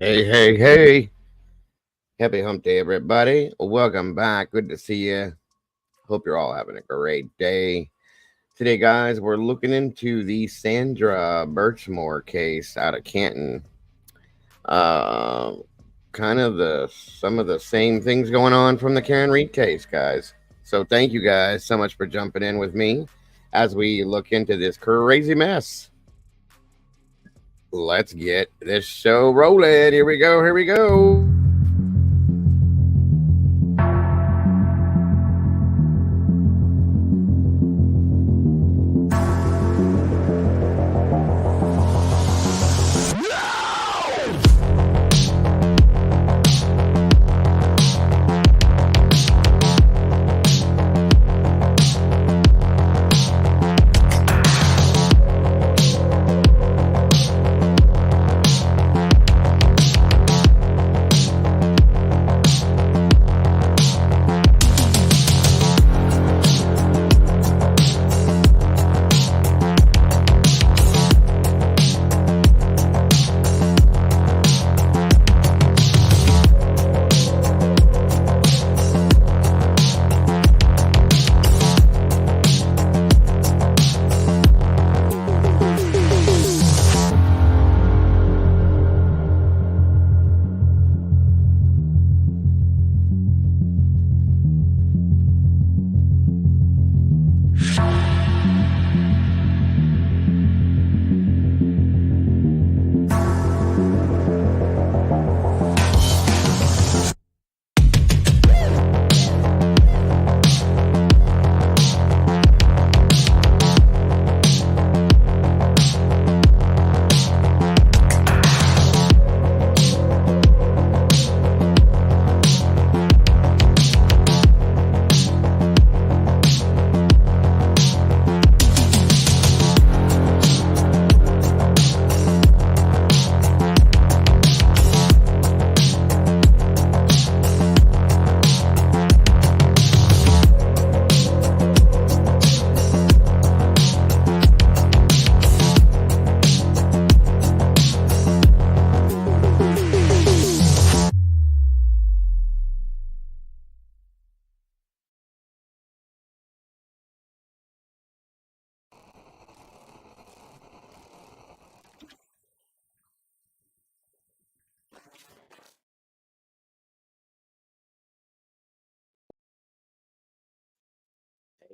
Hey. Happy hump day, everybody. Welcome back. Good to see you. Hope you're all having a great day. Today, guys, we're looking into the Sandra Birchmore case out of Canton. Uh, kind of some of the same things going on from the Karen Reed case, guys. So thank you guys so much for jumping in with me as we look into this crazy mess. Let's get this show rolling. Here we go. Here we go.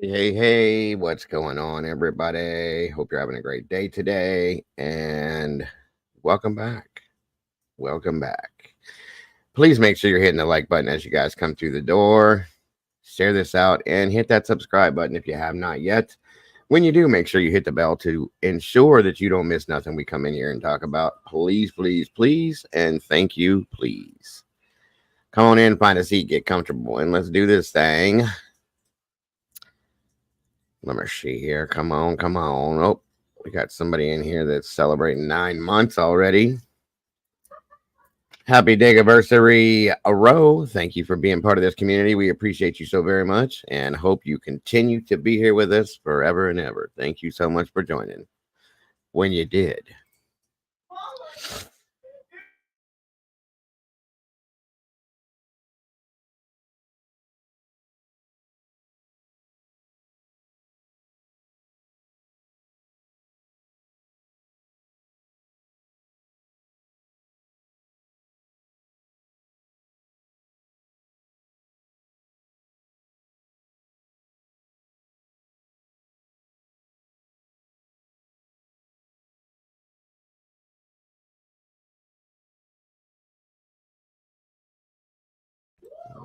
Hey, what's going on, everybody? Hope you're having a great day today, and welcome back. Welcome back. Please make sure you're hitting the like button as you guys come through the door. Share this out and hit that subscribe button if you have not yet. When you do, make sure you hit the bell to ensure that you don't miss nothing we come in here and talk about. Please, and thank you, please. Come on in, find a seat, get comfortable, and let's do this thing. Let me see here. Come on. Oh, we got somebody in here that's celebrating 9 months already. Happy day anniversary, Aro. Thank you for being part of this community. We appreciate you so very much and hope you continue to be here with us forever and ever. Thank you so much for joining when you did.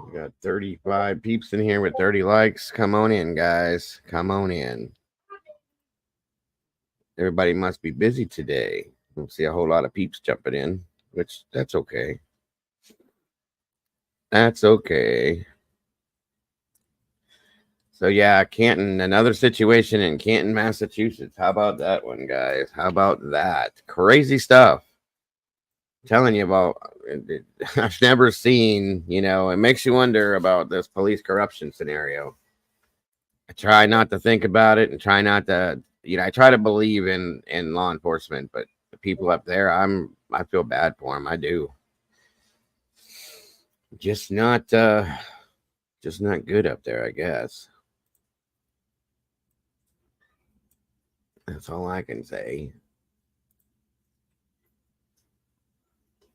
We got 35 peeps in here with 30 likes. Come on in, guys. Come on in. Everybody must be busy today. Don't see a whole lot of peeps jumping in, which that's okay. That's okay. So yeah, Canton, another situation in Canton, Massachusetts. How about that one, guys? How about that? Crazy stuff. Telling you about I've never seen, it makes you wonder about this police corruption scenario. I try not to think about it and try not to, I try to believe in law enforcement, but the people up there, I feel bad for them. I do. Just not good up there, I guess. That's all I can say.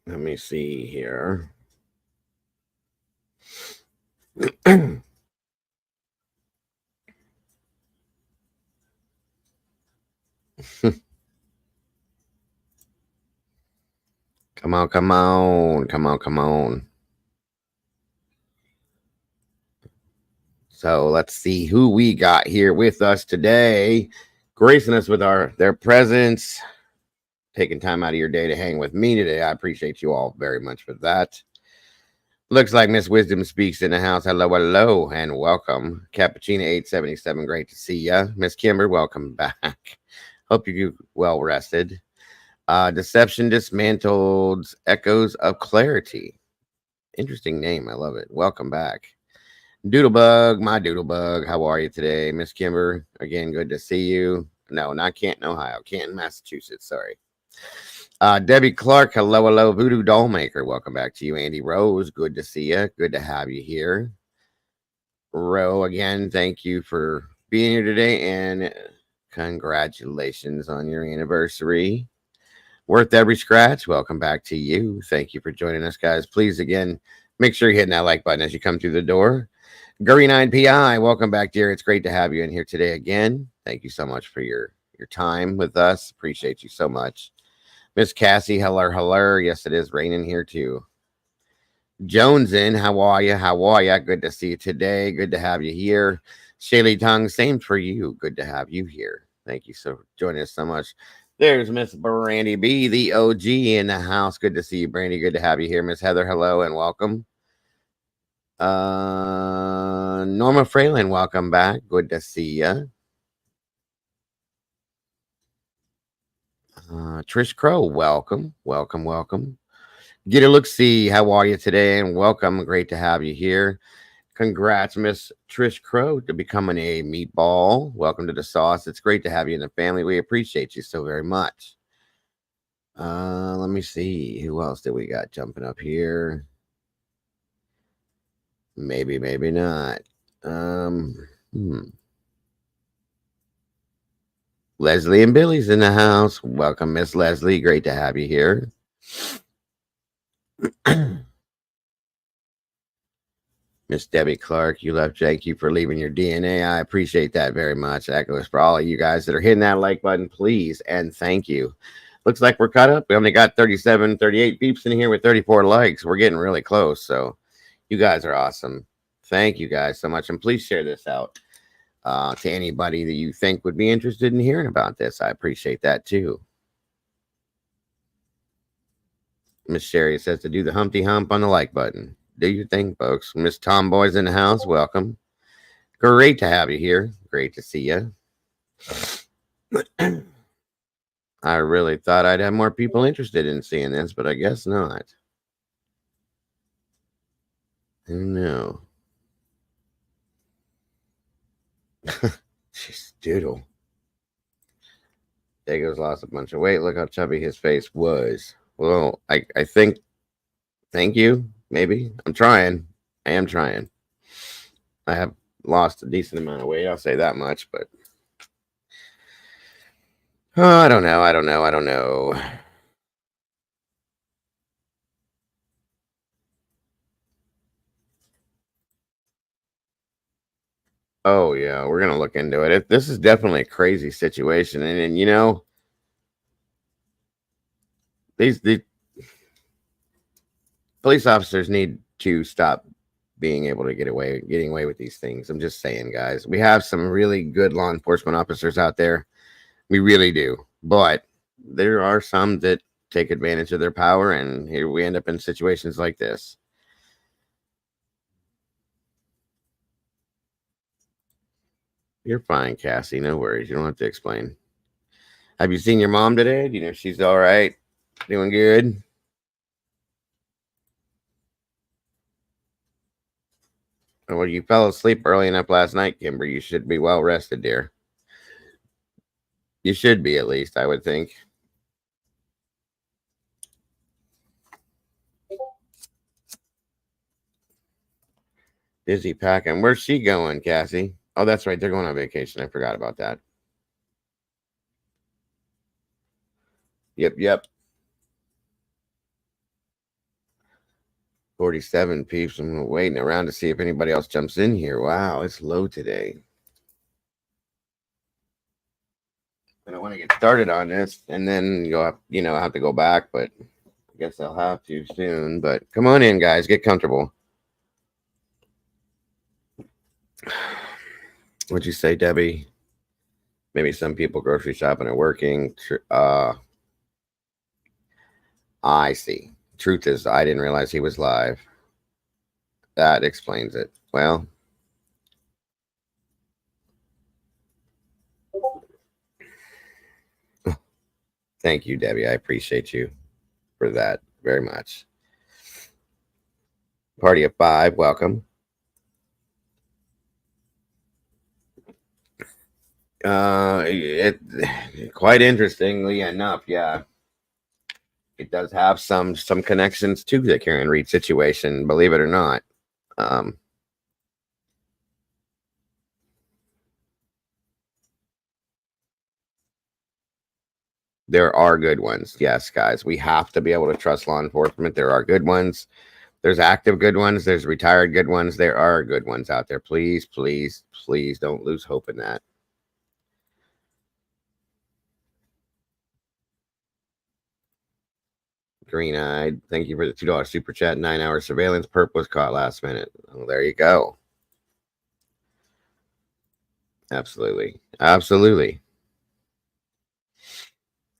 Let me see here. Come on, come on, come on, come on. So let's see who we got here with us today, gracing us with their presence, taking time out of your day to hang with me today. I appreciate you all very much for that. Looks like Miss Wisdom speaks in the house. Hello, hello, and welcome. Cappuccino 877, great to see ya. Miss Kimber, welcome back. Hope you well rested. Deception dismantled, echoes of clarity. Interesting name. I love it. Welcome back. Doodlebug, my Doodlebug. How are you today, Miss Kimber? Again, good to see you. No, not Canton, Ohio. Canton, Massachusetts. Sorry. Debbie Clark, hello, hello. Voodoo Doll Maker. Welcome back to you. Andy Rose, good to see you. Good to have you here. Ro, again, thank you for being here today and congratulations on your anniversary. Worth every scratch. Welcome back to you. Thank you for joining us, guys. Please, again, make sure you're hitting that like button as you come through the door. Gurry9 PI, welcome back, dear. It's great to have you in here today again. Thank you so much for your time with us. Appreciate you so much. Miss Cassie, hello. Yes, it is raining here too. Jones in, how are you? How are you? Good to see you today. Good to have you here. Shaylee Tongue, same for you. Good to have you here. Thank you so for joining us so much. There's Miss Brandy B, the OG in the house. Good to see you, Brandy. Good to have you here. Miss Heather, hello and welcome. Norma Fralin, welcome back. Good to see you. Trish Crow, welcome. Get a look see. How are you today? And welcome. Great to have you here. Congrats, Miss Trish Crow, to becoming a meatball. Welcome to the sauce. It's great to have you in the family. We appreciate you so very much. Let me see. Who else did we got jumping up here? Maybe not. Leslie and Billy's in the house. Welcome, Miss Leslie. Great to have you here. Miss Debbie Clark, you left. Thank you for leaving your DNA. I appreciate that very much. That goes for all of you guys that are hitting that like button, please, and thank you. Looks like we're caught up. We only got 37, 38 peeps in here with 34 likes. We're getting really close. So you guys are awesome. Thank you guys so much. And please share this out to anybody that you think would be interested in hearing about this. I appreciate that too. Miss Sherry says to do the Humpty Hump on the like button. Do your thing, folks. Miss Tomboy's in the house. Welcome. Great to have you here. Great to see you. I really thought I'd have more people interested in seeing this, but I guess not. Who knew? Jeez, doodle. Dago's lost a bunch of weight. Look how chubby his face was. Well, I think. Thank you. Maybe I'm trying. I am trying. I have lost a decent amount of weight. I'll say that much, but I don't know. Oh yeah, we're gonna look into it. This is definitely a crazy situation, and you know, the police officers need to stop being able to getting away with these things. I'm just saying, guys. We have some really good law enforcement officers out there. We really do, but there are some that take advantage of their power, and here we end up in situations like this. You're fine, Cassie. No worries. You don't have to explain. Have you seen your mom today? Do you know she's all right? Doing good? Well, you fell asleep early enough last night, Kimber. You should be well rested, dear. You should be, at least, I would think. Busy packing. Where's she going, Cassie? Oh, that's right. They're going on vacation. I forgot about that. Yep. 47 peeps. I'm waiting around to see if anybody else jumps in here. Wow, it's low today. And I want to get started on this, and then you'll have, have to go back, but I guess I'll have to soon. But come on in, guys. Get comfortable. What'd you say, Debbie? Maybe some people grocery shopping are working. I see. Truth is, I didn't realize he was live. That explains it. Well, thank you, Debbie. I appreciate you for that very much. Party of 5, welcome. Quite interestingly enough, yeah, it does have some connections to the Karen Reed situation, believe it or not. There are good ones. Yes, guys, we have to be able to trust law enforcement. There are good ones. There's active good ones. There's retired good ones. There are good ones out there. Please don't lose hope in that. Green eyed. Thank you for the $2 super chat. 9-hour surveillance. Perp was caught last minute. Oh, there you go. Absolutely.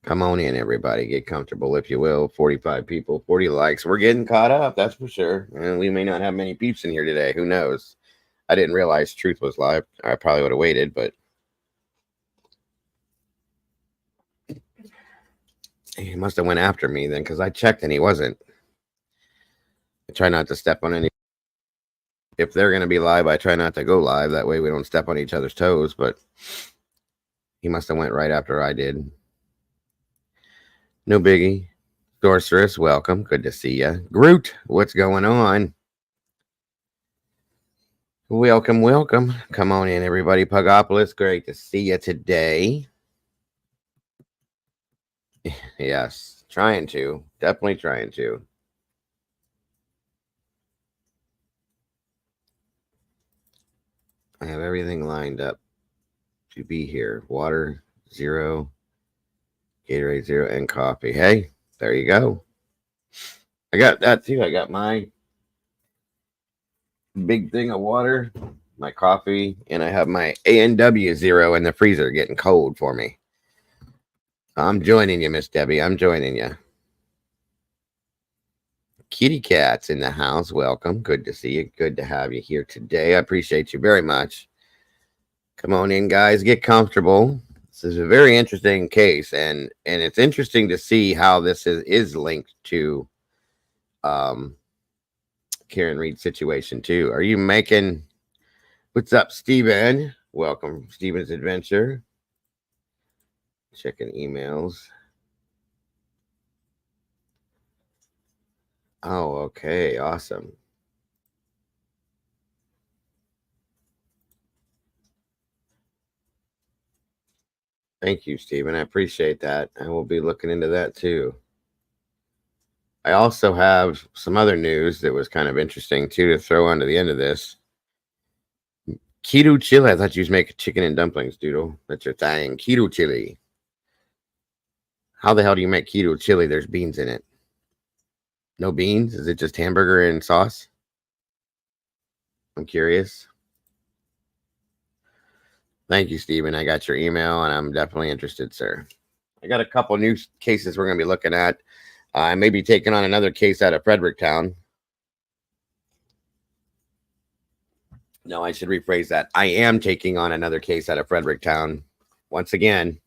Come on in, everybody. Get comfortable, if you will. 45 people, 40 likes. We're getting caught up, that's for sure. And we may not have many peeps in here today. Who knows? I didn't realize Truth was live. I probably would have waited, but he must have went after me then, because I checked and he wasn't. I try not to step on any. If they're going to be live, I try not to go live. That way we don't step on each other's toes, but he must have went right after I did. No biggie. Sorceress, welcome. Good to see you. Groot, what's going on? Welcome. Come on in, everybody. Pugopolis, great to see you today. Yes, trying to. Definitely trying to. I have everything lined up to be here. Water, 0. Gatorade, 0, and coffee. Hey, there you go. I got that too. I got my big thing of water, my coffee, and I have my A&W 0 in the freezer getting cold for me. I'm joining you, Miss Debbie. I'm joining you. Kitty Cat's in the house. Welcome. Good to see you. Good to have you here today. I appreciate you very much. Come on in, guys. Get comfortable. This is a very interesting case, and it's interesting to see how this is linked to Karen Reed's situation too. Are you making? What's up, Steven? Welcome, Steven's Adventure. Checking emails. Oh, okay, awesome. Thank you, Steven. I appreciate that. I will be looking into that too. I also have some other news that was kind of interesting too to throw onto the end of this. Keto chili. I thought you was making chicken and dumplings, Doodle. That's your thing. Keto chili. How the hell do you make keto chili? There's beans in it. No beans? Is it just hamburger and sauce? I'm curious. Thank you, Steven. I got your email, and I'm definitely interested, sir. I got a couple new cases we're going to be looking at. I may be taking on another case out of Fredericktown. No, I should rephrase that. I am taking on another case out of Fredericktown. Once again,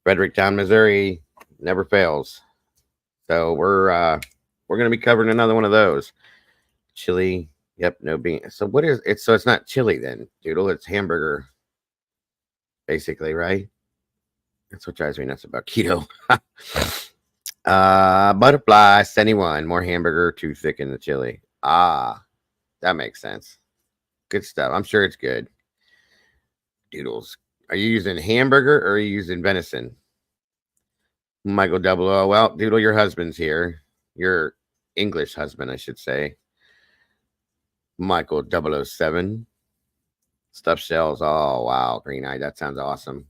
Fredericktown, Missouri never fails. So we're going to be covering another one of those. Chili. Yep, no bean. So what is it? So it's not chili then, Doodle. It's hamburger, basically, right? That's what drives me nuts about keto. Butterfly 71. More hamburger, too thick in the chili. Ah, That makes sense. Good stuff. I'm sure it's good. Doodles. Are you using hamburger or are you using venison? Michael Double O. Well, Doodle, your husband's here. Your English husband, I should say. Michael 007. Stuffed shells. Oh, wow. Green Eye. That sounds awesome.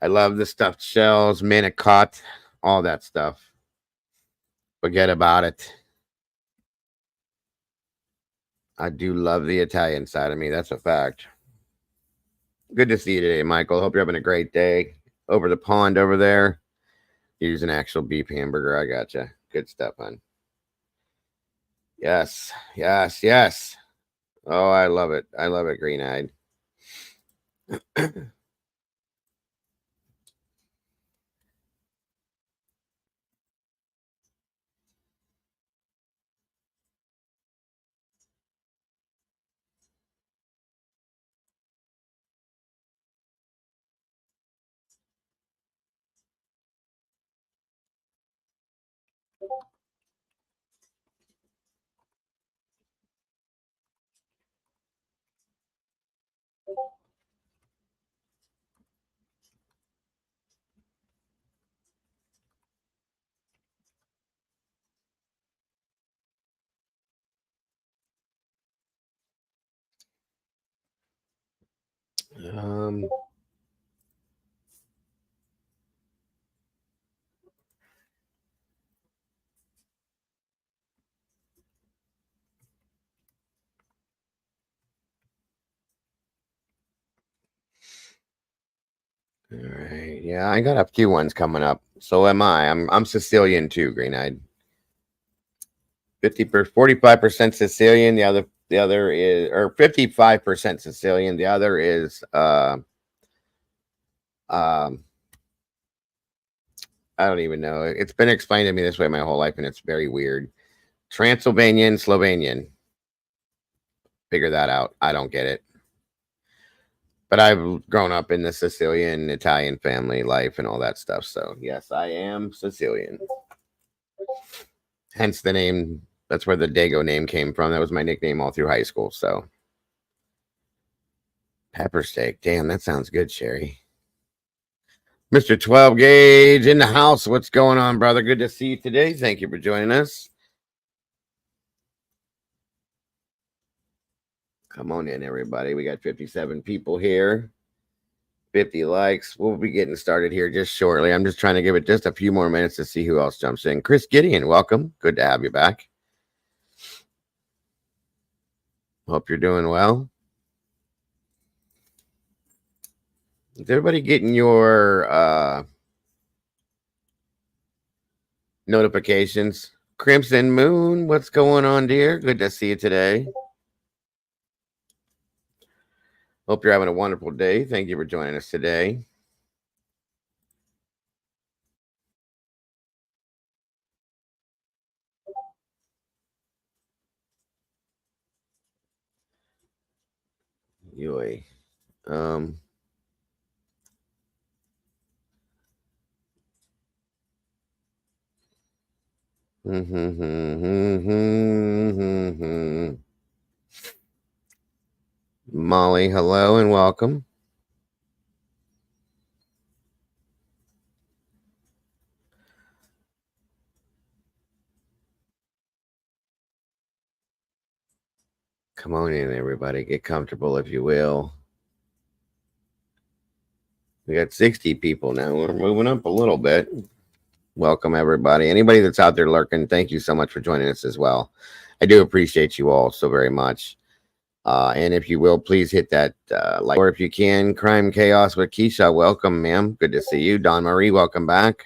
I love the stuffed shells, manicotti, all that stuff. Forget about it. I do love the Italian side of me. That's a fact. Good to see you today, Michael. Hope you're having a great day. Over the pond over there. You're using actual beef hamburger. I gotcha. Good stuff, hon. Yes, yes, yes. Oh, I love it. I love it, green eyed. um, all right. Yeah, I got a few ones coming up. So am I. I'm Sicilian too, green eyed. 45% Sicilian. The other is, or 55% Sicilian. The other is um I don't even know. It's been explained to me this way my whole life, and it's very weird. Transylvanian, Slovenian. Figure that out. I don't get it. But I've grown up in the Sicilian Italian family life and all that stuff. So yes, I am Sicilian. Hence the name. That's where the Dago name came from. That was my nickname all through high school. So pepper steak. Damn, that sounds good, Sherry. Mr. 12 Gauge in the house. What's going on, brother? Good to see you today. Thank you for joining us. Come on in, everybody. We got 57 people here. 50 likes. We'll be getting started here just shortly. I'm just trying to give it just a few more minutes to see who else jumps in. Chris Gideon, welcome. Good to have you back. Hope you're doing well. Is everybody getting your notifications? Crimson Moon, what's going on, dear? Good to see you today. Hope you're having a wonderful day. Thank you for joining us today. Yoy. Um, Molly, hello and welcome. Come on in, everybody. Get comfortable, if you will. We got 60 people now. We're moving up a little bit. Welcome, everybody. Anybody that's out there lurking, thank you so much for joining us as well. I do appreciate you all so very much. And if you will, please hit that like, or if you can, Crime Chaos with Keisha. Welcome, ma'am. Good to see you. Don Marie, welcome back.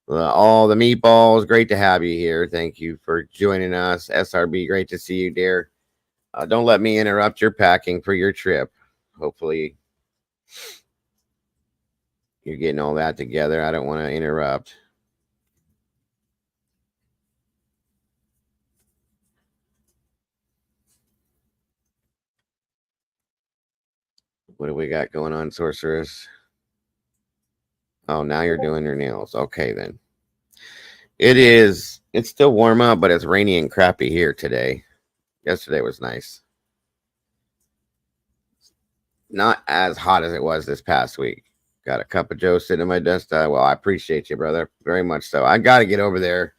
All the meatballs, great to have you here. Thank you for joining us. SRB, great to see you, dear. Don't let me interrupt your packing for your trip. Hopefully, you're getting all that together. I don't want to interrupt. What do we got going on, Sorceress? Oh, now you're doing your nails. Okay, then. It is It's still warm out, but it's rainy and crappy here today. Yesterday was nice. Not as hot as it was this past week. Got a cup of Joe sitting at my desk. Well, I appreciate you, brother. Very much so. I got to get over there.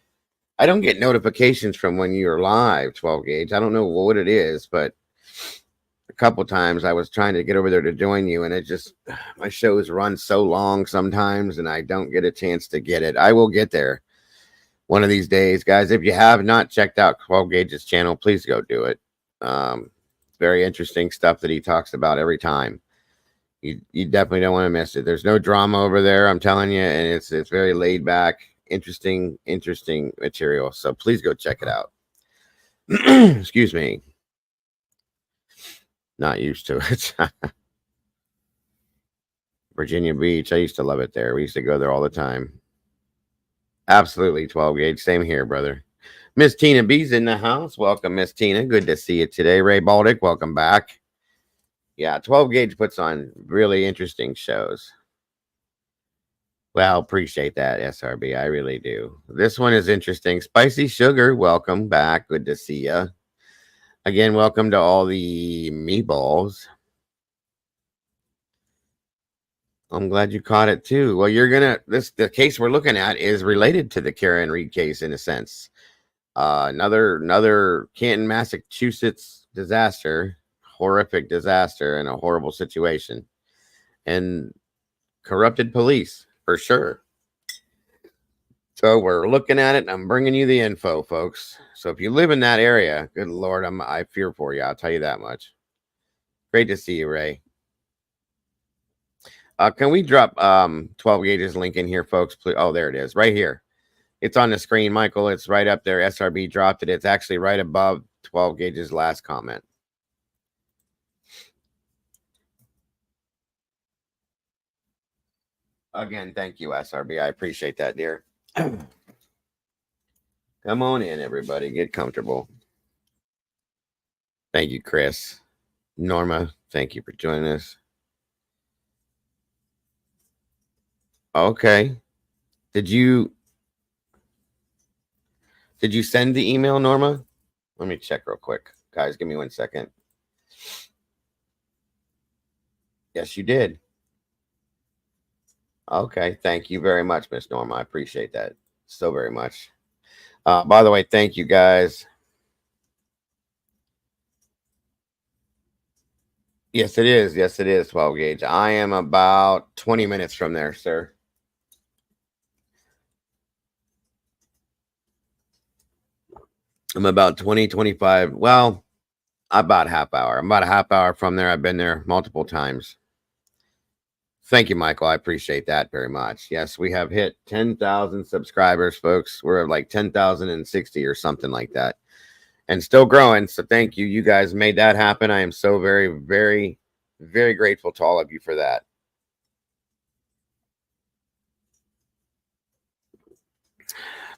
I don't get notifications from when you're live, 12 gauge. I don't know what it is, but a couple times I was trying to get over there to join you, and it just, my shows run so long sometimes, and I don't get a chance to get it. I will get there one of these days, guys. If you have not checked out 12 Gauge's channel, please go do it. Very interesting stuff that he talks about every time. You definitely don't want to miss it. There's no drama over there, I'm telling you, and it's very laid back, interesting material. So please go check it out. Excuse me. Not used to it. Virginia Beach. I used to love it there. We used to go there all the time. Absolutely, 12 gauge. Same here, brother. Miss Tina B's in the house. Welcome, Miss Tina. Good to see you today. Ray Baldick, welcome back. Yeah, 12 gauge puts on really interesting shows. Well, appreciate that, SRB. I really do. This one is interesting. Spicy Sugar, welcome back. Good to see you. Again, welcome to all the meatballs. I'm glad you caught it too. Well, you're gonna the case we're looking at is related to the Karen Reed case in a sense. Another Canton, Massachusetts disaster, horrific disaster, and a horrible situation, and corrupted police for sure. So we're looking at it, and I'm bringing you the info, folks. So if you live in that area, good Lord, I fear for you. I'll tell you that much. Great to see you, Ray. Can we drop 12 gauges link in here, folks? Please. Oh, there it is, right here. It's on the screen, Michael. It's right up there. SRB dropped it. It's actually right above 12 gauges last comment. Again, thank you, SRB. I appreciate that, dear. Come on in, everybody. Get comfortable. Thank you, Chris. Norma, thank you for joining us. Okay. Did you send the email, Norma? Let me check real quick. Guys, give me 1 second. Yes, you did. Okay. Thank you very much, Miss Norma. I appreciate that so very much. By the way, thank you, guys. Yes, it is. Yes, it is 12 gauge. I am about 20 minutes from there, sir. I'm about 20, 25. Well, about half hour. I'm about a half hour from there. I've been there multiple times. Thank you, Michael. I appreciate that very much. Yes, we have hit 10,000 subscribers, folks. We're at like 10,060 or something like that, and still growing. So thank you. You guys made that happen. I am so very, very, very grateful to all of you for that.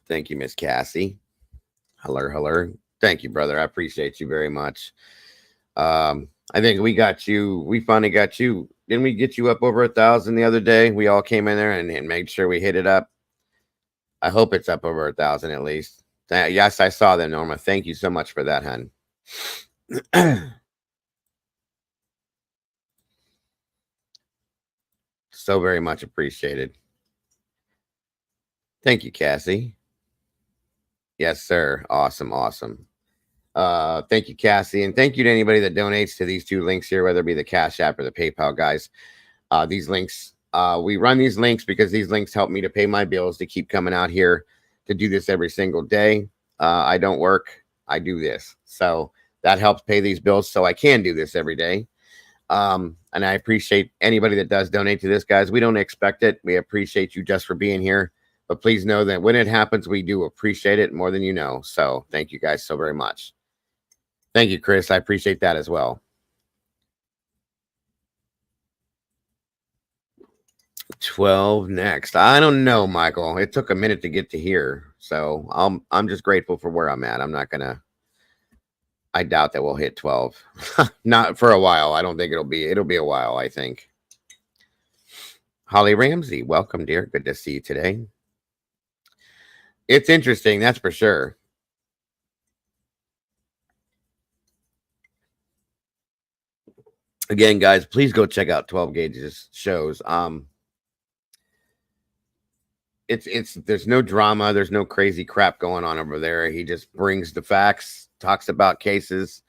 Thank you, Miss Cassie. Hello. Thank you, brother. I appreciate you very much. I think we got you. We finally got you. Didn't we get you up over 1,000 the other day? We all came in there and made sure we hit it up. I hope it's up over 1,000 at least. Yes, I saw that, Norma. Thank you so much for that, hun. So very much appreciated. Thank you, Cassie. Yes, sir. Awesome. Thank you, Cassie, and thank you to anybody that donates to these two links here, whether it be the Cash App or the PayPal, guys. These links, we run these links because these links help me to pay my bills to keep coming out here to do this every single day. I don't work. I do this. So that helps pay these bills so I can do this every day. And I appreciate anybody that does donate to this, guys. We don't expect it. We appreciate you just for being here. But please know that when it happens, we do appreciate it more than you know. So thank you guys so very much. Thank you, Chris. I appreciate that as well. 12 next. I don't know, Michael. It took a minute to get to here. So I'm just grateful for where I'm at. I'm not going to. I doubt that we'll hit 12. Not for a while. I don't think it'll be a while, I think. Holly Ramsey, welcome, dear. Good to see you today. It's interesting, that's for sure. Again, guys, please go check out 12 Gauge's shows. It's there's no drama, there's no crazy crap going on over there. He just brings the facts, talks about cases,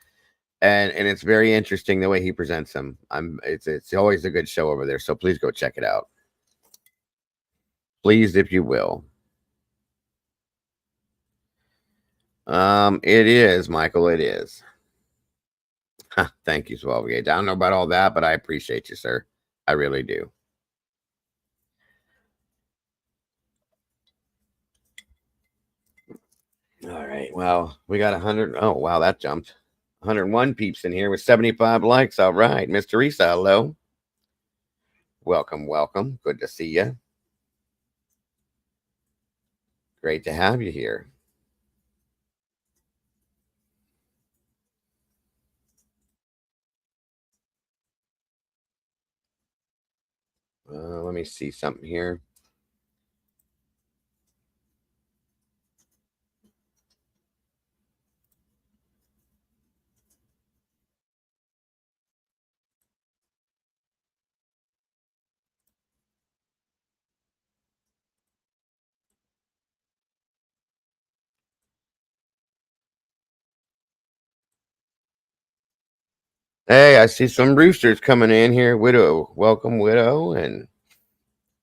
and it's very interesting the way he presents them. It's always a good show over there, so please go check it out. Please, if you will. It is, Michael, it is. Thank you, 12 Gauge. I don't know about all that, but I appreciate you, sir. I really do. All right. Well, we got 100. Oh, wow, that jumped. 101 peeps in here with 75 likes. All right. Miss Teresa, hello. Welcome, welcome. Good to see you. Great to have you here. Let me see something here. Hey, I see some roosters coming in here. Widow, welcome, Widow, and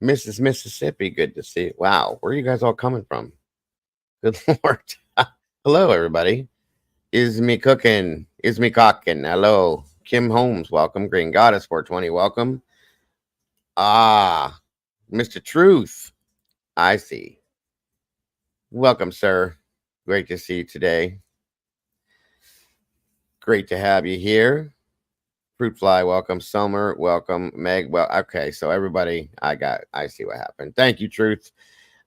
Mrs. Mississippi. Good to see you. Wow, where are you guys all coming from? Good Lord. Hello, everybody. Is me cooking? Is me cocking? Hello. Kim Holmes, welcome. Green Goddess 420, welcome. Ah, Mr. Truth. I see. Welcome, sir. Great to see you today. Great to have you here. Fruit Fly, welcome. Summer, welcome. Meg, well, okay. So everybody, I see what happened. Thank you, Truth,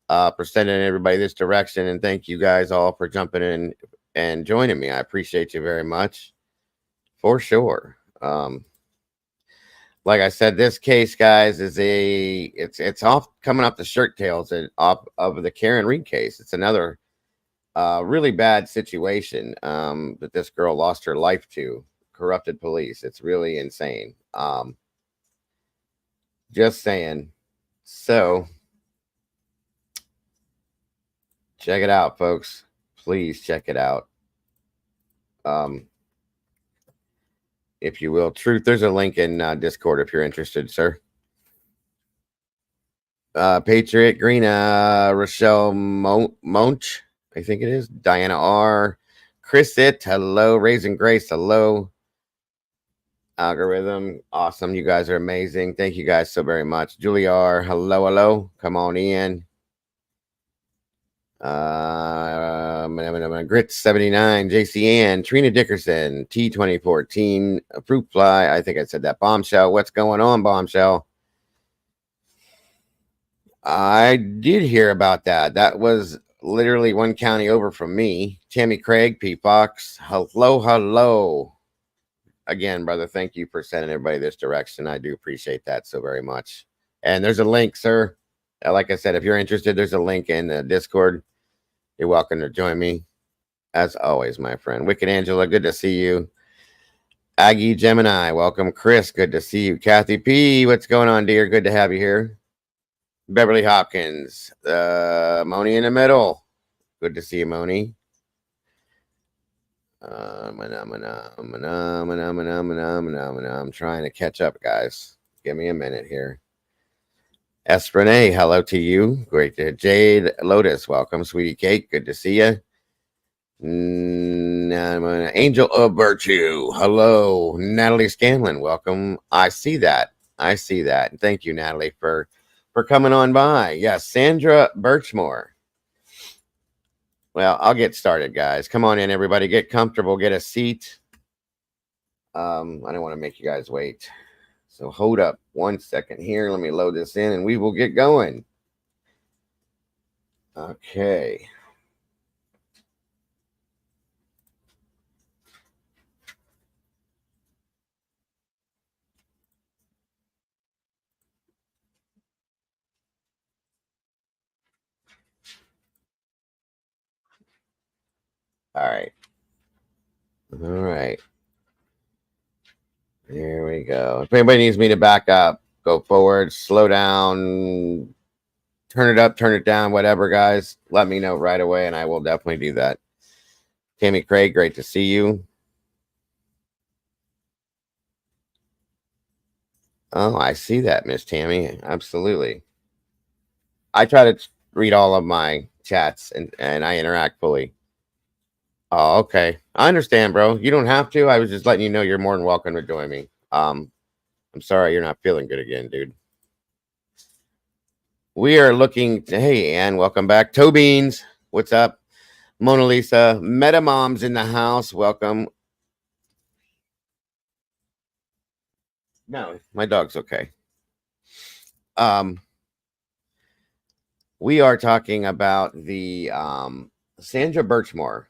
for sending everybody this direction, and thank you guys all for jumping in and joining me. I appreciate you very much, for sure. Like I said, this case, guys, is it's off coming off the shirt tails and off of the Karen Reed case. It's another really bad situation that this girl lost her life to. Corrupted police. It's really insane. Just saying. So check it out, folks. Please check it out. If you will. Truth, there's a link in Discord if you're interested, sir. Patriot Green, Rochelle Monch, I think it is. Diana R. Chris It, hello. Raising Grace, hello. Algorithm, awesome. You guys are amazing. Thank you guys so very much. Julie R, hello, hello. Come on in. Grit 79, JC Ann, Trina Dickerson, T2014, Fruit Fly. I think I said that. Bombshell. What's going on, Bombshell? I did hear about that. That was literally one county over from me. Tammy Craig, P. Fox. Hello, hello. Again, brother, thank you for sending everybody this direction. I do appreciate that so very much. And there's a link, sir. Like I said, if you're interested, there's a link in the Discord. You're welcome to join me. As always, my friend. Wicked Angela, good to see you. Aggie Gemini, welcome. Chris, good to see you. Kathy P, what's going on, dear? Good to have you here. Beverly Hopkins, Moni in the middle. Good to see you, Moni. I'm trying to catch up, guys. Give me a minute here. Esprenay, hello to you. Great to Jade Lotus, welcome. Sweetie Cake, good to see you. Angel of Virtue, hello. Natalie Scanlon, welcome. I see that. Thank you, Natalie, for coming on by. Yes, Sandra Birchmore. Well, I'll get started, guys. Come on in, everybody. Get comfortable. Get a seat. I don't want to make you guys wait. So hold up 1 second here. Let me load this in and we will get going. Okay. All right. All right. Here we go. If anybody needs me to back up, go forward, slow down, turn it up, turn it down, whatever, guys, let me know right away, and I will definitely do that. Tammy Craig, great to see you. Oh, I see that, Miss Tammy. Absolutely. I try to read all of my chats and I interact fully. Oh, okay. I understand, bro. You don't have to. I was just letting you know you're more than welcome to join me. I'm sorry you're not feeling good again, dude. We are looking to, hey, Ann, welcome back. Toe Beans, what's up? Mona Lisa, Meta Mom's in the house. Welcome. No, my dog's okay. We are talking about the Sandra Birchmore.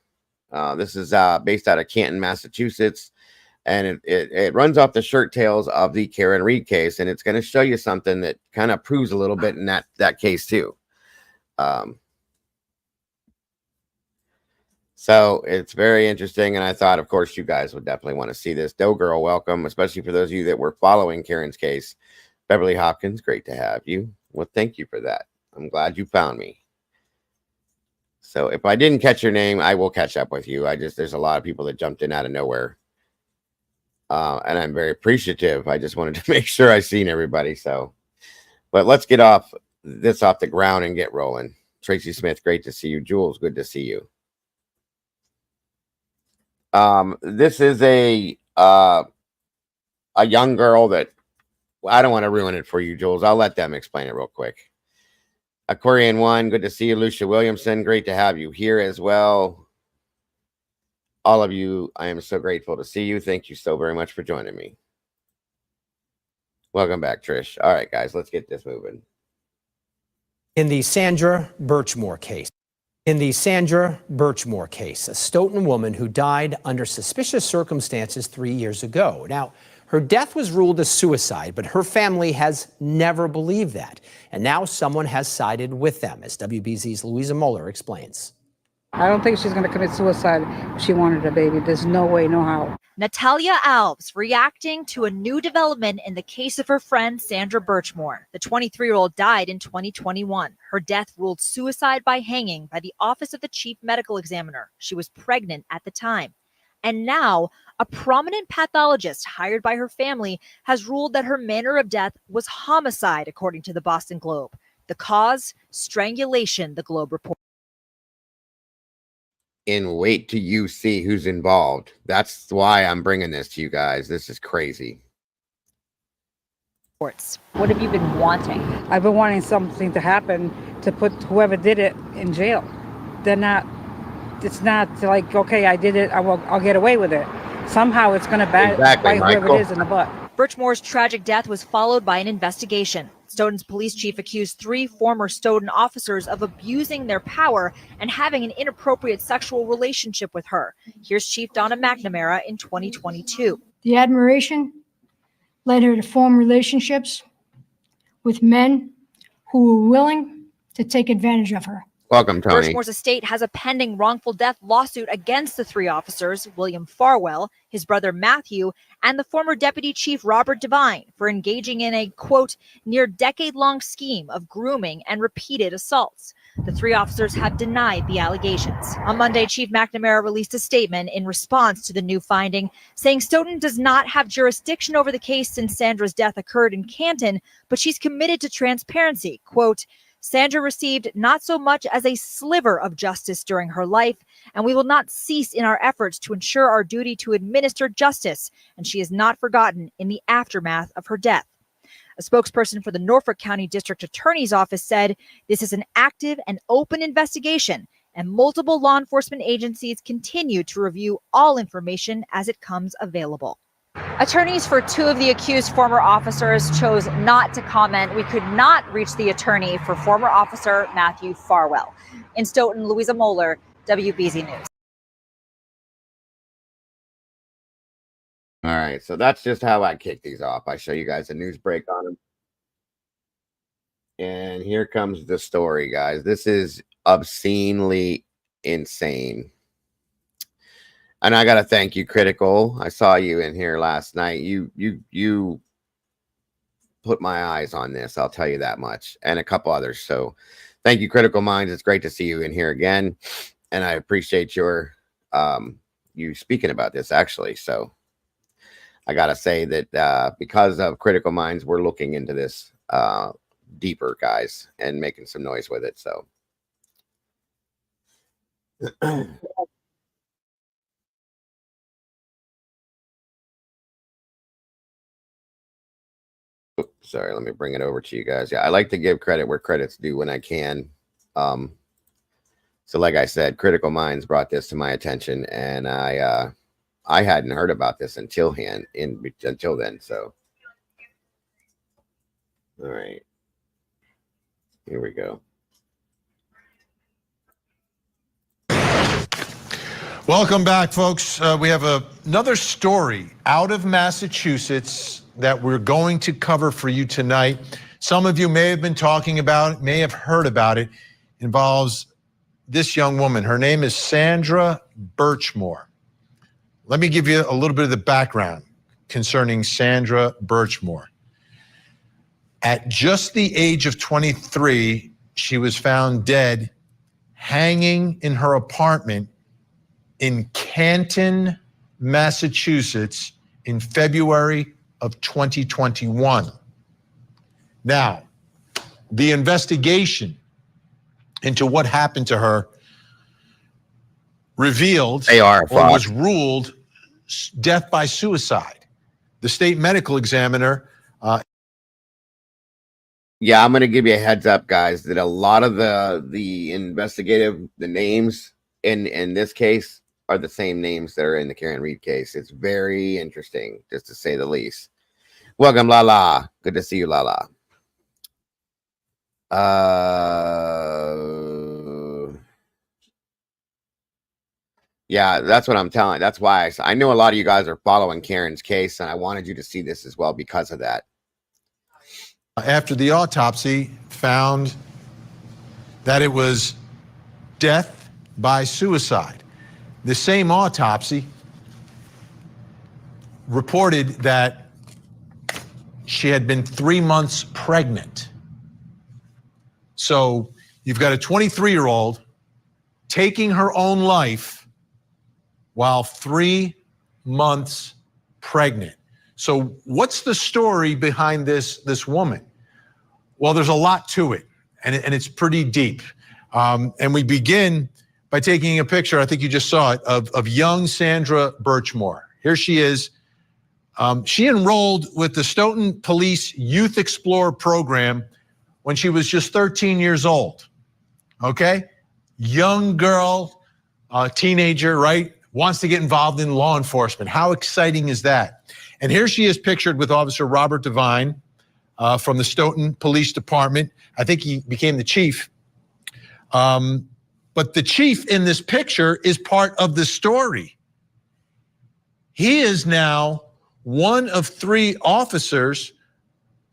This is based out of Canton, Massachusetts, and it runs off the shirt tails of the Karen Reed case, and it's going to show you something that kind of proves a little bit in that case too. So it's very interesting, and I thought, of course, you guys would definitely want to see this. Doe Girl, welcome, especially for those of you that were following Karen's case. Beverly Hopkins, great to have you. Well, thank you for that. I'm glad you found me. So if I didn't catch your name, I will catch up with you. There's a lot of people that jumped in out of nowhere. And I'm very appreciative. I just wanted to make sure I seen everybody. So, but let's get off the ground and get rolling. Tracy Smith, great to see you. Jules, good to see you. This is a young girl that, well, I don't want to ruin it for you, Jules. I'll let them explain it real quick. Aquarian One, good to see you. Lucia Williamson, great to have you here as well. All of you, I am so grateful to see you. Thank you so very much for joining me. Welcome back, Trish. All right, guys, let's get this moving. In the Sandra Birchmore case. In the Sandra Birchmore case, a Stoughton woman who died under suspicious circumstances 3 years ago. Now, her death was ruled a suicide, but her family has never believed that. And now someone has sided with them, as WBZ's Louisa Moeller explains. I don't think she's going to commit suicide if she wanted a baby. There's no way, no how. Natalia Alves reacting to a new development in the case of her friend Sandra Birchmore. The 23-year-old died in 2021. Her death ruled suicide by hanging by the Office of the Chief Medical Examiner. She was pregnant at the time. And now, a prominent pathologist hired by her family has ruled that her manner of death was homicide, according to the Boston Globe. The cause, strangulation, the Globe reports. And wait till you see who's involved. That's why I'm bringing this to you guys. This is crazy. What have you been wanting? I've been wanting something to happen to put whoever did it in jail. It's not like, okay, I did it, I'll get away with it. Somehow it's going to bite whoever it is in the butt. Birchmore's tragic death was followed by an investigation. Stoughton's police chief accused 3 former Stoughton officers of abusing their power and having an inappropriate sexual relationship with her. Here's Chief Donna McNamara in 2022. The admiration led her to form relationships with men who were willing to take advantage of her. Welcome, Tony. Birchmore's estate has a pending wrongful death lawsuit against the 3 officers, William Farwell, his brother Matthew, and the former deputy chief Robert Devine, for engaging in a, quote, near decade-long scheme of grooming and repeated assaults. The 3 officers have denied the allegations. On Monday, Chief McNamara released a statement in response to the new finding, saying Stoughton does not have jurisdiction over the case since Sandra's death occurred in Canton, but she's committed to transparency. Quote, Sandra received not so much as a sliver of justice during her life, and we will not cease in our efforts to ensure our duty to administer justice, and she is not forgotten in the aftermath of her death. A spokesperson for the Norfolk County District Attorney's Office said this is an active and open investigation, and multiple law enforcement agencies continue to review all information as it comes available. Attorneys for 2 of the accused former officers chose not to comment. We could not reach the attorney for former officer Matthew Farwell. In Stoughton, Louisa Moeller, WBZ News. All right, so that's just how I kick these off. I show you guys a news break on them. And here comes the story, guys. This is obscenely insane. And I got to thank you, Critical. I saw you in here last night. You put my eyes on this. I'll tell you that much, and a couple others. So thank you, Critical Minds. It's great to see you in here again. And I appreciate your, you speaking about this actually. So I got to say that, because of Critical Minds, we're looking into this, deeper, guys, and making some noise with it. So. Sorry, let me bring it over to you guys. Yeah, I like to give credit where credit's due when I can. So like I said, Critical Minds brought this to my attention, and I hadn't heard about this until then. So, all right, here we go. Welcome back, folks. We have another story out of Massachusetts that we're going to cover for you tonight. Some of you may have been talking about it, may have heard about it. It involves this young woman. Her name is SANDRA Birchmore. Let me give you a little bit of the background concerning SANDRA Birchmore. At just the age of 23, she was found dead, hanging in her apartment in Canton, Massachusetts in February of 2021. Now, the investigation into what happened to her revealed or was ruled death by suicide. The state medical examiner. Yeah, I'm going to give you a heads up, guys, that a lot of the names in this case are the same names that are in the Karen Reed case. It's very interesting, just to say the least. Welcome, Lala. Good to see you, Lala. Yeah, that's what I'm telling. That's why I know a lot of you guys are following Karen's case, and I wanted you to see this as well because of that. After the autopsy found that it was death by suicide. The same autopsy reported that she had been 3 months pregnant. So you've got a 23-year-old taking her own life while 3 months pregnant. So what's the story behind this woman? Well, there's a lot to it, and it's pretty deep. And we begin by taking a picture, I think you just saw it, of young SANDRA Birchmore. Here she is. She enrolled with the Stoughton Police Youth Explorer program when she was just 13 years old, okay? Young girl, teenager, right? Wants to get involved in law enforcement. How exciting is that? And here she is pictured with Officer Robert Devine from the Stoughton Police Department. I think he became the chief. But the chief in this picture is part of the story. He is now one of 3 officers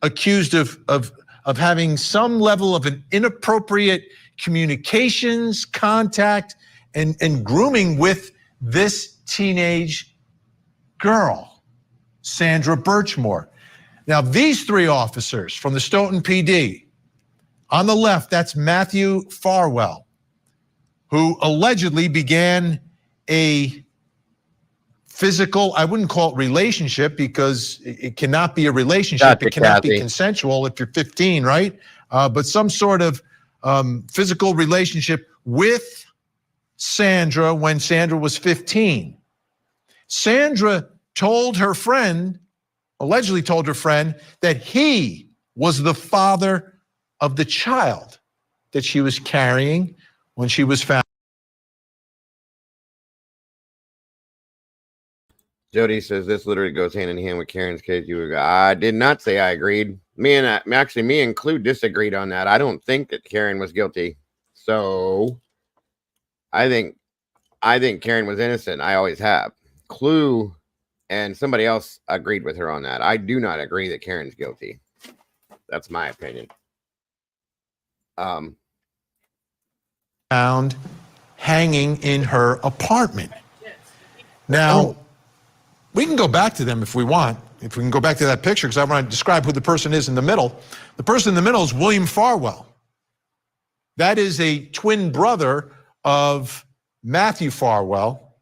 accused of having some level of an inappropriate communications, contact, and grooming with this teenage girl, SANDRA Birchmore. Now, these 3 officers from the Stoughton PD, on the left, that's Matthew Farwell, who allegedly began a physical, I wouldn't call it relationship because it cannot be a relationship. It cannot be consensual if you're 15, right? But some sort of physical relationship with SANDRA when SANDRA was 15. SANDRA told her friend, allegedly told her friend, that he was the father of the child that she was carrying when she was found. Jody says this literally goes hand in hand with Karen's case. I did not say I agreed. Me and Clue disagreed on that. I don't think that Karen was guilty. So I think Karen was innocent. I always have. Clue and somebody else agreed with her on that. I do not agree that Karen's guilty. That's my opinion. Found hanging in her apartment. Now, we can go back to them if we want. If we can go back to that picture, because I want to describe who the person is in the middle. The person in the middle is William Farwell. That is a twin brother of Matthew Farwell.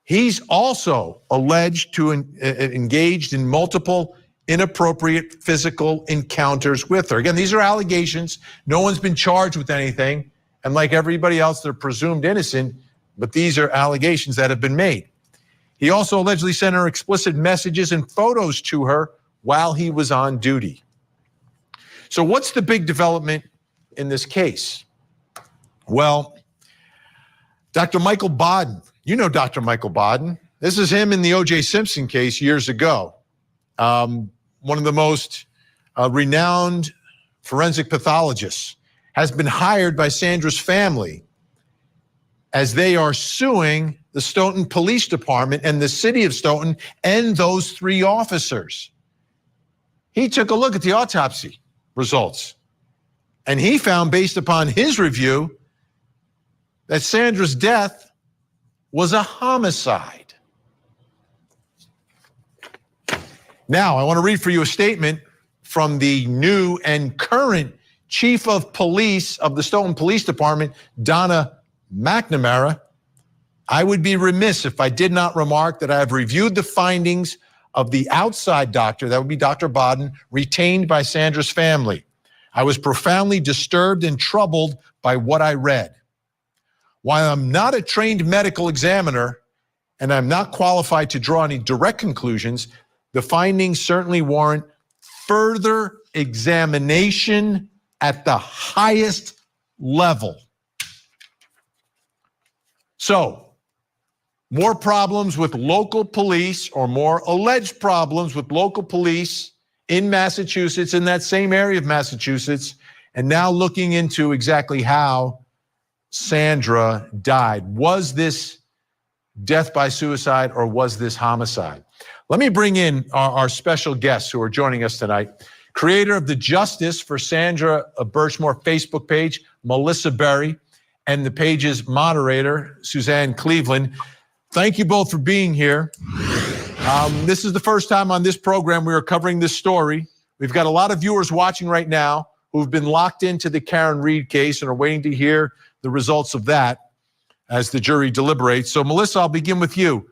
He's also alleged to engaged in multiple inappropriate physical encounters with her. Again, these are allegations. No one's been charged with anything. And like everybody else, they're presumed innocent, but these are allegations that have been made. He also allegedly sent her explicit messages and photos to her while he was on duty. So what's the big development in this case? Well, Dr. Michael Baden, you know Dr. Michael Baden. This is him in the O.J. Simpson case years ago. One of the most renowned forensic pathologists has been hired by Sandra's family as they are suing the Stoughton Police Department and the city of Stoughton and those 3 officers. He took a look at the autopsy results, and he found, based upon his review, that Sandra's death was a homicide. Now, I want to read for you a statement from the new and current Chief of Police of the Stoughton Police Department, Donna McNamara. I would be remiss if I did not remark that I have reviewed the findings of the outside doctor, that would be Dr. Baden, retained by Sandra's family. I was profoundly disturbed and troubled by what I read. While I'm not a trained medical examiner and I'm not qualified to draw any direct conclusions, the findings certainly warrant further examination at the highest level. So, more problems with local police, or more alleged problems with local police in Massachusetts, in that same area of Massachusetts, and now looking into exactly how Sandra died. Was this death by suicide or was this homicide? Let me bring in our special guests who are joining us tonight. Creator of the Justice for Sandra Birchmore Facebook page, Melissa Berry, and the page's moderator, Suzanne Cleveland. Thank you both for being here. This is the first time on this program we are covering this story. We've got a lot of viewers watching right now who've been locked into the Karen Reed case and are waiting to hear the results of that as the jury deliberates. So, Melissa, I'll begin with you.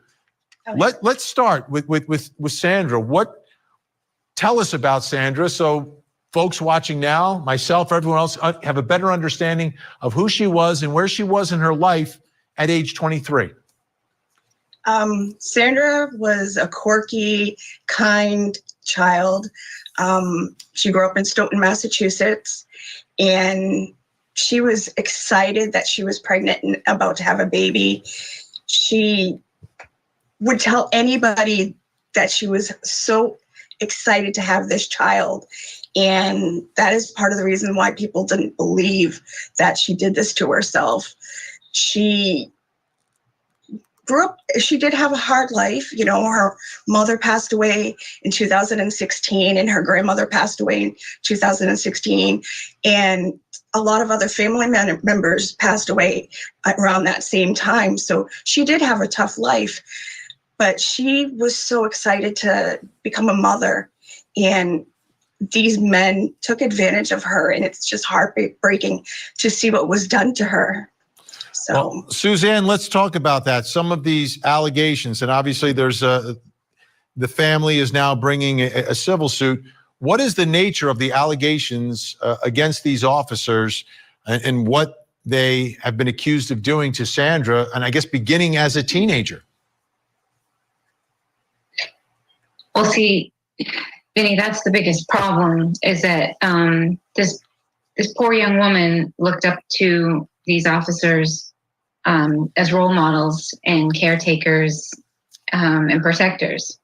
Okay. Let's start with Sandra. Tell us about Sandra so folks watching now, myself, everyone else, have a better understanding of who she was and where she was in her life at age 23. Sandra was a quirky, kind child. She grew up in Stoughton, Massachusetts, and she was excited that she was pregnant and about to have a baby. She would tell anybody that she was so excited to have this child. And that is part of the reason why people didn't believe that she did this to herself. She grew up, she did have a hard life. You know, her mother passed away in 2016 and her grandmother passed away in 2016. And a lot of other family members passed away around that same time. So she did have a tough life, but she was so excited to become a mother. And these men took advantage of her, and it's just heartbreaking to see what was done to her. So, well, Suzanne, let's talk about that. Some of these allegations, and obviously there's the family is now bringing a civil suit. What is the nature of the allegations against these officers and what they have been accused of doing to Sandra, and I guess beginning as a teenager? Well, see, Vinny, that's the biggest problem, is that this poor young woman looked up to these officers as role models and caretakers and protectors.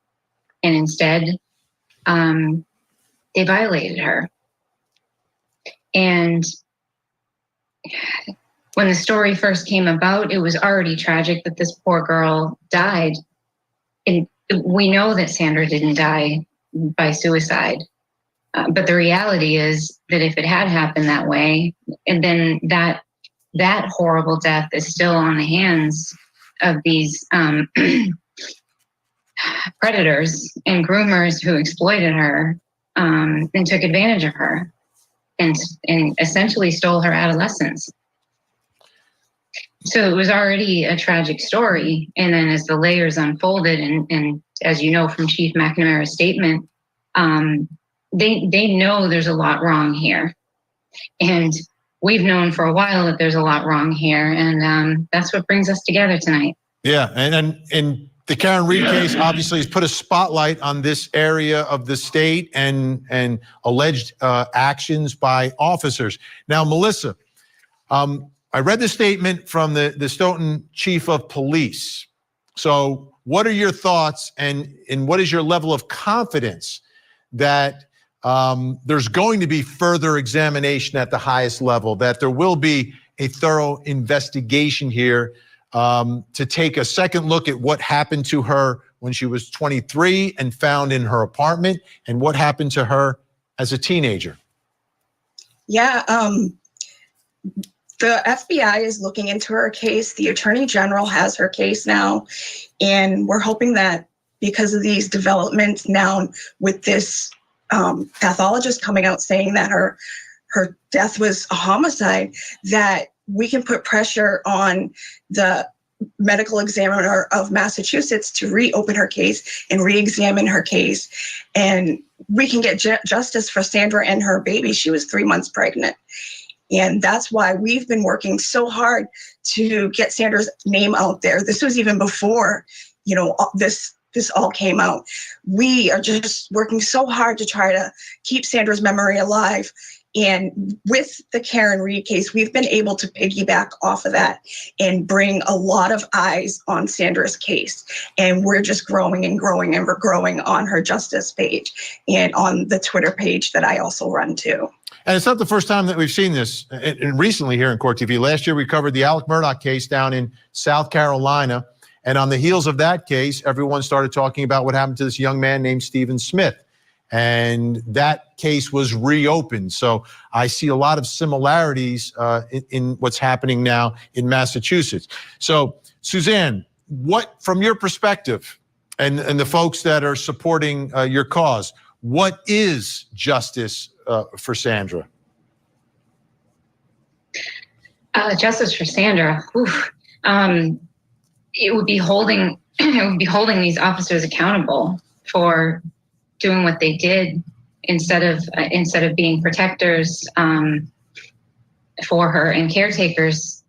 And instead, they violated her. And when the story first came about, it was already tragic that this poor girl died. And we know that Sandra didn't die by suicide. But the reality is that if it had happened that way, and then that horrible death is still on the hands of these predators and groomers who exploited her and took advantage of her and essentially stole her adolescence. So it was already a tragic story. And then as the layers unfolded, and as you know from Chief McNamara's statement, they know there's a lot wrong here. And we've known for a while that there's a lot wrong here. And that's what brings us together tonight. Yeah, and the Karen Reed case obviously has put a spotlight on this area of the state and alleged actions by officers. Now, Melissa, I read the statement from the Stoughton Chief of Police. So what are your thoughts and what is your level of confidence that there's going to be further examination at the highest level, that there will be a thorough investigation here to take a second look at what happened to her when she was 23 and found in her apartment, and what happened to her as a teenager? Yeah, the FBI is looking into her case. The Attorney General has her case now, and we're hoping that because of these developments now with this pathologist coming out saying that her death was a homicide, that we can put pressure on the medical examiner of Massachusetts to reopen her case and re-examine her case. And we can get justice for Sandra and her baby. She was 3 months pregnant. And that's why we've been working so hard to get Sandra's name out there. This was even before, this all came out. We are just working so hard to try to keep Sandra's memory alive. And with the Karen Reed case, we've been able to piggyback off of that and bring a lot of eyes on Sandra's case. And we're just growing and growing, and we're growing on her justice page and on the Twitter page that I also run too. And it's not the first time that we've seen this. And recently here in Court TV, last year we covered the Alec Murdaugh case down in South Carolina. And on the heels of that case, everyone started talking about what happened to this young man named Stephen Smith. And that case was reopened. So I see a lot of similarities in what's happening now in Massachusetts. So Suzanne, what, from your perspective and the folks that are supporting your cause, what is justice for Sandra? Justice for Sandra. It would be holding these officers accountable for doing what they did instead of being protectors for her and caretakers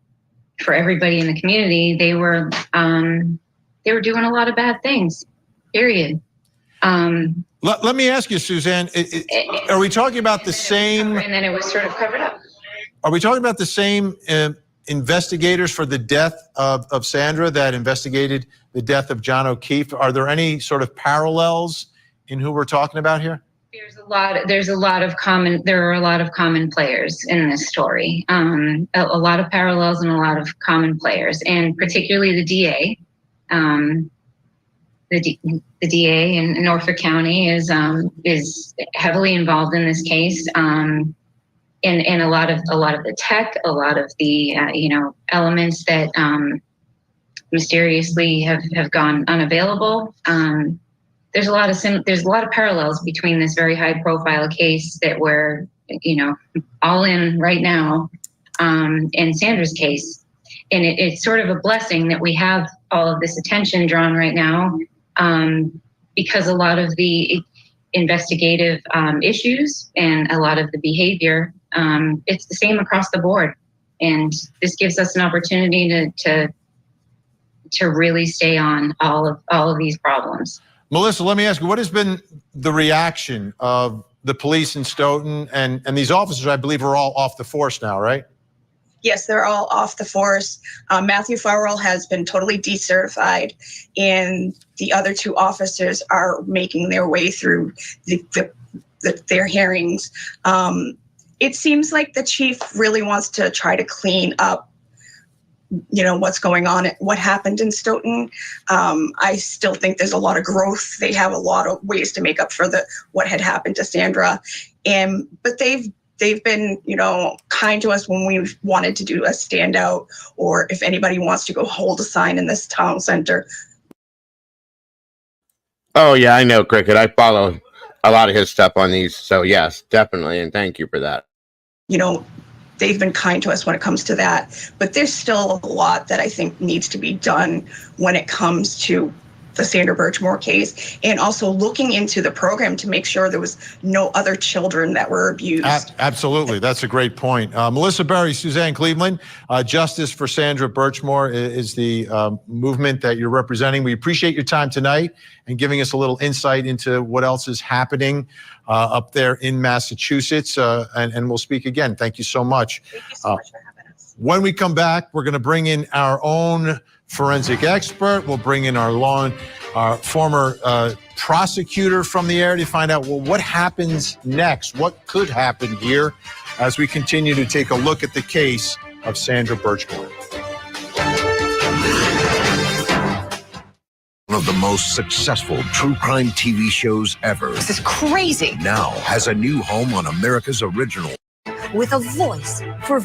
for everybody in the community. They were doing a lot of bad things. Period. Let me ask you, Suzanne, are we talking about the same? And then it was sort of covered up. Are we talking about the same investigators for the death of Sandra that investigated the death of John O'Keefe? Are there any sort of parallels in who we're talking about here? There are a lot of common players in this story. A lot of parallels and a lot of common players, and particularly the DA. The DA in Norfolk County is heavily involved in this case. And a lot of the tech, a lot of the elements that mysteriously have gone unavailable. There's a lot of parallels between this very high profile case that we're all in right now and Sandra's case. And it's sort of a blessing that we have all of this attention drawn right now because a lot of the investigative issues and a lot of the behavior, it's the same across the board. And this gives us an opportunity to really stay on all of these problems. Melissa, let me ask you, what has been the reaction of the police in Stoughton and these officers? I believe are all off the force now, right? Yes, they're all off the force. Matthew Farrell has been totally decertified, and the other two officers are making their way through their hearings. It seems like the chief really wants to try to clean up what's going on, what happened in Stoughton. I still think there's a lot of growth. They have a lot of ways to make up for what had happened to Sandra. But they've been, kind to us when we've wanted to do a standout, or if anybody wants to go hold a sign in this town center. Oh yeah, I know Cricket. I follow a lot of his stuff on these. So yes, definitely, and thank you for that. You know, they've been kind to us when it comes to that, but there's still a lot that I think needs to be done when it comes to the Sandra Birchmore case, and also looking into the program to make sure there was no other children that were abused. Absolutely. That's a great point. Melissa Berry, Suzanne Cleveland, Justice for Sandra Birchmore is the movement that you're representing. We appreciate your time tonight and giving us a little insight into what else is happening up there in Massachusetts. And we'll speak again. Thank you so much. Thank you so much for having us. When we come back, we're going to bring in our own forensic expert. We'll bring in our former prosecutor from the area to find out, well, what happens next? What could happen here as we continue to take a look at the case of Sandra Birchmore? One of the most successful true crime TV shows ever. This is crazy. Now has a new home on America's original. With a voice for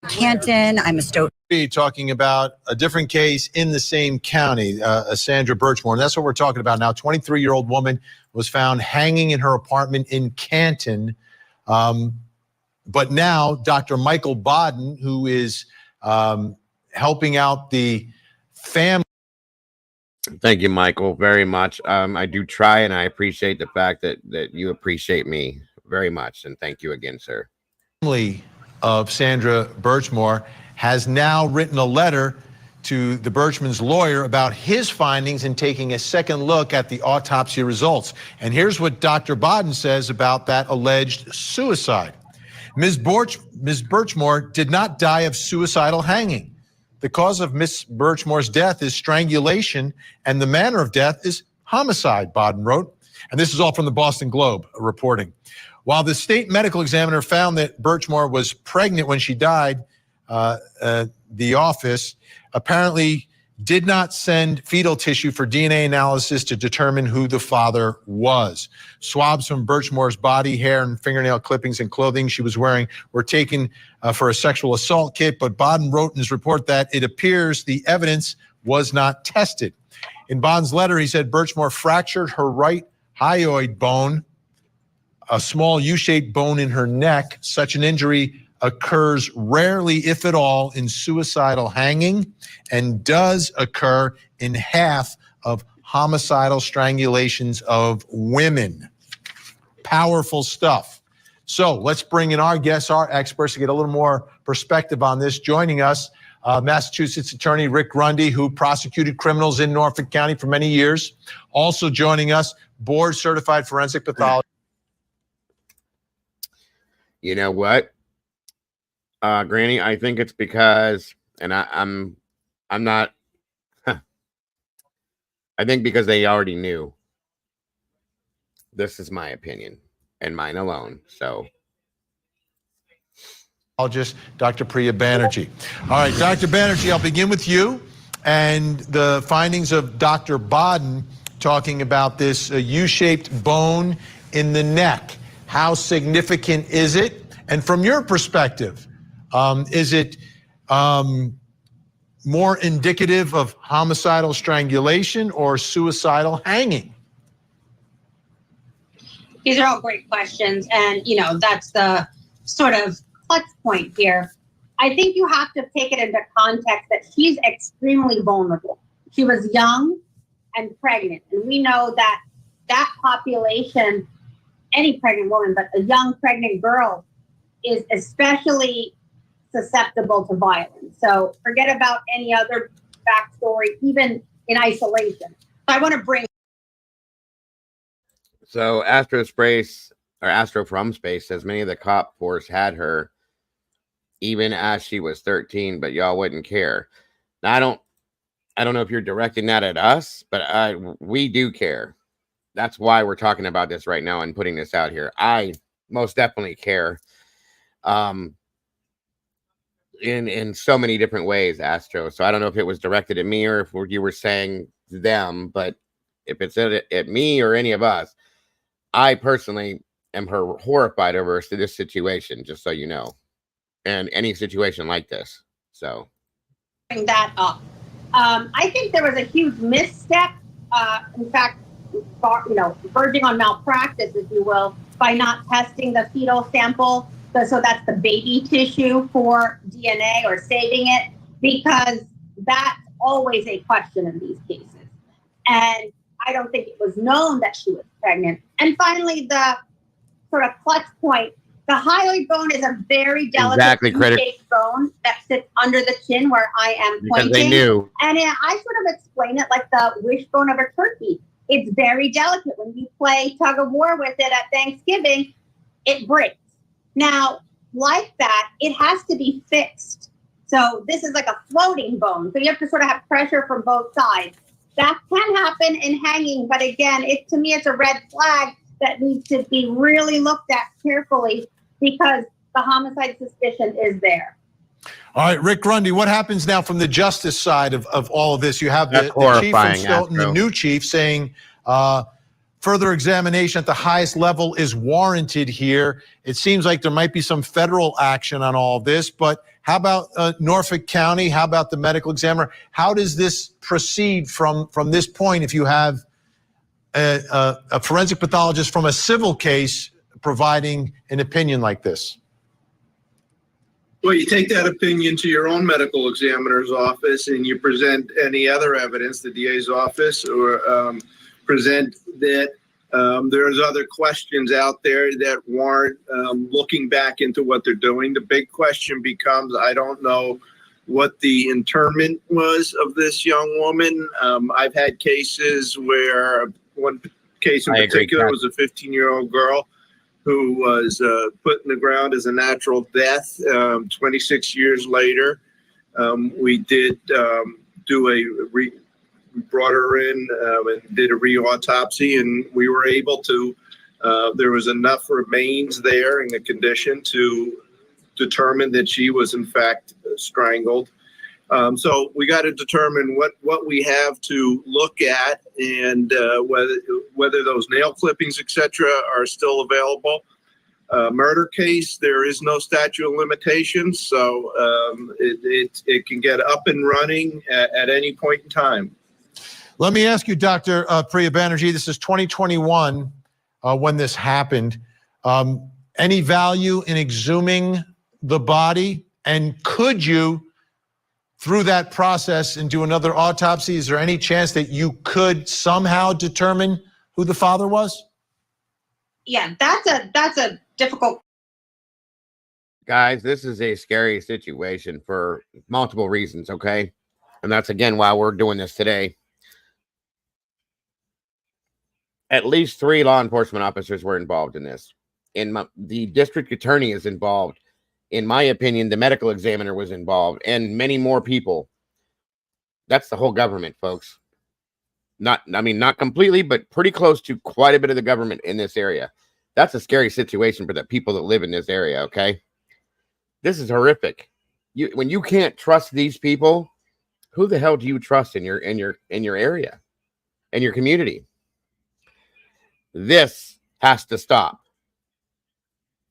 Canton, I'm a Stoughton. Talking about a different case in the same county, Sandra Birchmore. And that's what we're talking about now. 23-year-old woman was found hanging in her apartment in Canton. But now Dr. Michael Bodden, who is helping out the family. Thank you, Michael, very much. I do try, and I appreciate the fact that you appreciate me very much. And thank you again, sir. Family of Sandra Birchmore has now written a letter to the Birchman's lawyer about his findings and taking a second look at the autopsy results. And here's what Dr. Bodden says about that alleged suicide. Ms. Birchmore did not die of suicidal hanging. The cause of Ms. Birchmore's death is strangulation, and the manner of death is homicide, Bodden wrote. And this is all from the Boston Globe reporting. While the state medical examiner found that Birchmore was pregnant when she died, the office apparently did not send fetal tissue for DNA analysis to determine who the father was. Swabs from Birchmore's body, hair, and fingernail clippings and clothing she was wearing were taken for a sexual assault kit, but Bodden wrote in his report that it appears the evidence was not tested. In Bodden's letter, he said Birchmore fractured her right hyoid bone, a small U-shaped bone in her neck. Such an injury occurs rarely, if at all, in suicidal hanging and does occur in half of homicidal strangulations of women. Powerful stuff. So let's bring in our guests, our experts, to get a little more perspective on this. Joining us, Massachusetts attorney Rick Grundy, who prosecuted criminals in Norfolk County for many years. Also joining us, board certified forensic pathologist. You know what, Granny? I think it's because, and I'm not. I think because they already knew. This is my opinion and mine alone. So, Dr. Priya Banerjee. All right, Dr. Banerjee, I'll begin with you and the findings of Dr. Bodden talking about this U-shaped bone in the neck. How significant is it? And from your perspective, is it more indicative of homicidal strangulation or suicidal hanging? These are all great questions. And, that's the sort of clutch point here. I think you have to take it into context that she's extremely vulnerable. She was young and pregnant. And we know that population, any pregnant woman, but a young pregnant girl, is especially susceptible to violence. So forget about any other backstory, even in isolation. So I want to bring. So Astro from Space says many of the cop force had her even as she was 13, but y'all wouldn't care. Now I don't know if you're directing that at us, but we do care. That's why we're talking about this right now and putting this out here. I most definitely care. In so many different ways, Astro. So I don't know if it was directed at me or if you were saying them, but if it's at me or any of us, I personally am horrified over this situation, just so you know, and any situation like this. So bring that up. I think there was a huge misstep. In fact, verging on malpractice, if you will, by not testing the fetal sample. So that's the baby tissue for DNA or saving it, because that's always a question in these cases. And I don't think it was known that she was pregnant. And finally, the sort of clutch point, the hyoid bone is a very delicate shaped bone that sits under the chin where I am pointing. Because they knew. And I sort of explain it like the wishbone of a turkey. It's very delicate. When you play tug of war with it at Thanksgiving, it breaks. Now, like that, it has to be fixed. So this is like a floating bone. So you have to sort of have pressure from both sides. That can happen in hanging, but again, to me, it's a red flag that needs to be really looked at carefully, because the homicide suspicion is there. All right, Rick Grundy, what happens now from the justice side of all of this? You have the chief from Stoughton, the new chief, saying further examination at the highest level is warranted here. It seems like there might be some federal action on all of this, but how about Norfolk County? How about the medical examiner? How does this proceed from this point if you have a forensic pathologist from a civil case providing an opinion like this? Well, you take that opinion to your own medical examiner's office and you present any other evidence, the DA's office, or present that there's other questions out there that warrant looking back into what they're doing. The big question becomes, I don't know what the interment was of this young woman. I've had cases where one case in particular was a 15-year-old girl who was put in the ground as a natural death. 26 years later, we did we brought her in and did a re-autopsy, and we were able to, there was enough remains there in the condition to determine that she was in fact strangled. So we got to determine what we have to look at, and whether those nail clippings, etc., are still available. Murder case, there is no statute of limitations, so it can get up and running at any point in time. Let me ask you, Dr. Priya Banerjee, this is 2021 when this happened. Any value in exhuming the body, and could you, through that process, and do another autopsy? Is there any chance that you could somehow determine who the father was? Yeah, that's a difficult. Guys, this is a scary situation for multiple reasons, okay? And that's, again, why we're doing this today. At least 3 law enforcement officers were involved in this. The district attorney is involved. In my opinion, the medical examiner was involved, and many more people. That's the whole government, folks. Not completely, but pretty close to quite a bit of the government in this area. That's a scary situation for the people that live in this area, okay? This is horrific. When you can't trust these people, who the hell do you trust in your area, in your community? This has to stop.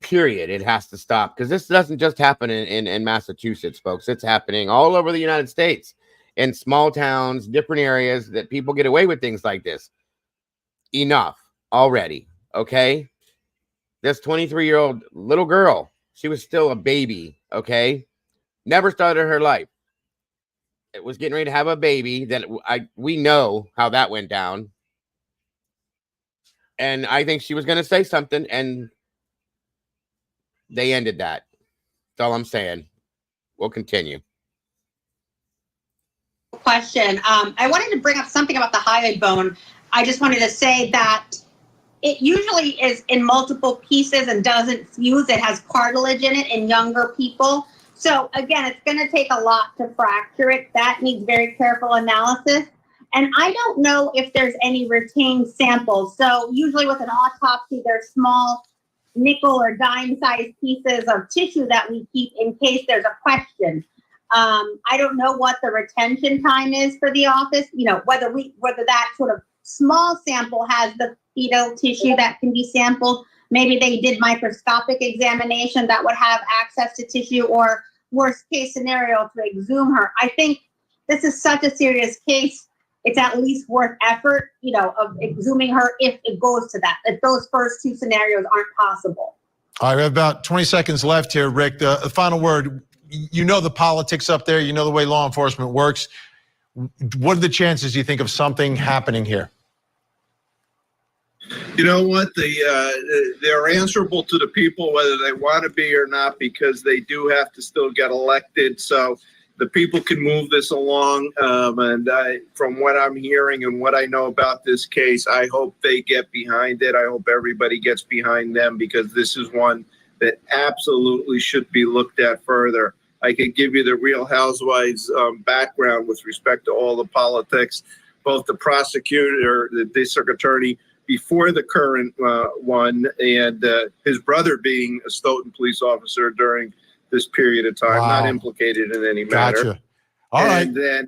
Period. It has to stop, because this doesn't just happen in Massachusetts, folks. It's happening all over the United States, in small towns, different areas, that people get away with things like this. Enough already, okay? This 23-year-old little girl, she was still a baby, okay? Never started her life. It was getting ready to have a baby. We know how that went down. And I think she was going to say something, and they ended that. That's all I'm saying. We'll continue. Question. I wanted to bring up something about the hyoid bone. I just wanted to say that it usually is in multiple pieces and doesn't fuse. It has cartilage in it in younger people. So again, it's going to take a lot to fracture it. That needs very careful analysis. And I don't know if there's any retained samples. So usually with an autopsy, there's small nickel or dime sized pieces of tissue that we keep in case there's a question. I don't know what the retention time is for the office, whether that sort of small sample has the fetal tissue that can be sampled. Maybe they did microscopic examination that would have access to tissue, or worst case scenario, to exhume her. I think this is such a serious case. it's at least worth effort, of exhuming her if it goes to that, if those first two scenarios aren't possible. All right, we have about 20 seconds left here, Rick. The final word, you know the politics up there, you know the way law enforcement works. What are the chances, you think, of something happening here? You know what? They're answerable to the people whether they want to be or not, because they do have to still get elected. So the people can move this along. From what I'm hearing and what I know about this case, I hope they get behind it. I hope everybody gets behind them, because this is one that absolutely should be looked at further. I can give you the Real Housewives background with respect to all the politics, both the prosecutor, the district attorney before the current one, and his brother being a Stoughton police officer during this period of time, not implicated in any matter. Gotcha. All right. And then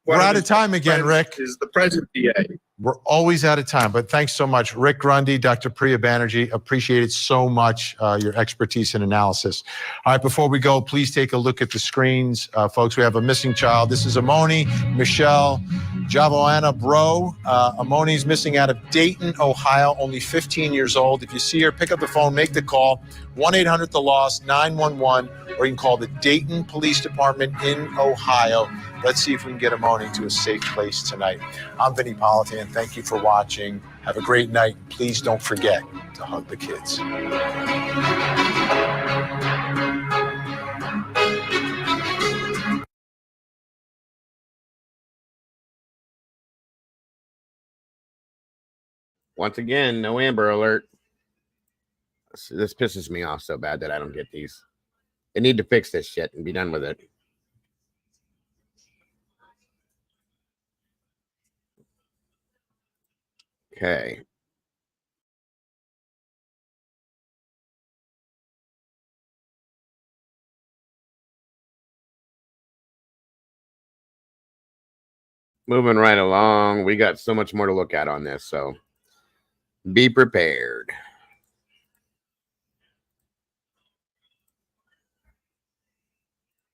we're out of time again, Rick. Is the present DA. We're always out of time, but thanks so much. Rick Grundy, Dr. Priya Banerjee, appreciate it so much, your expertise and analysis. All right, before we go, please take a look at the screens. Folks, we have a missing child. This is Amoni Michelle Javoana Bro. Amoni's missing out of Dayton, Ohio, only 15 years old. If you see her, pick up the phone, make the call, 1-800-THE-LOST, 911, or you can call the Dayton Police Department in Ohio. Let's see if we can get Amoni to a safe place tonight. I'm Vinny Politan. Thank you for watching. Have a great night. Please don't forget to hug the kids. Once again, no Amber Alert. This pisses me off so bad that I don't get these. They need to fix this shit and be done with it. Okay. Moving right along. We got so much more to look at on this, so be prepared.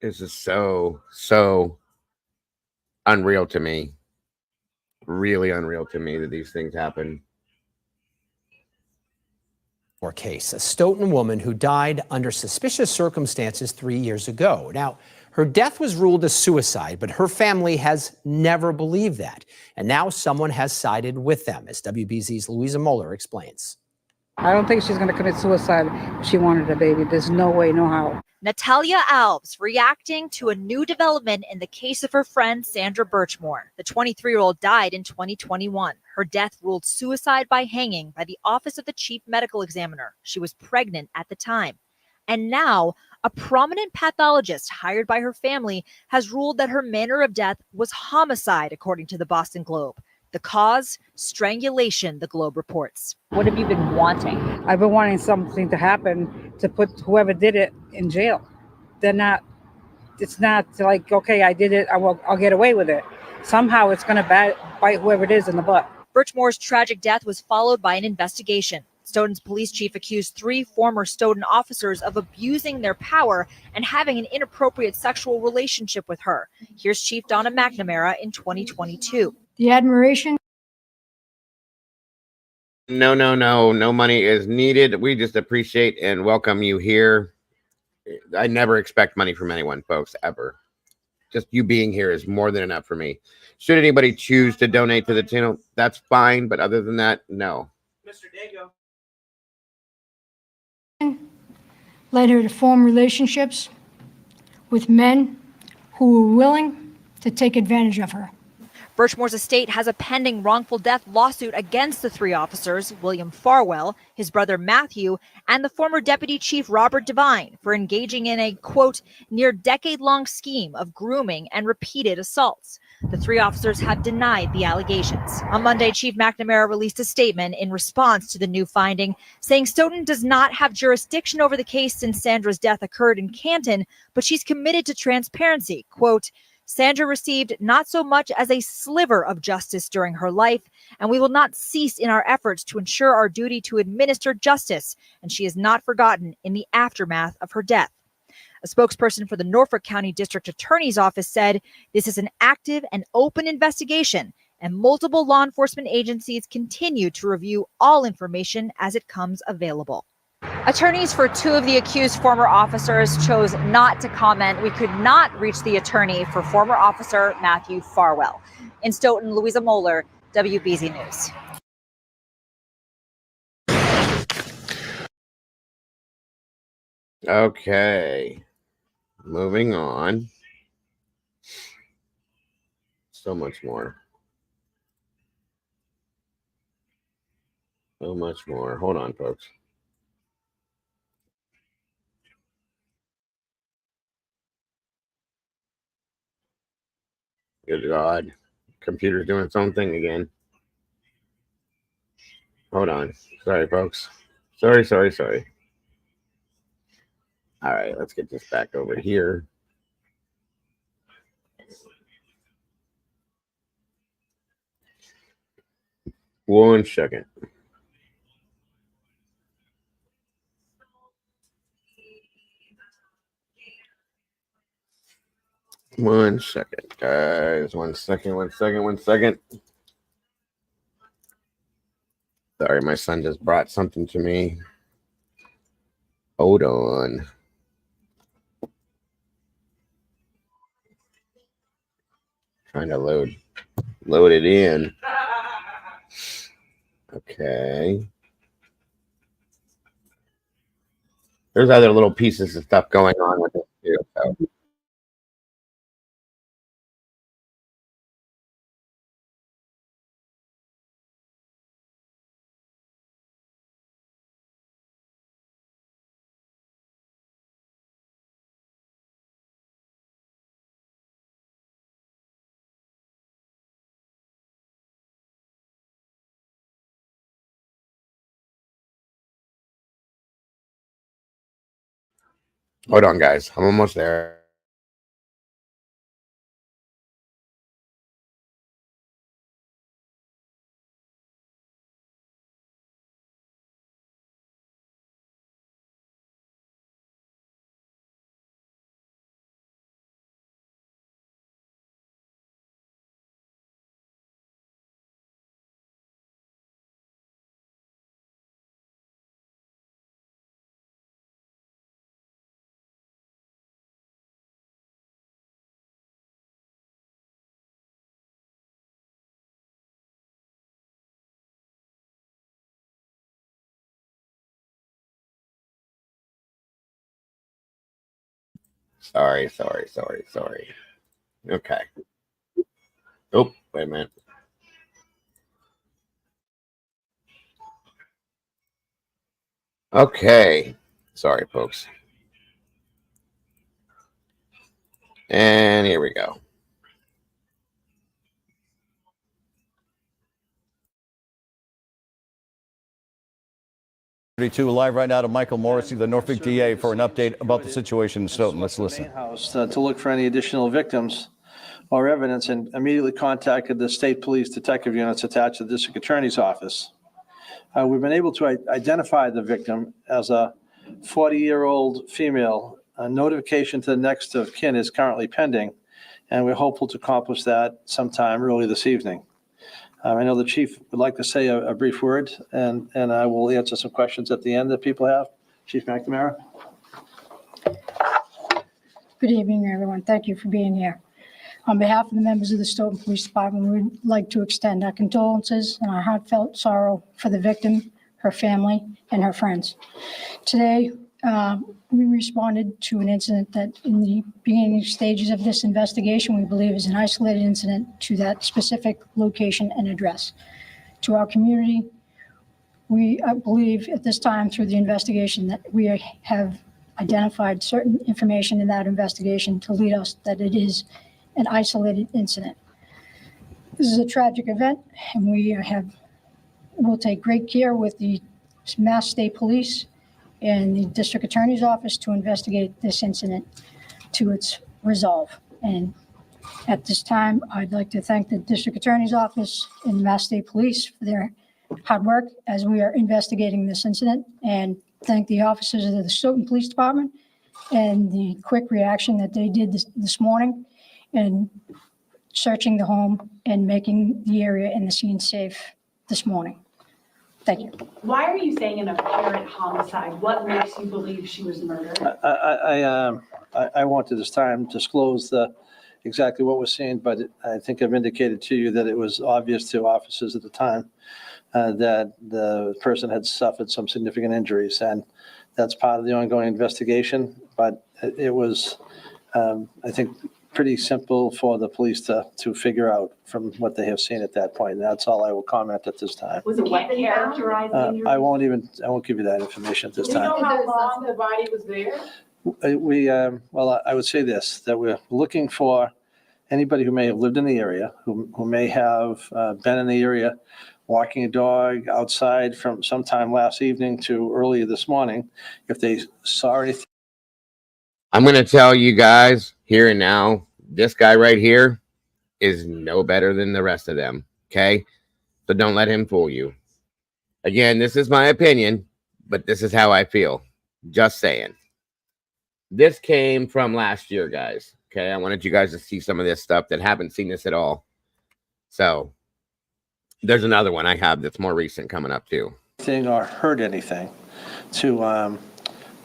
This is so unreal to me. Really unreal to me that these things happen. Or case, a Stoughton woman who died under suspicious circumstances 3 years ago. Now, her death was ruled as suicide, but her family has never believed that. And now someone has sided with them, as WBZ's Louisa Moeller explains. I don't think she's going to commit suicide if she wanted a baby. There's no way, no how. Natalia Alves reacting to a new development in the case of her friend Sandra Birchmore. The 23-year-old died in 2021. Her death ruled suicide by hanging by the Office of the Chief Medical Examiner. She was pregnant at the time. And now, a prominent pathologist hired by her family has ruled that her manner of death was homicide, according to the Boston Globe. The cause, strangulation, the Globe reports. What have you been wanting? I've been wanting something to happen to put whoever did it in jail. It's not like, okay, I did it, I'll get away with it. Somehow it's going to bite whoever it is in the butt. Birchmore's tragic death was followed by an investigation. Stoughton's police chief accused 3 former Stoughton officers of abusing their power and having an inappropriate sexual relationship with her. Here's Chief Donna McNamara in 2022. The admiration. No money is needed. We just appreciate and welcome you here. I never expect money from anyone, folks, ever. Just you being here is more than enough for me. Should anybody choose to donate to the channel, that's fine. But other than that, no. Mr. Dago. Led her to form relationships with men who were willing to take advantage of her. Birchmore's estate has a pending wrongful death lawsuit against the 3 officers, William Farwell, his brother Matthew, and the former deputy chief Robert Devine, for engaging in a, quote, near decade-long scheme of grooming and repeated assaults. The 3 officers have denied the allegations. On Monday, Chief McNamara released a statement in response to the new finding, saying Stoughton does not have jurisdiction over the case since Sandra's death occurred in Canton, but she's committed to transparency. Quote, Sandra received not so much as a sliver of justice during her life, and we will not cease in our efforts to ensure our duty to administer justice, and she is not forgotten in the aftermath of her death. A spokesperson for the Norfolk County District Attorney's Office said, this is an active and open investigation, and multiple law enforcement agencies continue to review all information as it comes available. Attorneys for two of the accused former officers chose not to comment. We could not reach the attorney for former officer Matthew Farwell. In Stoughton, Louisa Moeller, WBZ News. Okay, moving on. So much more. So much more. Hold on, folks. Good God. Computer's doing its own thing again. Hold on. Sorry, folks. Sorry. All right, let's get this back over here. One second. One second, guys. One second. Sorry, my son just brought something to me. Hold on. Trying to load it in. Okay. There's other little pieces of stuff going on with it too. So. Hold on, guys. I'm almost there. Sorry. Okay. Oh, wait a minute. Okay. Sorry, folks. And here we go. Live right now to Michael Morrissey, the Norfolk DA, for an update about the situation in Stoughton. Let's listen. House to look for any additional victims or evidence, and immediately contacted the state police detective units attached to the district attorney's office. We've been able to identify the victim as a 40-year-old female. A notification to the next of kin is currently pending, and we're hopeful to accomplish that sometime early this evening. I know the chief would like to say a brief word, and I will answer some questions at the end that people have. Chief McNamara. Good evening, everyone. Thank you for being here. On behalf of the members of the Stoughton Police Department, we would like to extend our condolences and our heartfelt sorrow for the victim, her family, and her friends. Today, we responded to an incident that in the beginning stages of this investigation, we believe is an isolated incident to that specific location and address. To our community, we believe at this time through the investigation that we have identified certain information in that investigation to lead us that it is an isolated incident. This is a tragic event, and will take great care with the Mass State Police and the District Attorney's Office to investigate this incident to its resolve. And at this time, I'd like to thank the District Attorney's Office and the Mass State Police for their hard work as we are investigating this incident, and thank the officers of the Stoughton Police Department and the quick reaction that they did this morning and searching the home and making the area and the scene safe this morning. Thank you. Why are you saying an apparent homicide? What makes you believe she was murdered? I won't at this time disclose exactly what was seen, but I think I've indicated to you that it was obvious to officers at the time that the person had suffered some significant injuries, and that's part of the ongoing investigation. But it was, I think, pretty simple for the police to figure out from what they have seen at that point. And that's all I will comment at this time. Was a weapon characterized injury? I won't give you that information at this time. Do you know how long the body was there? Well, I would say this, that we're looking for anybody who may have lived in the area, who may have been in the area, walking a dog outside from sometime last evening to earlier this morning. If they saw anything. I'm going to tell you guys here and now, this guy right here is no better than the rest of them. Okay. So don't let him fool you. Again, this is my opinion, but this is how I feel. Just saying. This came from last year, guys. Okay. I wanted you guys to see some of this stuff that haven't seen this at all. So there's another one I have that's more recent coming up too. Or heard anything to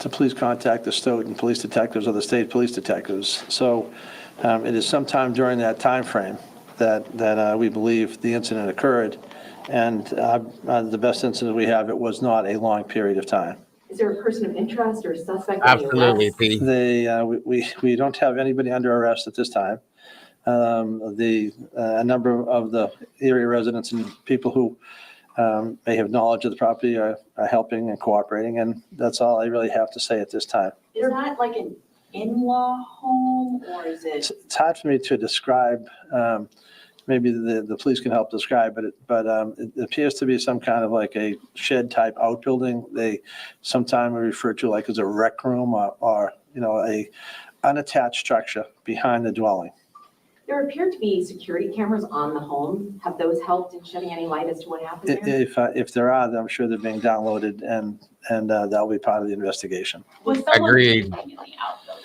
please contact the Stoughton police detectives or the state police detectives. So it is sometime during that time frame that we believe the incident occurred, and the best incident we have, it was not a long period of time. Is there a person of interest or a suspect? Absolutely, Pete. We don't have anybody under arrest at this time. A number of the area residents and people who may have knowledge of the property are helping and cooperating, and that's all I really have to say at this time. Is that like an in-law home, or is it? It's hard for me to describe. Maybe the police can help describe, but it appears to be some kind of like a shed type outbuilding. They sometimes refer to like as a rec room or a unattached structure behind the dwelling. There appear to be security cameras on the home. Have those helped in shedding any light as to what happened there? If there are, I'm sure they're being downloaded, and that'll be part of the investigation. Was someone Agreed. living in the outbuilding?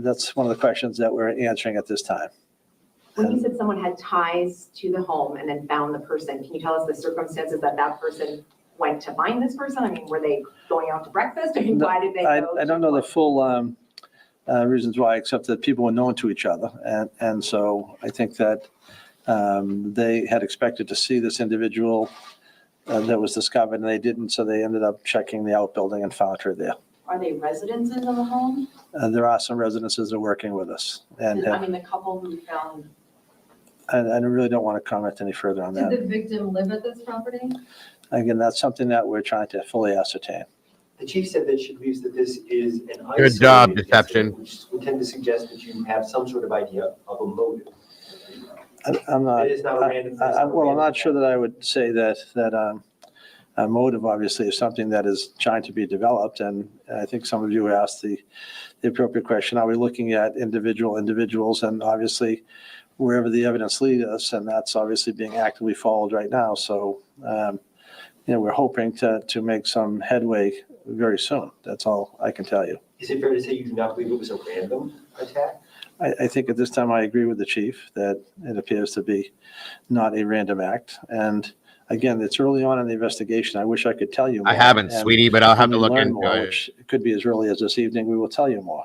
That's one of the questions that we're answering at this time. When you said someone had ties to the home and then found the person, can you tell us the circumstances that person went to find this person? I mean, were they going out to breakfast? I mean, why did they go? I don't know the full reasons why, except that people were known to each other. And so I think that they had expected to see this individual that was discovered, and they didn't. So they ended up checking the outbuilding and found her there. Are they residences of the home? There are some residences that are working with us. And I mean, the couple who found. I really don't want to comment any further on that. Did the victim live at this property? Again, that's something that we're trying to fully ascertain. The chief said that she believes that this is an Good job, isolated deception. incident, which would tend to suggest that you have some sort of idea of a motive. I'm not. It is not a random. Well, I'm not sure that I would say that a motive obviously is something that is trying to be developed, and I think some of you asked the appropriate question: are we looking at individuals? And obviously, wherever the evidence leads us, and that's obviously being actively followed right now. So, we're hoping to make some headway very soon. That's all I can tell you. Is it fair to say you do not believe it was a random attack? I think at this time I agree with the chief that it appears to be not a random act. And again, it's early on in the investigation. I wish I could tell you more. I haven't, sweetie, but I'll have to look into more, it. which could be as early as this evening. We will tell you more.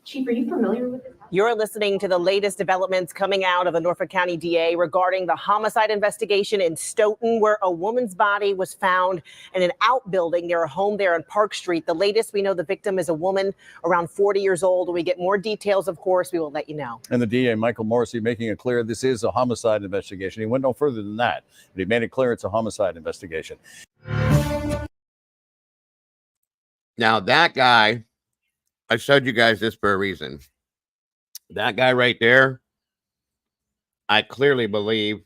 Chief, are you familiar with this? You're listening to the latest developments coming out of the Norfolk County DA regarding the homicide investigation in Stoughton, where a woman's body was found in an outbuilding near a home there on Park Street. The latest, we know the victim is a woman around 40 years old. When we get more details, of course, we will let you know. And the DA, Michael Morrissey, making it clear this is a homicide investigation. He went no further than that, but he made it clear it's a homicide investigation. Now that guy, I showed you guys this for a reason. That guy right there, I clearly believe,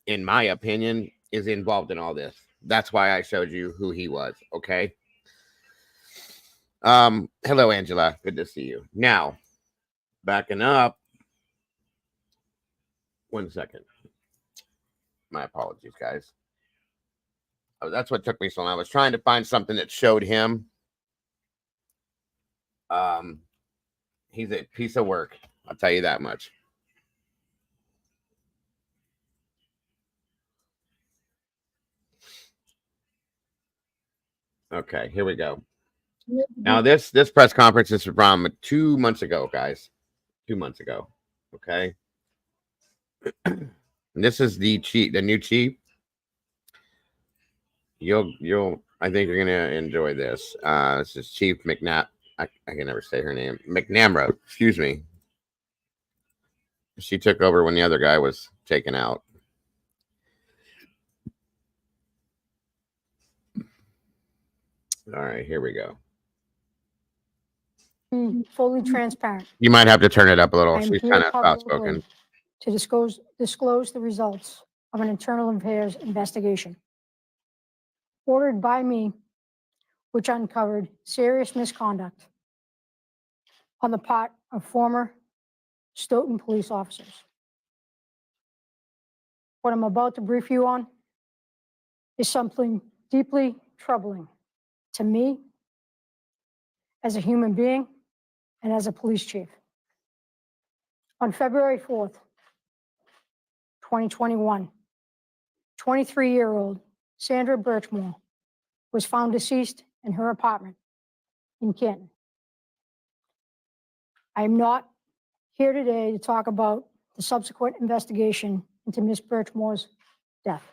in my opinion, is involved in all this. That's why I showed you who he was, okay? Hello, Angela. Good to see you. Now, backing up. 1 second. My apologies, guys. Oh, that's what took me so long. I was trying to find something that showed him. He's a piece of work. I'll tell you that much. Okay, here we go. Now this press conference is from 2 months ago, guys. 2 months ago. Okay. And this is the new chief. You'll I think you're gonna enjoy this. This is Chief I can never say her name. McNamara, excuse me. She took over when the other guy was taken out. All right, here we go. Be fully transparent. You might have to turn it up a little. I am She's here kind of publicly outspoken. to disclose the results of an internal affairs investigation ordered by me, which uncovered serious misconduct on the part of former Stoughton police officers. What I'm about to brief you on is something deeply troubling to me as a human being and as a police chief. On February 4th, 2021, 23-year-old Sandra Birchmore was found deceased in her apartment in Canton. I am not here today to talk about the subsequent investigation into Ms. Birchmore's death.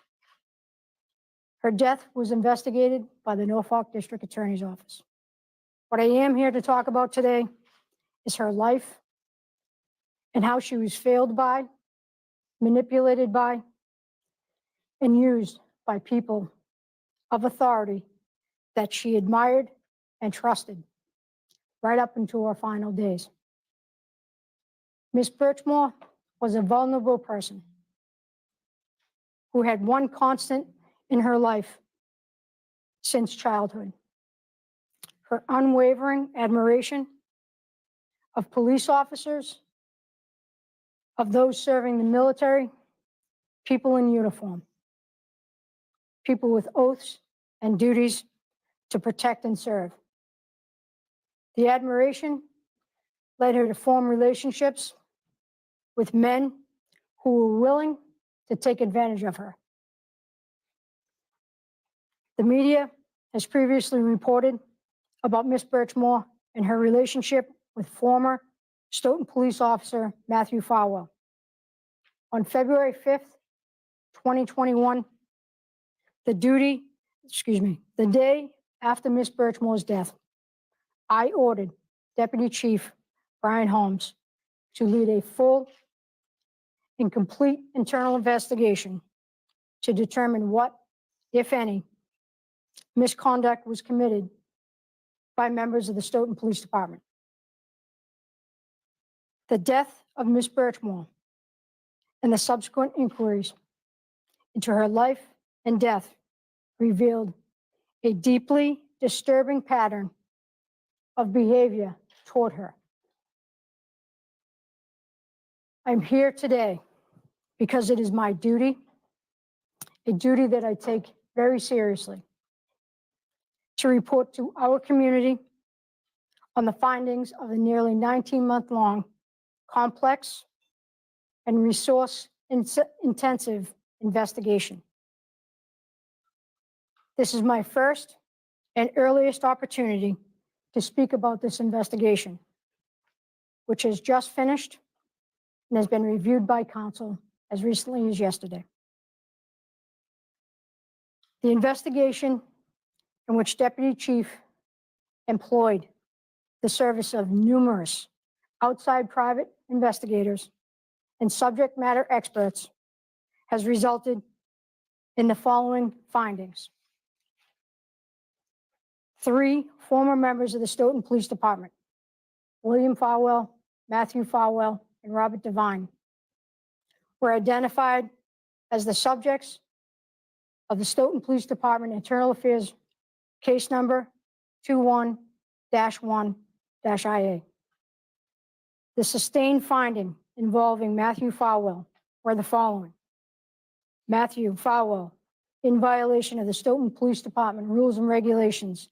Her death was investigated by the Norfolk District Attorney's Office. What I am here to talk about today is her life and how she was failed by, manipulated by, and used by people of authority that she admired and trusted right up until her final days. Ms. Birchmore was a vulnerable person who had one constant in her life since childhood: her unwavering admiration of police officers, of those serving the military, people in uniform, people with oaths and duties to protect and serve. The admiration led her to form relationships with men who were willing to take advantage of her. The media has previously reported about Ms. Birchmore and her relationship with former Stoughton police officer Matthew Farwell. On February 5th, 2021, the day after Ms. Birchmore's death, I ordered Deputy Chief Brian Holmes to lead a full and complete internal investigation to determine what, if any, misconduct was committed by members of the Stoughton Police Department. The death of Ms. Birchmore and the subsequent inquiries into her life and death revealed a deeply disturbing pattern of behavior toward her. I'm here today because it is my duty, a duty that I take very seriously, to report to our community on the findings of a nearly 19-month-long, complex, and resource-intensive investigation. This is my first and earliest opportunity to speak about this investigation, which has just finished and has been reviewed by counsel as recently as yesterday. The investigation, in which Deputy Chief employed the service of numerous outside private investigators and subject matter experts, has resulted in the following findings. 3 former members of the Stoughton Police Department, William Farwell, Matthew Farwell, and Robert Devine, were identified as the subjects of the Stoughton Police Department Internal Affairs case number 21-1-IA. The sustained finding involving Matthew Farwell were the following. Matthew Farwell, in violation of the Stoughton Police Department rules and regulations,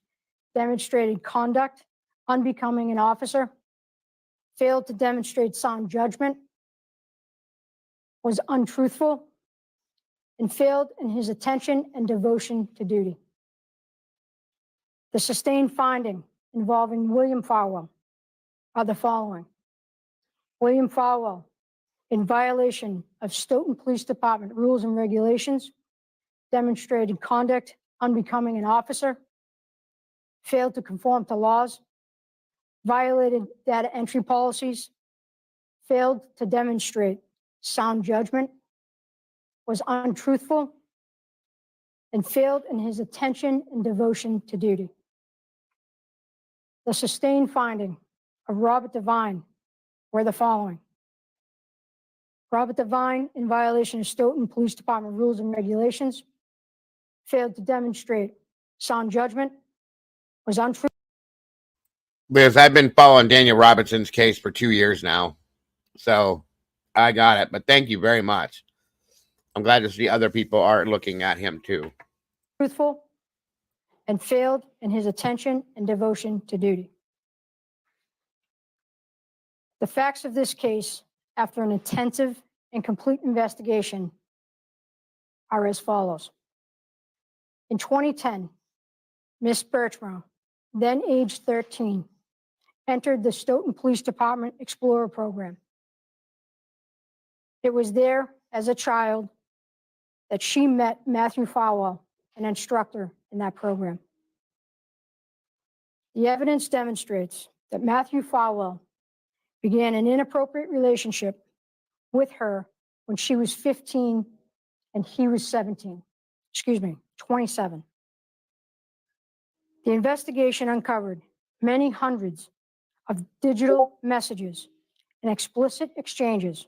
demonstrated conduct unbecoming an officer, failed to demonstrate sound judgment, was untruthful, and failed in his attention and devotion to duty. The sustained finding involving William Farwell are the following. William Farwell, in violation of Stoughton Police Department rules and regulations, demonstrated conduct unbecoming an officer, failed to conform to laws, violated data entry policies, failed to demonstrate sound judgment, was untruthful, and failed in his attention and devotion to duty. The sustained finding of Robert Devine were the following. Robert Devine, in violation of Stoughton Police Department rules and regulations, failed to demonstrate sound judgment, was untruthful. Liz, I've been following Daniel Robinson's case for 2 years now, so I got it. But thank you very much. I'm glad to see other people are looking at him too. Truthful, and failed in his attention and devotion to duty. The facts of this case, after an intensive and complete investigation, are as follows. In 2010, Miss Birchmore, then age 13, entered the Stoughton Police Department Explorer program. It was there as a child that she met Matthew Farwell, an instructor in that program. The evidence demonstrates that Matthew Farwell began an inappropriate relationship with her when she was 15 and he was 27. The investigation uncovered many hundreds of digital messages and explicit exchanges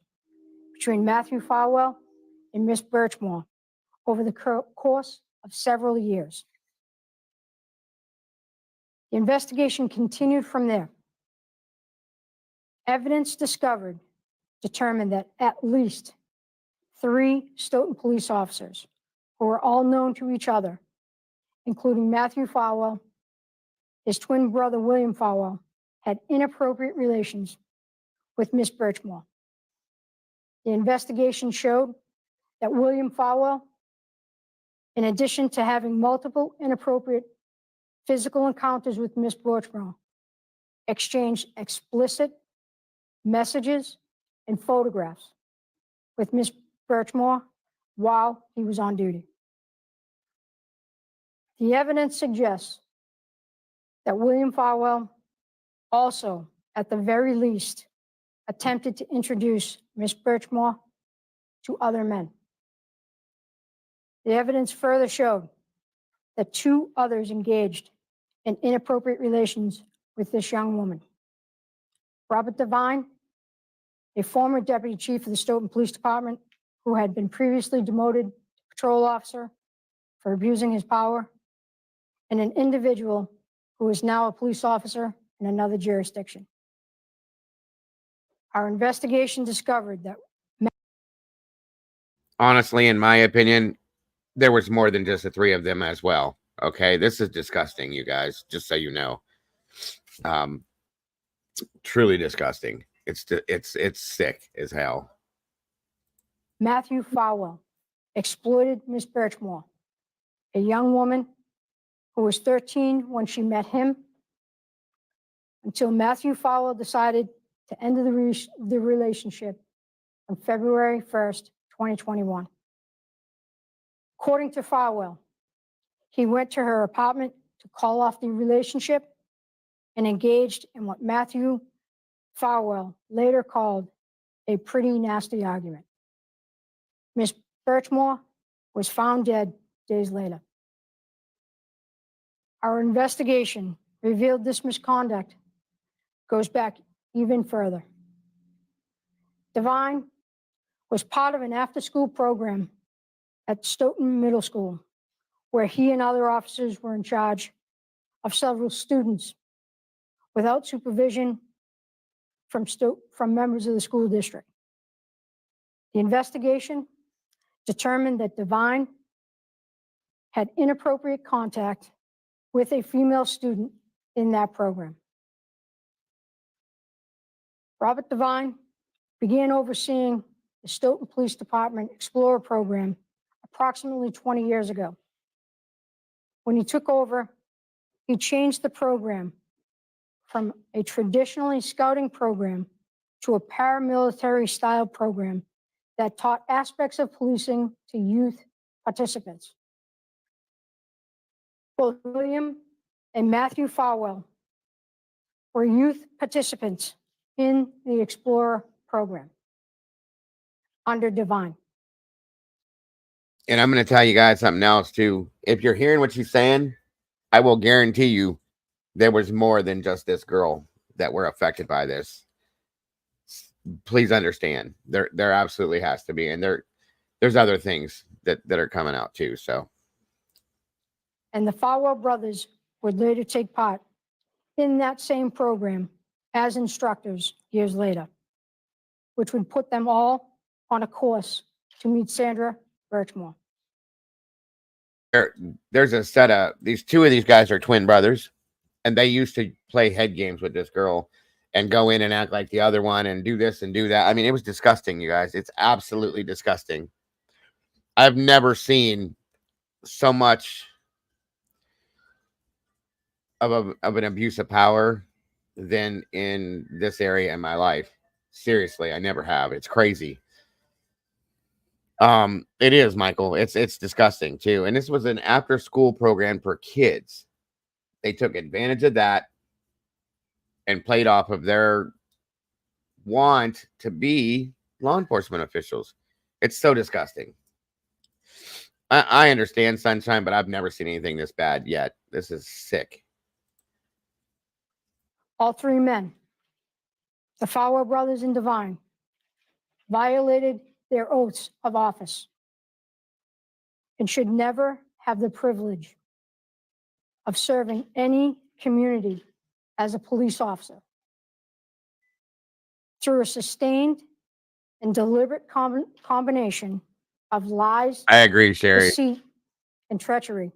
between Matthew Farwell and Miss Birchmore over the course of several years. The investigation continued from there. Evidence discovered determined that at least 3 Stoughton police officers, who were all known to each other, including Matthew Farwell, his twin brother William Farwell, had inappropriate relations with Miss Birchmore. The investigation showed that William Farwell, in addition to having multiple inappropriate physical encounters with Miss Birchmore, exchanged explicit messages and photographs with Miss Birchmore while he was on duty. The evidence suggests that William Farwell also, at the very least, attempted to introduce Miss Birchmore to other men. The evidence further showed that 2 others engaged in inappropriate relations with this young woman. Robert Devine, a former deputy chief of the Stoughton Police Department who had been previously demoted to patrol officer for abusing his power, and an individual who is now a police officer in another jurisdiction. Our investigation discovered that. Honestly, in my opinion, there was more than just the 3 of them as well. Okay, this is disgusting, you guys, just so you know. Truly disgusting. It's sick as hell. Matthew Farwell exploited Miss Birchmore, a young woman who was 13 when she met him, until Matthew Farwell decided to end the relationship on February 1st, 2021. According to Farwell, he went to her apartment to call off the relationship and engaged in what Matthew Farwell later called a pretty nasty argument. Miss Birchmore was found dead days later. Our investigation revealed this misconduct goes back even further. Devine was part of an after-school program at Stoughton Middle School, where he and other officers were in charge of several students without supervision from members of the school district. The investigation determined that Devine had inappropriate contact with a female student in that program. Robert Devine began overseeing the Stoughton Police Department Explorer program approximately 20 years ago. When he took over, He changed the program from a traditionally scouting program to a paramilitary style program that taught aspects of policing to youth participants. Both William and Matthew Farwell were youth participants in the Explorer program under Devon. And I'm going to tell you guys something else too. If you're hearing what she's saying, I will guarantee you there was more than just this girl that were affected by this. Please understand, there absolutely has to be, and there's other things that are coming out too. So, and the Farwell brothers would later take part in that same program as instructors years later, which would put them all on a course to meet Sandra Birchmore. There's a set of these two of these guys are twin brothers, and they used to play head games with this girl and go in and act like the other one and do this and do that. I mean, it was disgusting, you guys. It's absolutely disgusting. I've never seen so much of an abuse of power than in this area in my life. Seriously, I never have. It's crazy. It is, Michael. It's disgusting too. And this was an after-school program for kids. They took advantage of that and played off of their want to be law enforcement officials. It's so disgusting. I understand, Sunshine, but I've never seen anything this bad yet. This is sick. All three men, the Farwell brothers and Devon, violated their oaths of office and should never have the privilege of serving any community as a police officer. Through a sustained and deliberate combination of lies, I agree, Sherry, deceit, and treachery,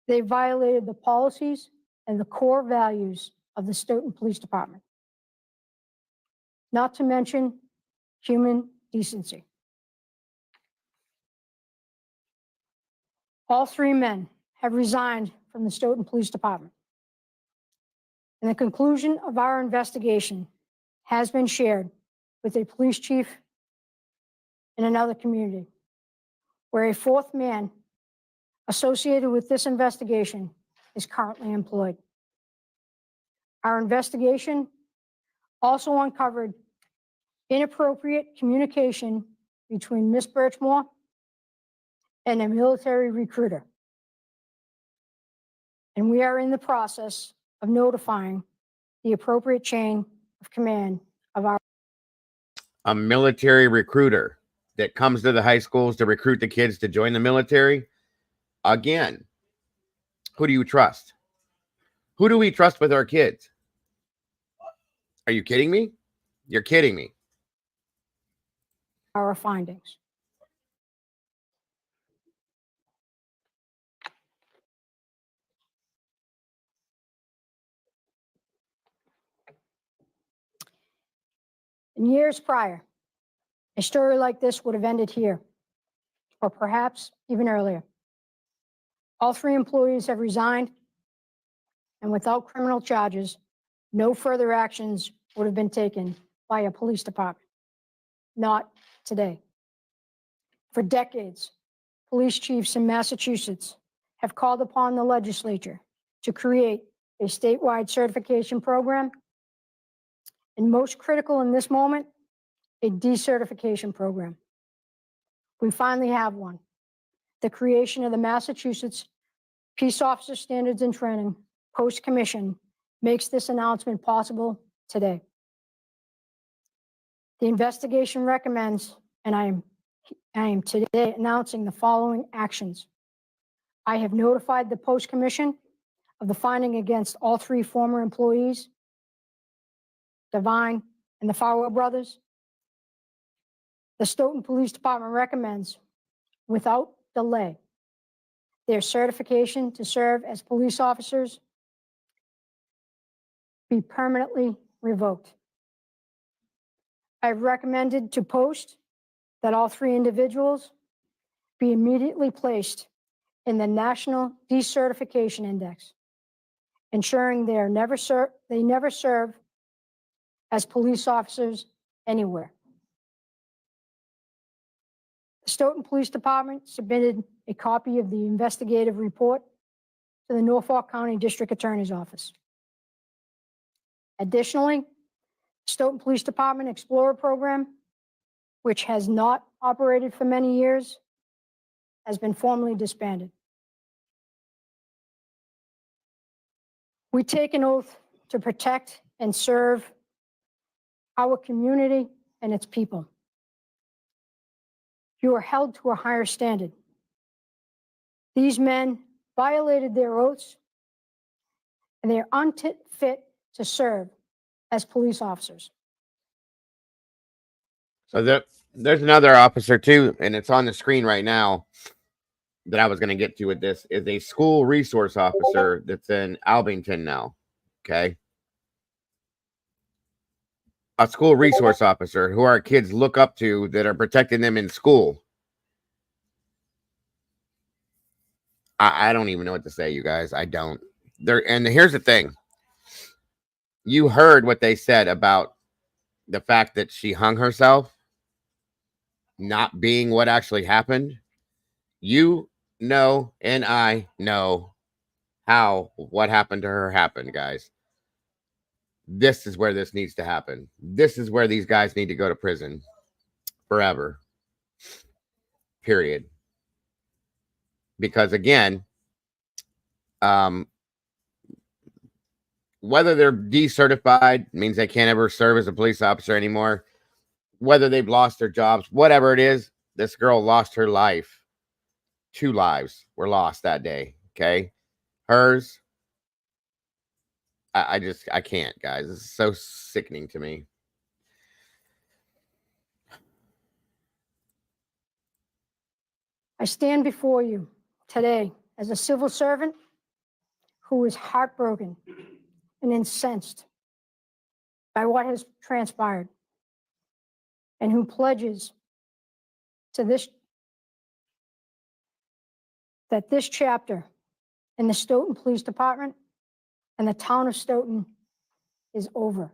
they violated the policies and the core values of the Stoughton Police Department, not to mention human decency. All three men have resigned from the Stoughton Police Department, and the conclusion of our investigation has been shared with a police chief in another community, where a fourth man associated with this investigation is currently employed. Our investigation also uncovered inappropriate communication between Miss Birchmore and a military recruiter. And we are in the process of notifying the appropriate chain of command of our. A military recruiter that comes to the high schools to recruit the kids to join the military. Again, who do you trust? Who do we trust with our kids? Are you kidding me? You're kidding me. Our findings. In years prior, a story like this would have ended here, or perhaps even earlier. All three employees have resigned, and without criminal charges, no further actions would have been taken by a police department. Not today. For decades, police chiefs in Massachusetts have called upon the legislature to create a statewide certification program, and most critical in this moment, a decertification program. We finally have one. The creation of the Massachusetts Peace Officer Standards and Training Post Commission makes this announcement possible today. The investigation recommends, and I am today announcing the following actions. I have notified the Post Commission of the finding against all three former employees, Devon and the Farwell brothers. The Stoughton Police Department recommends, without delay, their certification to serve as police officers be permanently revoked. I've recommended to post that all three individuals be immediately placed in the National Decertification Index ensuring they never serve as police officers anywhere. The Stoughton Police Department submitted a copy of the investigative report to the Norfolk County District Attorney's Office. Additionally, Stoughton Police Department Explorer Program, which has not operated for many years, has been formally disbanded. We take an oath to protect and serve our community and its people. You are held to a higher standard. These men violated their oaths, and they are unfit to serve as police officers. So there's another officer too, and it's on the screen right now that I was going to get to with this, is a school resource officer that's in Albington now. Okay. A school resource officer who our kids look up to that are protecting them in school. I don't even know what to say, you guys. I don't. And here's the thing. You heard what they said about the fact that she hung herself, not being what actually happened. You know, and I know how what happened to her happened, guys. This is where this needs to happen. This is where these guys need to go to prison forever. Period. Because again, whether they're decertified means they can't ever serve as a police officer anymore, whether they've lost their jobs, whatever it is, this girl lost her life. 2 lives were lost that day. Okay. Hers. I can't, guys. It's so sickening to me. I stand before you today as a civil servant who is heartbroken and incensed by what has transpired, and who pledges to that this chapter in the Stoughton Police Department and the town of Stoughton is over.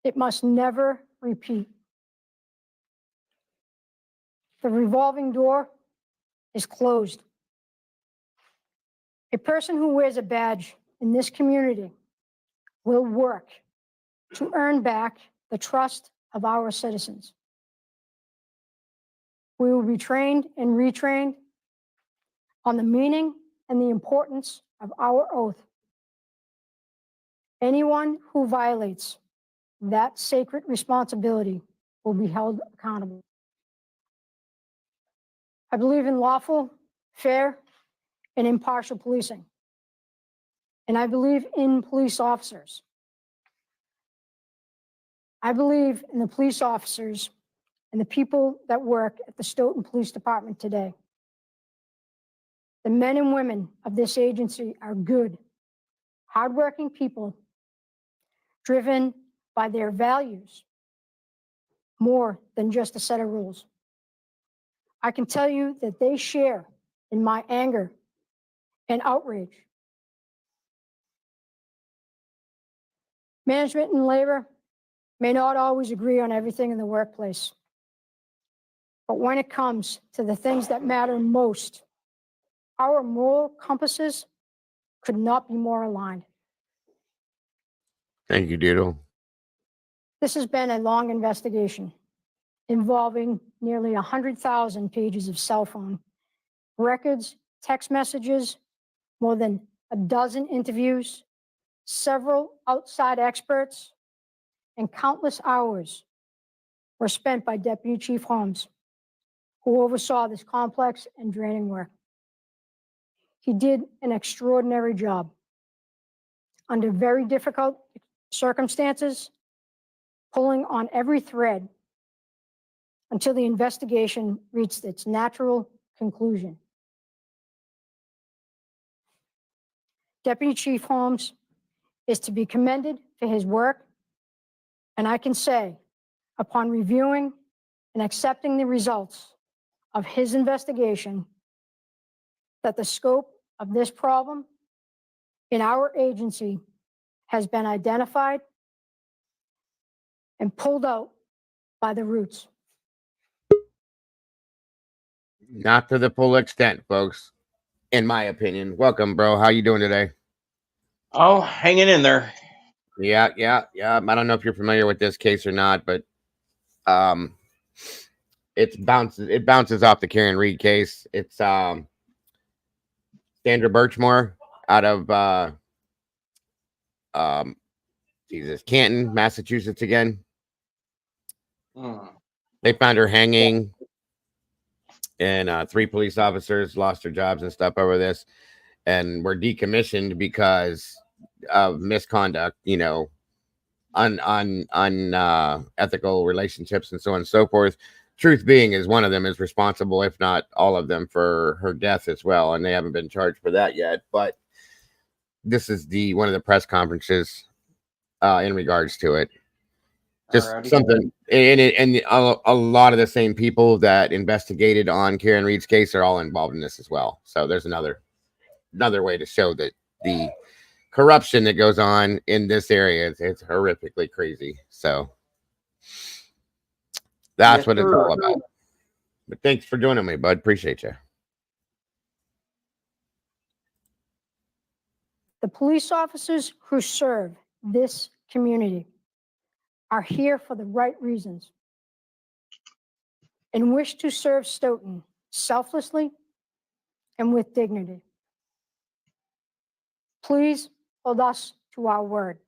It must never repeat. The revolving door is closed. A person who wears a badge in this community will work to earn back the trust of our citizens. We will be trained and retrained on the meaning and the importance of our oath. Anyone who violates that sacred responsibility will be held accountable. I believe in lawful, fair, and impartial policing. And I believe in police officers. I believe in the police officers and the people that work at the Stoughton Police Department today. The men and women of this agency are good, hardworking people driven by their values more than just a set of rules. I can tell you that they share in my anger and outrage. Management and labor may not always agree on everything in the workplace, but when it comes to the things that matter most, our moral compasses could not be more aligned. Thank you, Doodle. This has been a long investigation involving nearly 100,000 pages of cell phone records, text messages, more than a dozen interviews, several outside experts, and countless hours were spent by Deputy Chief Holmes, who oversaw this complex and draining work. He did an extraordinary job under very difficult circumstances, pulling on every thread until the investigation reached its natural conclusion. Deputy Chief Holmes is to be commended for his work, and I can say, upon reviewing and accepting the results of his investigation, that the scope of this problem in our agency has been identified and pulled out by the roots. Not to the full extent, folks, in my opinion. Welcome, bro. How you doing today? Oh, hanging in there. Yeah. I don't know if you're familiar with this case or not, but it bounces off the Karen Reed case. It's SANDRA Birchmore out of Canton, Massachusetts again. They found her hanging, and 3 police officers lost their jobs and stuff over this, and were decommissioned because of misconduct, unethical relationships and so on and so forth. Truth being is one of them is responsible, if not all of them, for her death as well, and they haven't been charged for that yet. But this is one of the press conferences in regards to it. Just Alrighty. something, and a lot of the same people that investigated on Karen Reed's case are all involved in this as well. So there's another way to show that the corruption that goes on in this area it's horrifically crazy. So that's what it's all about. But thanks for joining me, bud. Appreciate you. The police officers who serve this community are here for the right reasons and wish to serve Stoughton selflessly and with dignity. Please hold us to our word.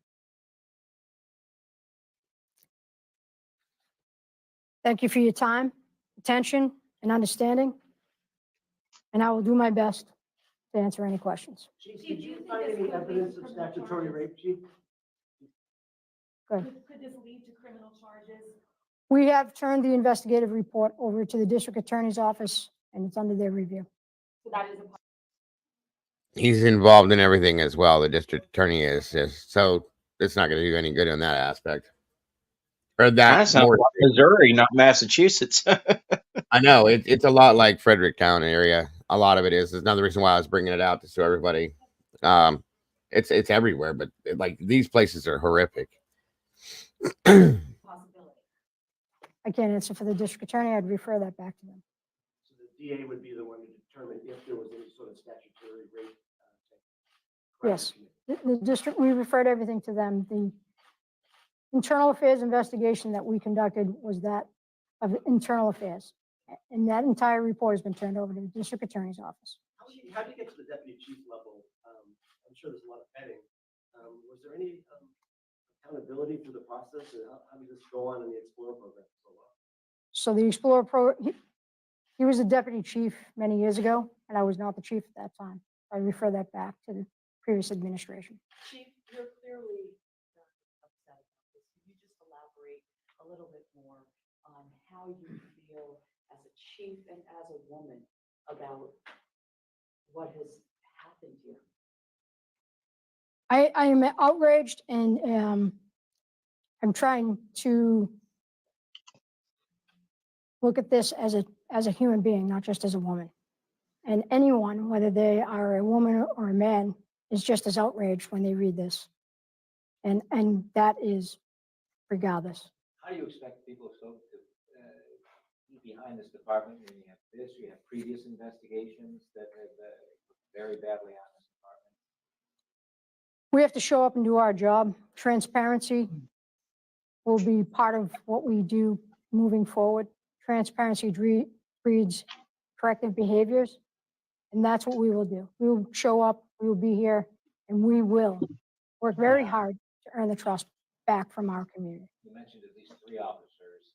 Thank you for your time, attention, and understanding, and I will do my best to answer any questions. Chief, did you find any evidence of statutory rape, Chief? Good. Could this lead to criminal charges? We have turned the investigative report over to the district attorney's office, and it's under their review. So that is a He's involved in everything as well. The district attorney is, so it's not going to do any good on that aspect. Or that sounds more like Missouri, not Massachusetts. I know it's a lot like Fredericktown area. A lot of it is. There's another reason why I was bringing it out to show everybody. It's everywhere, but like these places are horrific. I can't answer for the district attorney. I'd refer that back to them. So the DA would be the one to determine if there was any sort of statutory rape. Yes, the district, we referred everything to them. The internal affairs investigation that we conducted was that of internal affairs. And that entire report has been turned over to the district attorney's office. How do you get to the deputy chief level? I'm sure there's a lot of vetting. Was there any accountability through the process, and how did this go on in the Explorer program for so long? So the Explorer he was a deputy chief many years ago, and I was not the chief at that time. I refer that back to the previous administration. Chief, you're clearly upset about this. Can you just elaborate a little bit more on how you feel as a chief and as a woman about what has happened here? I am outraged, and I'm trying to look at this as a human being, not just as a woman. And anyone, whether they are a woman or a man, is just as outraged when they read this. And that is regardless. How do you expect people to be behind this department when you have this, you have previous investigations that have very badly on this department? We have to show up and do our job. Transparency will be part of what we do moving forward. Transparency breeds corrective behaviors, and that's what we will do. We will show up, we will be here, and we will work very hard to earn the trust back from our community. You mentioned at least 3 officers,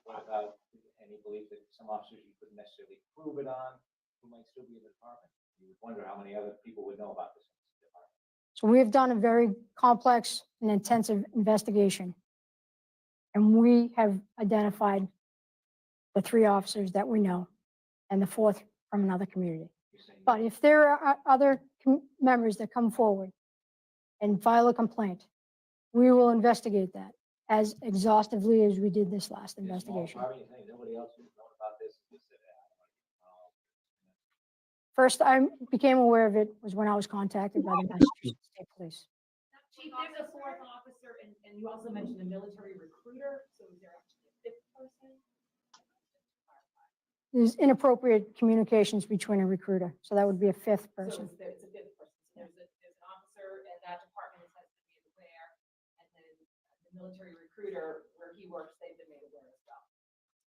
What about any belief that some officers you couldn't necessarily prove it on, who might still be in the department? You would wonder how many other people would know about this department. So we have done a very complex and intensive investigation, and we have identified the 3 officers that we know and the 4th from another community. But if there are other members that come forward and file a complaint, we will investigate that as exhaustively as we did this last investigation. Nobody else would know about this. First I became aware of it was when I was contacted by the Massachusetts State Police. Chief, there's a fourth officer, and you also mentioned a military recruiter, so is there actually a fifth person? There's inappropriate communications between a recruiter, so that would be a fifth So person. it's a fifth person. So there's an officer in that department that has to be aware, and then the military recruiter where he works, they've been made aware as well.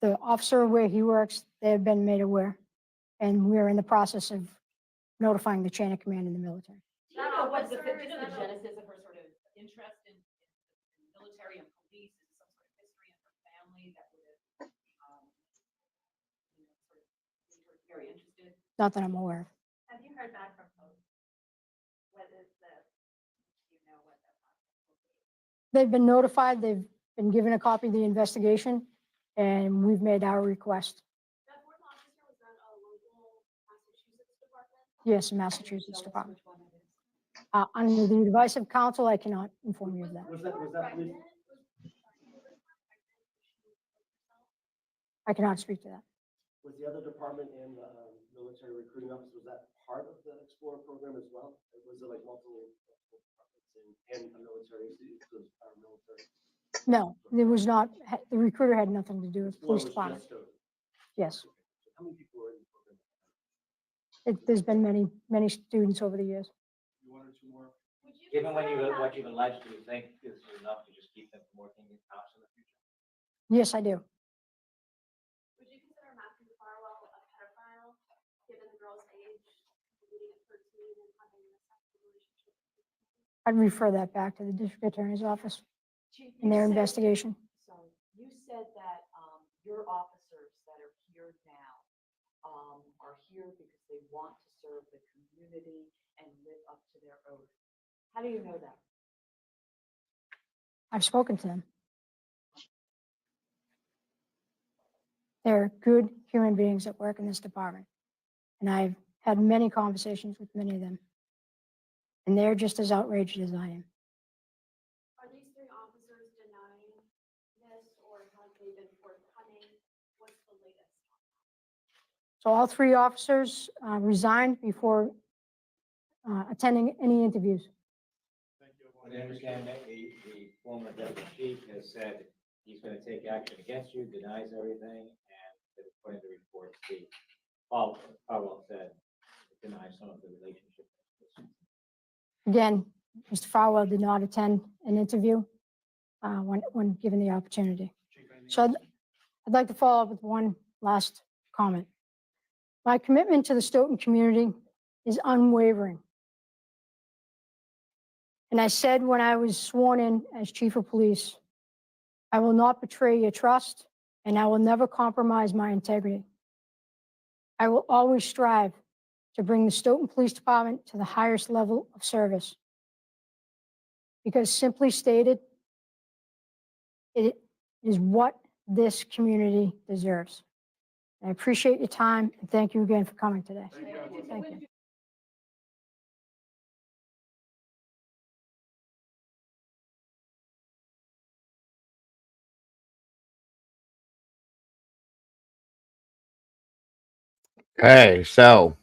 The officer where he works, they've been made aware, and we're in the process of notifying the chain of command in the military. Do you know what the genesis of her sort of interest in military and police? Is some sort of history in her family that would have, you know, sort of made her very interested? Not that I'm aware of. Have you heard back from folks? What is the, do you know what the process will be? They've been notified, they've been given a copy of the investigation, and we've made our request. That fourth officer, was that a local Massachusetts department? Yes, Massachusetts Department. Under the advice of counsel, I cannot inform you of that. Was that police? I cannot speak to that. Was the other department and the military recruiting office, was that part of the Explorer program as well? Was it like multiple departments and a military, paramilitary? No, there was not, the recruiter had nothing to do with police department. Just Yes, how many people were in the program? there's been many students over the years. One or two more? Given what you've alleged, do you think this is enough to just keep them from working in cops in the future? Yes, I do. Would you consider Matthew Farwell a pedophile, given the girl's age, being at 13 and having a sexual relationship? I'd refer that back to the district attorney's office Chief, in you their said- investigation. Sorry, you said that your officers that are here now are here because they want to serve the community and live up to their oath. How do you know that? I've spoken to them. They're good human beings that work in this department. And I've had many conversations with many of them. And they're just as outraged as I am. Are these three officers denying this, or have they been forthcoming? What's the latest? So all three officers resigned before attending any interviews. I understand that the former deputy chief has said he's going to take action against you, denies everything, and that according to reports, the Powell said denies some of the relationship. Again, Mr. Farwell did not attend an interview when given the opportunity. So I'd like to follow up with one last comment. My commitment to the Stoughton community is unwavering. And I said when I was sworn in as chief of police, I will not betray your trust, and I will never compromise my integrity. I will always strive to bring the Stoughton Police Department to the highest level of service. Because simply stated, it is what this community deserves. I appreciate your time, and thank you again for coming today. Thank you. Okay, so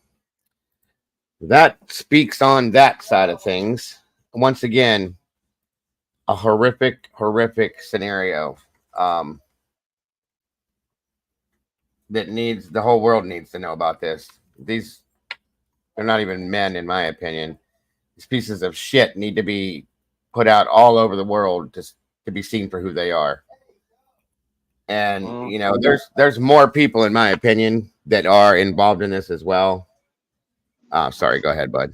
that speaks on that side of things. Once again, a horrific scenario that needs, the whole world needs to know about this. These, they're not even men, in my opinion. These pieces of shit need to be put out all over the world to be seen for who they are. And you know, there's more people, in my opinion, that are involved in this as well. Sorry, go ahead, bud.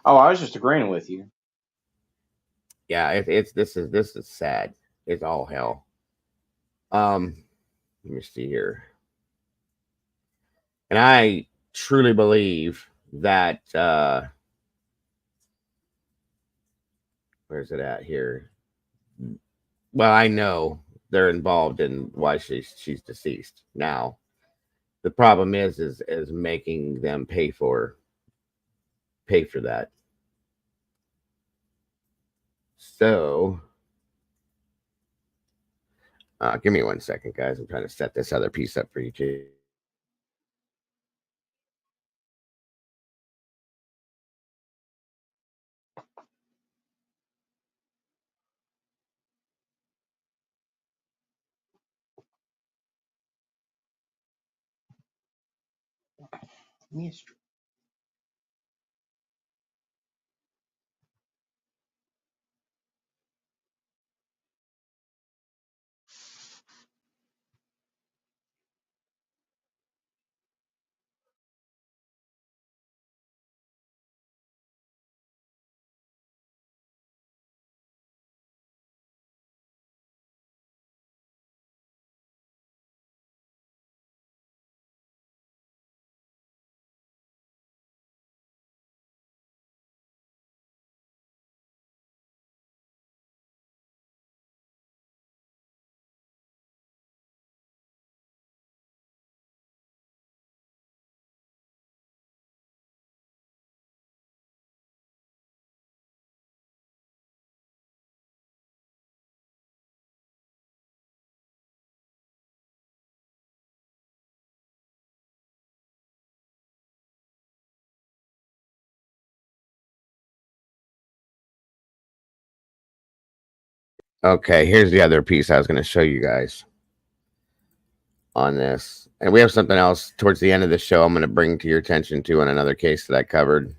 Oh, I was just agreeing with you. Yeah, this is sad. It's all hell. Let me see here. And I truly believe that where's it at here? Well, I know they're involved in why she's deceased. Now, the problem is making them pay for that. So, give me 1 second, guys. I'm trying to set this other piece up for you too. Yes. Okay, here's the other piece I was going to show you guys on this. And we have something else towards the end of the show I'm going to bring to your attention to on another case that I covered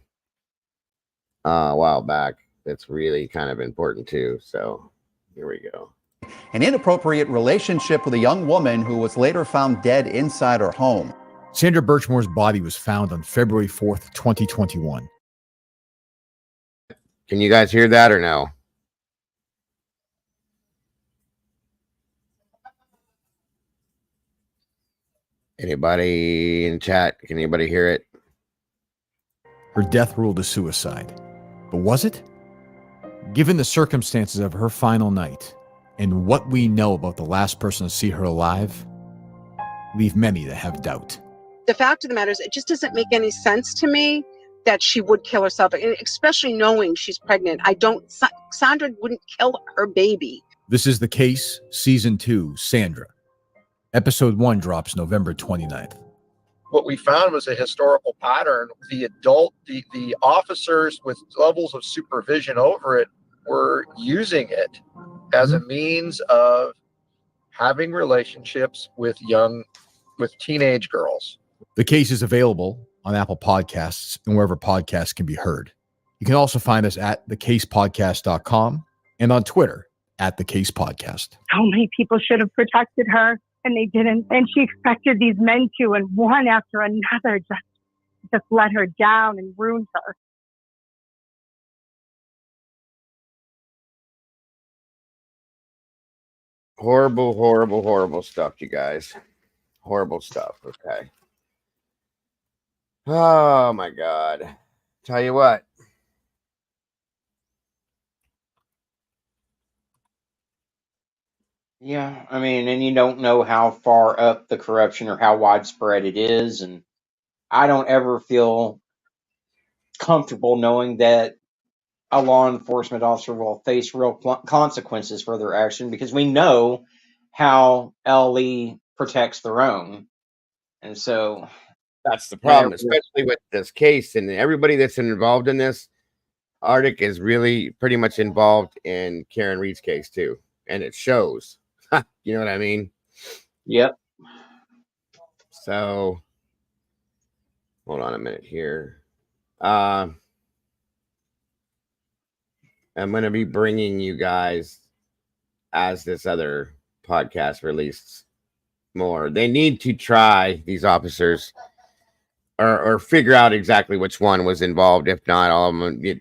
a while back. That's really kind of important too. So here we go. An inappropriate relationship with a young woman who was later found dead inside her home. Sandra Birchmore's body was found on February 4th, 2021. Can you guys hear that or no? Anybody in chat? Can anybody hear it? Her death ruled a suicide. But was it? Given the circumstances of her final night and what we know about the last person to see her alive, leave many that have doubt. The fact of the matter is, it just doesn't make any sense to me that she would kill herself, and especially knowing she's pregnant. Sandra wouldn't kill her baby. This is The Case, Season 2, Sandra. Episode 1 drops November 29th. What we found was a historical pattern. The officers with levels of supervision over it were using it as a means of having relationships with teenage girls. The Case is available on Apple Podcasts and wherever podcasts can be heard. You can also find us at thecasepodcast.com and on Twitter at thecasepodcast. So many people should have protected her, and they didn't. And she expected these men to, and one after another, just let her down and ruined her. Horrible, horrible, horrible stuff, you guys. Horrible stuff. Okay. Oh my God. Tell you what. Yeah, I mean, and you don't know how far up the corruption or how widespread it is. And I don't ever feel comfortable knowing that a law enforcement officer will face real consequences for their action, because we know how LE protects their own. And so that's the problem, especially with this case and everybody that's involved in this. Arctic is really pretty much involved in Karen Reed's case too. And it shows. You know what I mean? Yep. So hold on a minute here. I'm going to be bringing you guys, as this other podcast released, more. They need to try, these officers, or figure out exactly which one was involved. If not, all of them get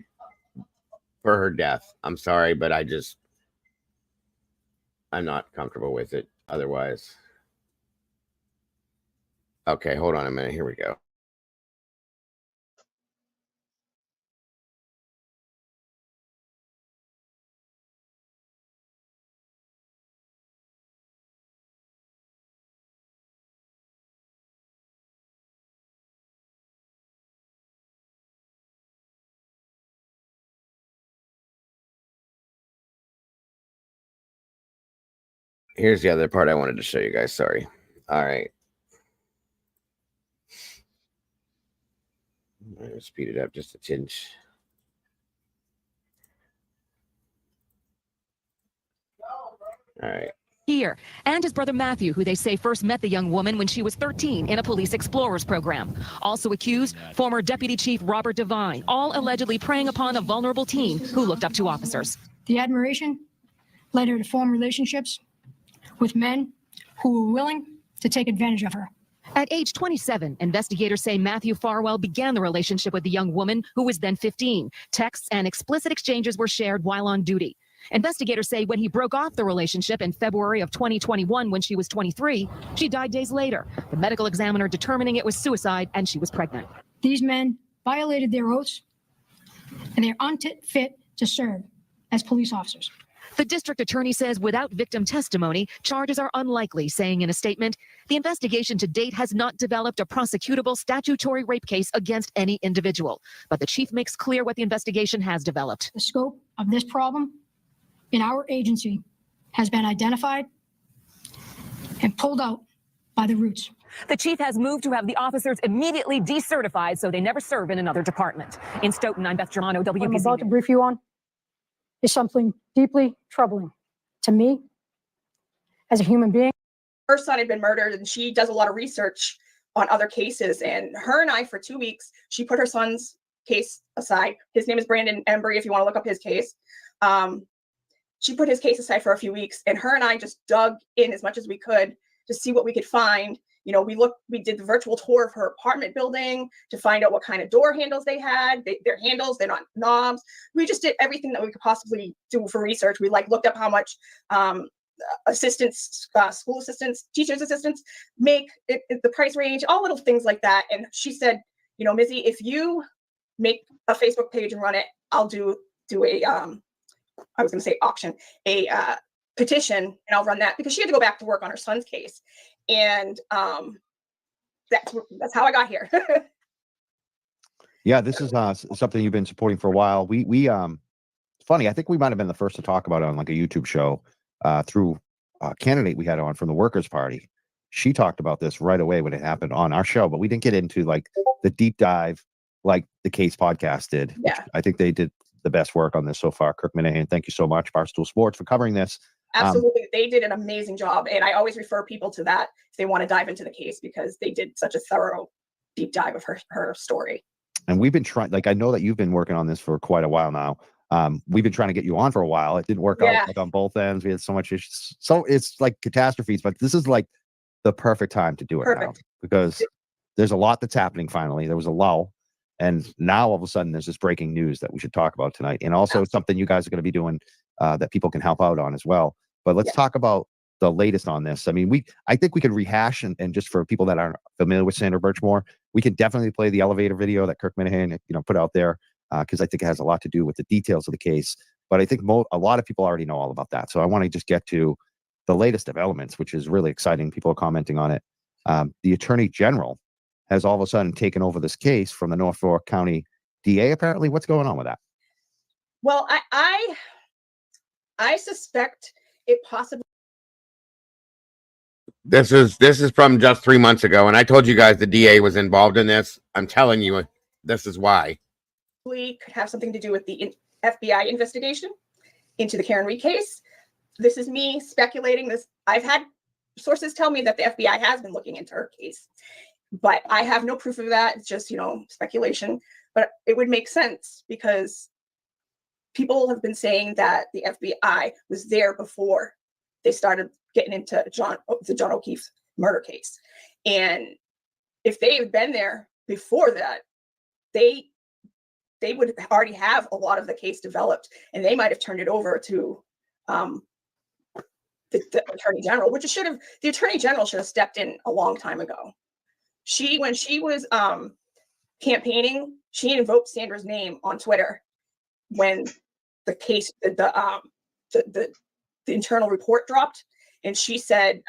for her death. I'm sorry, but I'm not comfortable with it otherwise. Okay, hold on a minute. Here we go. Here's the other part I wanted to show you guys. Sorry. All right. I'm going to speed it up just a tinge. All right. year, and his brother Matthew, who they say first met the young woman when she was 13 in a Police Explorers program. Also accused, former Deputy Chief Robert Devine, all allegedly preying upon a vulnerable teen who looked up to officers. The admiration led her to form relationships with men who were willing to take advantage of her. At age 27, investigators say Matthew Farwell began the relationship with the young woman who was then 15. Texts and explicit exchanges were shared while on duty. Investigators say when he broke off the relationship in February of 2021 when she was 23, she died days later, the medical examiner determining it was suicide and she was pregnant. These men violated their oaths and they're unfit to serve as police officers. The district attorney says without victim testimony, charges are unlikely, saying in a statement, the investigation to date has not developed a prosecutable statutory rape case against any individual. But the chief makes clear what the investigation has developed. The scope of this problem in our agency has been identified and pulled out by the roots. The chief has moved to have the officers immediately decertified so they never serve in another department. In Stoughton, I'm Beth Germano, WPZ. What I'm about to brief you on is something deeply troubling to me as a human being. Her son had been murdered and she does a lot of research on other cases. And her and I, for 2 weeks, she put her son's case aside. His name is Brandon Embry, if you want to look up his case. She put his case aside for a few weeks and her and I just dug in as much as we could to see what we could find. You know, we did the virtual tour of her apartment building to find out what kind of door handles they had. They're handles, they're not knobs. We just did everything that we could possibly do for research. We looked up how much assistants, school assistants, teachers assistants make, the price range, all little things like that. And she said, you know, Mizzy, if you make a Facebook page and run it, I'll do a, I was going to say auction, a petition, and I'll run that, because she had to go back to work on her son's case. And that's how I got here. Yeah, this is something you've been supporting for a while. We it's funny, I think we might have been the first to talk about it on like a YouTube show through a candidate we had on from the Workers' Party. She talked about this right away when it happened on our show, but we didn't get into like the deep dive like the Case podcast did. Yeah. I think they did the best work on this so far. Kirk Minahan, thank you so much, Barstool Sports, for covering this. Absolutely. They did an amazing job. And I always refer people to that if they want to dive into the case, because they did such a thorough deep dive of her story. And we've been trying, like, I know that you've been working on this for quite a while now. We've been trying to get you on for a while. It didn't work out like on both ends. We had so much issues. So it's like catastrophes, but this is like the perfect time to do it now, because there's a lot that's happening finally. There was a lull. And now all of a sudden there's this breaking news that we should talk about tonight. And also something you guys are going to be doing that people can help out on as well. But let's talk about the latest on this. I mean, I think we could rehash and just for people that aren't familiar with Sandra Birchmore, we can definitely play the elevator video that Kirk Minahan, put out there, because I think it has a lot to do with the details of the case. But I think a lot of people already know all about that. So I want to just get to the latest developments, which is really exciting. People are commenting on it. The Attorney General has all of a sudden taken over this case from the Norfolk County DA. Apparently, what's going on with that? Well, I suspect it possibly. This is from just 3 months ago, and I told you guys the DA was involved in this. I'm telling you, this is why. Could have something to do with the FBI investigation into the Karen Reed case. This is me speculating this. I've had sources tell me that the FBI has been looking into her case, but I have no proof of that. It's just, speculation. But it would make sense because people have been saying that the FBI was there before they started getting into the John O'Keefe murder case. And if they had been there before that, they would already have a lot of the case developed, and they might have turned it over to the Attorney General, the Attorney General should have stepped in a long time ago. When she was campaigning, she invoked Sandra's name on Twitter when the case, the internal report dropped, and she said,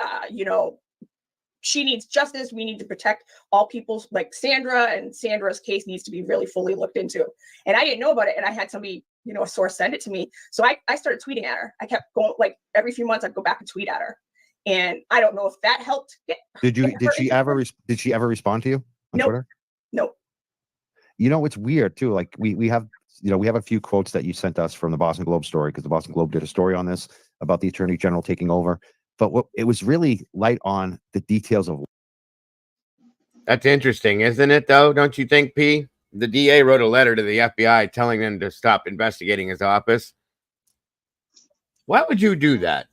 she needs justice. We need to protect all people like Sandra, and Sandra's case needs to be really fully looked into. And I didn't know about it, and I had somebody, a source send it to me. So I started tweeting at her. I kept going, like every few months I'd go back and tweet at her. And I don't know if that helped. Did she ever respond to you on Twitter? No. It's weird too. Like we have a few quotes that you sent us from the Boston Globe story, because the Boston Globe did a story on this about the Attorney General taking over. But it was really light on the details of. That's interesting, isn't it, though? Don't you think, P? The DA wrote a letter to the FBI telling them to stop investigating his office. Why would you do that?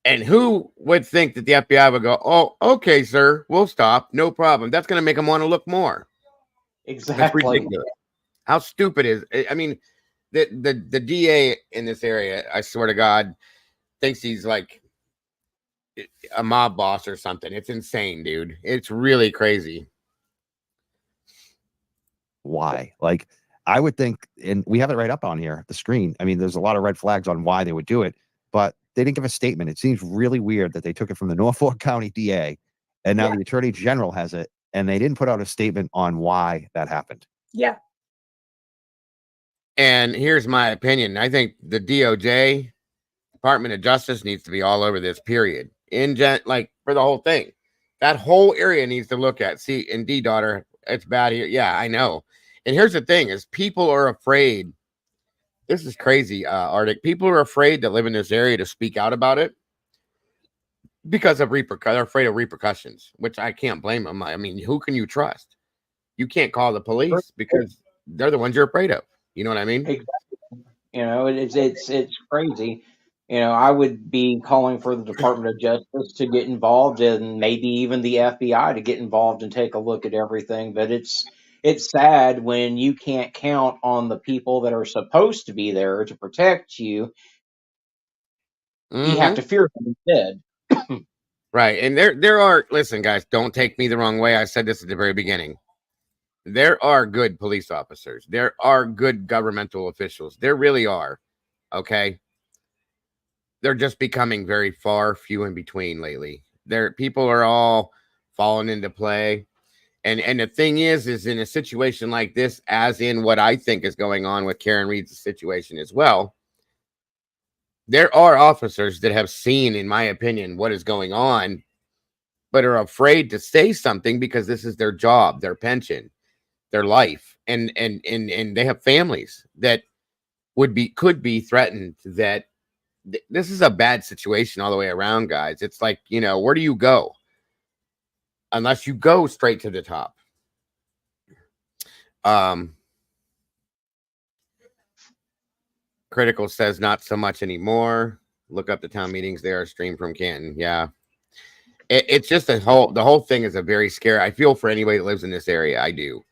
And who would think that the FBI would go, oh, okay, sir, we'll stop. No problem. That's going to make them want to look more. Exactly. That's ridiculous. How stupid is it? I mean, the DA in this area, I swear to God, thinks he's like a mob boss or something. It's insane, dude. It's really crazy. Why? Like, I would think, and we have it right up on here, the screen. I mean, there's a lot of red flags on why they would do it, but they didn't give a statement. It seems really weird that they took it from the Norfolk County DA, and now the Attorney General has it, and they didn't put out a statement on why that happened. Yeah. And here's my opinion. I think the DOJ, Department of Justice, needs to be all over this, period. Like, for the whole thing. That whole area needs to look at. See, indeed, daughter, it's bad here. Yeah, I know. And here's the thing is people are afraid. This is crazy, Arctic. People are afraid that live in this area to speak out about it because of they're afraid of repercussions, which I can't blame them. I mean, who can you trust? You can't call the police because they're the ones you're afraid of. You know what I mean? Exactly. You know, it's crazy. You know, I would be calling for the Department of Justice to get involved, and maybe even the FBI to get involved and take a look at everything. But it's sad when you can't count on the people that are supposed to be there to protect you. You have to fear them instead. Right. And there are, listen, guys, don't take me the wrong way. I said this at the very beginning. There are good police officers. There are good governmental officials. There really are. Okay. They're just becoming very few in between lately. People are all falling into play. And the thing is in a situation like this, as in what I think is going on with Karen Reed's situation as well, there are officers that have seen, in my opinion, what is going on, but are afraid to say something because this is their job, their pension, their life, and they have families that could be threatened. That this is a bad situation all the way around, guys. It's like, you know, where do you go unless you go straight to the top? Critical says not so much anymore. Look up the town meetings. They are streamed from Canton. Yeah. It's just the whole thing is a very scary. I feel for anybody that lives in this area. I do.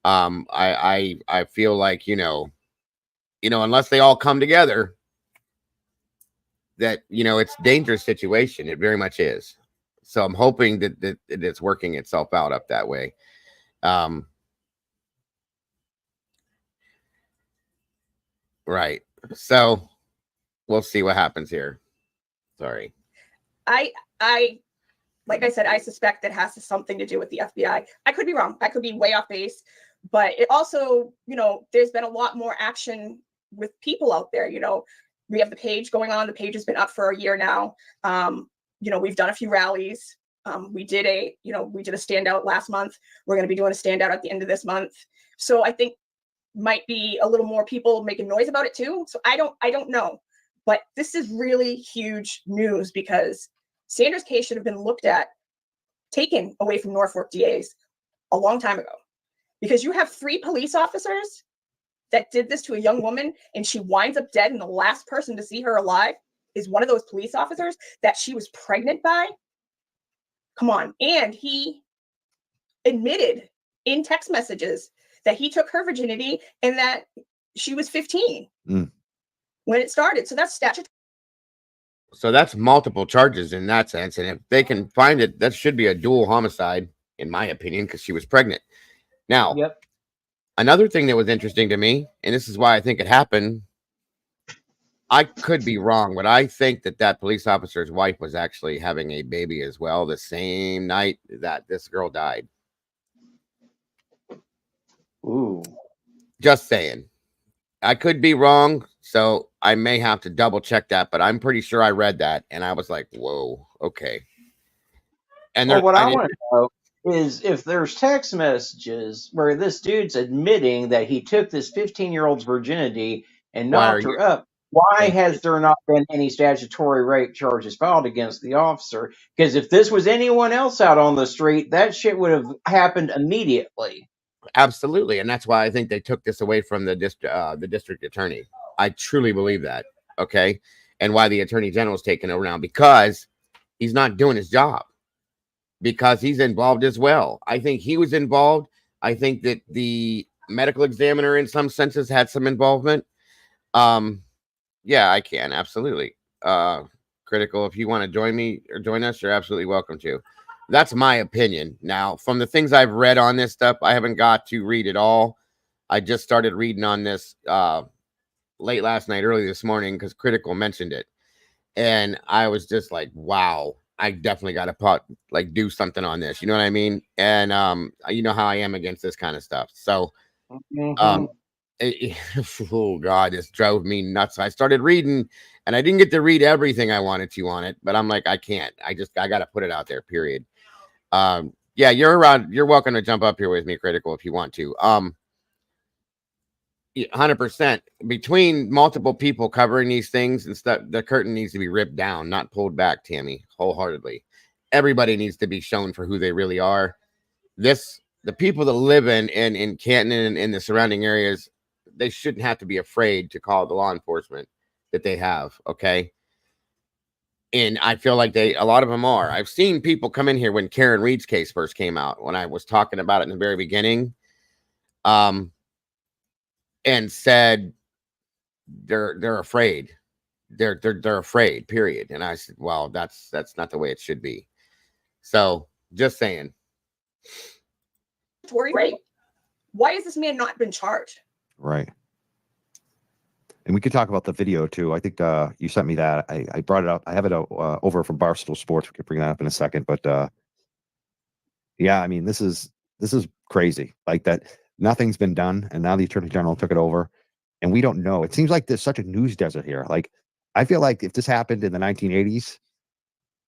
I feel like, you know, unless they all come together, that, you know, it's a dangerous situation. It very much is. So I'm hoping that it's working itself out up that way. Right. So we'll see what happens here. Sorry. I like I said, I suspect that has something to do with the FBI. I could be wrong. I could be way off base, but it also, you know, there's been a lot more action with people out there. You know, we have the page going on. The page has been up for a year now. You know, we've done a few rallies. We did a standout last month. We're going to be doing a standout at the end of this month. So I think might be a little more people making noise about it too. So I don't know, but this is really huge news because Sandra's case should have been looked at, taken away from Norfolk DAs a long time ago, because you have 3 police officers that did this to a young woman and she winds up dead, and the last person to see her alive is one of those police officers that she was pregnant by. Come on. And he admitted in text messages that he took her virginity and that she was 15 when it started. So that's statutory. So that's multiple charges in that sense. And if they can find it, that should be a dual homicide, in my opinion, because she was pregnant. Now, another thing that was interesting to me, and this is why I think it happened, I could be wrong, but I think that police officer's wife was actually having a baby as well the same night that this girl died. Ooh. Just saying. I could be wrong, so I may have to double check that, but I'm pretty sure I read that and I was like, whoa, okay. And what I want to know is if there's text messages where this dude's admitting that he took this 15-year-old's virginity and knocked her up, Why has there not been any statutory rape charges filed against the officer? Because if this was anyone else out on the street, that shit would have happened immediately. Absolutely, and that's why I think they took this away from the district attorney. I truly believe that. Okay, and why the attorney general is taking over now, because he's not doing his job, because he's involved as well. I think he was involved. I think that the medical examiner, in some senses, had some involvement. Yeah, I can absolutely. Critical, if you want to join me or join us, you're absolutely welcome to. That's my opinion. Now, from the things I've read on this stuff, I haven't got to read it all. I just started reading on this late last night, early this morning, because Critical mentioned it. And I was just like, wow, I definitely got to do something on this. You know what I mean? And you know how I am against this kind of stuff. So oh God, this drove me nuts. I started reading, and I didn't get to read everything I wanted to on it, but I'm like, I can't. I got to put it out there, period. Yeah, you're around. You're welcome to jump up here with me, Critical, if you want to. 100%. Between multiple people covering these things and stuff, the curtain needs to be ripped down, not pulled back, Tammy, wholeheartedly. Everybody needs to be shown for who they really are. The people that live in Canton and in the surrounding areas, they shouldn't have to be afraid to call the law enforcement that they have. Okay. And I feel like a lot of them are. I've seen people come in here when Karen Reed's case first came out, when I was talking about it in the very beginning, and said they're afraid. They're afraid, period. And I said, well, that's not the way it should be. So just saying. Right. Why has this man not been charged? Right. And we could talk about the video too. I think you sent me that. I brought it up. I have it over from Barstool Sports. We could bring that up in a second. But yeah, I mean, this is crazy. Like that, nothing's been done, and now the Attorney General took it over, and we don't know. It seems like there's such a news desert here. Like, I feel like if this happened in the 1980s,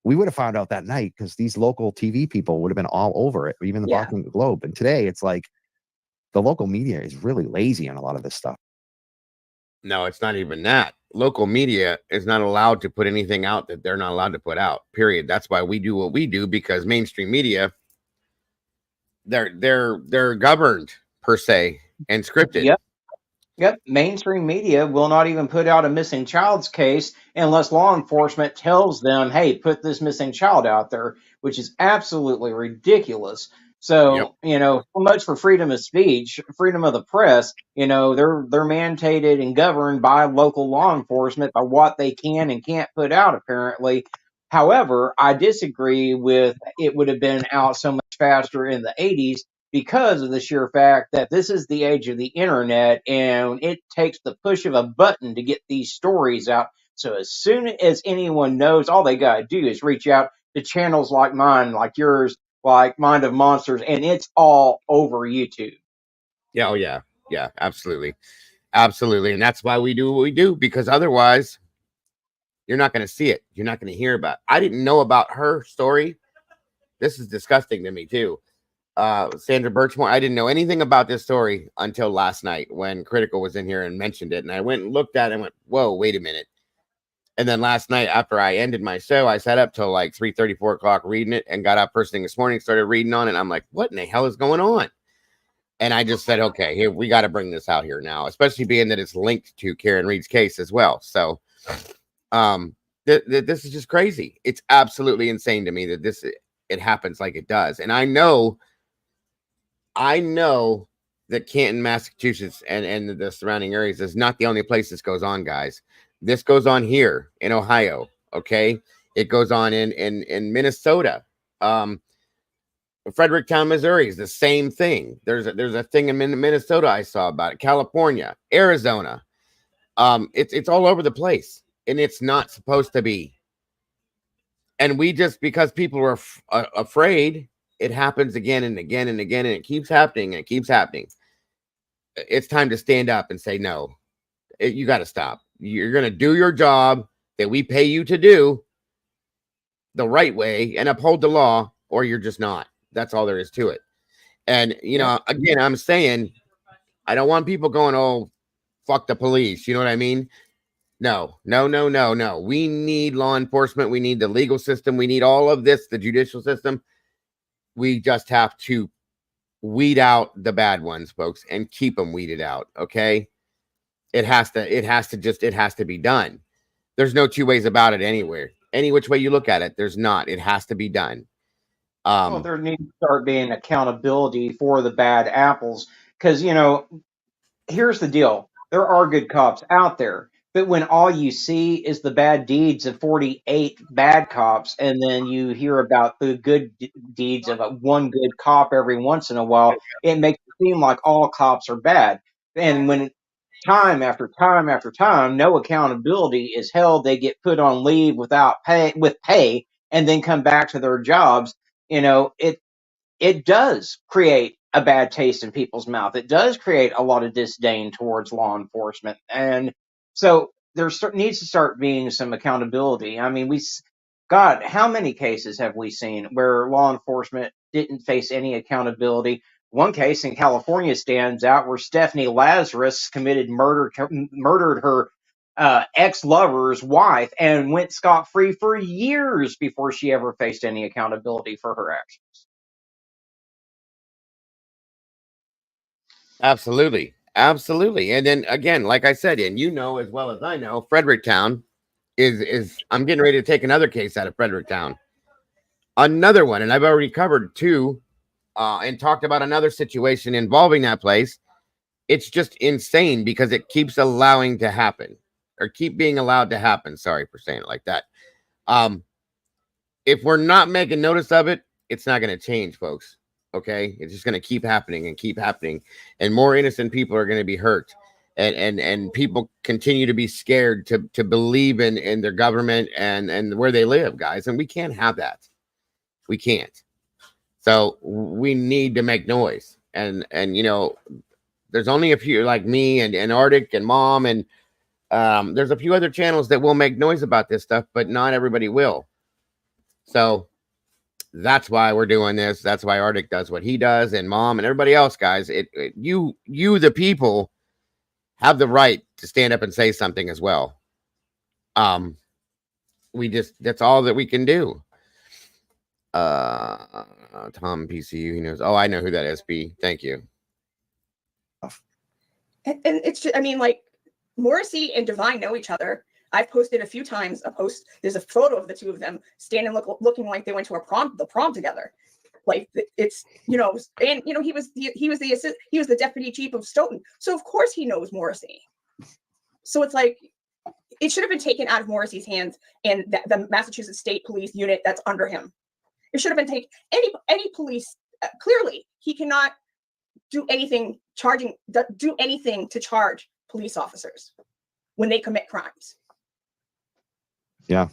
we would have found out that night, because these local TV people would have been all over it, or even the Boston Globe. And today, it's like the local media is really lazy on a lot of this stuff. No, it's not even that. Local media is not allowed to put anything out that they're not allowed to put out, period. That's why we do what we do, because mainstream media, they're governed per se and scripted. Yep. Mainstream media will not even put out a missing child's case unless law enforcement tells them, hey, put this missing child out there, which is absolutely ridiculous. So, so much for freedom of speech, freedom of the press. They're mandated and governed by local law enforcement by what they can and can't put out, apparently. However, I disagree with it would have been out so much faster in the 80s, because of the sheer fact that this is the age of the internet, and it takes the push of a button to get these stories out. So as soon as anyone knows, all they got to do is reach out to channels like mine, like yours, like Mind of Monsters, and it's all over YouTube. Yeah. Oh, yeah. Yeah, absolutely. Absolutely. And that's why we do what we do, because otherwise you're not going to see it. You're not going to hear about it. I didn't know about her story. This is disgusting to me, too. Sandra Birchmore. I didn't know anything about this story until last night when Critical was in here and mentioned it. And I went and looked at it and went, whoa, wait a minute. And then last night, after I ended my show, I sat up till like 3:30, 4 o'clock reading it, and got up first thing this morning, started reading on it. And I'm like, what in the hell is going on? And I just said, okay, here, we got to bring this out here now, especially being that it's linked to Karen Reed's case as well. So this is just crazy. It's absolutely insane to me that it happens like it does. And I know that Canton, Massachusetts, and the surrounding areas is not the only place this goes on, guys. This goes on here in Ohio. Okay. It goes on in Minnesota. Fredericktown, Missouri is the same thing. There's a thing in Minnesota I saw about it. California, Arizona. It's all over the place, and it's not supposed to be. And we just, because people are afraid, it happens again and again and again, and it keeps happening and it keeps happening. It's time to stand up and say, no, you got to stop. You're going to do your job that we pay you to do the right way and uphold the law, or you're just not. That's all there is to it. And, again, I'm saying, I don't want people going, oh, fuck the police. You know what I mean? No. We need law enforcement. We need the legal system. We need all of this, the judicial system. We just have to weed out the bad ones, folks, and keep them weeded out. Okay. It has to be done. There's no two ways about it anywhere. Any which way you look at it, there's not. It has to be done. Well, there needs to start being accountability for the bad apples. Because, here's the deal. There are good cops out there. But when all you see is the bad deeds of 48 bad cops, and then you hear about the good deeds of one good cop every once in a while, it makes it seem like all cops are bad. And when time after time after time, no accountability is held, they get put on leave without pay, and then come back to their jobs, it does create a bad taste in people's mouth. It does create a lot of disdain towards law enforcement. And so there needs to start being some accountability. I mean, God, how many cases have we seen where law enforcement didn't face any accountability? One case in California stands out where Stephanie Lazarus murdered her ex-lover's wife and went scot-free for years before she ever faced any accountability for her actions. Absolutely. And then again, like I said, and as well as I know, Fredericktown is I'm getting ready to take another case out of Fredericktown. Another one, and I've already covered two and talked about another situation involving that place. It's just insane because it keeps allowing to happen, or keep being allowed to happen. Sorry for saying it like that. If we're not making notice of it, it's not going to change, folks. Okay, it's just going to keep happening, and more innocent people are going to be hurt, and people continue to be scared to believe in their government and where they live, guys. And we can't have that. We can't. So we need to make noise, and there's only a few like me and Arctic and Mom, and there's a few other channels that will make noise about this stuff, but not everybody will. So that's why we're doing this. That's why Arctic does what he does, and Mom and everybody else, guys. You the people have the right to stand up and say something as well. That's all that we can do. Tom PCU, he knows. Oh, I know who that is. B. Thank you. And it's just, Morrissey and Devine know each other. I've posted a few times there's a photo of the two of them standing looking like they went to the prom together. Like it's, he was the deputy chief of Stoughton. So of course he knows Morrissey. So it's like, it should have been taken out of Morrissey's hands and the Massachusetts State Police unit that's under him. It should have been taken, any police, clearly he cannot do anything to charge police officers when they commit crimes. Yeah.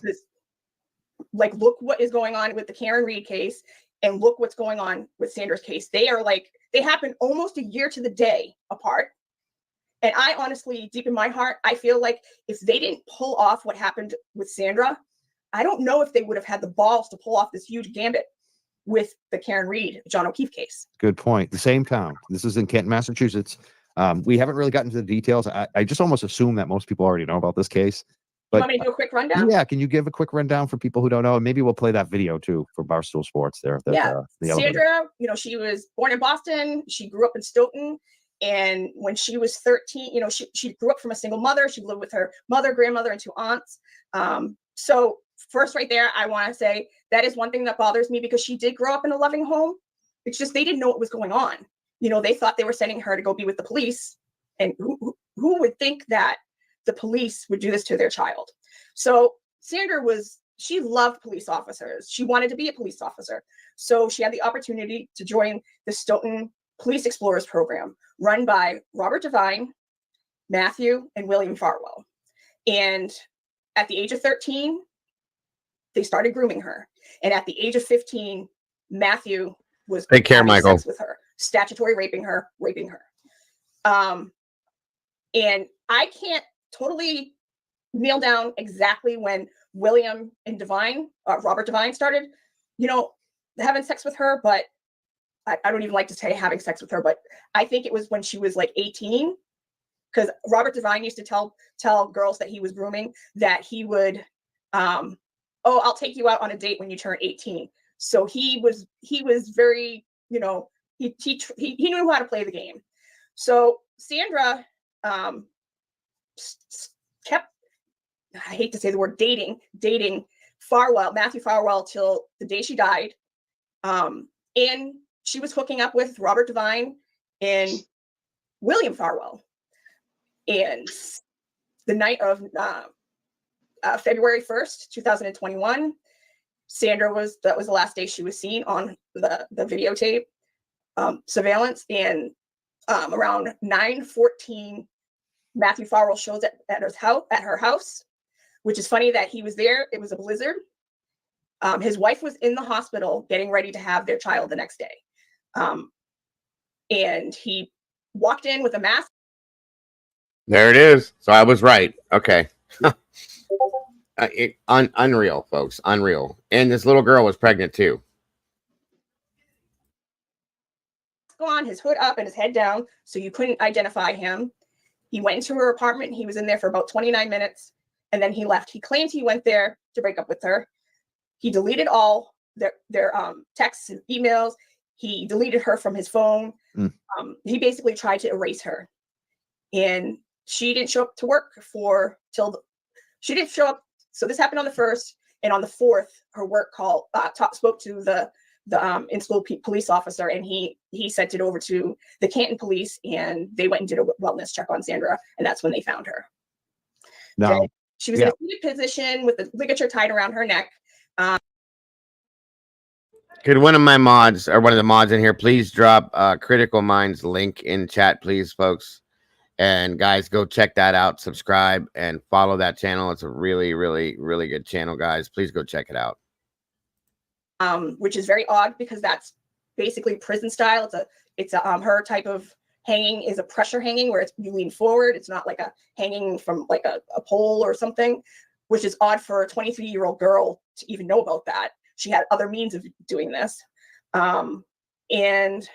Look what is going on with the Karen Reed case, and look what's going on with Sandra's case. They happen almost a year to the day apart. And I honestly, deep in my heart, I feel like if they didn't pull off what happened with Sandra, I don't know if they would have had the balls to pull off this huge gambit with the Karen Reed, John O'Keefe case. Good point. The same town. This is in Canton, Massachusetts. We haven't really gotten to the details. I just almost assume that most people already know about this case. But, you want me to do a quick rundown? Yeah, can you give a quick rundown for people who don't know? And maybe we'll play that video too for Barstool Sports there. Sandra, she was born in Boston. She grew up in Stoughton. And when she was 13, she grew up from a single mother. She lived with her mother, grandmother, and two aunts. So first right there, I want to say that is one thing that bothers me, because she did grow up in a loving home. It's just they didn't know what was going on. They thought they were sending her to go be with the police. And who would think that the police would do this to their child? So Sandra she loved police officers. She wanted to be a police officer. So she had the opportunity to join the Stoughton Police Explorers program run by Robert Devine, Matthew, and William Farwell. And at the age of 13, they started grooming her. And at the age of 15, Matthew was having sex with her, statutory raping her. And I can't totally nail down exactly when William and Robert Devine started, having sex with her, but I don't even like to say having sex with her, but I think it was when she was like 18 because Robert Devine used to tell girls that he was grooming that he would, oh, I'll take you out on a date when you turn 18. So he was very, you know, he knew how to play the game. So Sandra kept, I hate to say the word dating Farwell, Matthew Farwell, till the day she died. And she was hooking up with Robert Devine and William Farwell. And the night of February 1st, 2021, that was the last day she was seen on the videotape surveillance. And around 9:14, Matthew Farwell shows up at her house, which is funny that he was there. It was a blizzard. His wife was in the hospital getting ready to have their child the next day. And he walked in with a mask. There it is. So I was right. Okay. Unreal, folks. Unreal. And this little girl was pregnant too. On, his hood up and his head down, so you couldn't identify him. He went into her apartment. He was in there for about 29 minutes, and then he left. He claimed he went there to break up with her. He deleted all their texts and emails. He deleted her from his phone. He basically tried to erase her, and she didn't show up to work she didn't show up. So this happened on the 1st, and on the 4th, her work spoke to the in-school police officer, and he sent it over to the Canton police, and they went and did a wellness check on Sandra, and that's when they found her. No, she was in a seated position with the ligature tied around her neck. Could one of my mods or one of the mods in here please drop Critical Minds link in chat, please, folks? And guys, go check that out. Subscribe and follow that channel. It's a really, really, really good channel, guys. Please go check it out. Which is very odd because that's basically prison style. It's a her type of hanging is a pressure hanging where you lean forward. It's not like a hanging from like a pole or something, which is odd for a 23-year-old girl to even know about that. She had other means of doing this. And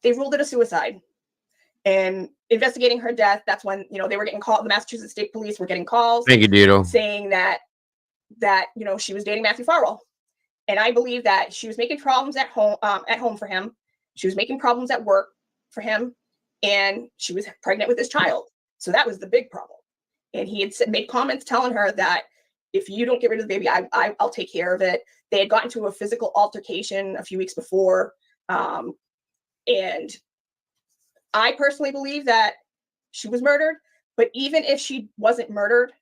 they ruled it a suicide. And investigating her death, that's when, you know, they were getting called, the Massachusetts State Police were getting calls. Thank you, Doodle. Saying that, you know, she was dating Matthew Farwell. And I believe that she was making problems at home for him. She was making problems at work for him. And she was pregnant with his child. So that was the big problem. And he had made comments telling her that if you don't get rid of the baby, I'll take care of it. They had gotten to a physical altercation a few weeks before. And I personally believe that she was murdered. But even if she wasn't murdered,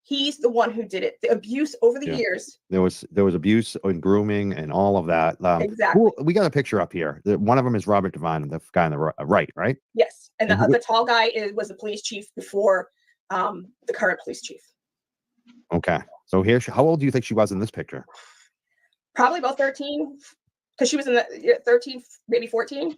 he's the one who did it. The abuse over the years. There was abuse and grooming and all of that. Exactly. We got a picture up here. One of them is Robert Devine, the guy on the right? Yes. And the tall guy was the police chief before the current police chief. Okay. So how old do you think she was in this picture? Probably about 13, because she was in the 13, maybe 14.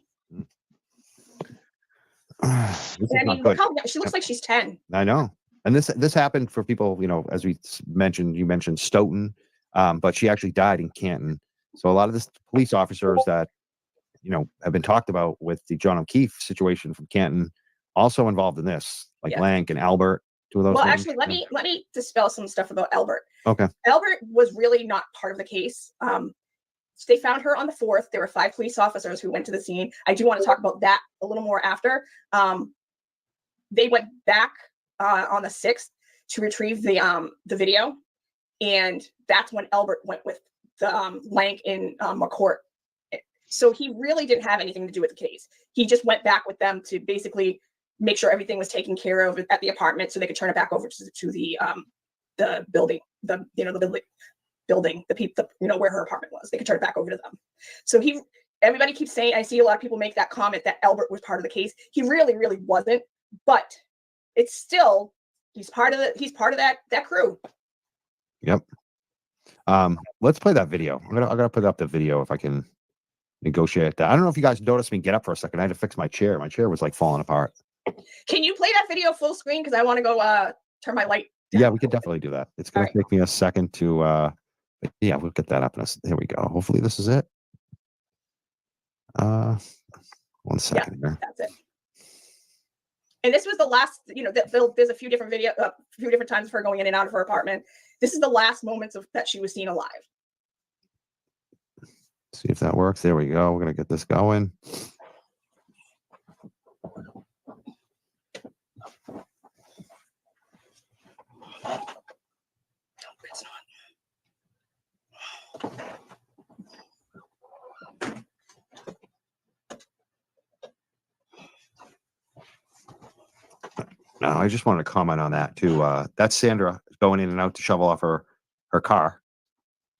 I mean, look how she looks like she's 10. I know. And this happened for people, you know, as we mentioned, you mentioned Stoughton, but she actually died in Canton. So a lot of the police officers that, you know, have been talked about with the John O'Keefe situation from Canton also involved in this, like Lank and Albert, two of those. Well, things. actually, let me dispel some stuff about Albert. Okay. Albert was really not part of the case. They found her on the 4th. There were 5 police officers who went to the scene. I do want to talk about that a little more after. They went back on the 6th to retrieve the video, and that's when Albert went with the Lank in McCourt. So he really didn't have anything to do with the case. He just went back with them to basically make sure everything was taken care of at the apartment, so they could turn it back over to the building, the building, the people, you know, where her apartment was. They could turn it back over to them. So everybody keeps saying, I see a lot of people make that comment that Albert was part of the case. He really, really wasn't, but it's still, he's part of that crew. Yep. Let's play that video. I'm gonna put up the video if I can negotiate that. I don't know if you guys noticed me get up for a second. I had to fix my chair. My chair was like falling apart. Can you play that video full screen? Because I want to go turn my light down. Yeah, we could definitely do that. It's gonna take me a second to yeah, we'll get that up in there we go. Hopefully this is it. 1 second here. That's it. And this was the last, you know, there's a few different times of her going in and out of her apartment. This is the last moments of that she was seen alive. See if that works. There we go. We're going to get this going. No, I just wanted to comment on that too. That's Sandra going in and out to shovel off her car.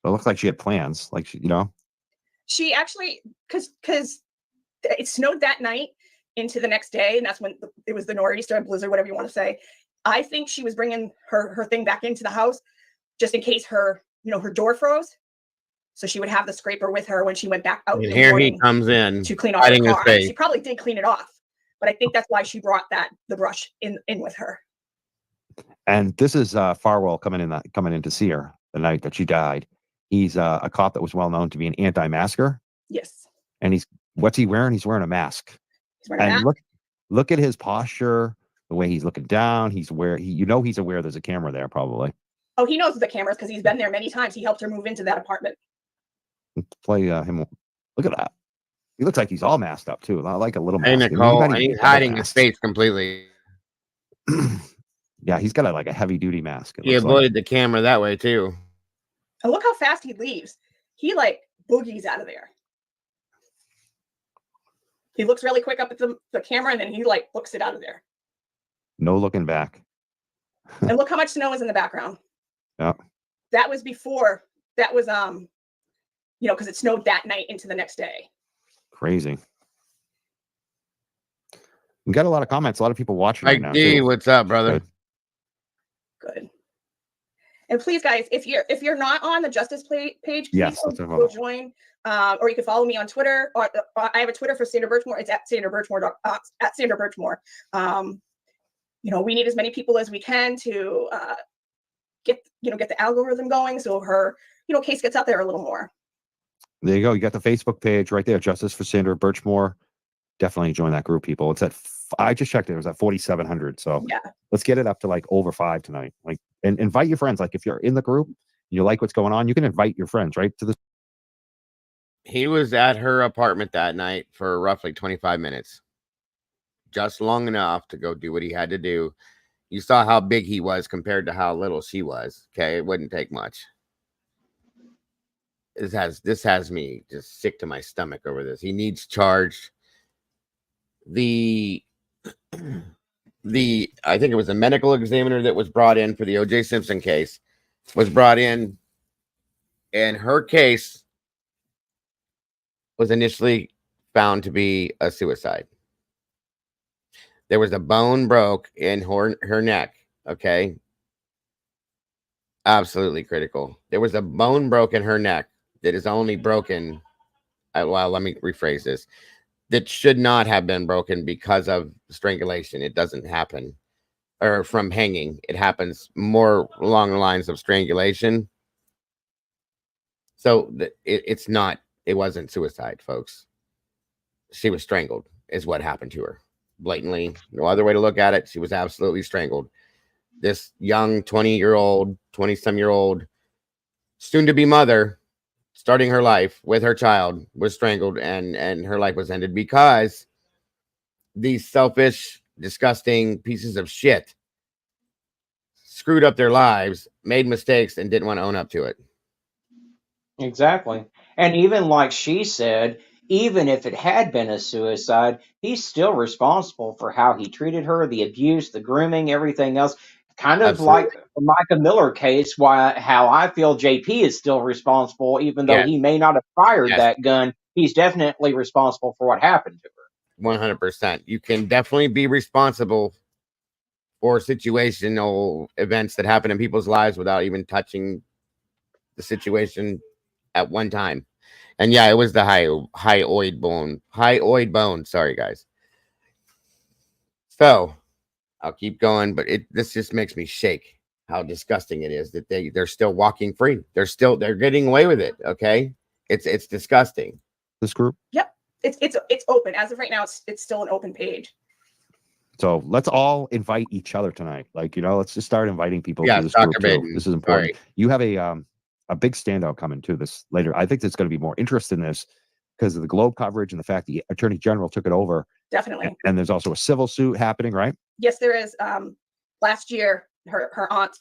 So it looks like she had plans, like she, you know. She actually, because it snowed that night into the next day, and that's when it was the nor'easter, blizzard, whatever you want to say. I think she was bringing her thing back into the house just in case her door froze. So she would have the scraper with her when she went back out. And here he comes in to clean off her car. She probably did clean it off, but I think that's why she brought the brush in with her. And this is Farwell coming in to see her the night that she died. He's a cop that was well known to be an anti-masker. Yes. And what's he wearing? He's wearing a mask. He's wearing a mask. Look at his posture, the way he's looking down. He's aware there's a camera there probably. Oh, he knows the cameras because he's been there many times. He helped her move into that apartment. Play him. Look at that. He looks like he's all masked up too. Like a little Hey, mask. Nicole, and he's hiding his face completely. Yeah, he's got a heavy duty mask. He avoided the camera that way too. And look how fast he leaves. He boogies out of there. He looks really quick up at the camera and then he books it out of there. No looking back. And look how much snow is in the background. Yeah. That was before. That was because it snowed that night into the next day. Crazy. We got a lot of comments. A lot of people watching right now. D, what's up, brother? Good. And please, guys, if you're not on the Justice page, please go join. Or you can follow me on Twitter. Or I have a Twitter for Sandra Birchmore. It's at Sandra Birchmore. At Sandra Birchmore. We need as many people as we can to get the algorithm going, so her case gets out there a little more. There you go. You got the Facebook page right there, Justice for Sandra Birchmore. Definitely join that group, people. It's I just checked it. It was at 4,700. So yeah, let's get it up to over 5 tonight. And invite your friends. If you're in the group, and you like what's going on, you can invite your friends right to the. He was at her apartment that night for roughly 25 minutes. Just long enough to go do what he had to do. You saw how big he was compared to how little she was. Okay, it wouldn't take much. This has me just sick to my stomach over this. He needs charged. I think it was a medical examiner that was brought in for the O.J. Simpson case, was brought in, and her case was initially found to be a suicide. There was a bone broke in her neck. Okay. Absolutely critical. There was a bone broke in her neck that is only broken. Well, let me rephrase this. That should not have been broken because of strangulation. It doesn't happen. Or from hanging. It happens more along the lines of strangulation. So it wasn't suicide, folks. She was strangled is what happened to her. Blatantly. No other way to look at it. She was absolutely strangled. This young 20-some-year-old soon-to-be mother starting her life with her child was strangled, and her life was ended because these selfish, disgusting pieces of shit screwed up their lives, made mistakes, and didn't want to own up to it. Exactly. And even like she said, even if it had been a suicide, he's still responsible for how he treated her, the abuse, the grooming, everything else. Kind of Absolutely. like the Micah Miller case, how I feel JP is still responsible, even though he may not have fired that gun. He's definitely responsible for what happened to her. 100%. You can definitely be responsible for situational events that happen in people's lives without even touching the situation at one time. And yeah, it was the hyoid bone. Sorry, guys. So I'll keep going, but this just makes me shake how disgusting it is that they're still walking free. They're getting away with it. Okay. It's disgusting. This group. Yep. It's open. As of right now, it's still an open page. So let's all invite each other tonight. Like, let's just start inviting people Yeah, to this talk group about too. This is important. Sorry. You have a big standout coming to this later. I think there's going to be more interest in this because of the Globe coverage and the fact the Attorney General took it over. Definitely. And there's also a civil suit happening, right? Yes, there is. Last year, her aunt.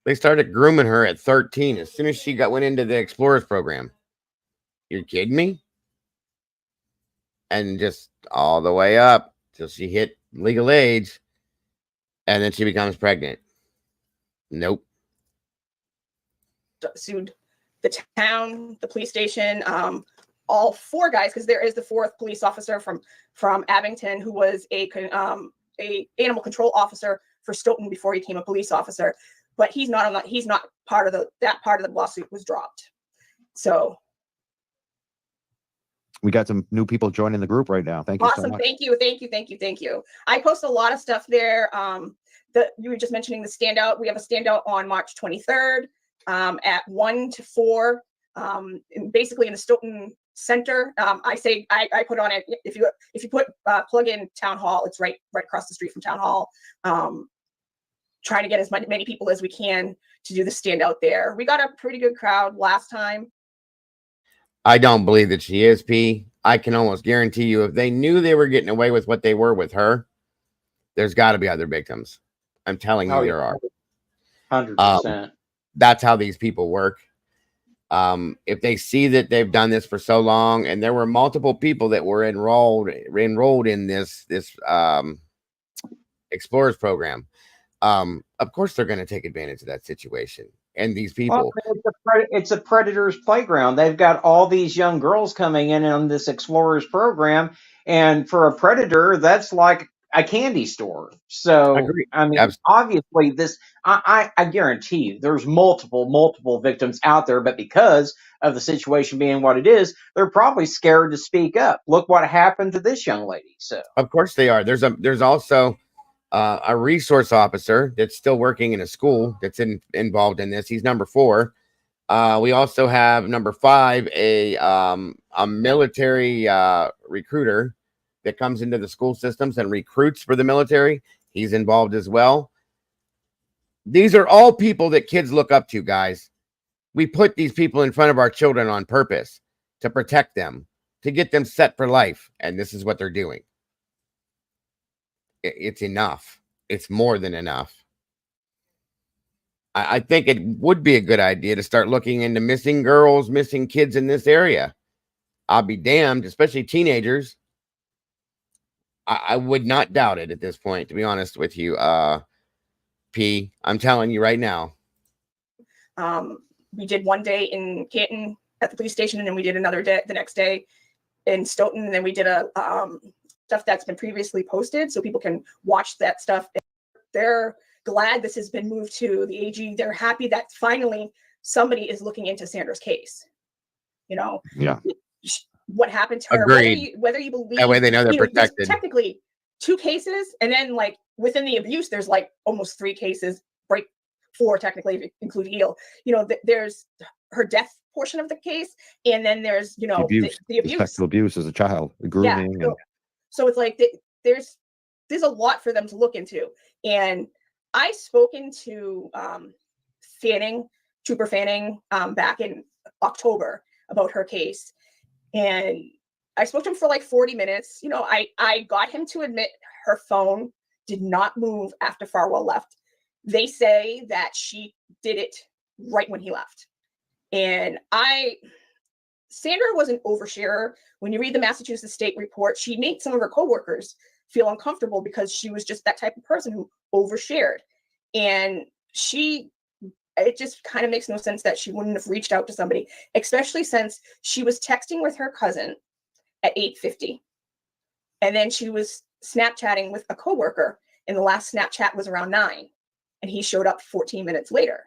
They started grooming her at 13 as soon as she went into the Explorers program. You're kidding me? And just all the way up till she hit legal age, and then she becomes pregnant. Nope. Sued the town, the police station, all four guys, because there is the fourth police officer from Abington who was a animal control officer for Stoughton before he became a police officer. But he's not on that. He's not part of that part of the lawsuit was dropped. So we got some new people joining the group right now. Thank you so much. Thank you. I post a lot of stuff there. You were just mentioning the standout. We have a standout on March 23rd at 1 to 4, basically in the Stoughton Center. I put on it. If you put plug in Town Hall, it's right across the street from Town Hall. Trying to get as many people as we can to do the standout there. We got a pretty good crowd last time. I don't believe that she is, P. I can almost guarantee you if they knew they were getting away with what they were with her, there's got to be other victims. I'm telling you, there are. 100%. That's how these people work. If they see that they've done this for so long, and there were multiple people that were enrolled in this Explorers program, of course they're going to take advantage of that situation. And these people, it's a predator's playground. They've got all these young girls coming in on this Explorers program, and for a predator, that's like a candy store. So I mean, obviously, I guarantee you, there's multiple victims out there, but because of the situation being what it is, they're probably scared to speak up. Look what happened to this young lady. So of course they are. There's also a resource officer that's still working in a school that's involved in this. He's number 4. We also have number 5, a military recruiter that comes into the school systems and recruits for the military. He's involved as well. These are all people that kids look up to, guys. We put these people in front of our children on purpose to protect them, to get them set for life. And this is what they're doing. It's enough. It's more than enough. I think it would be a good idea to start looking into missing girls, missing kids in this area. I'll be damned, especially teenagers. I would not doubt it at this point, to be honest with you, P. I'm telling you right now. We did one day in Canton at the police station, and then we did another day the next day in Stoughton, and then we did a stuff that's been previously posted so people can watch that stuff. They're glad this has been moved to the AG. They're happy that finally somebody is looking into Sandra's case. Yeah. What happened to her? Agreed. Whether you believe that way they know they're protected. Technically 2 cases, and then like within the abuse, there's like almost 3 cases, right? 4 technically, if you include Eel. There's her death portion of the case, and then there's the abuse. Sexual abuse as a child, grooming. Yeah. So it's like there's a lot for them to look into. And I spoken to Trooper Fanning back in October about her case, and I spoke to him for like 40 minutes. I got him to admit her phone did not move after Farwell left. They say that she did it right when he left. And Sandra was an oversharer. When you read the Massachusetts State report, she made some of her coworkers feel uncomfortable because she was just that type of person who overshared. And it just kind of makes no sense that she wouldn't have reached out to somebody, especially since she was texting with her cousin at 8:50. And then she was Snapchatting with a coworker, and the last Snapchat was around 9, and he showed up 14 minutes later.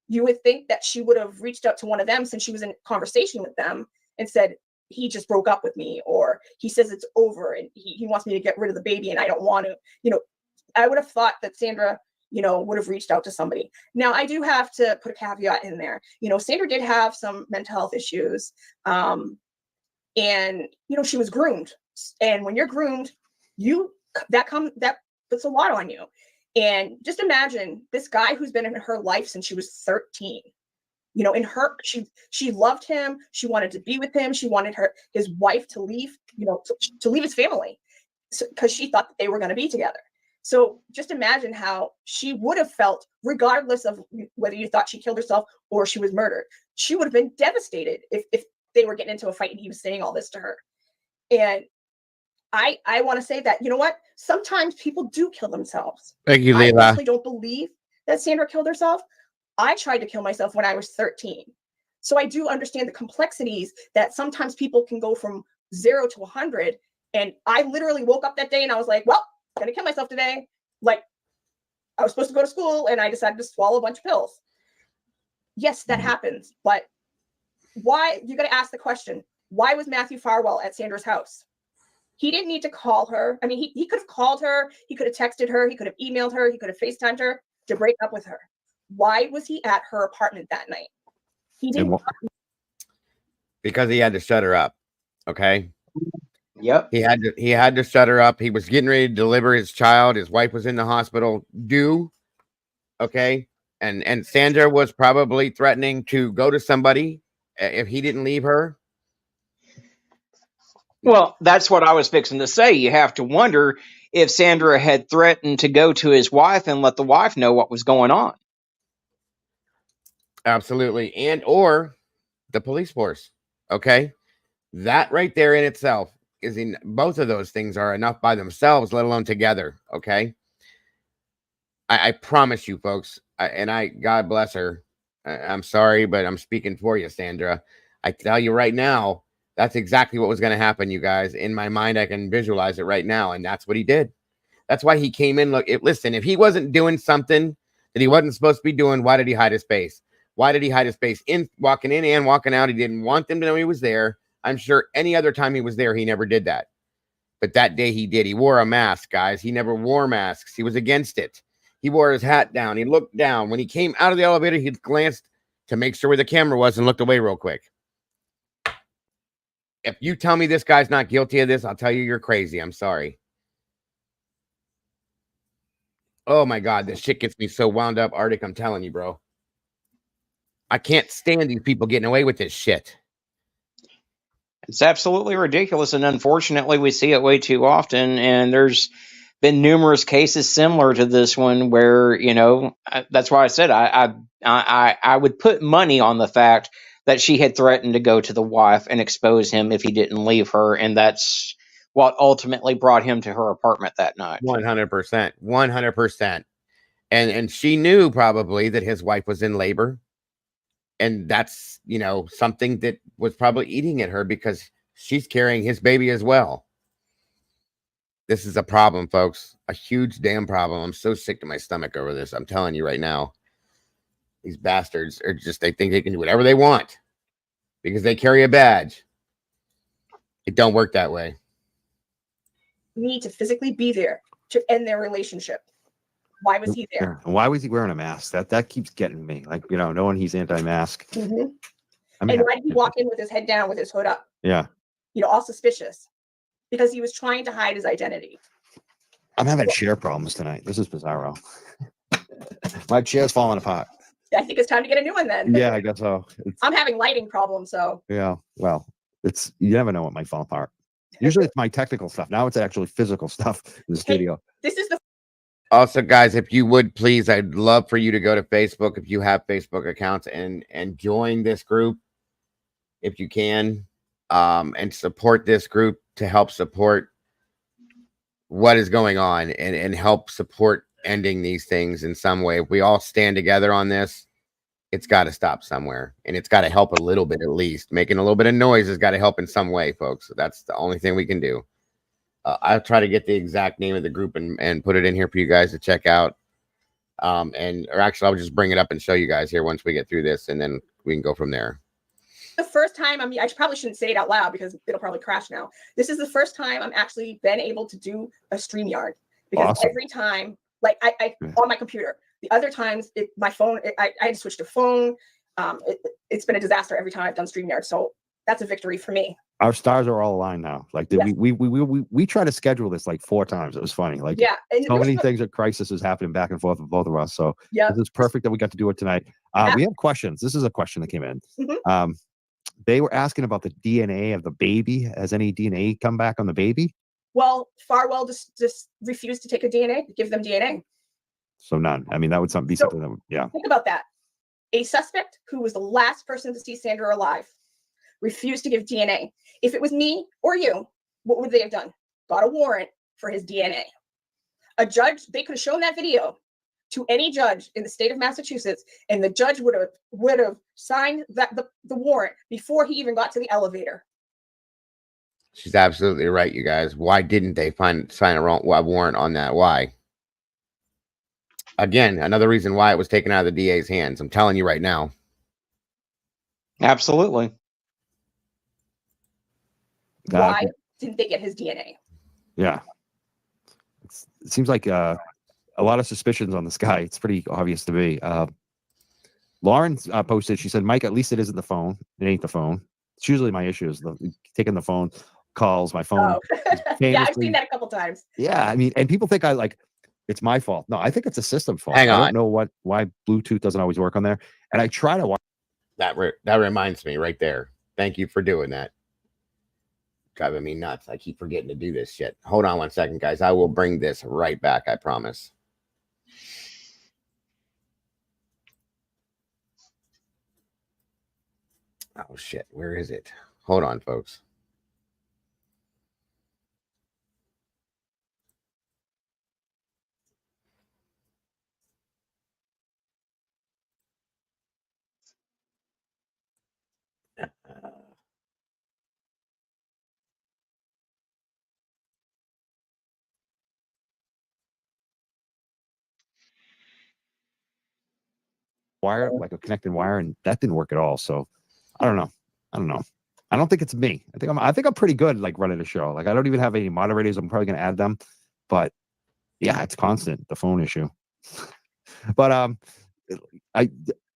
You would think that she would have reached out to one of them since she was in conversation with them and said, he just broke up with me, or he says it's over and he wants me to get rid of the baby and I don't want to. I would have thought that Sandra, would have reached out to somebody. Now, I do have to put a caveat in there. Sandra did have some mental health issues. And, she was groomed. And when you're groomed, you that puts a lot on you. And just imagine this guy who's been in her life since she was 13. You know, she loved him. She wanted to be with him. She wanted his wife to leave, you know, to leave his family because she thought that they were going to be together. So just imagine how she would have felt, regardless of whether you thought she killed herself or she was murdered. She would have been devastated if they were getting into a fight and he was saying all this to her. And I want to say that, you know what? Sometimes people do kill themselves. Thank you, I Leila. personally don't believe that Sandra killed herself. I tried to kill myself when I was 13. So I do understand the complexities that sometimes people can go from 0 to 100. And I literally woke up that day and I was like, well, I'm going to kill myself today. Like, I was supposed to go to school and I decided to swallow a bunch of pills. Yes, that happens. But why? You got to ask the question, why was Matthew Farwell at Sandra's house? He didn't need to call her. I mean, he could have called her. He could have texted her. He could have emailed her. He could have FaceTimed her to break up with her. Why was he at her apartment that night? He didn't. Because he had to shut her up. Okay. Yep. He had to shut her up. He was getting ready to deliver his child. His wife was in the hospital. Okay. And Sandra was probably threatening to go to somebody if he didn't leave her. Well, that's what I was fixing to say. You have to wonder if Sandra had threatened to go to his wife and let the wife know what was going on. Absolutely. And or the police force. Okay. That right there in itself is in both of those things are enough by themselves, let alone together. Okay. I promise you, folks. God bless her. I'm sorry, but I'm speaking for you, Sandra. I tell you right now, that's exactly what was going to happen, you guys. In my mind, I can visualize it right now. And that's what he did. That's why he came in. Listen, if he wasn't doing something that he wasn't supposed to be doing, why did he hide his face? Why did he hide his face in walking in and walking out? He didn't want them to know he was there. I'm sure any other time he was there, he never did that. But that day he did. He wore a mask, guys. He never wore masks. He was against it. He wore his hat down. He looked down. When he came out of the elevator, he glanced to make sure where the camera was and looked away real quick. If you tell me this guy's not guilty of this, I'll tell you you're crazy. I'm sorry. Oh my God, this shit gets me so wound up, Arctic. I'm telling you, bro. I can't stand these people getting away with this shit. It's absolutely ridiculous, and unfortunately, we see it way too often. And there's been numerous cases similar to this one where, you know, that's why I said I would put money on the fact that she had threatened to go to the wife and expose him if he didn't leave her, and that's what ultimately brought him to her apartment that night. 100%, 100%. And she knew probably that his wife was in labor. And that's, you know, something that was probably eating at her because she's carrying his baby as well. This is a problem, folks. A huge damn problem. I'm so sick to my stomach over this. I'm telling you right now. These bastards are just, they think they can do whatever they want because they carry a badge. It don't work that way. Need to physically be there to end their relationship. Why was he there? And why was he wearing a mask? That keeps getting me. Like, you know, knowing he's anti-mask. Mm-hmm. I mean, and why did he walk in with his head down with his hood up? Yeah. You know, all suspicious. Because he was trying to hide his identity. I'm having chair problems tonight. This is bizarro. My chair's falling apart. I think it's time to get a new one then. Yeah, I guess so. I'm having lighting problems, so. Yeah, well, you never know what might fall apart. Usually it's my technical stuff. Now it's actually physical stuff in the studio. This is the. Also, guys, if you would please, I'd love for you to go to Facebook if you have Facebook accounts and join this group if you can, and support this group to help support what is going on and help support ending these things in some way. If we all stand together on this, it's got to stop somewhere, and it's got to help a little bit at least. Making a little bit of noise has got to help in some way, folks. That's the only thing we can do. I'll try to get the exact name of the group and put it in here for you guys to check out. Or actually, I'll just bring it up and show you guys here once we get through this, and then we can go from there. The first time, I probably shouldn't say it out loud because it'll probably crash now. This is the first time I'm actually been able to do a StreamYard because Awesome. Every time, like I on my computer, the other times my phone, I had to switch to phone. It's been a disaster every time I've done StreamYard. So that's a victory for me. Our stars are all aligned now. Like Yes. we tried to schedule this like 4 times. It was funny. Like Yeah, and so many things at crisis is happening back and forth with both of us. So yeah, this is perfect that we got to do it tonight. We have questions. This is a question that came in. Mhm. They were asking about the DNA of the baby. Has any DNA come back on the baby? Well, Farwell just refused to take a DNA, give them DNA. So none. I mean, that would be something that would, yeah. Think about that. A suspect who was the last person to see Sandra alive refused to give DNA. If it was me or you, what would they have done? Got a warrant for his DNA. A judge, they could have shown that video to any judge in the state of Massachusetts, and the judge would have signed the warrant before he even got to the elevator. She's absolutely right, you guys. Why didn't they sign a warrant on that? Why? Again, another reason why it was taken out of the DA's hands. I'm telling you right now. Absolutely. Why didn't they get his DNA? Yeah. It seems like a lot of suspicions on this guy. It's pretty obvious to me. Lauren posted, she said, Mike, at least it isn't the phone. It ain't the phone. It's usually my issues. Taking the phone calls, my phone. Yeah, I've seen that a couple times. Yeah, I mean, and people think it's my fault. No, I think it's a system fault. Hang on. I don't know why Bluetooth doesn't always work on there. And I try to watch. That reminds me right there. Thank you for doing that. Driving me nuts. I keep forgetting to do this shit. Hold on one second, guys. I will bring this right back. I promise. Oh, shit. Where is it? Hold on, folks. Wire, like a connected wire, and that didn't work at all. So I don't know. I don't think it's me. I think I'm pretty good like running a show. Like I don't even have any moderators. I'm probably gonna add them. But yeah, it's constant, the phone issue. But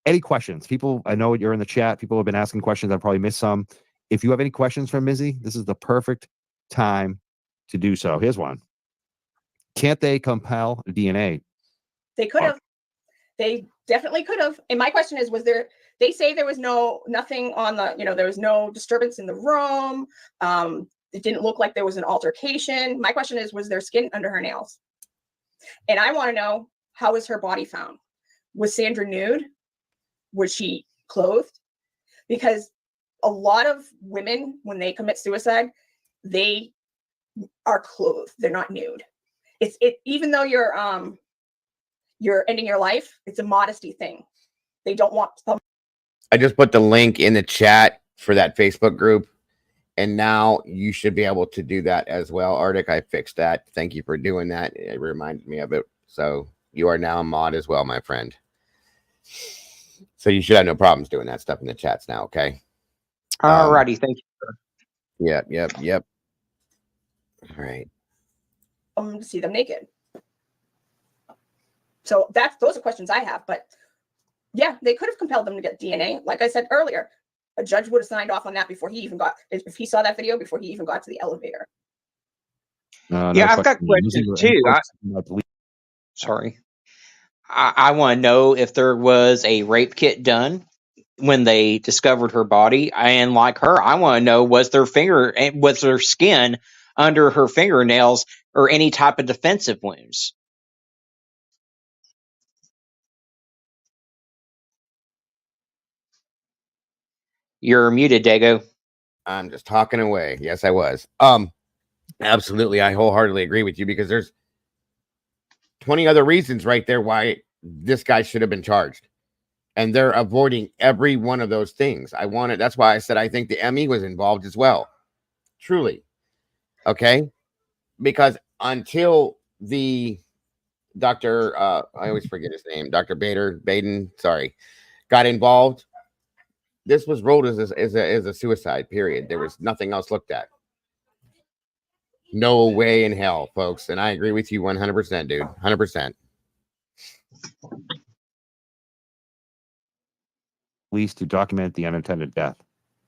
any questions? People, I know you're in the chat. People have been asking questions. I probably missed some. If you have any questions for Mizzy, this is the perfect time to do so. Here's one. Can't they compel DNA? They could have. They definitely could have. And my question is, they say there was nothing on there was no disturbance in the room. It didn't look like there was an altercation. My question is, was there skin under her nails? And I want to know, how was her body found? Was Sandra nude? Was she clothed? Because a lot of women, when they commit suicide, they are clothed. They're not nude. Even though you're ending your life, it's a modesty thing. They don't want them. I just put the link in the chat for that Facebook group, and now you should be able to do that as well. Arctic, I fixed that. Thank you for doing that. It reminded me of it. So you are now a mod as well, my friend. So you should have no problems doing that stuff in the chats now, okay? Alrighty, thank you. Yep. All right. To see them naked. So those are questions I have, but yeah, they could have compelled them to get DNA. Like I said earlier, a judge would have signed off on that before he even if he saw that video before he even got to the elevator. Yeah, I've got questions too. Sorry. I want to know if there was a rape kit done when they discovered her body, and like her, I want to know, was there skin under her fingernails or any type of defensive wounds? You're muted, Dago. I'm just talking away. Yes, I was. Absolutely. I wholeheartedly agree with you, because there's 20 other reasons right there why this guy should have been charged. And they're avoiding every one of those things. That's why I said I think the ME was involved as well. Truly. Okay? Because until the Dr. I always forget his name, Dr. Baden, got involved, this was rolled as a suicide, period. There was nothing else looked at. No way in hell, folks. And I agree with you 100%, dude. 100%. Police to document the unintended death.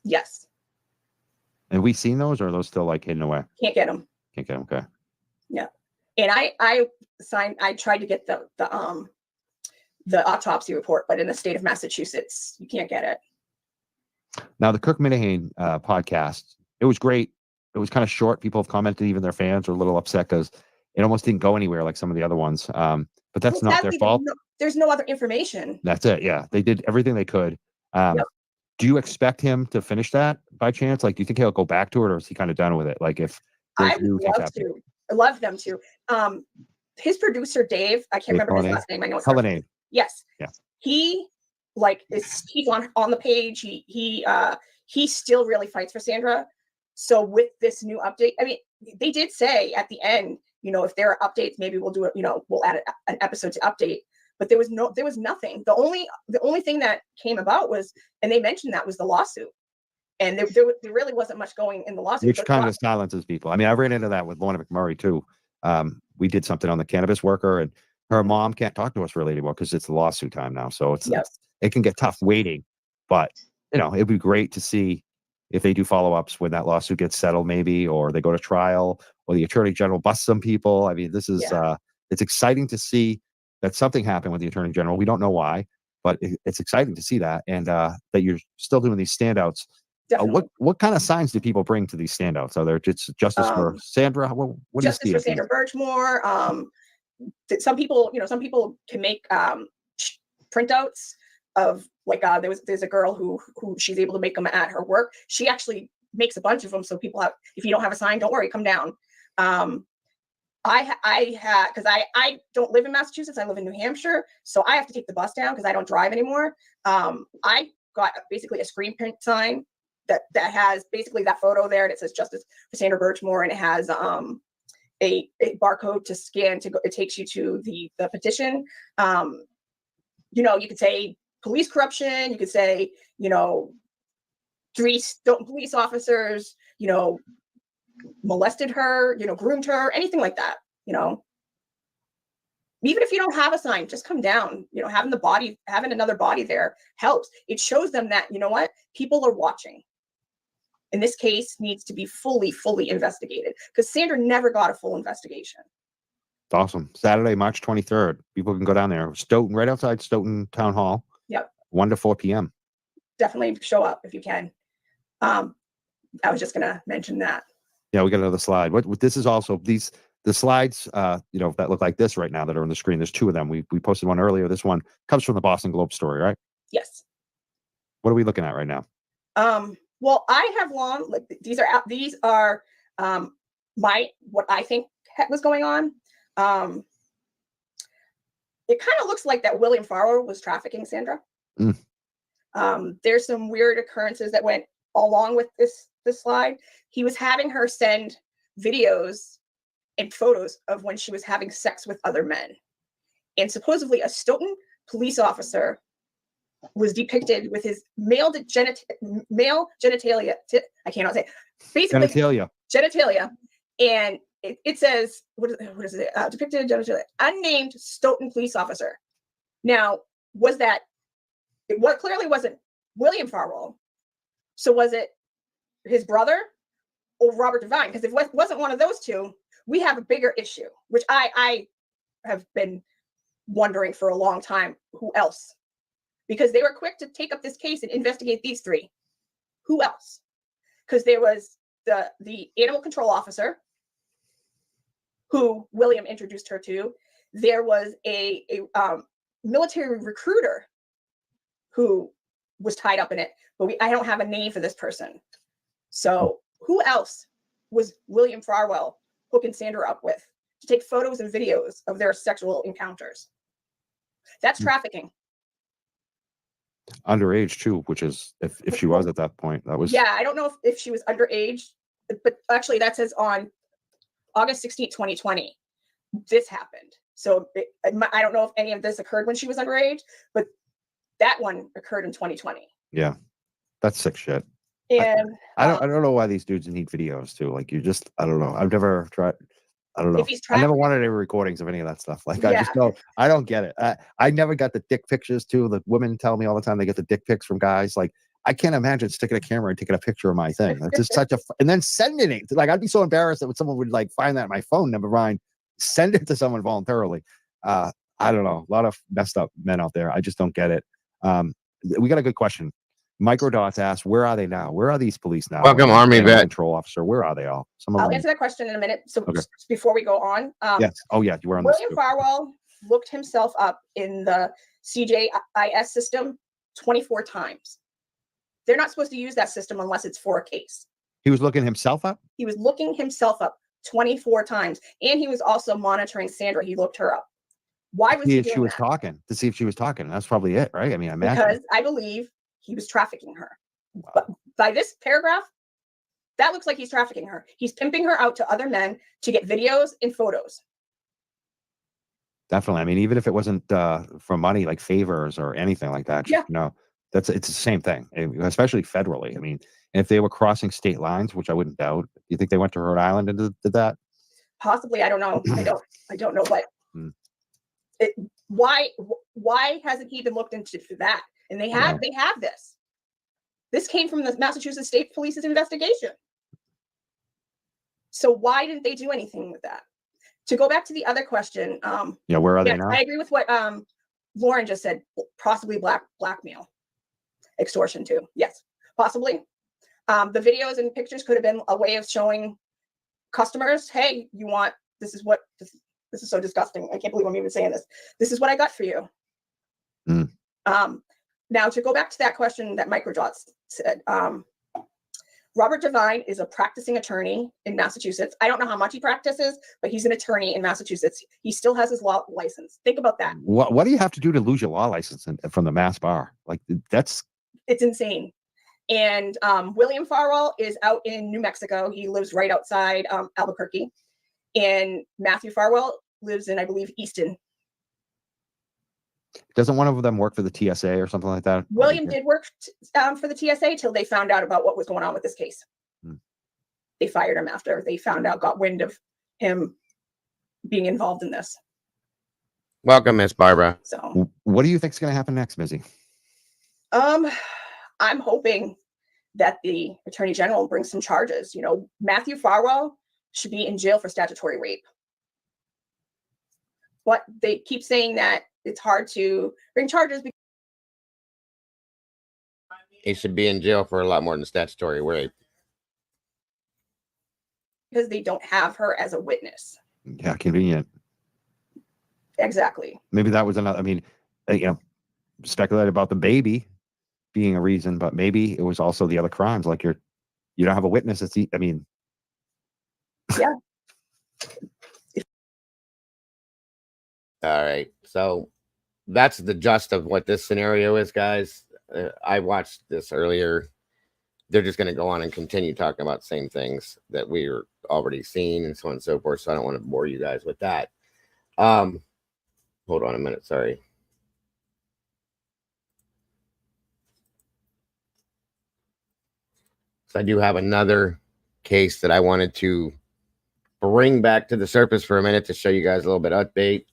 Yes. And we seen those, or are those still like hidden away? Can't get them. Can't get them. Okay. Yeah. And I tried to get the autopsy report, but in the state of Massachusetts, you can't get it. Now the Kirk Minihane podcast, it was great. It was kind of short. People have commented, even their fans are a little upset because it almost didn't go anywhere like some of the other ones. But that's not their fault. There's no other information. That's it. Yeah, they did everything they could. Yep. Do you expect him to finish that by chance? Like, do you think he'll go back to it, or is he kind of done with it? Like, if I would love to. I love them to. His producer Dave, I can't remember his last name. I know it's Helene. Yes. Yeah. He's on the page. He still really fights for Sandra. So with this new update, I mean, they did say at the end, if there are updates, maybe we'll do it. We'll add an episode to update. But there was nothing. The only thing that came about was, and they mentioned that was the lawsuit, and there really wasn't much going in the lawsuit. Which kind of silences people. I mean, I ran into that with Lorna McMurray too. We did something on the cannabis worker, and her mom can't talk to us really anymore because it's the lawsuit time now. So it can get tough waiting. But it'd be great to see if they do follow-ups when that lawsuit gets settled, maybe, or they go to trial, or the attorney general busts some people. I mean, this is it's exciting to see that something happened with the attorney general. We don't know why, but it's exciting to see that, and that you're still doing these standouts. What kind of signs do people bring to these standouts? Are there just justice for Sandra? What justice for Sandra Birchmore? Some people can make printouts of there's a girl who she's able to make them at her work. She actually makes a bunch of them, so people have. If you don't have a sign, don't worry, come down. Because I don't live in Massachusetts. I live in New Hampshire, so I have to take the bus down because I don't drive anymore. I got basically a screen print sign that has basically that photo there, and it says "Justice for Sandra Birchmore," and it has a barcode to scan to go. It takes you to the petition. You could say police corruption. You could say 3 police officers. Molested her, groomed her, anything like that, even if you don't have a sign, just come down, having another body there helps. It shows them that, people are watching. And this case needs to be fully investigated because Sandra never got a full investigation. It's awesome. Saturday, March 23rd. People can go down there. Stoughton, right outside Stoughton Town Hall. Yep. 1 to 4 p.m. Definitely show up if you can. I was just going to mention that. Yeah, we got another slide. What this is also the slides, that look like this right now that are on the screen. There's 2 of them. We posted one earlier. This one comes from the Boston Globe story, right? Yes. What are we looking at right now? Well, I have these are what I think was going on. It kind of looks like that William Farrow was trafficking Sandra. There's some weird occurrences that went along with this slide. He was having her send videos and photos of when she was having sex with other men. And supposedly a Stoughton police officer was depicted with his male genitalia. I cannot say. Basically, genitalia. And it says, what is it? Depicted genitalia. Unnamed Stoughton police officer. Now, clearly wasn't William Farwell. So was it his brother or Robert Devine? Because if it wasn't one of those two, we have a bigger issue, which I have been wondering for a long time. Who else? Because they were quick to take up this case and investigate these 3. Who else? Because there was the animal control officer who William introduced her to. There was a military recruiter who was tied up in it, but I don't have a name for this person. So who else was William Farwell hooking Sandra up with to take photos and videos of their sexual encounters? That's trafficking. Underage too, which is if she was at that point, that was. Yeah, I don't know if she was underage, but actually that says on August 16th, 2020, this happened. So I don't know if any of this occurred when she was underage, but that one occurred in 2020. Yeah, that's sick shit. And I don't know why these dudes need videos too. Like I don't know. I've never tried. I don't know. I never wanted any recordings of any of that stuff. Like I just don't. I don't get it. I never got the dick pictures too. The women tell me all the time they get the dick pics from guys. Like I can't imagine sticking a camera and taking a picture of my thing. That's just such a, and then sending it. Like, I'd be so embarrassed that someone would like find that on my phone, never mind, send it to someone voluntarily. I don't know. A lot of messed up men out there. I just don't get it. We got a good question. Microdots asked, where are they now? Where are these police now? Welcome, Army Animal vet. Control officer. Where are they all? Some of I'll them. answer that question in a minute. So Okay. before we go on, Yes. Oh yeah, you were on this. William Farwell looked himself up in the CJIS system 24 times. They're not supposed to use that system unless it's for a case. He was looking himself up? He was looking himself up 24 times. And he was also monitoring Sandra. He looked her up. Why was he doing she was that? talking to see if she was talking. That's probably it, right? I mean, I imagine. Because I believe he was trafficking her. But by this paragraph, that looks like he's trafficking her. He's pimping her out to other men to get videos and photos. Definitely. I mean, even if it wasn't for money, like favors or anything like that, Yeah. you know, it's the same thing, especially federally. I mean, if they were crossing state lines, which I wouldn't doubt, you think they went to Rhode Island and did that? Possibly, I don't know. I don't know, but why hasn't he been looked into for that? And they have this. This came from the Massachusetts State Police's investigation. So why didn't they do anything with that? To go back to the other question, where are they now? I agree with what Lauren just said. Possibly blackmail, extortion too. Yes, possibly. The videos and pictures could have been a way of showing customers, hey, you want, this is so disgusting. I can't believe I'm even saying this. This is what I got for you. Now to go back to that question that Microdots said, Robert Devine is a practicing attorney in Massachusetts. I don't know how much he practices, but he's an attorney in Massachusetts. He still has his law license. Think about that. What do you have to do to lose your law license from the Mass Bar? Like, it's insane. And William Farwell is out in New Mexico. He lives right outside Albuquerque. And Matthew Farwell lives in, I believe, Easton. Doesn't one of them work for the TSA or something like that? William did work for the TSA till they found out about what was going on with this case. They fired him after they got wind of him being involved in this. Welcome, Miss Barbara. So what do you think is going to happen next, Mizzy? I'm hoping that the Attorney General brings some charges. You know, Matthew Farwell should be in jail for statutory rape. But they keep saying that it's hard to bring charges He should be in jail for a lot more than statutory rape. Because they don't have her as a witness. Yeah, convenient. Exactly. Maybe that was another. I mean, speculate about the baby being a reason, but maybe it was also the other crimes. Like you don't have a witness. Yeah. All right. So that's the gist of what this scenario is, guys. I watched this earlier. They're just going to go on and continue talking about the same things that we were already seeing and so on and so forth. So I don't want to bore you guys with that. Hold on a minute. Sorry. So I do have another case that I wanted to bring back to the surface for a minute to show you guys a little bit of update.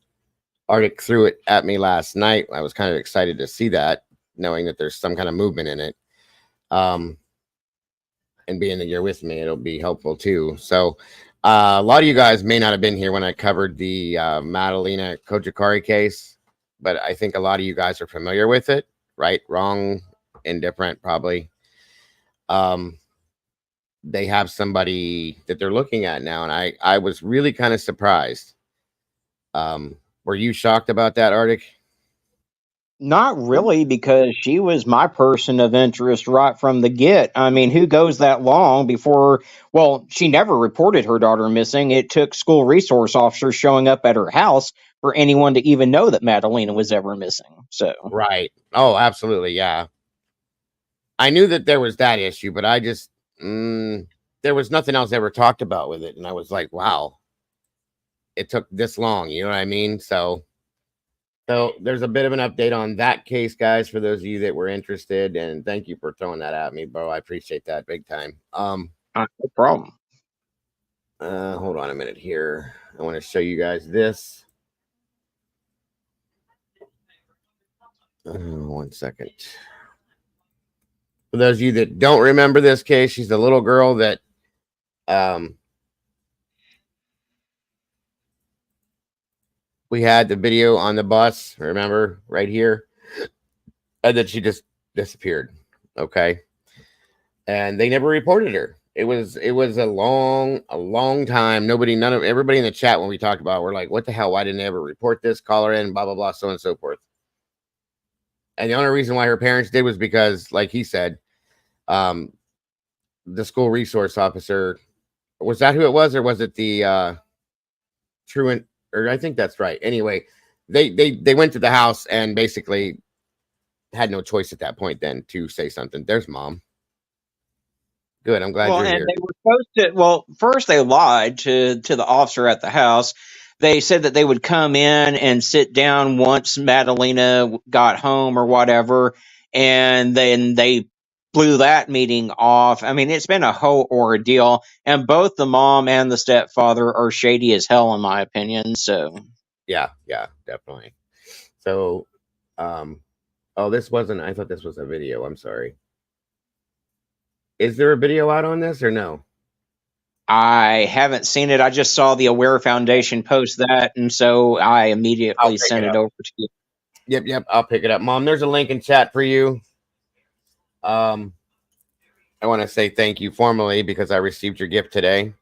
Arctic threw it at me last night. I was kind of excited to see that, knowing that there's some kind of movement in it. And being that you're with me, it'll be helpful too. So a lot of you guys may not have been here when I covered the Matalina Kakari case, but I think a lot of you guys are familiar with it, right? Wrong, indifferent, probably. They have somebody that they're looking at now, and I was really kind of surprised. Were you shocked about that, Arctic? Not really, because she was my person of interest right from the get. I mean, who goes that long before? Well, she never reported her daughter missing. It took school resource officers showing up at her house for anyone to even know that Matalina was ever missing. So right. Oh, absolutely. Yeah. I knew that there was that issue, but I just there was nothing else ever talked about with it, and I was like, wow, it took this long. You know what I mean? So there's a bit of an update on that case, guys, for those of you that were interested. And thank you for throwing that at me, bro. I appreciate that big time. no problem. Hold on a minute here. I want to show you guys this. 1 second. For those of you that don't remember this case, she's the little girl that we had the video on the bus, remember, right here, and then she just disappeared. Okay, and they never reported her. It was a long time. Everybody in the chat when we talked about it, we're like, what the hell? Why didn't they ever report this? Call her in, blah blah blah, so on and so forth. And the only reason why her parents did was because, like he said, the school resource officer, was that who it was, or was it the truant? Or I think that's right. Anyway, they went to the house and basically had no choice at that point then to say something. There's mom. Good. I'm glad you're here. They were supposed to. Well, first they lied to the officer at the house. They said that they would come in and sit down once Matalina got home or whatever, and then they blew that meeting off. I mean, it's been a whole ordeal, and both the mom and the stepfather are shady as hell, in my opinion. So, yeah, definitely. So, oh, this wasn't. I thought this was a video. I'm sorry. Is there a video out on this or no? I haven't seen it. I just saw the Aware Foundation post that, and so I immediately sent it over to you. Yep. I'll pick it up. Mom, there's a link in chat for you. I want to say thank you formally because I received your gift today.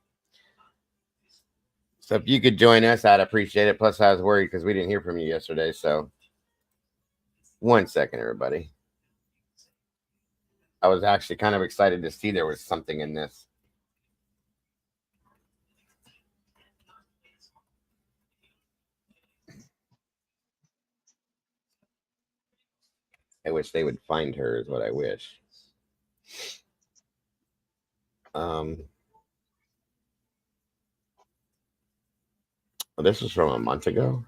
So if you could join us, I'd appreciate it. Plus, I was worried because we didn't hear from you yesterday. So 1 second, everybody. I was actually kind of excited to see there was something in this. I wish they would find her is what I wish. Well, this was from a month ago.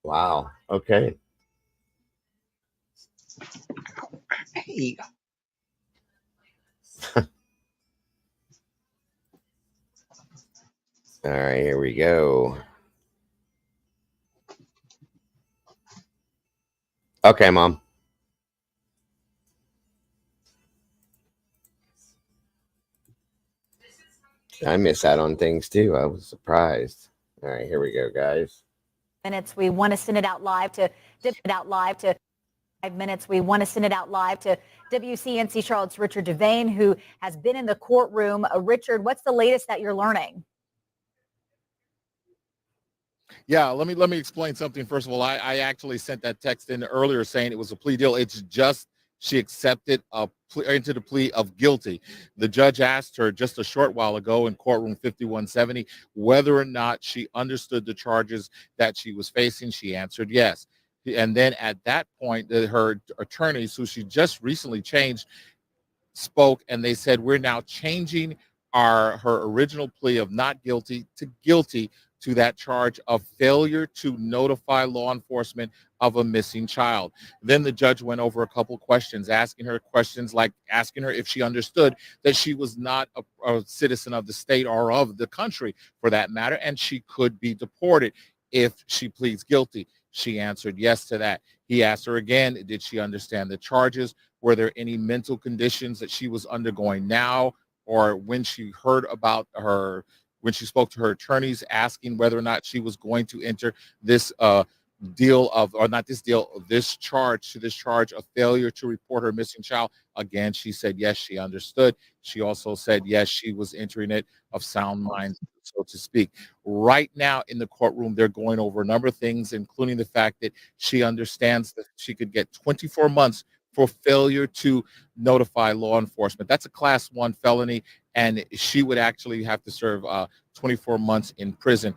Wow. Okay. Hey. All right, here we go. Okay, Mom. I miss out on things too. I was surprised. All right, here we go, guys. Minutes. We want to send it out live to 5 minutes. We want to send it out live to WCNC Charlotte's Richard Devon, who has been in the courtroom. Richard, what's the latest that you're learning? Yeah, let me explain something. First of all, I actually sent that text in earlier saying it was a plea deal. It's just she accepted into the plea of guilty. The judge asked her just a short while ago in courtroom 5170 whether or not she understood the charges that she was facing. She answered yes. And then at that point, her attorneys, who she just recently changed, spoke, and they said, we're now changing her original plea of not guilty to that charge of failure to notify law enforcement of a missing child. Then the judge went over a couple questions, asking her questions like asking her if she understood that she was not a citizen of the state or of the country for that matter, and she could be deported if she pleads guilty. She answered yes to that. He asked her again, did she understand the charges? Were there any mental conditions that she was undergoing now, or when she heard about her, when she spoke to her attorneys asking whether or not she was going to enter this this charge of failure to report her missing child? Again, she said yes, she understood. She also said yes, she was entering it of sound mind, so to speak. Right now in the courtroom, they're going over a number of things, including the fact that she understands that she could get 24 months for failure to notify law enforcement. That's a class 1 felony, and she would actually have to serve 24 months in prison.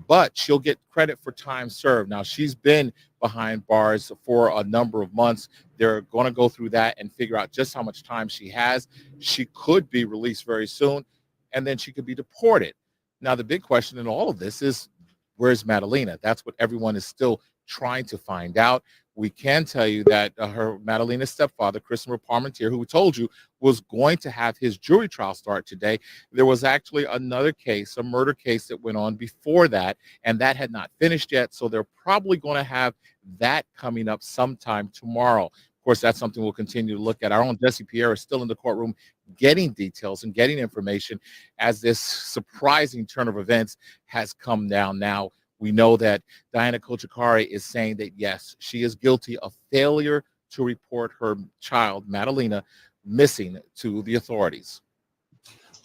But she'll get credit for time served. Now, she's been behind bars for a number of months. They're going to go through that and figure out just how much time she has. She could be released very soon, and then she could be deported. Now, the big question in all of this is, where's Matalina? That's what everyone is still trying to find out. We can tell you that her Matalina's stepfather, Christopher Parmentier, who we told you was going to have his jury trial start today, there was actually another case, a murder case that went on before that, and that had not finished yet. So they're probably going to have that coming up sometime tomorrow. Of course, that's something we'll continue to look at. Our own Jesse Pierre is still in the courtroom getting details and getting information as this surprising turn of events has come down now. We know that Diana Kakari is saying that, yes, she is guilty of failure to report her child, Matalina, missing to the authorities.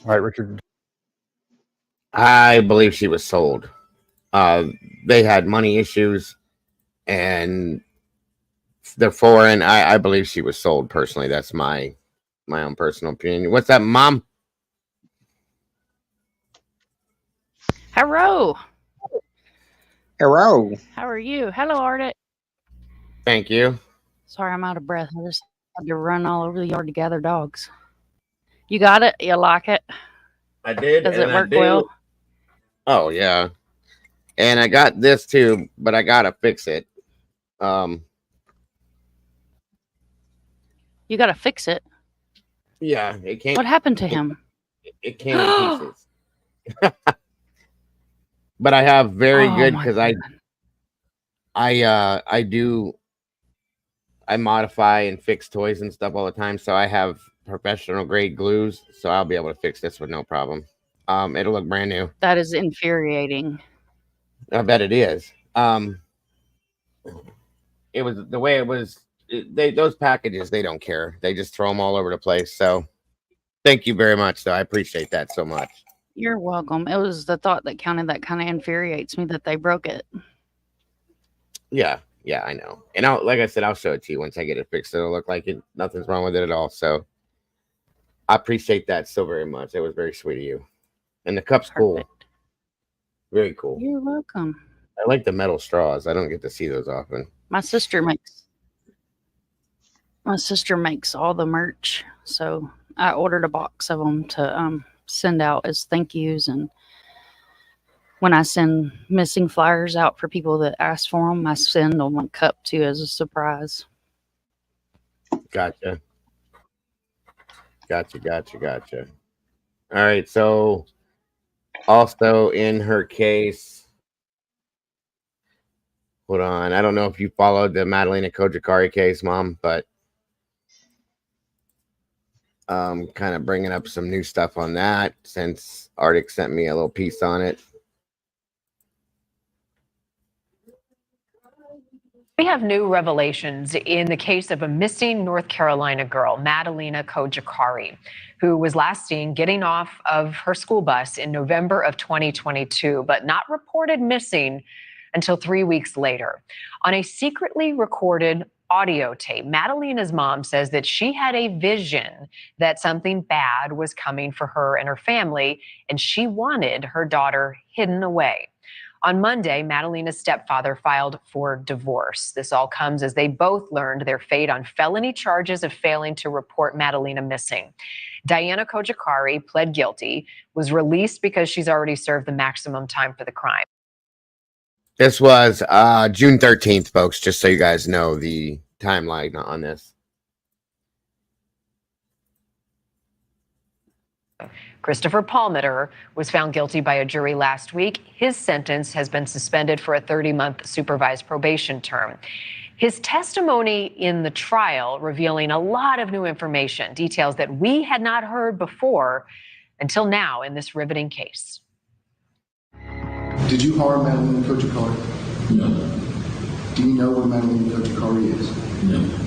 All right, Richard. I believe she was sold. They had money issues, and they're foreign. I believe she was sold personally. That's my own personal opinion. What's that, Mom? Hello. Hello. How are you? Hello, Arctic. Thank you. Sorry, I'm out of breath. I just had to run all over the yard to gather dogs. You got it? You like it? I did. Does it and work I do. well? Oh yeah. And I got this too, but I gotta fix it. You got to fix it. Yeah, it came. What happened to him? It came in pieces. But I have very Oh, good my because I modify and fix toys and stuff all the time. So I have professional grade glues, so I'll be able to fix this with no problem. It'll look brand new. That is infuriating. I bet it is. It was the way it was. Those packages, they don't care. They just throw them all over the place. So thank you very much, though. I appreciate that so much. You're welcome. It was the thought that counted that kind of infuriates me that they broke it. Yeah, I know. And like I said, I'll show it to you once I get it fixed. It'll look like it. Nothing's wrong with it at all. So I appreciate that so very much. It was very sweet of you. And the cup's cool. Very cool. You're welcome. I like the metal straws. I don't get to see those often. My sister makes all the merch, so I ordered a box of them to send out as thank yous, and when I send missing flyers out for people that ask for them, I send them a cup too as a surprise. Gotcha. All right, so also in her case, hold on, I don't know if you followed the Matalina Kakari case, Mom, but kind of bringing up some new stuff on that since Arctic sent me a little piece on it. We have new revelations in the case of a missing North Carolina girl, Matalina Kakari, who was last seen getting off of her school bus in November of 2022, but not reported missing until 3 weeks later. On a secretly recorded audio tape, Matalina's mom says that she had a vision that something bad was coming for her and her family, and she wanted her daughter hidden away. On Monday, Matalina's stepfather filed for divorce. This all comes as they both learned their fate on felony charges of failing to report Matalina missing. Diana Kakari pled guilty, was released because she's already served the maximum time for the crime. This was June 13th, folks, just so you guys know the timeline on this. Christopher Palmer was found guilty by a jury last week. His sentence has been suspended for a 30-month supervised probation term. His testimony in the trial revealing a lot of new information, details that we had not heard before until now in this riveting case. Did you harm Matalina Kakari? No. Do you know where Matalina Kakari is? No.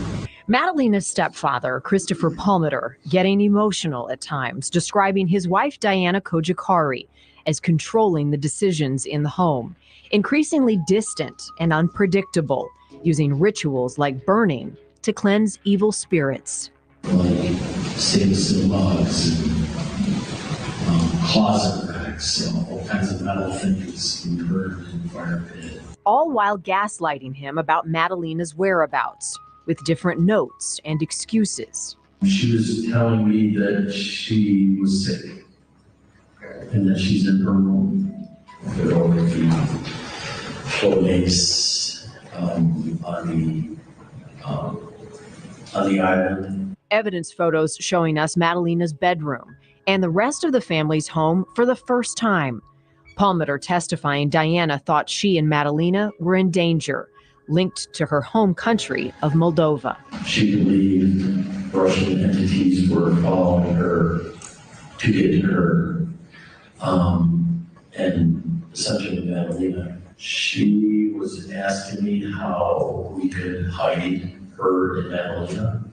Matalina's stepfather, Christopher Palmer, getting emotional at times, describing his wife, Diana Kakari, as controlling the decisions in the home, increasingly distant and unpredictable, using rituals like burning to cleanse evil spirits. Like stainless logs and closet racks, all kinds of metal things we burned in the fire pit. All while gaslighting him about Matalina's whereabouts, with different notes and excuses. She was telling me that she was sick and that she's in her room. There were the photos on the on the island. Evidence photos showing us Matalina's bedroom and the rest of the family's home for the first time. Palmater testifying Diana thought she and Matalina were in danger, linked to her home country of Moldova. She believed Russian entities were following her to get to her. And essentially, Matalina, she was asking me how we could hide her and Matalina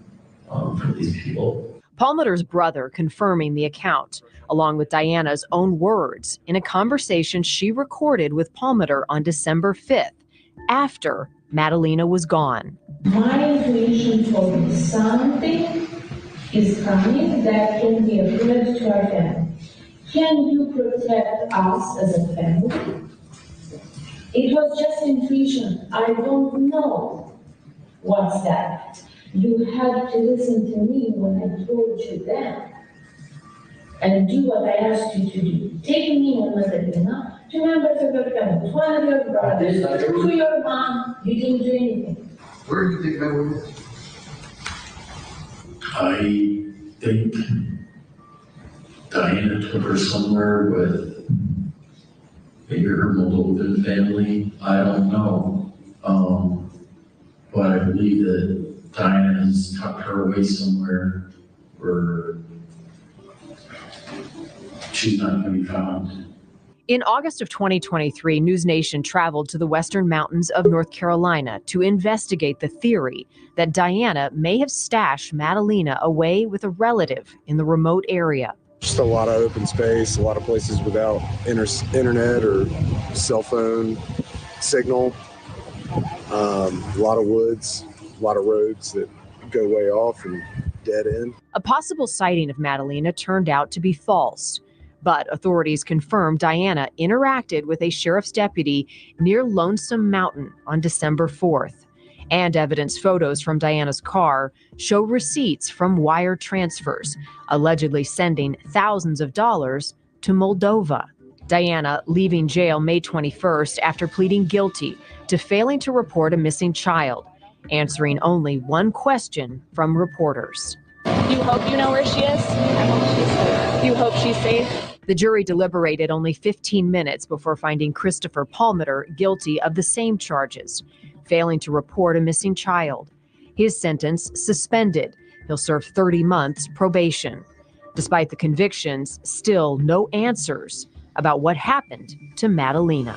from these people. Palmater's brother confirming the account, along with Diana's own words in a conversation she recorded with Palmater on December 5th, after Matalina was gone. My intuition told me something is coming that can be a threat to our family. Can you protect us as a family? It was just intuition. I don't know what's that. You had to listen to me when I told you that and do what I asked you to do. Take me and Matalina to members of your family, one of your brothers, to your mom. You didn't do anything. Where do you think that was? I think Diana took her somewhere with maybe her Moldovan family. I don't know. But I believe that Diana has tucked her away somewhere where she's not going to be found. In August of 2023, News Nation traveled to the western mountains of North Carolina to investigate the theory that Diana may have stashed Matalina away with a relative in the remote area. Just a lot of open space, a lot of places without internet or cell phone signal, a lot of woods, a lot of roads that go way off and dead end. A possible sighting of Matalina turned out to be false, but authorities confirmed Diana interacted with a sheriff's deputy near Lonesome Mountain on December 4th. And evidence photos from Diana's car show receipts from wire transfers, allegedly sending thousands of dollars to Moldova. Diana leaving jail May 21st after pleading guilty to failing to report a missing child, answering only one question from reporters. You hope you know where she is? I hope she's safe. You hope she's safe? The jury deliberated only 15 minutes before finding Christopher Palmater guilty of the same charges, failing to report a missing child. His sentence suspended. He'll serve 30 months probation. Despite the convictions, still no answers about what happened to Matalina.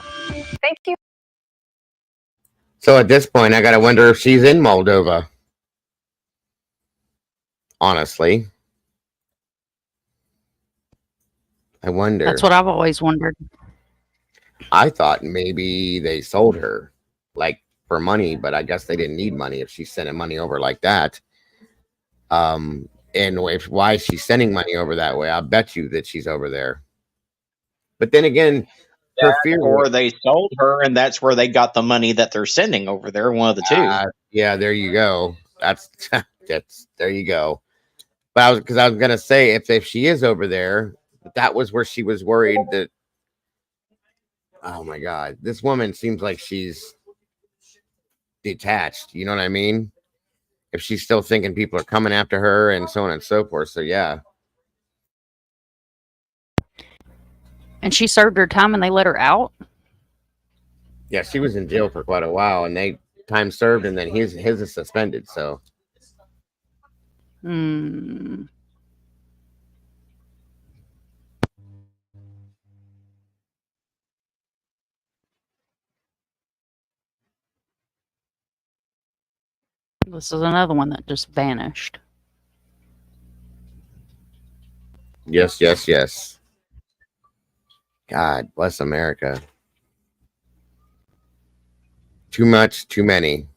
Thank you. So at this point, I gotta wonder if she's in Moldova. Honestly, I wonder. That's what I've always wondered. I thought maybe they sold her, like, for money, but I guess they didn't need money if she's sending money over like that. And why she's sending money over that way, I'll bet you that she's over there. But then again, her fear, or they sold her, and that's where they got the money that they're sending over there. One of the two. Yeah, there you go. That's there you go. But I was gonna say if she is over there, that was where she was worried that. Oh my God, this woman seems like she's detached. You know what I mean? If she's still thinking people are coming after her and so on and so forth. So yeah. And she served her time and they let her out? Yeah, she was in jail for quite a while and they time served and then his is suspended. So. This is another one that just vanished. Yes, yes, yes. God bless America. Too much, too many,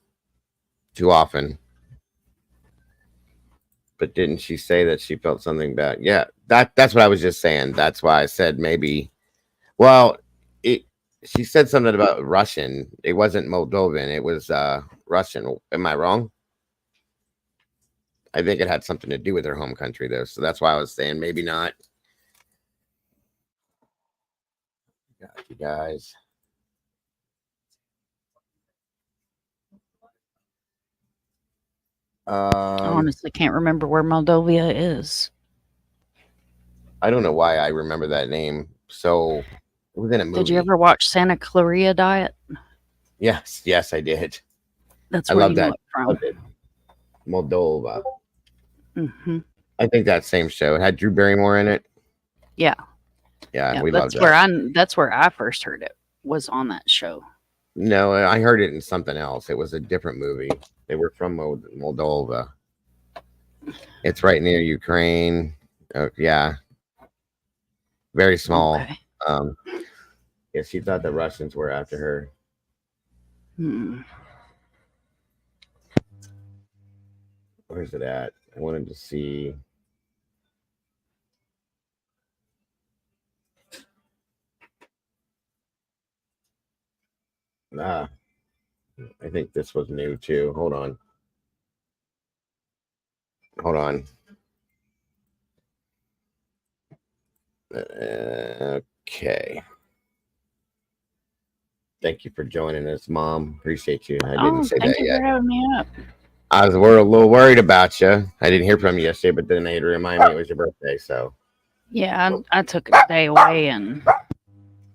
too often. But didn't she say that she felt something bad? Yeah, that's what I was just saying. That's why I said maybe. Well, she said something about Russian. It wasn't Moldovan. It was Russian. Am I wrong? I think it had something to do with her home country, though. So that's why I was saying maybe not. God, you guys. I honestly can't remember where Moldova is. I don't know why I remember that name. So it was in a movie. Did you ever watch Santa Clarita Diet? Yes, I did. That's I where love you that. know it from. Loved it. Moldova. Mm-hmm. I think that same show. It had Drew Barrymore in it. Yeah. Yeah, we loved that's where that. that's where I first heard it, was on that show. No, I heard it in something else. It was a different movie. They were from Moldova. It's right near Ukraine. Yeah. Very small. Okay. Yeah, she thought the Russians were after her. Where's it at? I wanted to see. I think this was new too. Hold on. Okay. Thank you for joining us, Mom. Appreciate you. I didn't say thank that you yet. for having me up. I was a little worried about you. I didn't hear from you yesterday, but then they had to remind me it was your birthday. So Yeah, I took a day away and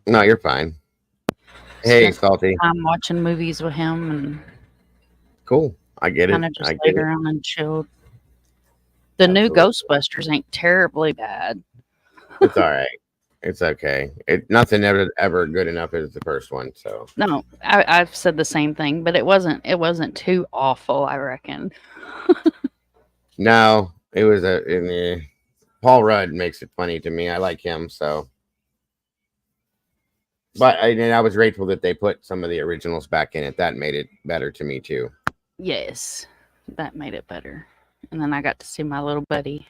no, you're fine. Hey, Salty. I'm watching movies with him and Cool. I get it. kind of just I get laid it. around and chilled. The new Ghostbusters ain't terribly bad. It's all right. It's okay. Nothing ever good enough as the first one. So No, I've said the same thing, but it wasn't too awful, I reckon. no, it was Paul Rudd makes it funny to me. I like him so. But I was grateful that they put some of the originals back in it. That made it better to me too. Yes, that made it better. And then I got to see my little buddy.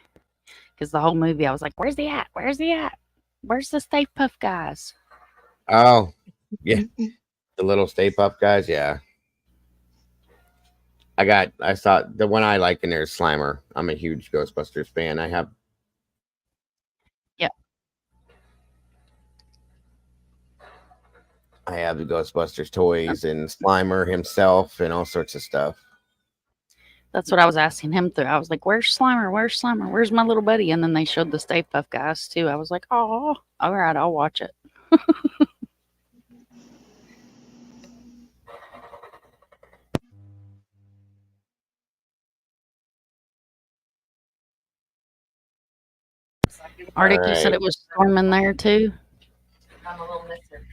Because the whole movie I was like, where's he at? Where's he at? Where's the Stay Puft guys? Oh, yeah. The little Stay Puft guys, yeah. I saw the one I like in there is Slimer. I'm a huge Ghostbusters fan. I have the Ghostbusters toys and Slimer himself and all sorts of stuff. That's what I was asking him through. I was like, where's Slimer? Where's Slimer? Where's my little buddy? And then they showed the Stay Puft guys too. I was like, oh, all right, I'll watch it. Arctic, you said it was storming there too? I'm a little mister.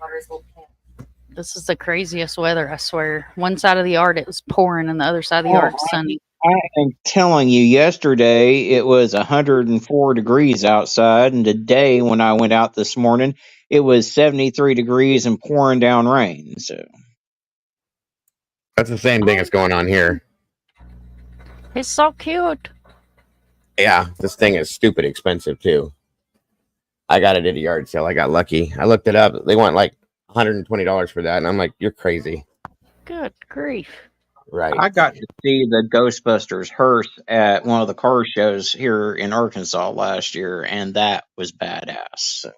Water's a little pink. This is the craziest weather, I swear. One side of the yard it was pouring and the other side of the yard sunny. I am telling you, yesterday it was 104 degrees outside, and today when I went out this morning, it was 73 degrees and pouring down rain. So that's the same thing that's going on here. It's so cute. Yeah, this thing is stupid expensive too. I got it at a yard sale. I got lucky. I looked it up. They want like $120 for that, and I'm like, you're crazy. Good grief. Right. I got to see the Ghostbusters hearse at one of the car shows here in Arkansas last year, and that was badass. So.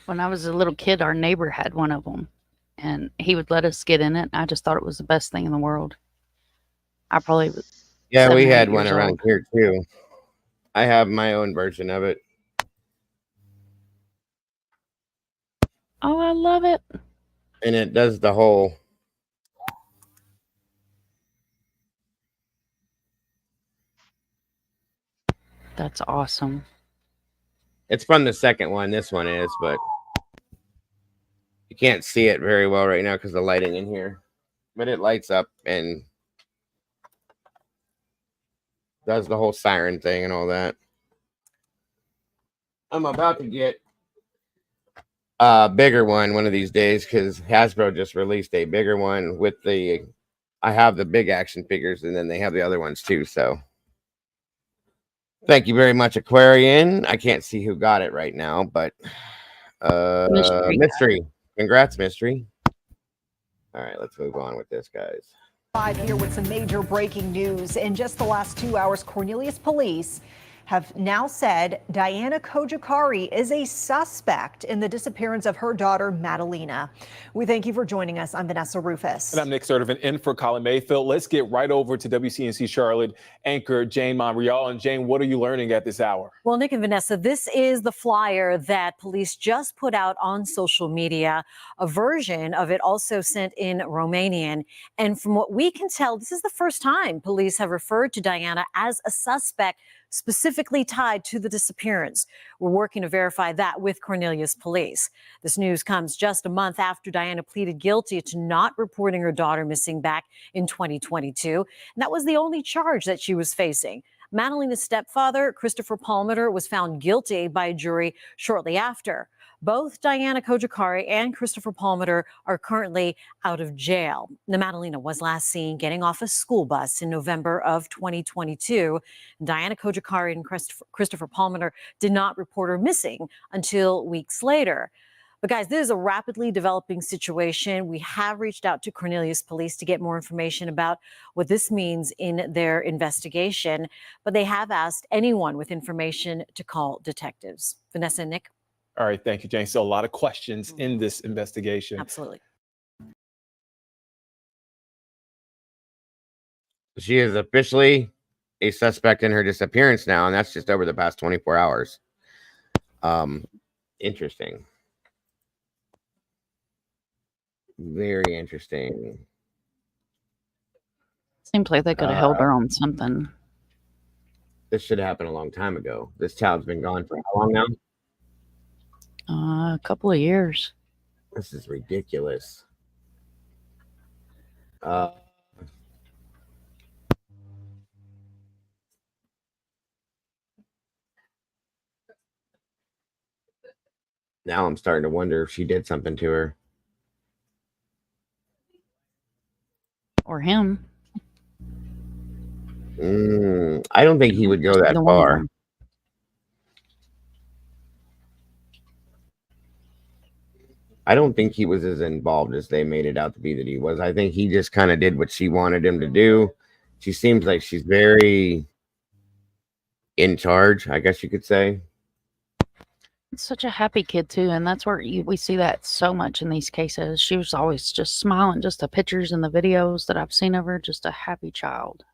When I was a little kid, our neighbor had one of them, and he would let us get in it. I just thought it was the best thing in the world. I probably was. Yeah, we had one around here too. I have my own version of it. Oh, I love it. And it does the whole. That's awesome. It's from the second one. This one is, but you can't see it very well right now because the lighting in here. But it lights up and does the whole siren thing and all that. I'm about to get a bigger one of these days because Hasbro just released a bigger one with the. I have the big action figures and then they have the other ones too. So thank you very much, Aquarian. I can't see who got it right now, but Mystery. Congrats, Mystery. All right, let's move on with this, guys. Here with some major breaking news. In just the last 2 hours, Cornelius police have now said Diana Kakari is a suspect in the disappearance of her daughter, Matalina. We thank you for joining us. I'm Vanessa Rufus. And I'm Nick Sertivant in for Colin Mayfield. Let's get right over to WCNC Charlotte anchor Jane Monreal. And Jane, what are you learning at this hour? Well, Nick and Vanessa, this is the flyer that police just put out on social media. A version of it also sent in Romanian. And from what we can tell, this is the first time police have referred to Diana as a suspect specifically tied to the disappearance. We're working to verify that with Cornelius Police. This news comes just a month after Diana pleaded guilty to not reporting her daughter missing back in 2022. And that was the only charge that she was facing. Matalina's stepfather, Christopher Palmer, was found guilty by a jury shortly after. Both Diana Kakari and Christopher Palmer are currently out of jail. Now, Matalina was last seen getting off a school bus in November of 2022. Diana Kakari and Christopher Palmer did not report her missing until weeks later. But guys, this is a rapidly developing situation. We have reached out to Cornelius Police to get more information about what this means in their investigation, but they have asked anyone with information to call detectives. Vanessa and Nick. All right, thank you, Jane. So a lot of questions in this investigation. Absolutely. She is officially a suspect in her disappearance now, and that's just over the past 24 hours. Interesting. Very interesting. Seems like they could have held her on something. This should have happened a long time ago. This child's been gone for how long now? A couple of years. This is ridiculous. Now I'm starting to wonder if she did something to her. Or him. I don't think he would go that far. I don't think he was as involved as they made it out to be that he was. I think he just kind of did what she wanted him to do. She seems like she's very in charge, I guess you could say. Such a happy kid too, and that's where we see that so much in these cases. She was always just smiling, just the pictures and the videos that I've seen of her, just a happy child.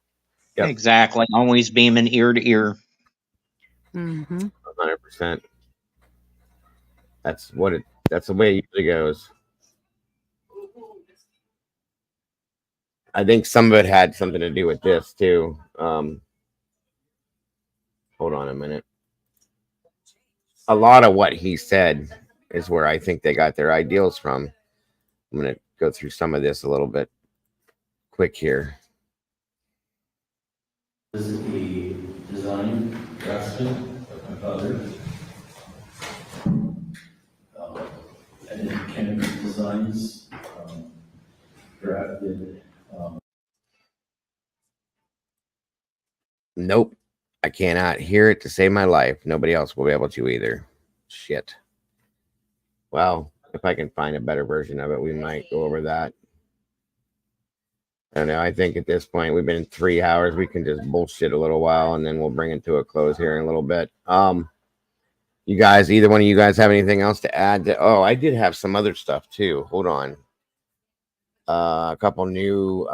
Yep. Exactly. Always beaming ear to ear. 100%. That's the way it usually goes. I think some of it had something to do with this too. Hold on a minute. A lot of what he said is where I think they got their ideals from. I'm going to go through some of this a little bit quick here. This is the design drafted of my father. And then Canton Designs drafted. Nope. I cannot hear it to save my life. Nobody else will be able to either. Shit. Well, if I can find a better version of it, we might go over that. I don't know. I think at this point, we've been in 3 hours. We can just bullshit a little while, and then we'll bring it to a close here in a little bit. You guys, either one of you guys have anything else to add? Oh, I did have some other stuff too. Hold on. A couple new...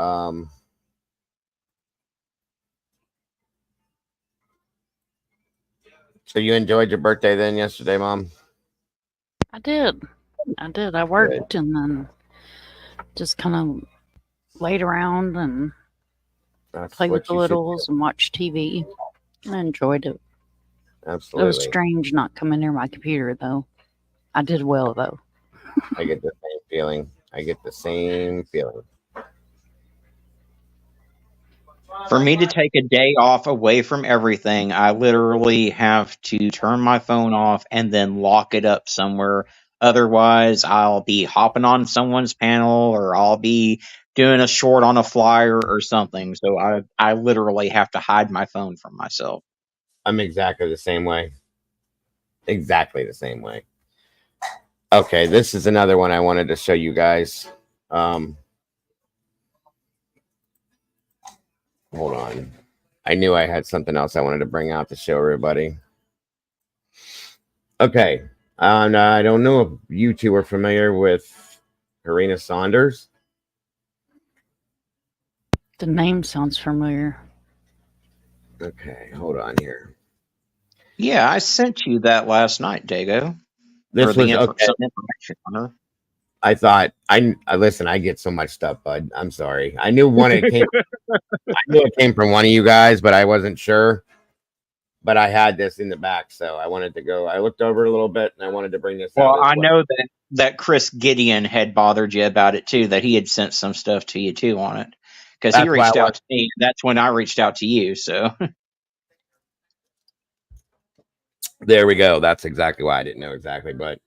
So you enjoyed your birthday then yesterday, Mom? I did. I worked and then just kind of laid around and played with the littles and watched TV. I enjoyed it. Absolutely. It was strange not coming near my computer, though. I did well, though. I get the same feeling. For me to take a day off away from everything, I literally have to turn my phone off and then lock it up somewhere. Otherwise, I'll be hopping on someone's panel or I'll be doing a short on a flyer or something. So I literally have to hide my phone from myself. I'm exactly the same way. Okay, this is another one I wanted to show you guys. Hold on. I knew I had something else I wanted to bring out to show everybody. Okay. And I don't know if you two are familiar with Karina Saunders. The name sounds familiar. Okay, hold on here. Yeah, I sent you that last night, Dago. This Or the was okay. some information on her. I thought I listen. I get so much stuff, bud. I'm sorry. I knew one it came. I knew it came from one of you guys, but I wasn't sure. But I had this in the back, so I wanted to go. I looked over a little bit, and I wanted to bring this out. Well, I know that Chris Gideon had bothered you about it too. That he had sent some stuff to you too on it, because he reached out to me. That's when I reached out to you. So there we go. That's exactly why I didn't know exactly, but.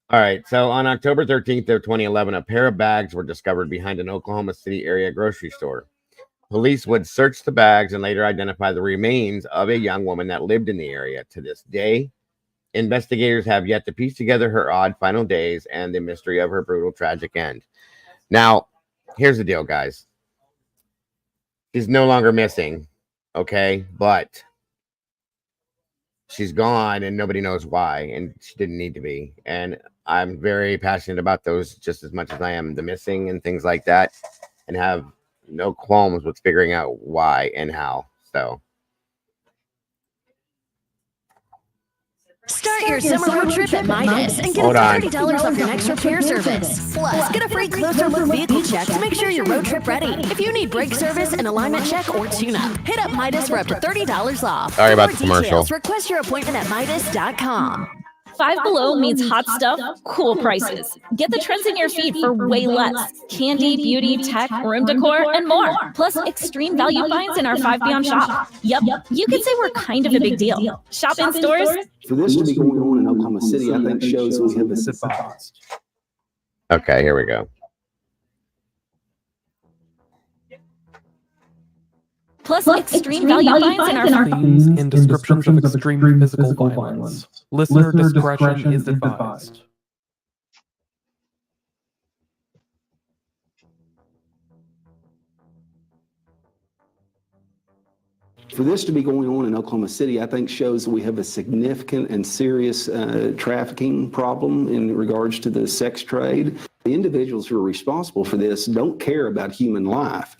All right, so on October 13th of 2011, a pair of bags were discovered behind an Oklahoma City area grocery store. Police would search the bags and later identify the remains of a young woman that lived in the area. To this day, investigators have yet to piece together her odd final days and the mystery of her brutal, tragic end. Now, here's the deal, guys. She's no longer missing, okay? But she's gone and nobody knows why, and she didn't need to be. And I'm very passionate about those just as much as I am the missing and things like that, and have no qualms with figuring out why and how. So Start your summer road trip at Midas and get $30 off your next repair service. Plus, get a free closer look vehicle check to make sure you're road trip ready. If you need brake service, an alignment check, or tune-up, hit up Midas for up to $30 off. Sorry about the commercial. Request your appointment at Midas.com. Five Below means hot stuff, cool prices. Get the trends in your feed for way less. Candy, beauty, tech, room decor, and more. Plus extreme value finds in our 5 Beyond shop. Yep, you could say we're kind of a big deal. Shop in stores. For this to be going on in Oklahoma City, I think shows that we have a advised. okay, here we go. Plus extreme value finds in our themes and descriptions of extreme physical violence. Listener discretion is advised. For this to be going on in Oklahoma City, I think shows that we have a significant and serious trafficking problem in regards to the sex trade. The individuals who are responsible for this don't care about human life.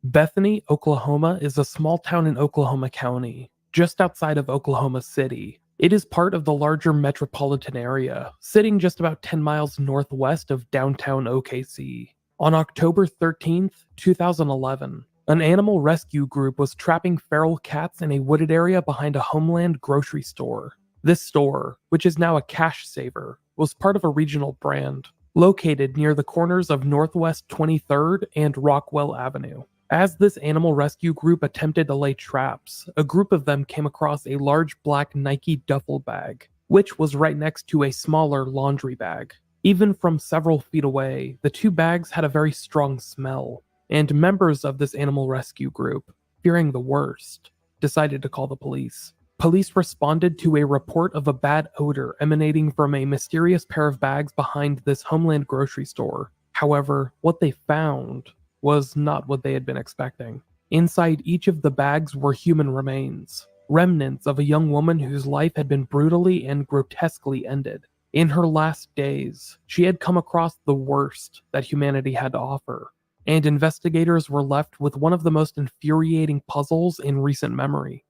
Bethany, Oklahoma is a small town in Oklahoma County, just outside of Oklahoma City. It is part of the larger metropolitan area, sitting just about 10 miles northwest of downtown OKC. On October 13th, 2011, an animal rescue group was trapping feral cats in a wooded area behind a Homeland grocery store. This store, which is now a cash saver, was part of a regional brand, located near the corners of Northwest 23rd and Rockwell Avenue. As this animal rescue group attempted to lay traps, a group of them came across a large black Nike duffel bag, which was right next to a smaller laundry bag. Even from several feet away, the two bags had a very strong smell, and members of this animal rescue group, fearing the worst, decided to call the police. Police responded to a report of a bad odor emanating from a mysterious pair of bags behind this Homeland grocery store. However, what they found was not what they had been expecting. Inside each of the bags were human remains, remnants of a young woman whose life had been brutally and grotesquely ended. In her last days, she had come across the worst that humanity had to offer, and investigators were left with one of the most infuriating puzzles in recent memory.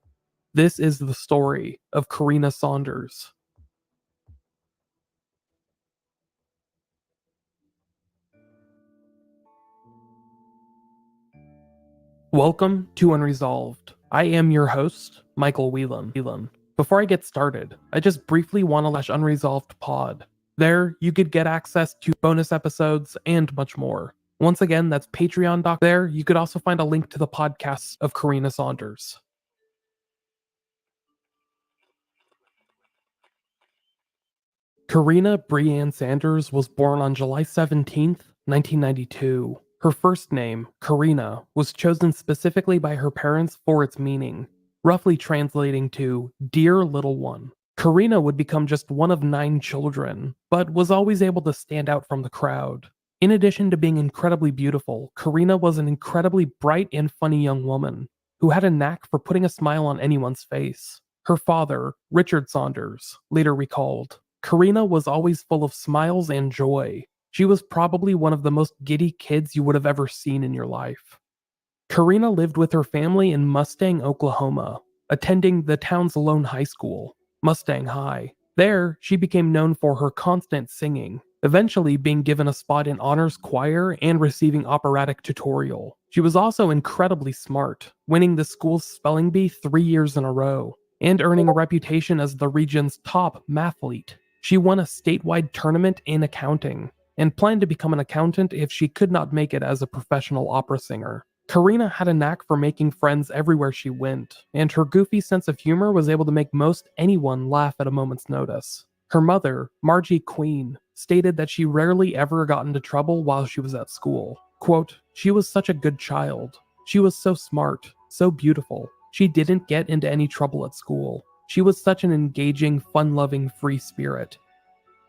This is the story of Karina Saunders. Welcome to Unresolved. I am your host, Michael Whelan. Before I get started, I just briefly want to lash Unresolved Pod. There, you could get access to bonus episodes and much more. Once again, that's Patreon. There, you could also find a link to the podcasts of Karina Saunders. Karina Breanne Saunders was born on July 17th, 1992. Her first name, Karina, was chosen specifically by her parents for its meaning, roughly translating to "Dear Little One." Karina would become just one of 9 children, but was always able to stand out from the crowd. In addition to being incredibly beautiful, Karina was an incredibly bright and funny young woman who had a knack for putting a smile on anyone's face. Her father, Richard Saunders, later recalled, Karina was always full of smiles and joy. She was probably one of the most giddy kids you would have ever seen in your life. Karina lived with her family in Mustang, Oklahoma, attending the town's lone high school, Mustang High. There, she became known for her constant singing, eventually being given a spot in honors choir and receiving operatic tutorial. She was also incredibly smart, winning the school's spelling bee 3 years in a row, and earning a reputation as the region's top mathlete. She won a statewide tournament in accounting, and planned to become an accountant if she could not make it as a professional opera singer. Karina had a knack for making friends everywhere she went, and her goofy sense of humor was able to make most anyone laugh at a moment's notice. Her mother, Margie Queen, stated that she rarely ever got into trouble while she was at school. Quote, "She was such a good child. She was so smart, so beautiful. She didn't get into any trouble at school. She was such an engaging, fun-loving, free spirit."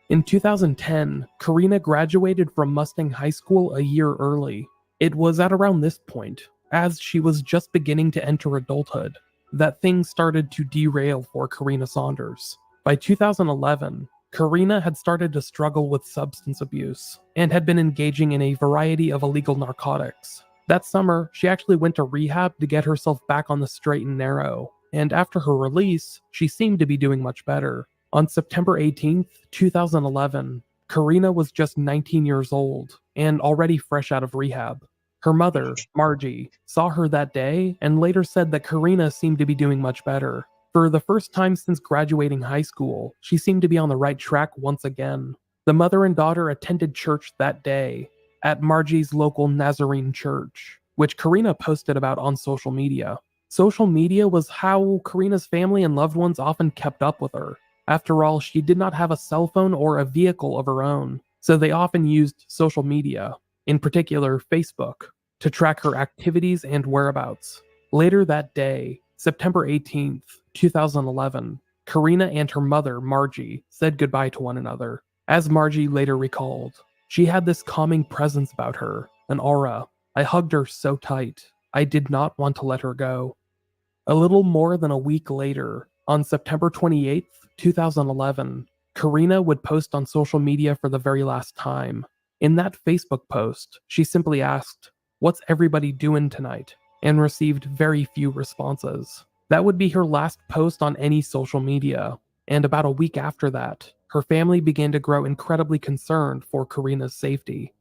In 2010, Karina graduated from Mustang High School a year early. It was at around this point, as she was just beginning to enter adulthood, that things started to derail for Karina Saunders. By 2011, Karina had started to struggle with substance abuse and had been engaging in a variety of illegal narcotics. That summer, she actually went to rehab to get herself back on the straight and narrow, and after her release, she seemed to be doing much better. On September 18th, 2011, Karina was just 19 years old and already fresh out of rehab. Her mother, Margie, saw her that day and later said that Karina seemed to be doing much better. For the first time since graduating high school, she seemed to be on the right track once again. The mother and daughter attended church that day at Margie's local Nazarene church, which Karina posted about on social media. Social media was how Karina's family and loved ones often kept up with her. After all, she did not have a cell phone or a vehicle of her own, so they often used social media, in particular Facebook, to track her activities and whereabouts. Later that day, September 18th, 2011, Karina and her mother, Margie, said goodbye to one another. As Margie later recalled, she had this calming presence about her, an aura. I hugged her so tight. I did not want to let her go. A little more than a week later, on September 28th, 2011, Karina would post on social media for the very last time. In that Facebook post, she simply asked, "What's everybody doing tonight?" and received very few responses. That would be her last post on any social media, and about a week after that, her family began to grow incredibly concerned for Karina's safety.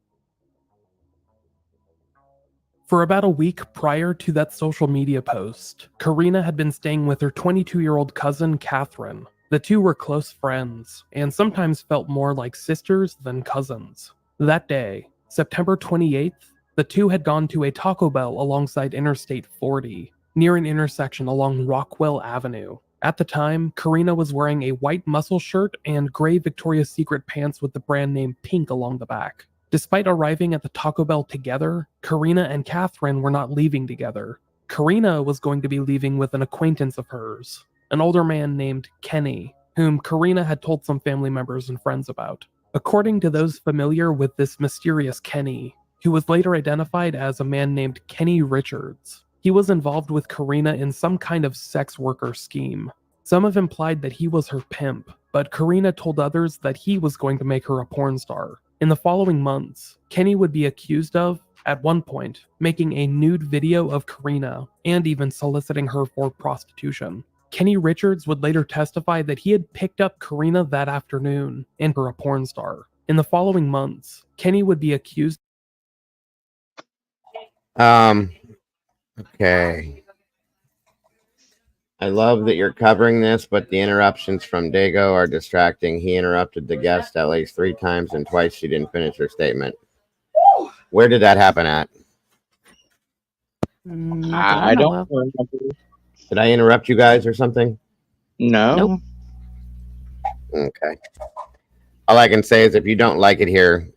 For about a week prior to that social media post, Karina had been staying with her 22-year-old cousin, Catherine. The two were close friends, and sometimes felt more like sisters than cousins. That day, September 28th, the two had gone to a Taco Bell alongside Interstate 40, near an intersection along Rockwell Avenue. At the time, Karina was wearing a white muscle shirt and gray Victoria's Secret pants with the brand name Pink along the back. Despite arriving at the Taco Bell together, Karina and Catherine were not leaving together. Karina was going to be leaving with an acquaintance of hers, an older man named Kenny, whom Karina had told some family members and friends about. According to those familiar with this mysterious Kenny, who was later identified as a man named Kenny Richards, he was involved with Karina in some kind of sex worker scheme. Some have implied that he was her pimp, but Karina told others that he was going to make her a porn star. In the following months, Kenny would be accused of, at one point, making a nude video of Karina and even soliciting her for prostitution. Kenny Richards would later testify that he had picked up Karina that afternoon and her a porn star. In the following months, Kenny would be accused. Okay. I love that you're covering this, but the interruptions from Dago are distracting. He interrupted the guest at least 3 times, and twice she didn't finish her statement. Where did that happen at? I don't remember. Did I interrupt you guys or something? No. Nope. Okay. All I can say is if you don't like it here,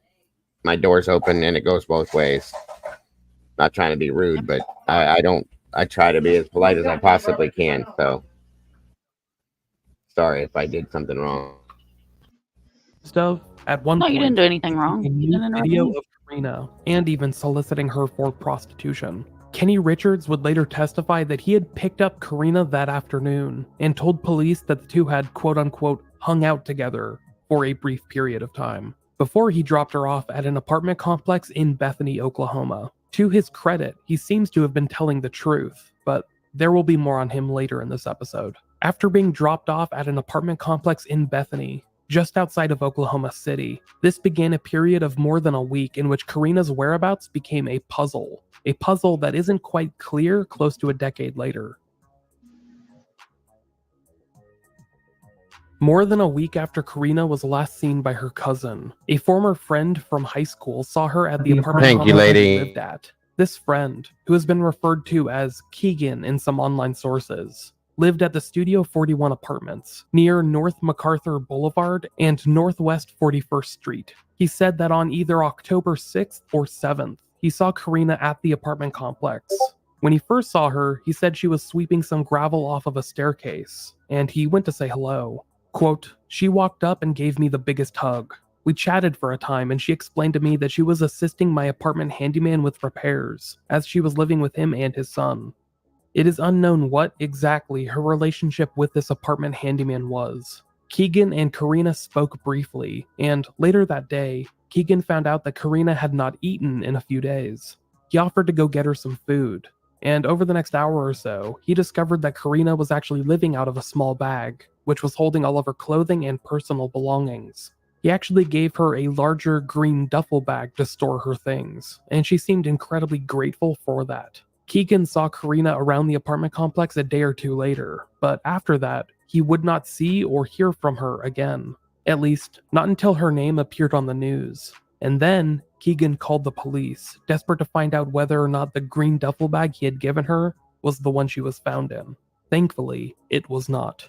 my door's open and it goes both ways. Not trying to be rude, but I try to be as polite as I possibly can, so sorry if I did something wrong. At one No, point, you didn't do anything wrong. a You nude didn't interrupt video me. of Karina, and even soliciting her for prostitution. Kenny Richards would later testify that he had picked up Karina that afternoon and told police that the two had quote-unquote hung out together for a brief period of time, before he dropped her off at an apartment complex in Bethany, Oklahoma. To his credit, he seems to have been telling the truth, but there will be more on him later in this episode. After being dropped off at an apartment complex in Bethany, just outside of Oklahoma City, this began a period of more than a week in which Karina's whereabouts became a puzzle that isn't quite clear close to a decade later. More than a week after Karina was last seen by her cousin, a former friend from high school saw her at the apartment Thank you, complex she lady. lived at. This friend, who has been referred to as Keegan in some online sources, lived at the Studio 41 apartments near North MacArthur Boulevard and Northwest 41st Street. He said that on either October 6th or 7th, he saw Karina at the apartment complex. When he first saw her, he said she was sweeping some gravel off of a staircase, and he went to say hello. Quote, "She walked up and gave me the biggest hug. We chatted for a time, and she explained to me that she was assisting my apartment handyman with repairs, as she was living with him and his son. It is unknown what exactly her relationship with this apartment handyman was. Keegan and Karina spoke briefly, and later that day, Keegan found out that Karina had not eaten in a few days. He offered to go get her some food, and over the next hour or so, he discovered that Karina was actually living out of a small bag, which was holding all of her clothing and personal belongings. He actually gave her a larger green duffel bag to store her things, and she seemed incredibly grateful for that. Keegan saw Karina around the apartment complex a day or two later, but after that, he would not see or hear from her again. At least, not until her name appeared on the news. And then, Keegan called the police, desperate to find out whether or not the green duffel bag he had given her was the one she was found in. Thankfully, it was not.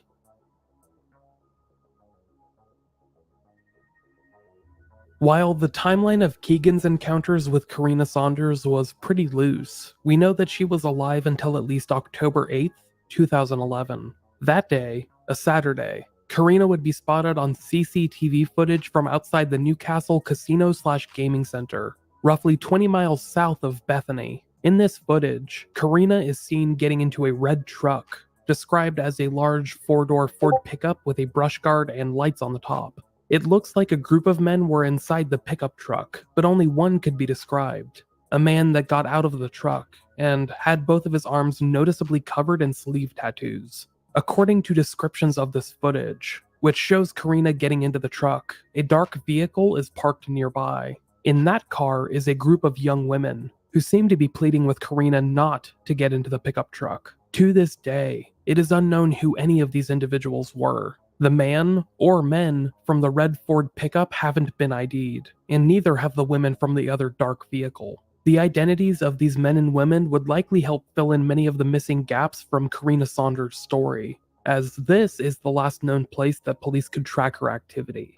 While the timeline of Keegan's encounters with Karina Saunders was pretty loose, we know that she was alive until at least October 8th, 2011. That day, a Saturday, Karina would be spotted on CCTV footage from outside the Newcastle Casino/Gaming Center, roughly 20 miles south of Bethany. In this footage, Karina is seen getting into a red truck, described as a large four-door Ford pickup with a brush guard and lights on the top. It looks like a group of men were inside the pickup truck, but only one could be described. A man that got out of the truck and had both of his arms noticeably covered in sleeve tattoos. According to descriptions of this footage, which shows Karina getting into the truck, a dark vehicle is parked nearby. In that car is a group of young women who seem to be pleading with Karina not to get into the pickup truck. To this day, it is unknown who any of these individuals were. The man or men from the red Ford pickup haven't been ID'd, and neither have the women from the other dark vehicle. The identities of these men and women would likely help fill in many of the missing gaps from Karina Saunders' story, as this is the last known place that police could track her activity.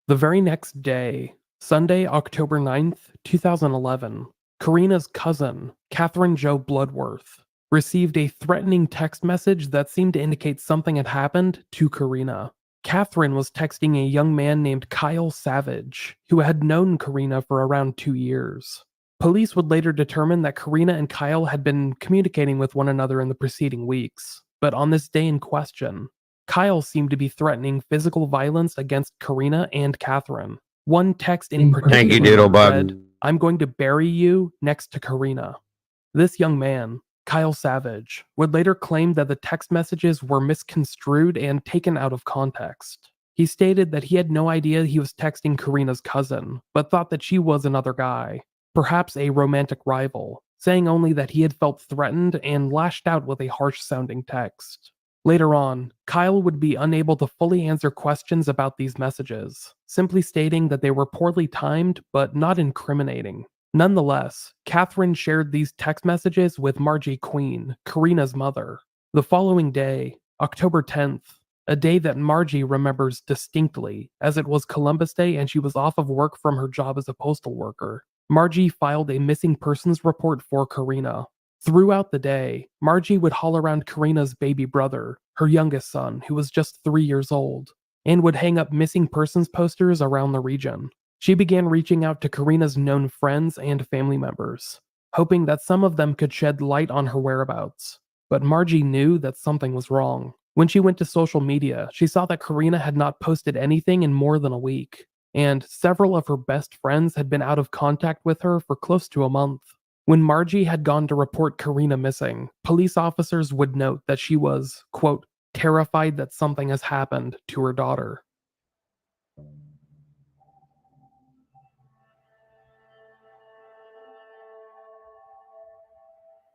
The very next day, Sunday, October 9th, 2011, Karina's cousin, Catherine Jo Bloodworth, received a threatening text message that seemed to indicate something had happened to Karina. Catherine was texting a young man named Kyle Savage, who had known Karina for around 2 years. Police would later determine that Karina and Kyle had been communicating with one another in the preceding weeks, but on this day in question, Kyle seemed to be threatening physical violence against Karina and Catherine. One text in particular Thank you, Doodlebug. read, "I'm going to bury you next to Karina." This young man, Kyle Savage, would later claim that the text messages were misconstrued and taken out of context. He stated that he had no idea he was texting Karina's cousin, but thought that she was another guy, perhaps a romantic rival, saying only that he had felt threatened and lashed out with a harsh-sounding text. Later on, Kyle would be unable to fully answer questions about these messages, simply stating that they were poorly timed but not incriminating. Nonetheless, Catherine shared these text messages with Margie Queen, Karina's mother. The following day, October 10th, a day that Margie remembers distinctly, as it was Columbus Day and she was off of work from her job as a postal worker, Margie filed a missing persons report for Karina. Throughout the day, Margie would haul around Karina's baby brother, her youngest son, who was just 3 years old. and would hang up missing persons posters around the region. She began reaching out to Karina's known friends and family members, hoping that some of them could shed light on her whereabouts. But Margie knew that something was wrong. When she went to social media, she saw that Karina had not posted anything in more than a week, and several of her best friends had been out of contact with her for close to a month. When Margie had gone to report Karina missing, police officers would note that she was, quote, terrified that something has happened to her daughter.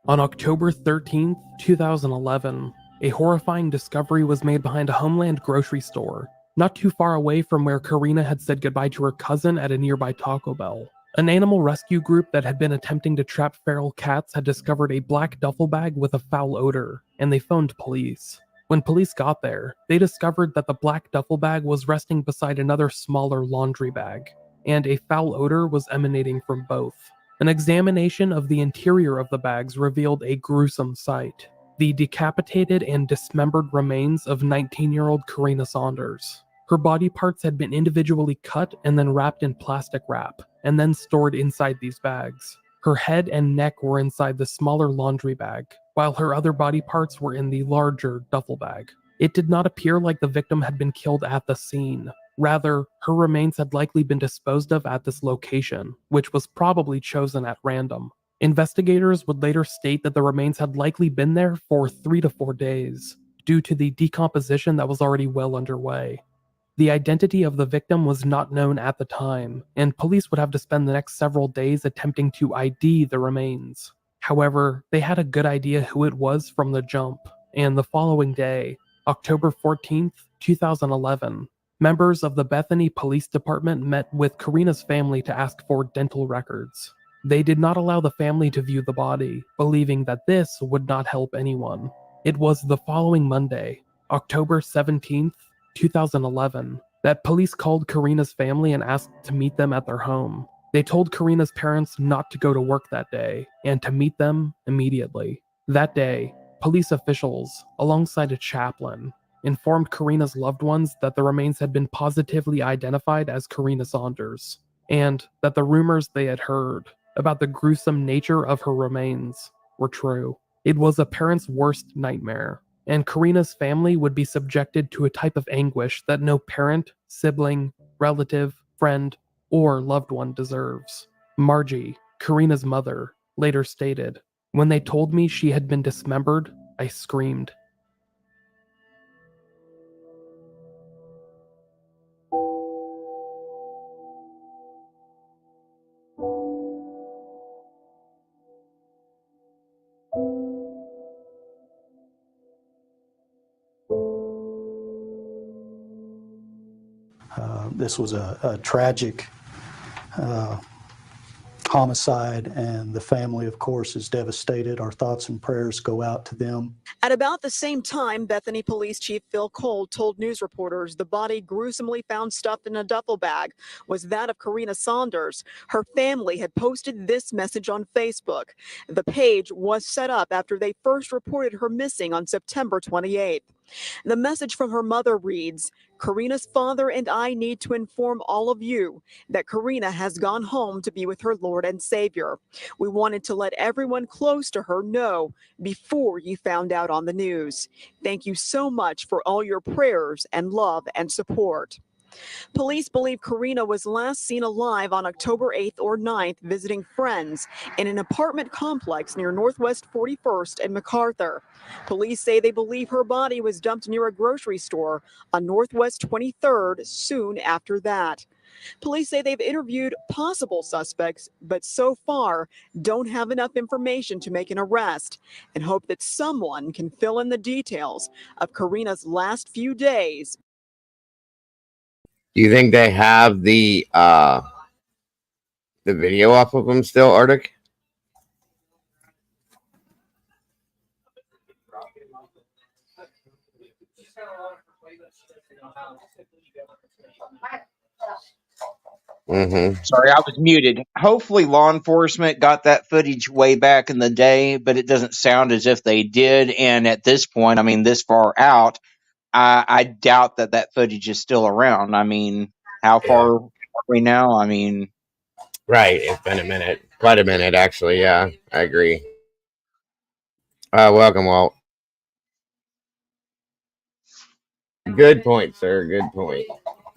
On October 13th, 2011, a horrifying discovery was made behind a Homeland grocery store, not too far away from where Karina had said goodbye to her cousin at a nearby Taco Bell. An animal rescue group that had been attempting to trap feral cats had discovered a black duffel bag with a foul odor, and they phoned police. When police got there, they discovered that the black duffel bag was resting beside another smaller laundry bag, and a foul odor was emanating from both. An examination of the interior of the bags revealed a gruesome sight: the decapitated and dismembered remains of 19-year-old Karina Saunders. Her body parts had been individually cut and then wrapped in plastic wrap, and then stored inside these bags. Her head and neck were inside the smaller laundry bag, while her other body parts were in the larger duffel bag. It did not appear like the victim had been killed at the scene. Rather, her remains had likely been disposed of at this location, which was probably chosen at random. Investigators would later state that the remains had likely been there for 3 to 4 days, due to the decomposition that was already well underway. The identity of the victim was not known at the time, and police would have to spend the next several days attempting to ID the remains. However, they had a good idea who it was from the jump, and the following day, October 14th, 2011, members of the Bethany Police Department met with Karina's family to ask for dental records. They did not allow the family to view the body, believing that this would not help anyone. It was the following Monday, October 17th, 2011, that police called Karina's family and asked to meet them at their home. They told Karina's parents not to go to work that day and to meet them immediately. That day, police officials, alongside a chaplain, informed Karina's loved ones that the remains had been positively identified as Karina Saunders, and that the rumors they had heard about the gruesome nature of her remains were true. It was a parent's worst nightmare, and Karina's family would be subjected to a type of anguish that no parent, sibling, relative, friend, or loved one deserves. Margie, Karina's mother, later stated, "When they told me she had been dismembered, I screamed." This was a tragic homicide, and the family, of course, is devastated. Our thoughts and prayers go out to them. At about the same time, Bethany Police Chief Phil Cole told news reporters the body gruesomely found stuffed in a duffel bag was that of Karina Saunders. Her family had posted this message on Facebook. The page was set up after they first reported her missing on September 28th. The message from her mother reads, "Karina's father and I need to inform all of you that Karina has gone home to be with her Lord and Savior. We wanted to let everyone close to her know before you found out on the news. Thank you so much for all your prayers and love and support." Police believe Karina was last seen alive on October 8th or 9th visiting friends in an apartment complex near Northwest 41st and MacArthur. Police say they believe her body was dumped near a grocery store on Northwest 23rd soon after that. Police say they've interviewed possible suspects, but so far don't have enough information to make an arrest, and hope that someone can fill in the details of Karina's last few days. Do you think they have the video off of them still, Arctic? Sorry, I was muted. Hopefully law enforcement got that footage way back in the day, but it doesn't sound as if they did. And at this point, I mean, this far out, I doubt that footage is still around. I mean, how far are we now? I mean, Right. It's been a minute. Quite a minute, actually. Yeah, I agree. Welcome, Walt. Good point, sir. Good point.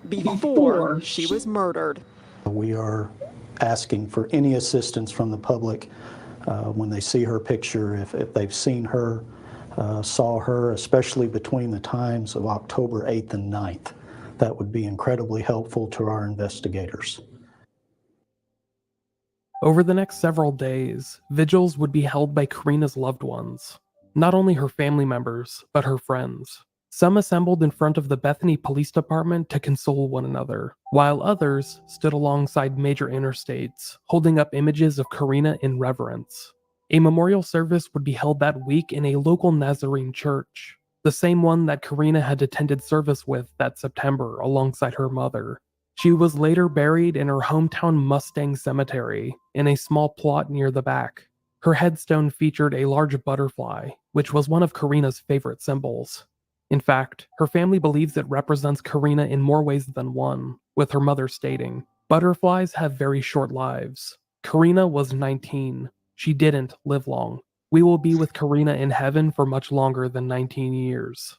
Before she was murdered. We are asking for any assistance from the public when they see her picture, if they've seen her, saw her, especially between the times of October 8th and 9th. That would be incredibly helpful to our investigators. Over the next several days, vigils would be held by Karina's loved ones. Not only her family members, but her friends. Some assembled in front of the Bethany Police Department to console one another, while others stood alongside major interstates, holding up images of Karina in reverence. A memorial service would be held that week in a local Nazarene church, the same one that Karina had attended service with that September alongside her mother. She was later buried in her hometown Mustang Cemetery, in a small plot near the back. Her headstone featured a large butterfly, which was one of Karina's favorite symbols. In fact, her family believes it represents Karina in more ways than one, with her mother stating, "Butterflies have very short lives. Karina was 19. She didn't live long. We will be with Karina in heaven for much longer than 19 years."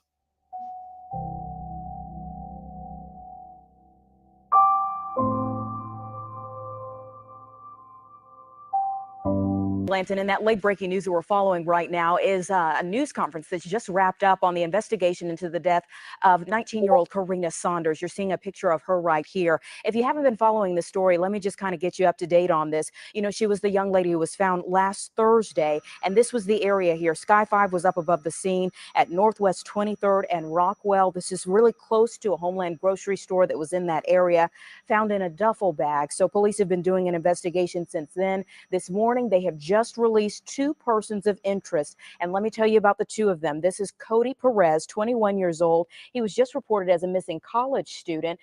Blanton, and that late breaking news that we're following right now is a news conference that's just wrapped up on the investigation into the death of 19-year-old Karina Saunders. You're seeing a picture of her right here. If you haven't been following the story, let me just kind of get you up to date on this. You know, she was the young lady who was found last Thursday, and this was the area here. Sky 5 was up above the scene at Northwest 23rd and Rockwell. This is really close to a Homeland grocery store that was in that area, found in a duffel bag. So police have been doing an investigation since then. This morning, they have just released 2 persons of interest. And let me tell you about the 2 of them. This is Cody Perez, 21 years old. He was just reported as a missing college student.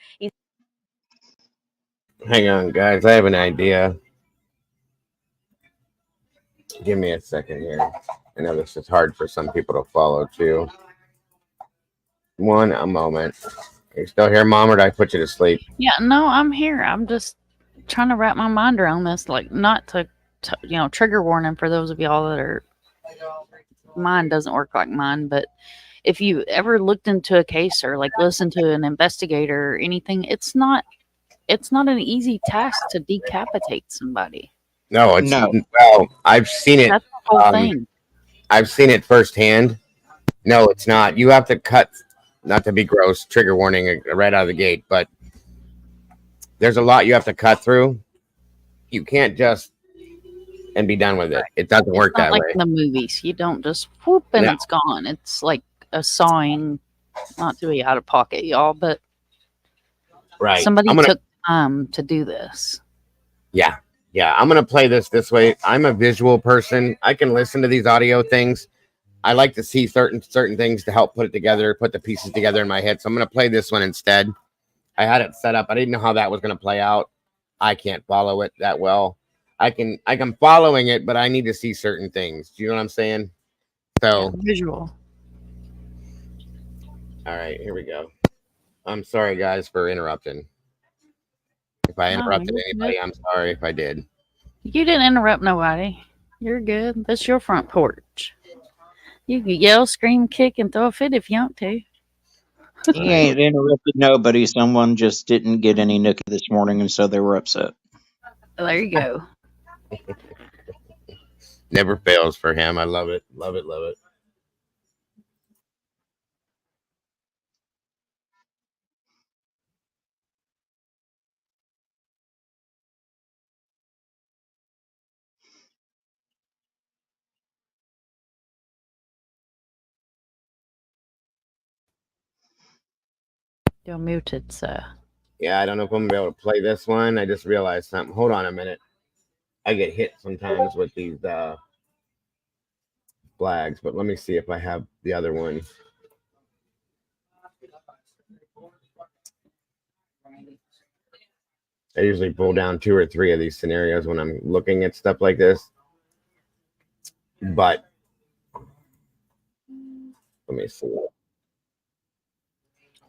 Hang on, guys. I have an idea. Give me a second here. I know this is hard for some people to follow, too. A moment. Are you still here, Mom, or did I put you to sleep? Yeah, no, I'm here. I'm just trying to wrap my mind around this, like not to trigger warning for those of y'all that are, mine doesn't work like mine, but if you ever looked into a case or like listened to an investigator or anything, it's not an easy task to decapitate somebody. No, it's no. Well, I've seen it. That's the whole thing. I've seen it firsthand. No, it's not. You have to cut, not to be gross, trigger warning right out of the gate, but there's a lot you have to cut through. You can't just and be done with it. It doesn't work that like way. In the movies, you don't just whoop and it's gone. It's like a sawing, not to be out of pocket, y'all, but somebody took time to do this. Yeah. I'm gonna play this way. I'm a visual person. I can listen to these audio things. I like to see certain things to help put it together, put the pieces together in my head. So I'm gonna play this one instead. I had it set up. I didn't know how that was gonna play out. I can't follow it that well. I'm following it, but I need to see certain things. Do you know what I'm saying? So visual. All right, here we go. I'm sorry, guys, for interrupting. If I interrupted anybody, I'm sorry if I did. You didn't interrupt nobody. You're good. That's your front porch. You can yell, scream, kick, and throw a fit if you want to. He ain't interrupted nobody. Someone just didn't get any nookie this morning, and so they were upset. There you go. Never fails for him. I love it. Love it. Love it. You're muted, sir. Yeah, I don't know if I'm gonna be able to play this one. I just realized something. Hold on a minute. I get hit sometimes with these flags, but let me see if I have the other one. I usually pull down 2 or 3 of these scenarios when I'm looking at stuff like this. But let me see.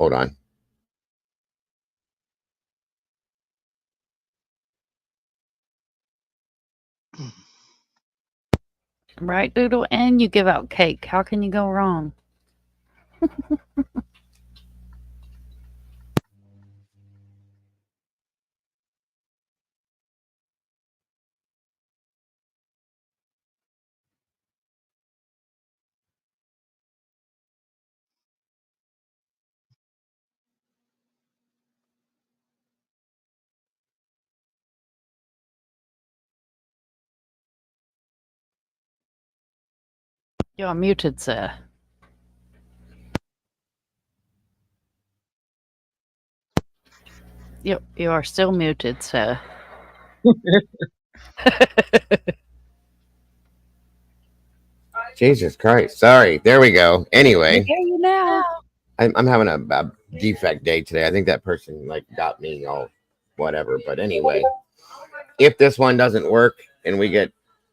Hold on. Right, Doodle? And you give out cake. How can you go wrong? You're muted, sir. You are still muted, sir. Jesus Christ. Sorry. There we go. Anyway. I hear you now. I'm having a defect day today. I think that person like got me all whatever. But anyway, if this one doesn't work and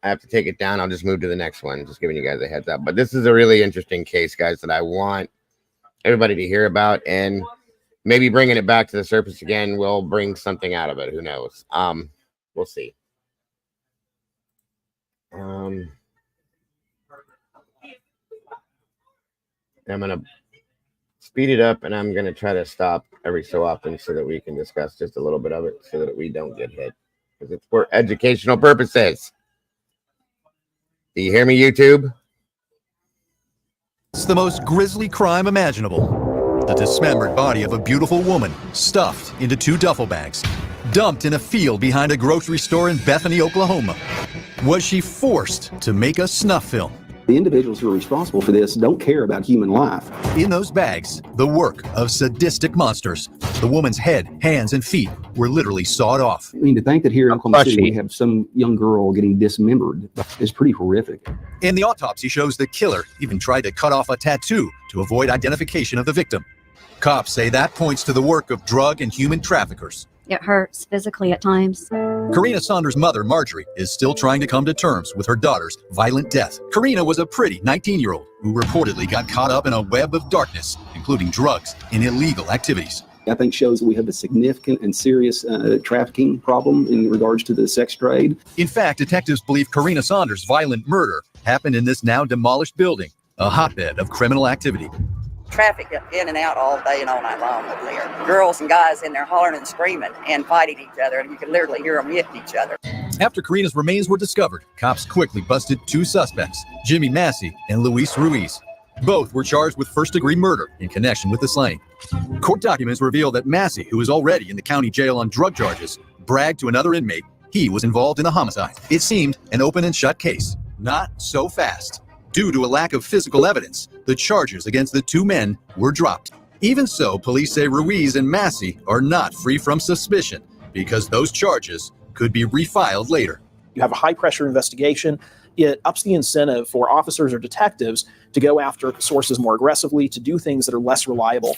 I have to take it down, I'll just move to the next one. Just giving you guys a heads up. But this is a really interesting case, guys, that I want everybody to hear about, and maybe bringing it back to the surface again will bring something out of it. Who knows? We'll see. I'm gonna speed it up, and I'm gonna try to stop every so often so that we can discuss just a little bit of it, so that we don't get hit, because it's for educational purposes. Do you hear me, YouTube? It's the most grisly crime imaginable. The dismembered body of a beautiful woman stuffed into 2 duffel bags, dumped in a field behind a grocery store in Bethany, Oklahoma. Was she forced to make a snuff film? The individuals who are responsible for this don't care about human life. In those bags, the work of sadistic monsters. The woman's head, hands, and feet were literally sawed off. I mean, to think that here in Oklahoma City we have some young girl getting dismembered is pretty horrific. And the autopsy shows the killer even tried to cut off a tattoo to avoid identification of the victim. Cops say that points to the work of drug and human traffickers. It hurts physically at times. Karina Saunders' mother, Marjorie, is still trying to come to terms with her daughter's violent death. Karina was a pretty 19-year-old who reportedly got caught up in a web of darkness, including drugs and illegal activities. I think shows that we have a significant and serious trafficking problem in regards to the sex trade. In fact, detectives believe Karina Saunders' violent murder happened in this now demolished building, a hotbed of criminal activity. Traffic in and out all day and all night long over there. Girls and guys in there hollering and screaming and fighting each other, and you can literally hear them hitting each other. After Karina's remains were discovered, cops quickly busted 2 suspects, Jimmy Massey and Luis Ruiz. Both were charged with first-degree murder in connection with the slaying. Court documents reveal that Massey, who is already in the county jail on drug charges, bragged to another inmate he was involved in the homicide. It seemed an open and shut case. Not so fast. Due to a lack of physical evidence, the charges against the 2 men were dropped. Even so, police say Ruiz and Massey are not free from suspicion because those charges could be refiled later. You have a high-pressure investigation. It ups the incentive for officers or detectives to go after sources more aggressively, to do things that are less reliable.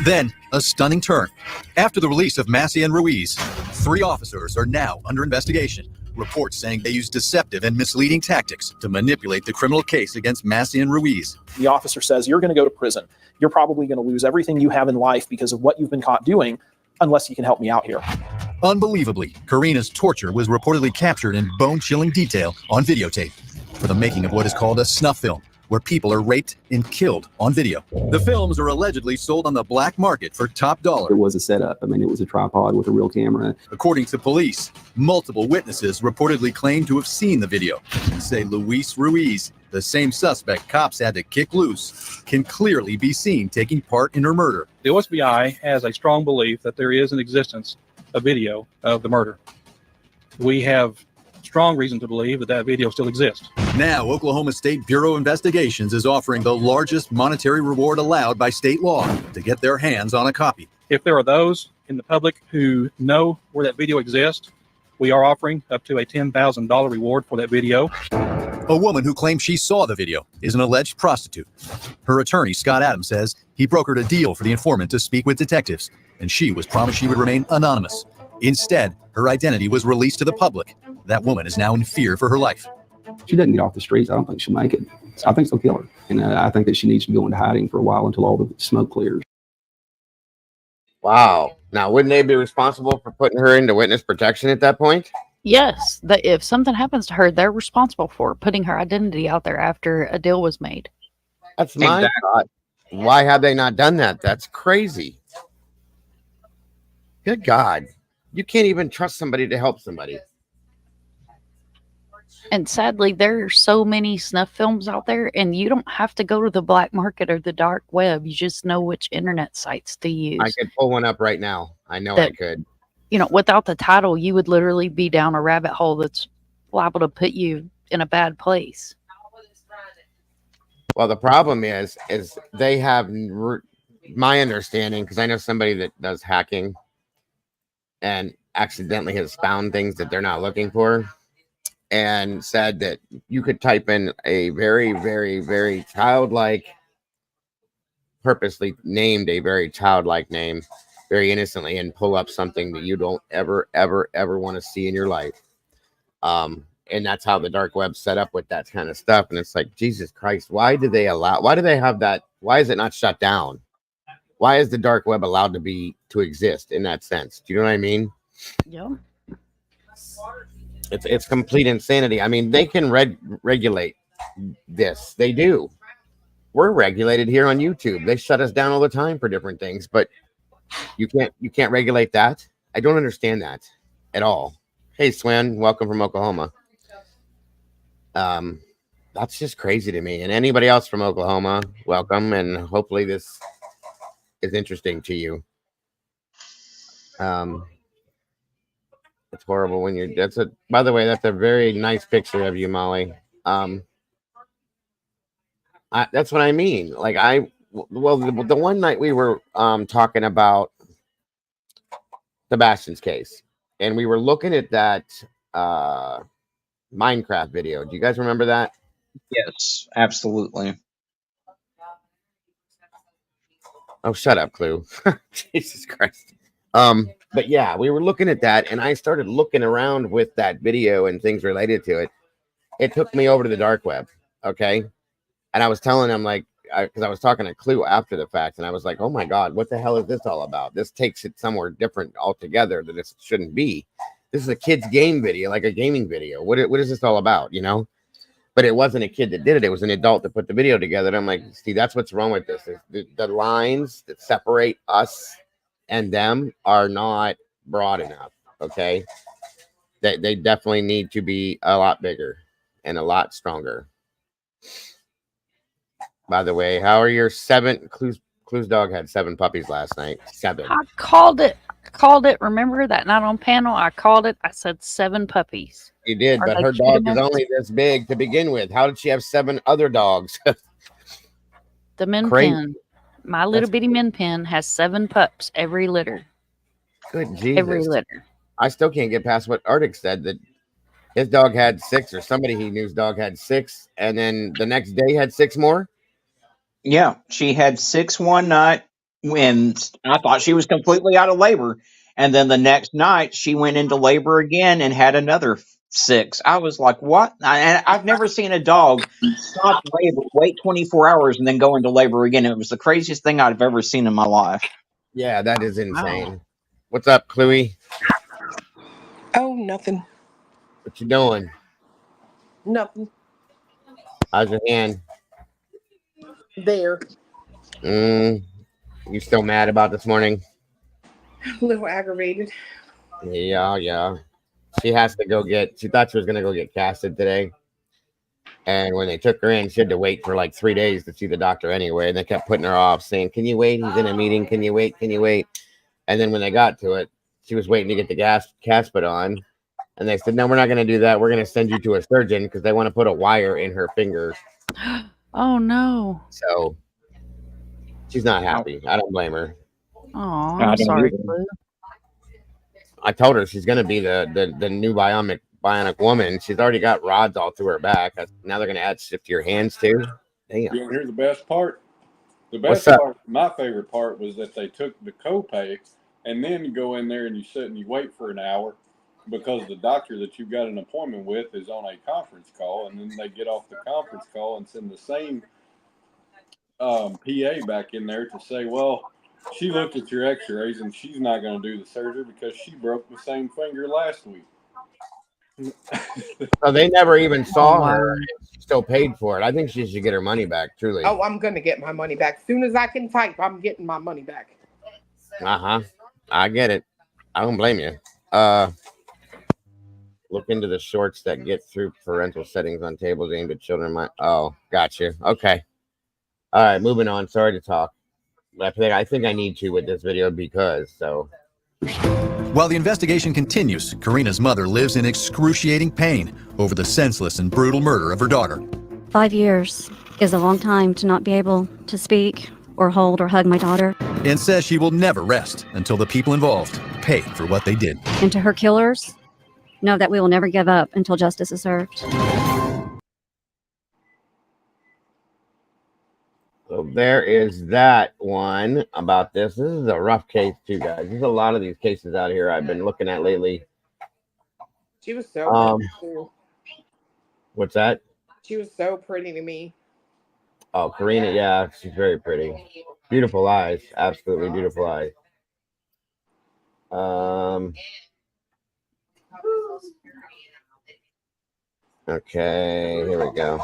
Then, a stunning turn. After the release of Massey and Ruiz, 3 officers are now under investigation. Reports saying they used deceptive and misleading tactics to manipulate the criminal case against Massey and Ruiz. The officer says, you're going to go to prison. You're probably going to lose everything you have in life because of what you've been caught doing, unless you can help me out here. Unbelievably, Karina's torture was reportedly captured in bone-chilling detail on videotape for the making of what is called a snuff film, where people are raped and killed on video. The films are allegedly sold on the black market for top dollar. It was a setup. I mean, it was a tripod with a real camera. According to police, multiple witnesses reportedly claim to have seen the video. Say Luis Ruiz, the same suspect cops had to kick loose, can clearly be seen taking part in her murder. The OSBI has a strong belief that there is in existence a video of the murder. We have strong reason to believe that that video still exists. Now, Oklahoma State Bureau of Investigations is offering the largest monetary reward allowed by state law to get their hands on a copy. If there are those in the public who know where that video exists, we are offering up to a $10,000 reward for that video. A woman who claims she saw the video is an alleged prostitute. Her attorney, Scott Adams, says he brokered a deal for the informant to speak with detectives, and she was promised she would remain anonymous. Instead, her identity was released to the public. That woman is now in fear for her life. She doesn't get off the streets. I don't think she'll make it. I think they'll kill her. And I think that she needs to go into hiding for a while until all the smoke clears. Wow. Now, wouldn't they be responsible for putting her into witness protection at that point? Yes, that if something happens to her, they're responsible for putting her identity out there after a deal was made. That's my thought. Why have they not done that? That's crazy. Good God. You can't even trust somebody to help somebody. And sadly, there are so many snuff films out there, and you don't have to go to the black market or the dark web. You just know which internet sites to use. I could pull one up right now. I know I could. You know, without the title, you would literally be down a rabbit hole that's liable to put you in a bad place. Well, the problem is they have my understanding, because I know somebody that does hacking and accidentally has found things that they're not looking for, and said that you could type in a very, very, very childlike, purposely named a very childlike name, very innocently, and pull up something that you don't ever, ever, ever want to see in your life. And that's how the dark web's set up with that kind of stuff. And it's like, Jesus Christ, why do they have that? Why is it not shut down? Why is the dark web allowed to exist in that sense? Do you know what I mean? Yeah. It's complete insanity. I mean, they can regulate this. They do. We're regulated here on YouTube. They shut us down all the time for different things, but you can't regulate that. I don't understand that at all. Hey, Swen, welcome from Oklahoma. That's just crazy to me. And anybody else from Oklahoma, welcome, and hopefully this is interesting to you. It's horrible when you're. By the way, that's a very nice picture of you, Molly. That's what I mean. Like the one night we were talking about Sebastian's case, and we were looking at that Minecraft video. Do you guys remember that? Yes, absolutely. Oh, shut up, Clue. Jesus Christ. But yeah, we were looking at that, and I started looking around with that video and things related to it. It took me over to the dark web. Okay. And I was telling him, like, because I was talking to Clue after the fact, and I was like, oh my God, what the hell is this all about? This takes it somewhere different altogether that it shouldn't be. This is a kid's game video, like a gaming video. What is this all about, you know? But it wasn't a kid that did it. It was an adult that put the video together. And I'm like, see, that's what's wrong with this. The lines that separate us and them are not broad enough, okay? They definitely need to be a lot bigger and a lot stronger. By the way, how are your 7? Clue's dog had 7 puppies last night. 7. I called it. Remember that night on panel? I called it. I said 7 puppies. You did, but her dog is only this big to begin with. How did she have 7 other dogs? The min pin. My little bitty min pin has 7 pups every litter. Good Jesus. Every litter. I still can't get past what Arctic said, that his dog had 6, or somebody he knew's dog had 6, and then the next day had 6 more. Yeah, she had 6 one night when I thought she was completely out of labor. And then the next night she went into labor again and had another 6. I was like, what? And I've never seen a dog stop labor, wait 24 hours, and then go into labor again. It was the craziest thing I've ever seen in my life. Yeah, that is insane. Wow. What's up, Cluey? Oh, nothing. What you doing? Nothing. How's your hand? There. You still mad about this morning? A little aggravated. Yeah. She has to go she thought she was going to go get casted today. And when they took her in, she had to wait for like 3 days to see the doctor anyway. And they kept putting her off, saying, can you wait? He's in a meeting. Can you wait? Can you wait? And then when they got to it, she was waiting to get the cast put on. And they said, no, we're not going to do that. We're going to send you to a surgeon because they want to put a wire in her finger. Oh, no. So she's not happy. I don't blame her. Oh, I'm sorry, Clue. I told her she's going to be the new bionic woman. She's already got rods all through her back. Now they're going to add stuff to your hands too. Damn. You want to hear the best part? The best part, my favorite part, was that they took the copay, and then you go in there and you sit and you wait for an hour because the doctor that you got an appointment with is on a conference call, and then they get off the conference call and send the same PA back in there to say, well, She looked at your x-rays and she's not going to do the surgery because she broke the same finger last week. So they never even saw wow. her. And she still paid for it. I think she should get her money back, truly. Oh, I'm going to get my money back. As soon as I can type, I'm getting my money back. Uh-huh. I get it. I don't blame you. Look into the shorts that get through parental settings on tables aimed at children. Oh, gotcha. Okay. All right, moving on. Sorry to talk. I think I need to with this video because so. While the investigation continues, Karina's mother lives in excruciating pain over the senseless and brutal murder of her daughter. 5 years is a long time to not be able to speak or hold or hug my daughter. And says she will never rest until the people involved pay for what they did. And to her killers, know that we will never give up until justice is served. So there is that one about this. This is a rough case too, guys. There's a lot of these cases out here I've been looking at lately. She was so pretty too. What's that? She was so pretty to me. Oh, Karina, yeah, she's very pretty. Beautiful eyes. Absolutely beautiful eyes. Okay, here we go.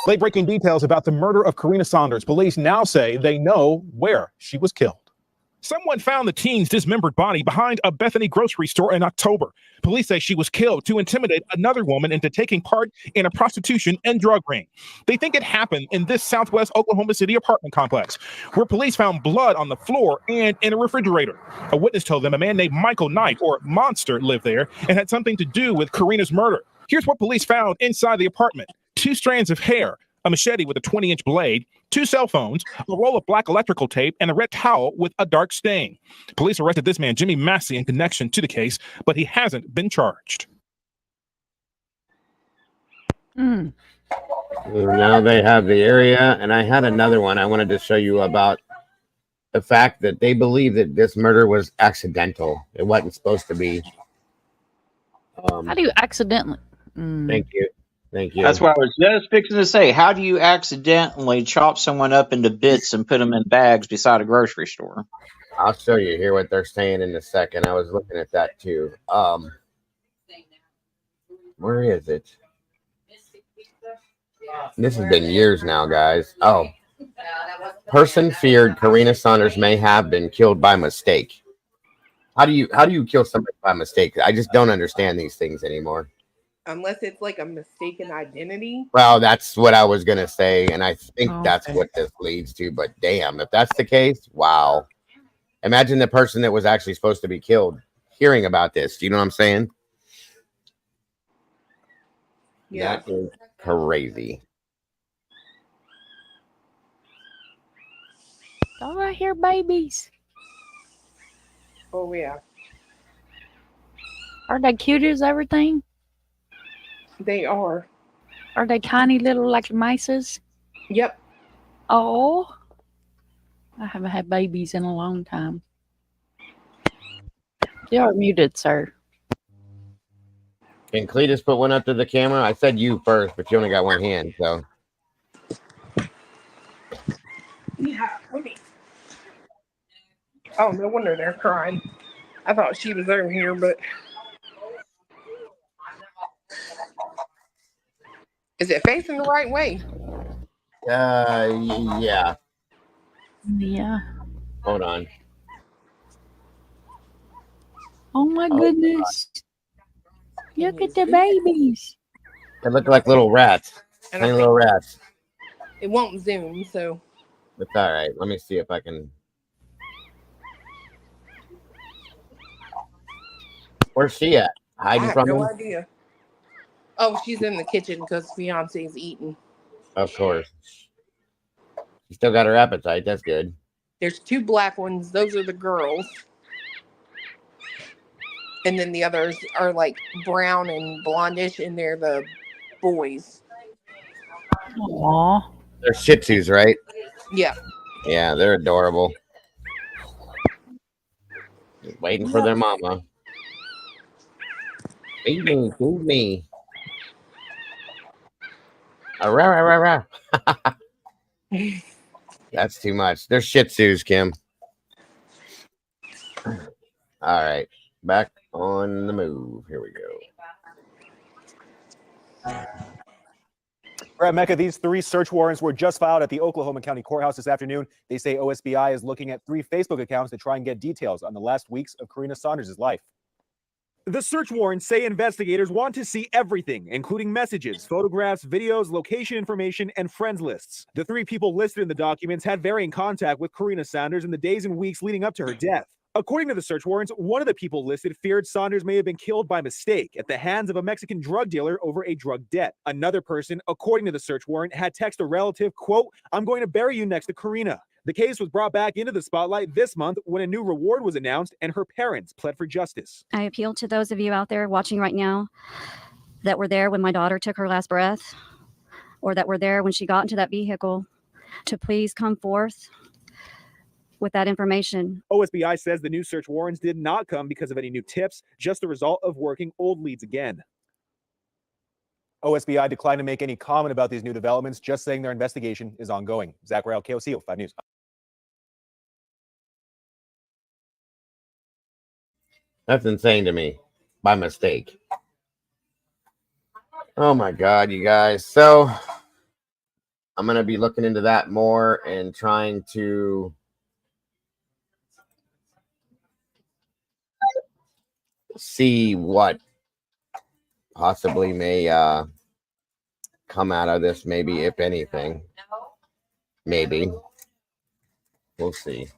Late-breaking details about the murder of Karina Saunders. Police now say they know where she was killed. Someone found the teen's dismembered body behind a Bethany grocery store in October. Police say she was killed to intimidate another woman into taking part in a prostitution and drug ring. They think it happened in this Southwest Oklahoma City apartment complex, where police found blood on the floor and in a refrigerator. A witness told them a man named Michael Knight, or Monster, lived there and had something to do with Karina's murder. Here's what police found inside the apartment: 2 strands of hair, a machete with a 20-inch blade, 2 cell phones, a roll of black electrical tape, and a red towel with a dark stain. Police arrested this man, Jimmy Massey, in connection to the case, but he hasn't been charged. Now they have the area, and I had another one I wanted to show you about the fact that they believe that this murder was accidental. It wasn't supposed to be. How do you accidentally? Thank you. Thank you. That's what I was just fixing to say. How do you accidentally chop someone up into bits and put them in bags beside a grocery store? I'll show you here what they're saying in a second. I was looking at that too. Where is it? This has been years now, guys. Oh, person feared Karina Saunders may have been killed by mistake. How do you kill somebody by mistake? I just don't understand these things anymore. Unless it's like a mistaken identity. Well, that's what I was going to say, and I think that's what this leads to. But damn, if that's the case, wow. Imagine the person that was actually supposed to be killed hearing about this. Do you know what I'm saying? Yeah. That is crazy. Oh, I hear babies. Oh, yeah. Are they cute as everything? They are. Are they tiny little like mices? Yep. Oh, I haven't had babies in a long time. You are muted, sir. Can Cletus put one up to the camera? I said you first, but you only got one hand, so. Yeah. Oh, no wonder they're crying. I thought she was over here, but. Is it facing the right way? Yeah. Yeah. Hold on. Oh my goodness. Look at the babies. They look like little rats. Tiny little rats. It won't zoom, so. It's all right. Let me see if I can. Where's she at? Hiding from no them? idea. Oh, she's in the kitchen because Beyonce's eating. Of course. She still got her appetite. That's good. There's 2 black ones. Those are the girls. And then the others are like brown and blondish, and they're the boys. Aww. They're Shih Tzus, right? Yeah. Yeah, they're adorable. Just waiting for their mama. Feed me. Rah. That's too much. They're Shih Tzus, Kim. All right, back on the move. Here we go. Brad Mecca, these 3 search warrants were just filed at the Oklahoma County Courthouse this afternoon. They say OSBI is looking at 3 Facebook accounts to try and get details on the last weeks of Karina Saunders' life. The search warrants say investigators want to see everything, including messages, photographs, videos, location information, and friends lists. The 3 people listed in the documents had varying contact with Karina Saunders in the days and weeks leading up to her death. According to the search warrants, one of the people listed feared Saunders may have been killed by mistake at the hands of a Mexican drug dealer over a drug debt. Another person, according to the search warrant, had texted a relative, quote, "I'm going to bury you next to Karina." The case was brought back into the spotlight this month when a new reward was announced and her parents pled for justice. I appeal to those of you out there watching right now that were there when my daughter took her last breath, or that were there when she got into that vehicle, to please come forth with that information. OSBI says the new search warrants did not come because of any new tips, just the result of working old leads again. OSBI declined to make any comment about these new developments, just saying their investigation is ongoing. Zach Rael, KOCO 5 News. That's insane to me. By mistake. Oh my God, you guys. So I'm going to be looking into that more and trying to see what possibly may come out of this, maybe, if anything. Maybe. We'll see.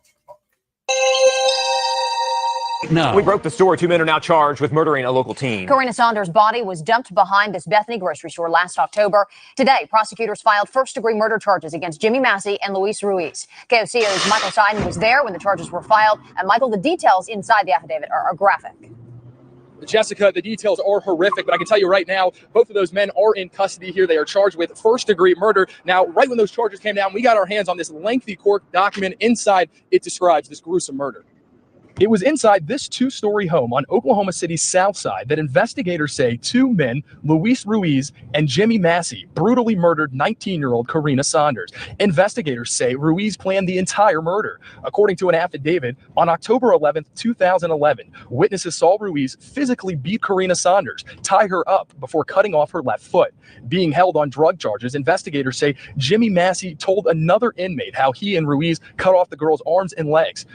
No. We broke the story. 2 men are now charged with murdering a local teen. Karina Saunders' body was dumped behind this Bethany grocery store last October. Today, prosecutors filed first-degree murder charges against Jimmy Massey and Luis Ruiz. KOCO's Michael Seiden was there when the charges were filed. And Michael, the details inside the affidavit are graphic. Jessica, the details are horrific, but I can tell you right now, both of those men are in custody here. They are charged with first-degree murder. Now, right when those charges came down, we got our hands on this lengthy court document. Inside, it describes this gruesome murder. It was inside this 2-story home on Oklahoma City's south side that investigators say 2 men, Luis Ruiz and Jimmy Massey, brutally murdered 19-year-old Karina Saunders. Investigators say Ruiz planned the entire murder. According to an affidavit, on October 11, 2011, witnesses saw Ruiz physically beat Karina Saunders, tie her up before cutting off her left foot. Being held on drug charges, investigators say Jimmy Massey told another inmate how he and Ruiz cut off the girl's arms and legs.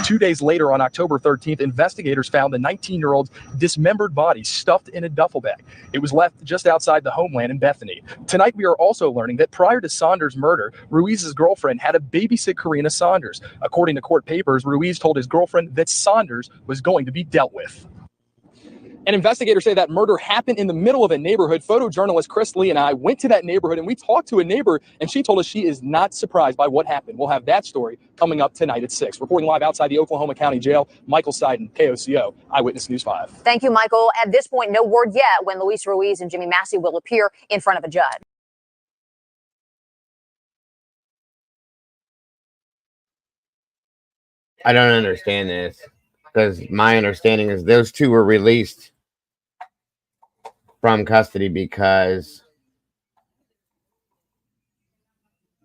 2 days later, on October 13th, investigators found the 19-year-old's dismembered body stuffed in a duffel bag. It was left just outside the homeland in Bethany. Tonight, we are also learning that prior to Saunders' murder, Ruiz's girlfriend had to babysit Karina Saunders. According to court papers, Ruiz told his girlfriend that Saunders was going to be dealt with. And investigators say that murder happened in the middle of a neighborhood. Photojournalist Chris Lee and I went to that neighborhood and we talked to a neighbor, and she told us she is not surprised by what happened. We'll have that story coming up tonight at 6. Reporting live outside the Oklahoma County Jail, Michael Seiden, KOCO, Eyewitness News 5. Thank you, Michael. At this point, no word yet when Luis Ruiz and Jimmy Massey will appear in front of a judge. I don't understand this, because my understanding is those 2 were released from custody because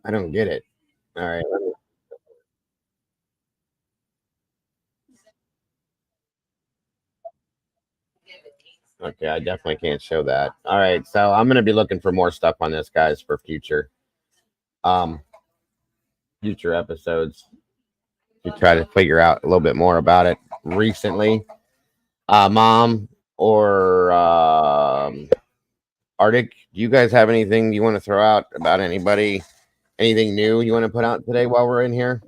I don't get it. All right. Okay, I definitely can't show that. All right, so I'm going to be looking for more stuff on this, guys, for future episodes to try to figure out a little bit more about it. Recently, Mom or Arctic, do you guys have anything you want to throw out about anybody? Anything new you want to put out today while we're in here?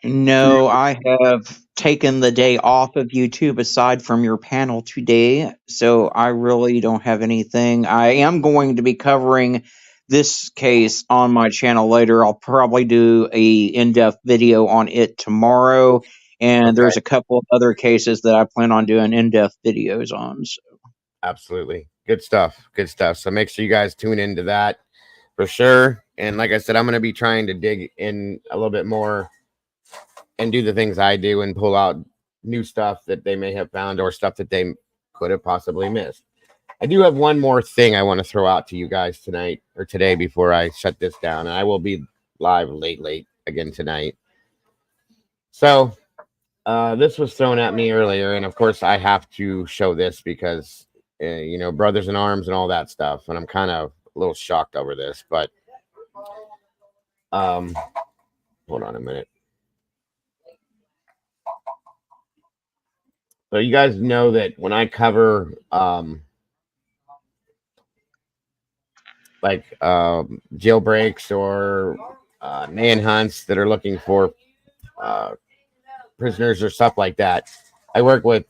No, I have taken the day off of YouTube aside from your panel today, so I really don't have anything. I am going to be covering this case on my channel later. I'll probably do a in-depth video on it tomorrow, and there's a couple of other cases that I plan on doing in-depth videos on. So. Absolutely. Good stuff. Good stuff. So make sure you guys tune into that for sure. And like I said, I'm going to be trying to dig in a little bit more and do the things I do and pull out new stuff that they may have found or stuff that they could have possibly missed. I do have one more thing I want to throw out to you guys tonight or today before I shut this down. And I will be live late again tonight. So this was thrown at me earlier, and of course I have to show this because brothers in arms and all that stuff, and I'm kind of a little shocked over this, but hold on a minute. So you guys know that when I cover jailbreaks or manhunts that are looking for prisoners or stuff like that, I work with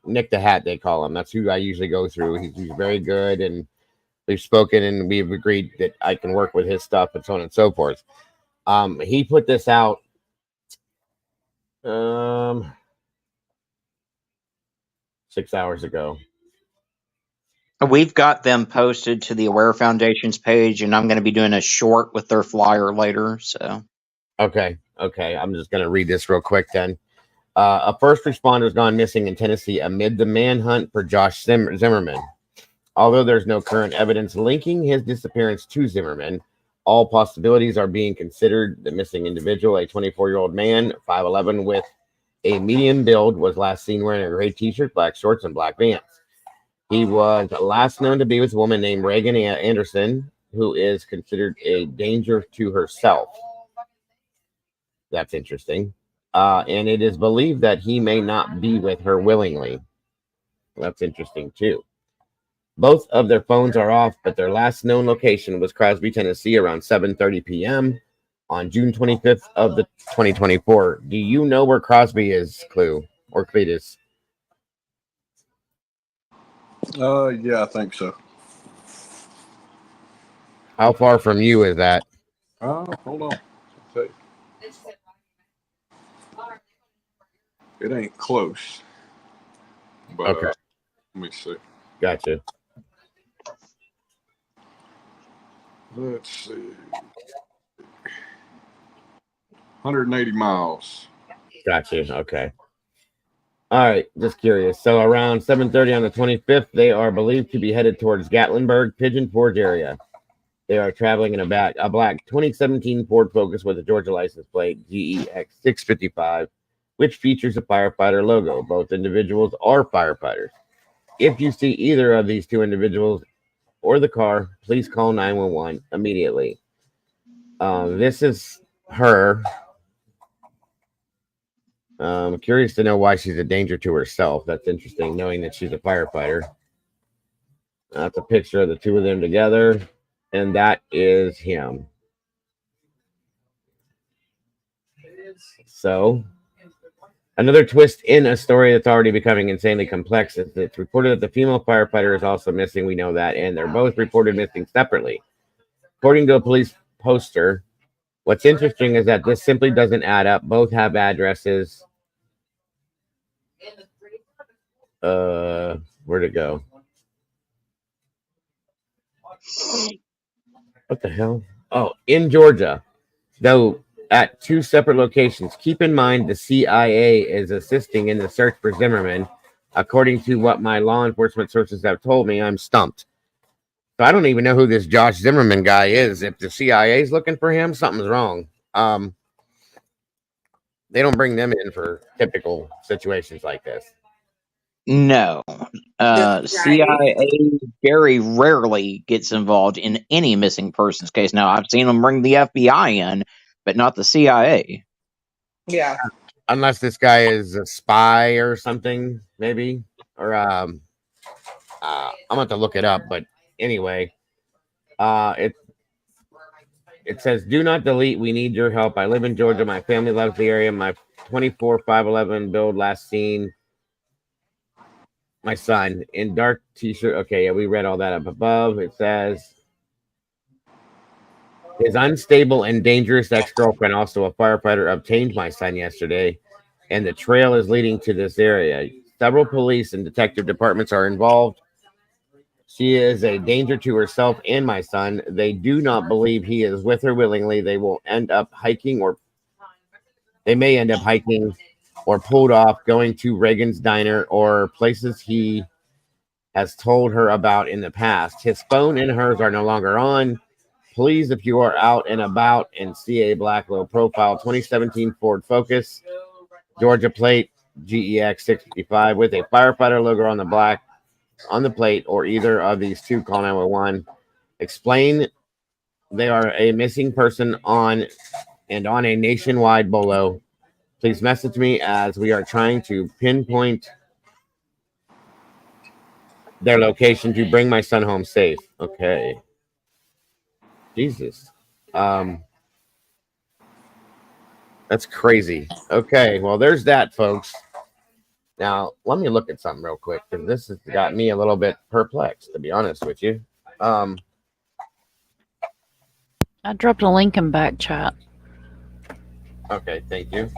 Nick the Hat, they call him. That's who I usually go through. He's very good, and we've spoken and we've agreed that I can work with his stuff and so on and so forth. He put this out 6 hours ago. We've got them posted to the Aware Foundation's page, and I'm going to be doing a short with their flyer later. So, okay. I'm just going to read this real quick then. A first responder has gone missing in Tennessee amid the manhunt for Josh Zimmerman. Although there's no current evidence linking his disappearance to Zimmerman, all possibilities are being considered. The missing individual, a 24-year-old man, 5'11", with a medium build, was last seen wearing a gray t-shirt, black shorts, and black Vans. He was last known to be with a woman named Reagan Anderson, who is considered a danger to herself. That's interesting. And it is believed that he may not be with her willingly. That's interesting, too. Both of their phones are off, but their last known location was Crosby, Tennessee, around 7:30 p.m. on June 25th of the 2024. Do you know where Crosby is, Clue, or Cletus? Yeah, I think so. How far from you is that? Hold on. I'll tell you. It ain't close. But, okay. Let me see. Gotcha. Let's see. 180 miles. Gotcha. Okay. All right. Just curious. So around 7:30 on the 25th, they are believed to be headed towards Gatlinburg, Pigeon Forge area. They are traveling in a black 2017 Ford Focus with a Georgia license plate GEX 655, which features a firefighter logo. Both individuals are firefighters. If you see either of these two individuals or the car, please call 911 immediately. This is her. I'm curious to know why she's a danger to herself. That's interesting, knowing that she's a firefighter. That's a picture of the two of them together, and that is him. So, another twist in a story that's already becoming insanely complex is that it's reported that the female firefighter is also missing. We know that, and they're both reported missing separately. According to a police poster, what's interesting is that this simply doesn't add up. Both have addresses. Where'd it go? What the hell? Oh, in Georgia, though at two separate locations. Keep in mind the CIA is assisting in the search for Zimmerman. According to what my law enforcement sources have told me, I'm stumped. So I don't even know who this Josh Zimmerman guy is. If the CIA is looking for him, something's wrong. They don't bring them in for typical situations like this. No. CIA very rarely gets involved in any missing persons case. Now, I've seen them bring the FBI in, but not the CIA. Yeah. Unless this guy is a spy or something, maybe. Or I'm going to look it up, but anyway, it says, do not delete. We need your help. I live in Georgia. My family loves the area. My 24 5'11" build last seen. My son in dark t-shirt. Okay, yeah, we read all that up above. It says his unstable and dangerous ex-girlfriend, also a firefighter, obtained my son yesterday, and the trail is leading to this area. Several police and detective departments are involved. She is a danger to herself and my son. They do not believe he is with her willingly. They may end up hiking or pulled off going to Reagan's diner or places he has told her about in the past. His phone and hers are no longer on. Please, if you are out and about and see a black low profile 2017 Ford Focus, Georgia plate GEX 655 with a firefighter logo on the plate, or either of these two, call 911. Explain they are a missing person on a nationwide bolo. Please message me as we are trying to pinpoint their location to bring my son home safe. Okay. Jesus. That's crazy. Okay, well, there's that, folks. Now, let me look at something real quick, because this has got me a little bit perplexed, to be honest with you. I dropped a link in back chat. Okay, thank you.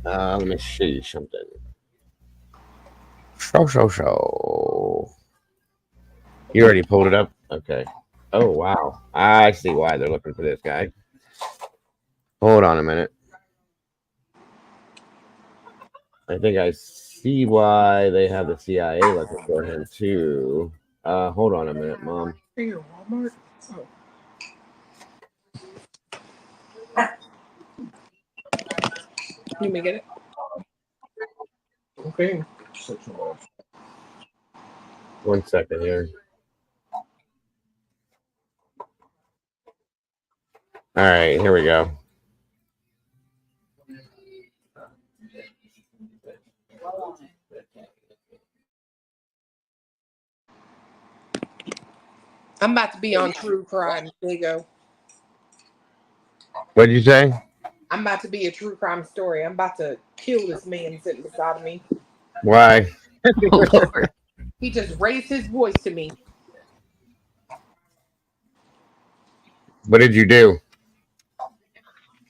Let me see something. So. You already pulled it up? Okay. Oh, wow. I see why they're looking for this guy. Hold on a minute. I think I see why they have the CIA looking for him, too. Hold on a minute, Mom. Here, Walmart. Oh. You may get it. Okay. 1 second here. All right, here we go. I'm about to be on true crime. There you go. What did you say? I'm about to be a true crime story. I'm about to kill this man sitting beside of me. Why? Oh, Lord. He just raised his voice to me. What did you do?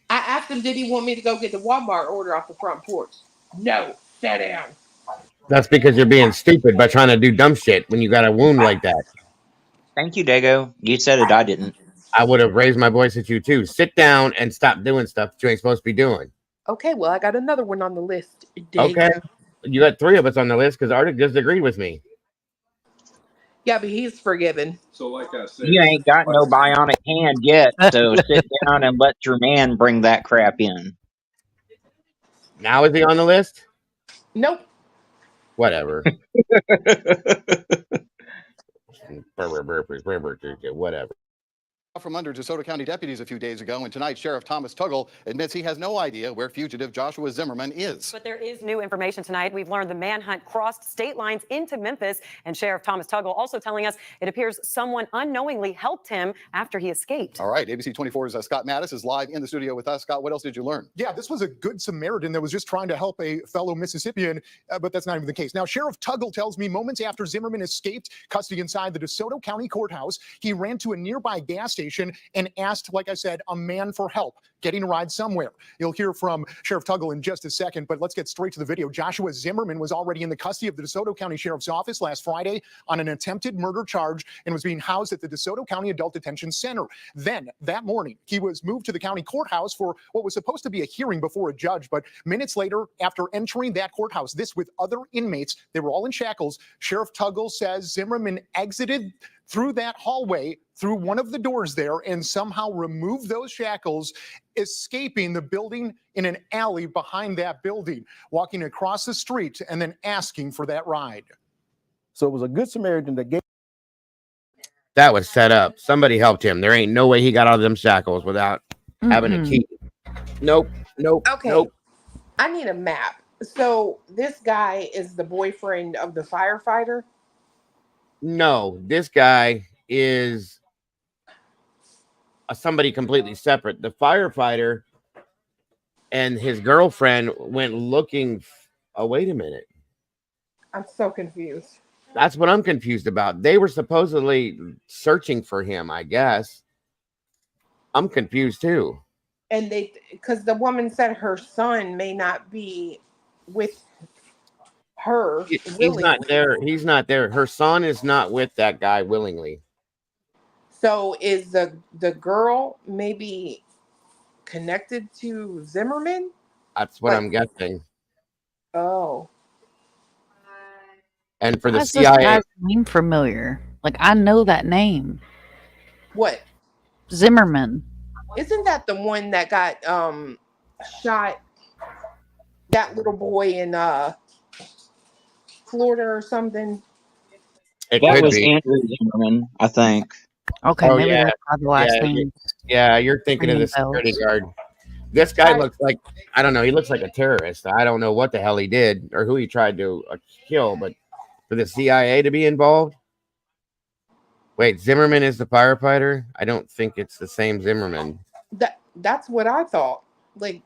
I asked him, did he want me to go get the Walmart order off the front porch? No, sit down. That's because you're being stupid by trying to do dumb shit when you got a wound like that. Thank you, Dago. You said it, I didn't. I would have raised my voice at you, too. Sit down and stop doing stuff that you ain't supposed to be doing. Okay, well, I got another one on the list. Okay. You got 3 of us on the list because Arctic disagreed with me. Yeah, but he's forgiven. So, like I said, You ain't got no bionic hand yet, so sit down and let your man bring that crap in. Now is he on the list? Nope. Whatever. Whatever. From under DeSoto County deputies a few days ago, and tonight Sheriff Thomas Tuggle admits he has no idea where fugitive Joshua Zimmerman is. But there is new information tonight. We've learned the manhunt crossed state lines into Memphis, and Sheriff Thomas Tuggle also telling us it appears someone unknowingly helped him after he escaped. All right, ABC 24's Scott Mattis is live in the studio with us. Scott, what else did you learn? Yeah, this was a good Samaritan that was just trying to help a fellow Mississippian, but that's not even the case. Now, Sheriff Tuggle tells me moments after Zimmerman escaped custody inside the DeSoto County Courthouse, he ran to a nearby gas station and asked, like I said, a man for help getting a ride somewhere. You'll hear from Sheriff Tuggle in just a second, but let's get straight to the video. Joshua Zimmerman was already in the custody of the DeSoto County Sheriff's Office last Friday on an attempted murder charge and was being housed at the DeSoto County Adult Detention Center. Then, that morning, he was moved to the county courthouse for what was supposed to be a hearing before a judge, but minutes later, after entering that courthouse, this with other inmates, they were all in shackles, Sheriff Tuggle says Zimmerman exited through that hallway, through one of the doors there, and somehow removed those shackles, escaping the building in an alley behind that building, walking across the street and then asking for that ride. So it was a good Samaritan that gave. That was set up. Somebody helped him. There ain't no way he got out of them shackles without having a key. Nope. Okay. Nope. I need a map. So this guy is the boyfriend of the firefighter? No, this guy is somebody completely separate. The firefighter and his girlfriend went looking. Oh, wait a minute. I'm so confused. That's what I'm confused about. They were supposedly searching for him, I guess. I'm confused too. And because the woman said her son may not be with her. He's not there. He's not there. Her son is not with that guy willingly. So is the girl maybe connected to Zimmerman? That's what But I'm guessing. oh, And for Why the is this CIA, guy's name familiar? Like, I know that name. what? Zimmerman. Isn't that the one that got shot? That little boy in Florida or something. it That could was be. Andrew Zimmerman, I think. Okay, Oh maybe yeah, that's why the last yeah, name yeah. You're thinking of the ringing security bells. guard. This guy I looks like, I don't know. He looks like a terrorist. I don't know what the hell he did or who he tried to kill, but for the CIA to be involved. Wait, Zimmerman is the firefighter? I don't think it's the same Zimmerman. that's what I thought. Like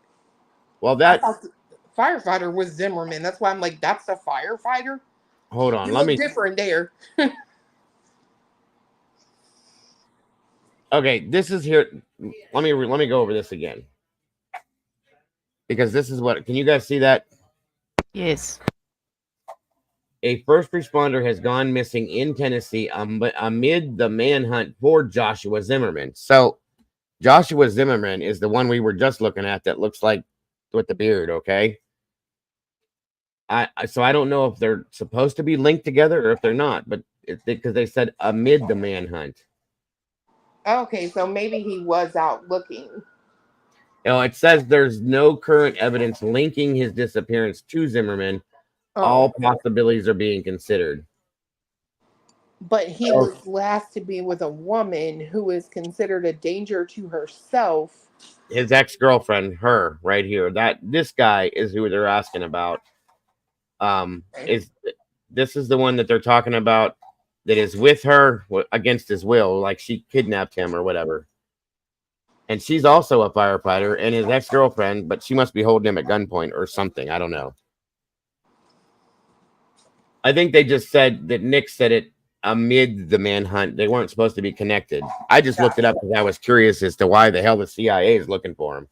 Well, I that thought the firefighter was Zimmerman. That's why I'm like, that's a firefighter. hold on. You Let look me. different there. Okay, this is here. Let me go over this again because this is what. Can you guys see that? Yes. A first responder has gone missing in Tennessee amid the manhunt for Joshua Zimmerman. So Joshua Zimmerman is the one we were just looking at that looks like with the beard. Okay. So I don't know if they're supposed to be linked together or if they're not, but it's because they said amid the manhunt. Okay, so maybe he was out looking. You know, it says there's no current evidence linking his disappearance to Zimmerman. All possibilities are being considered. But he was last to be with a woman who is considered a danger to herself. His ex-girlfriend, her right here. This guy is who they're asking about. This is the one that they're talking about that is with her against his will, like she kidnapped him or whatever. And she's also a firefighter and his ex-girlfriend, but she must be holding him at gunpoint or something. I don't know. I think they just said that Nick said it amid the manhunt. They weren't supposed to be connected. I just looked it up because I was curious as to why the hell the CIA is looking for him.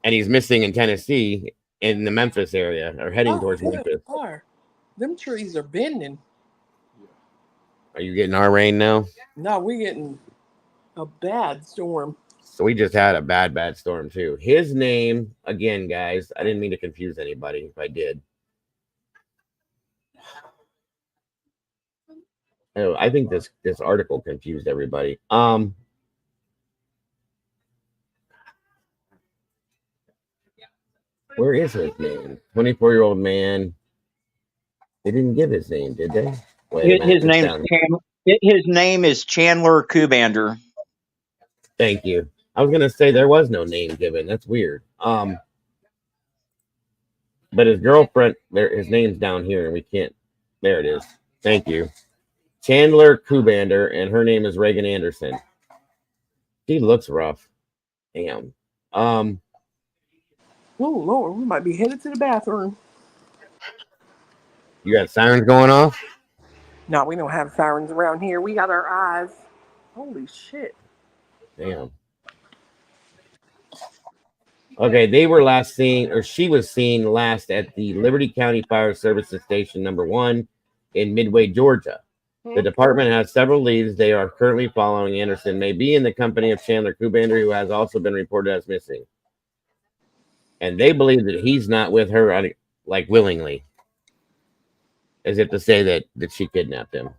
And he's missing in Tennessee in the Memphis area or heading towards Memphis. Them trees are bending. Are you getting our rain now? No, we're getting a bad storm. So we just had a bad storm too. His name, again, guys, I didn't mean to confuse anybody if I did. Oh, I think this article confused everybody. Where is his name? 24-year-old man. They didn't give his name, did they? Wait a minute. His name is Chandler Kubander. Thank you. I was gonna say there was no name given. That's weird. But his girlfriend, his name's down here, and we can't. There it is. Thank you. Chandler Kubander, and her name is Reagan Anderson. She looks rough. Damn. Oh Lord, we might be headed to the bathroom. You got sirens going off? No, we don't have sirens around here. We got our eyes. Holy shit. Damn. Okay, they were last seen, or she was seen last at the Liberty County Fire Services Station number 1 in Midway, Georgia. The department has several leads. They are currently following. Anderson may be in the company of Chandler Kubander, who has also been reported as missing. And they believe that he's not with her, like willingly, as if to say that she kidnapped him.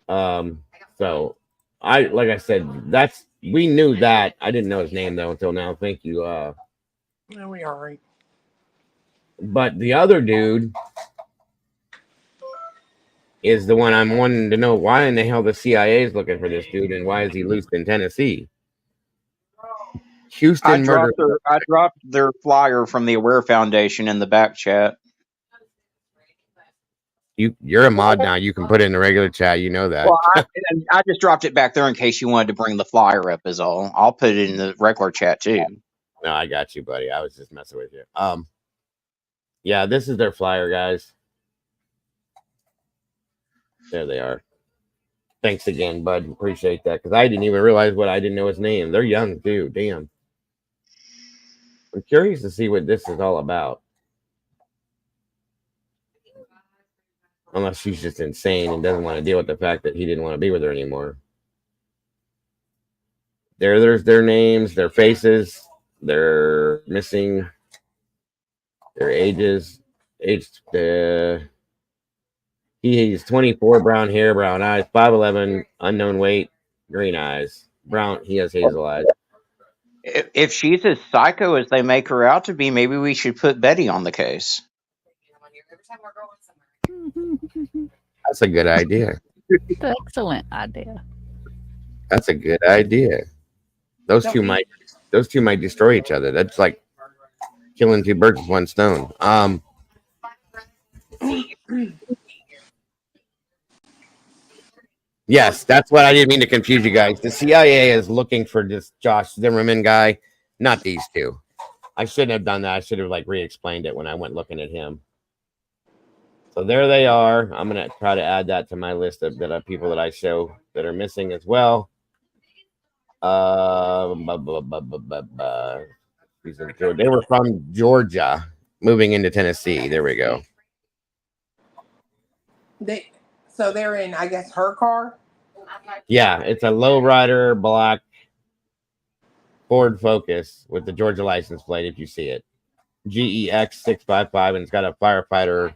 So like I said, we knew that. I didn't know his name though until now. Thank you. Yeah, we all right. But the other dude is the one I'm wanting to know why in the hell the CIA is looking for this dude and why is he loose in Tennessee? Houston murder. I dropped their flyer from the Aware Foundation in the back chat. You're a mod now. You can put it in the regular chat. You know that. Well, I just dropped it back there in case you wanted to bring the flyer up is all. I'll put it in the regular chat too. No, I got you, buddy. I was just messing with you. Yeah, this is their flyer, guys. There they are. Thanks again, bud. Appreciate that. Because I didn't even realize I didn't know his name. They're young too. Damn. I'm curious to see what this is all about. Unless she's just insane and doesn't want to deal with the fact that he didn't want to be with her anymore. There's their names, their faces, their missing, their ages. He's 24, brown hair, brown eyes, 5'11", unknown weight, green eyes, brown. He has hazel eyes. If she's as psycho as they make her out to be, maybe we should put Betty on the case. That's a good idea. Excellent idea. That's a good idea. Those two might destroy each other. That's like killing two birds with one stone. Yes, that's what I didn't mean to confuse you guys. The CIA is looking for this Josh Zimmerman guy, not these two. I shouldn't have done that. I should have re-explained it when I went looking at him. So there they are. I'm gonna try to add that to my list of people that I show that are missing as well. They were from Georgia, moving into Tennessee. There we go. So they're in, I guess, her car? Yeah, it's a lowrider black Ford Focus with the Georgia license plate, if you see it. GEX 655, and it's got a firefighter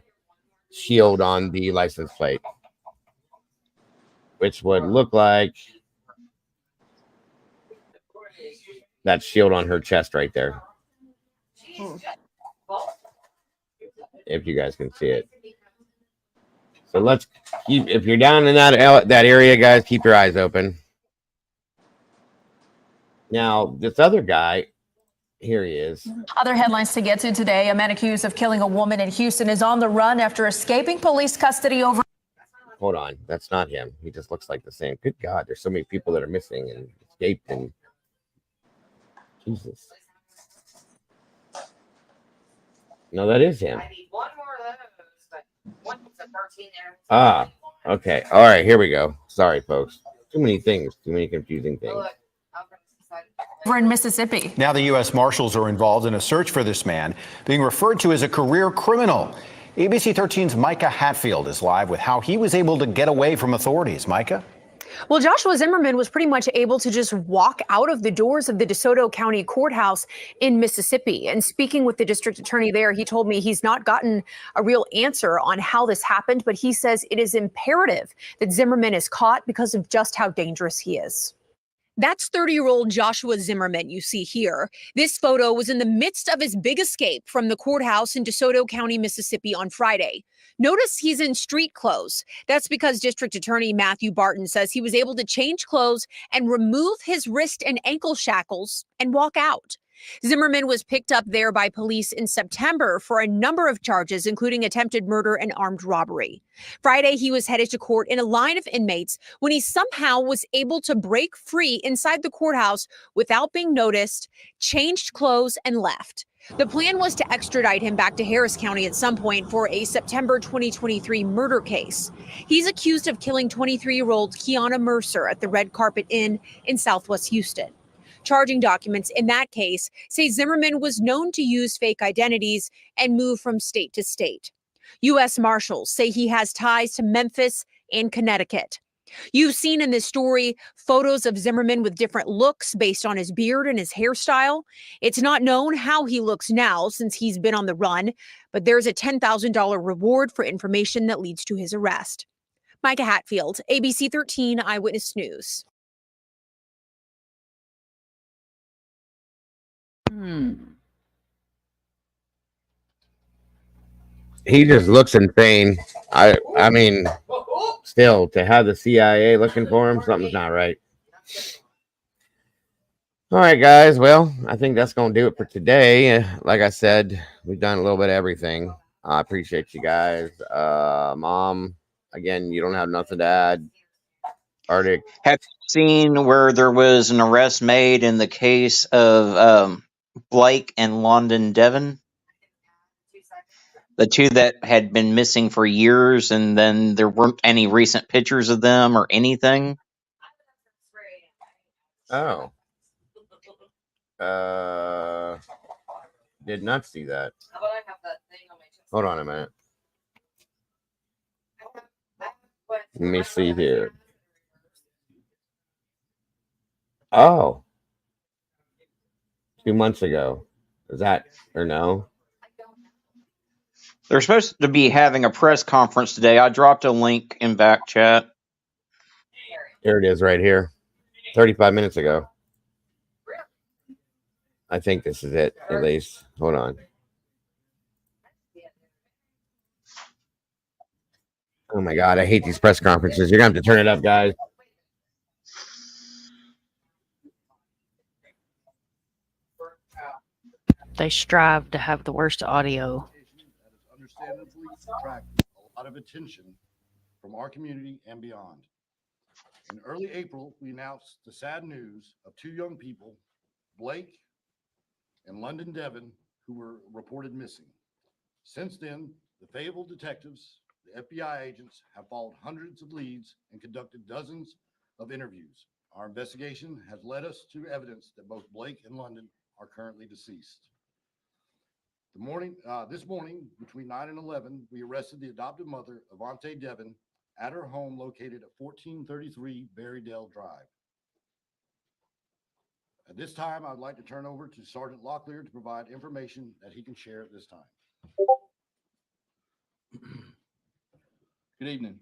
shield on the license plate, which would look like that shield on her chest right there. If you guys can see it. So let's keep, if you're down in that area, guys, keep your eyes open. Now, this other guy, here he is. Other headlines to get to today. A man accused of killing a woman in Houston is on the run after escaping police custody over. Hold on, that's not him. He just looks like the same. Good God, there's so many people that are missing and escaped, and Jesus. No, that is him. Ah, okay. All right, here we go. Sorry, folks. Too many things. Too many confusing things. Over in Mississippi. Now the U.S. Marshals are involved in a search for this man, being referred to as a career criminal. ABC 13's Micah Hatfield is live with how he was able to get away from authorities. Micah? Well, Joshua Zimmerman was pretty much able to just walk out of the doors of the DeSoto County Courthouse in Mississippi. And speaking with the district attorney there, he told me he's not gotten a real answer on how this happened, but he says it is imperative that Zimmerman is caught because of just how dangerous he is. That's 30-year-old Joshua Zimmerman you see here. This photo was in the midst of his big escape from the courthouse in DeSoto County, Mississippi on Friday. Notice he's in street clothes. That's because District Attorney Matthew Barton says he was able to change clothes and remove his wrist and ankle shackles and walk out. Zimmerman was picked up there by police in September for a number of charges, including attempted murder and armed robbery. Friday, he was headed to court in a line of inmates when he somehow was able to break free inside the courthouse without being noticed, changed clothes, and left. The plan was to extradite him back to Harris County at some point for a September 2023 murder case. He's accused of killing 23-year-old Kiana Mercer at the Red Carpet Inn in Southwest Houston. Charging documents in that case say Zimmerman was known to use fake identities and move from state to state. U.S. Marshals say he has ties to Memphis and Connecticut. You've seen in this story photos of Zimmerman with different looks based on his beard and his hairstyle. It's not known how he looks now since he's been on the run, but there's a $10,000 reward for information that leads to his arrest. Micah Hatfield, ABC 13 Eyewitness News. He just looks insane. I mean, still, to have the CIA looking for him, something's not right. All right, guys. Well, I think that's going to do it for today. Like I said, we've done a little bit of everything. I appreciate you guys. Mom, again, you don't have nothing to add. Arctic. Have you seen where there was an arrest made in the case of Blake and London Devon? The two that had been missing for years, and then there weren't any recent pictures of them or anything. Oh. Did not see that. Hold on a minute. Let me see here. Oh, 2 months ago. Is that or no? They're supposed to be having a press conference today. I dropped a link in back chat. Here it is right here. 35 minutes ago. I think this is it, at least. Hold on. Oh my God, I hate these press conferences. You're going to have to turn it up, guys. They strive to have the worst audio. Understandably attract a lot of attention from our community and beyond. In early April, we announced the sad news of two young people, Blake and London Devon, who were reported missing. Since then, the Fayetteville detectives, the FBI agents, have followed hundreds of leads and conducted dozens of interviews. Our investigation has led us to evidence that both Blake and London are currently deceased. This morning, between 9 and 11, we arrested the adoptive mother, Avante Devon, at her home located at 1433 Berrydale Drive. At this time, I'd like to turn over to Sergeant Locklear to provide information that he can share at this time. Good evening.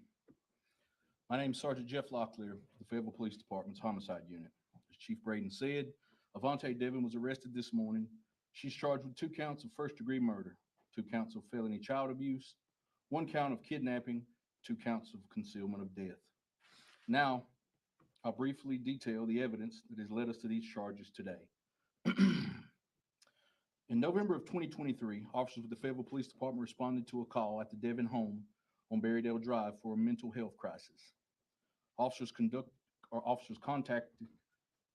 My name is Sergeant Jeff Locklear, the Fayetteville Police Department's Homicide Unit. As Chief Braden said, Avante Devon was arrested this morning. She's charged with 2 counts of first-degree murder, 2 counts of felony child abuse, 1 count of kidnapping, 2 counts of concealment of death. Now, I'll briefly detail the evidence that has led us to these charges today. In November of 2023, officers with the Fayetteville Police Department responded to a call at the Devon home on Berrydale Drive for a mental health crisis. Officers contacted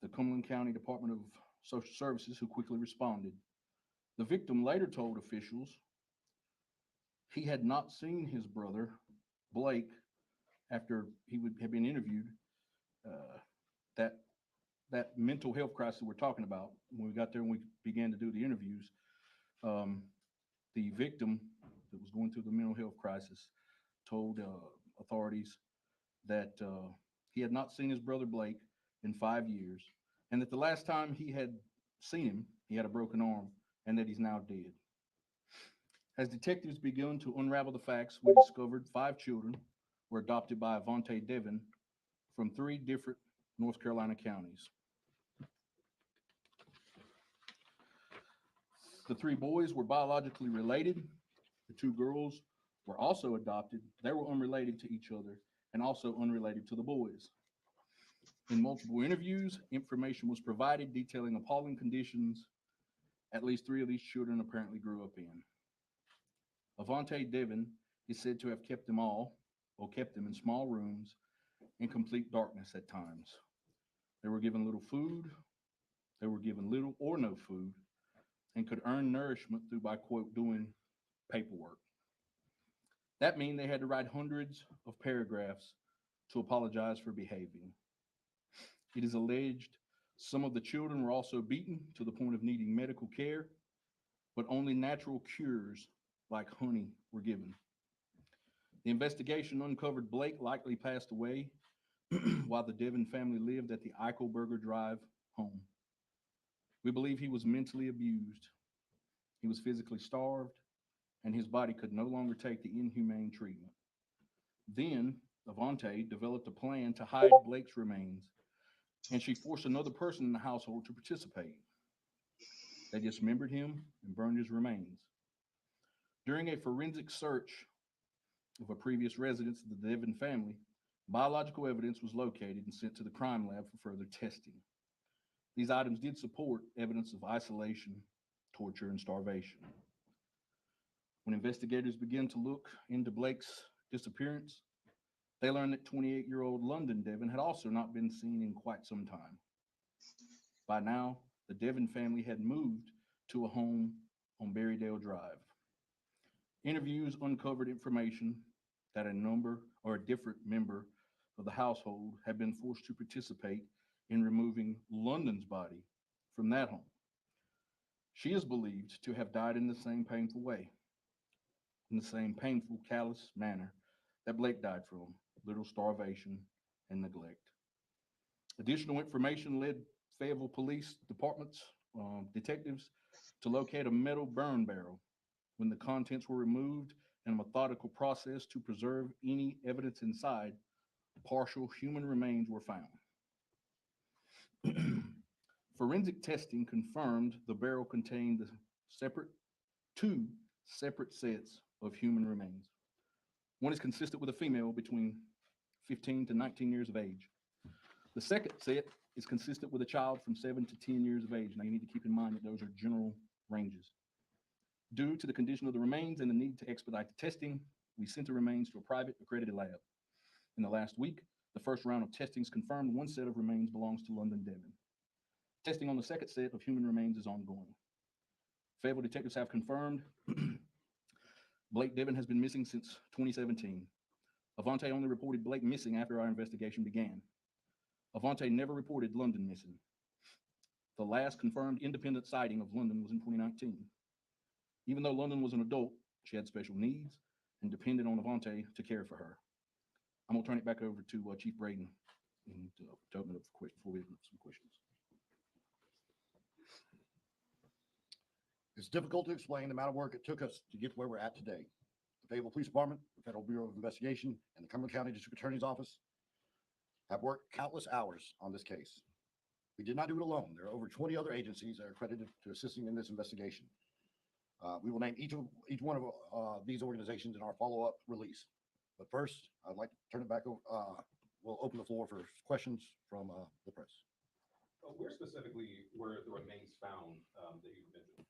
the Cumberland County Department of Social Services, who quickly responded. The victim later told officials he had not seen his brother, Blake, after he had been interviewed. That mental health crisis we're talking about, when we got there and we began to do the interviews, the victim that was going through the mental health crisis told authorities that he had not seen his brother Blake in 5 years, and that the last time he had seen him, he had a broken arm, and that he's now dead. As detectives began to unravel the facts, we discovered 5 children were adopted by Avante Devon from 3 different North Carolina counties. The 3 boys were biologically related. The 2 girls were also adopted. They were unrelated to each other and also unrelated to the boys. In multiple interviews, information was provided detailing appalling conditions at least 3 of these children apparently grew up in. Avante Devon is said to have kept them in small rooms in complete darkness at times. They were given little food. They were given little or no food, and could earn nourishment through, by quote, doing paperwork. That means they had to write hundreds of paragraphs to apologize for behaving. It is alleged some of the children were also beaten to the point of needing medical care, but only natural cures like honey were given. The investigation uncovered Blake likely passed away while the Devon family lived at the Eichelberger Drive home. We believe he was mentally abused. He was physically starved, and his body could no longer take the inhumane treatment. Then Avante developed a plan to hide Blake's remains, and she forced another person in the household to participate. They dismembered him and burned his remains. During a forensic search of a previous residence of the Devon family, biological evidence was located and sent to the crime lab for further testing. These items did support evidence of isolation, torture, and starvation. When investigators began to look into Blake's disappearance, they learned that 28-year-old London Devon had also not been seen in quite some time. By now, the Devon family had moved to a home on Berrydale Drive. Interviews uncovered information that a different member of the household had been forced to participate in removing London's body from that home. She is believed to have died in the same painful way, in the same painful, callous manner that Blake died from, little starvation and neglect. Additional information led Fayetteville Police Department's detectives to locate a metal burn barrel. When the contents were removed and a methodical process to preserve any evidence inside, partial human remains were found. Forensic testing confirmed the barrel contained two separate sets of human remains. One is consistent with a female between 15 to 19 years of age. The second set is consistent with a child from 7 to 10 years of age. Now you need to keep in mind that those are general ranges. Due to the condition of the remains and the need to expedite the testing, we sent the remains to a private accredited lab. In the last week, the first round of testings confirmed one set of remains belongs to London Devon. Testing on the second set of human remains is ongoing. Fayetteville detectives have confirmed Blake Devon has been missing since 2017. Avante only reported Blake missing after our investigation began. Avante never reported London missing. The last confirmed independent sighting of London was in 2019. Even though London was an adult, she had special needs and depended on Avante to care for her. I'm gonna turn it back over to Chief Braden and to open it up for questions before we open up some questions. It's difficult to explain the amount of work it took us to get to where we're at today. The Fayetteville Police Department, the Federal Bureau of Investigation, and the Cumberland County District Attorney's Office have worked countless hours on this case. We did not do it alone. There are over 20 other agencies that are accredited to assisting in this investigation. We will name each one of these organizations in our follow-up release. But first, I'd like to turn it back over. We'll open the floor for questions from the press. Where specifically were the remains found that you mentioned?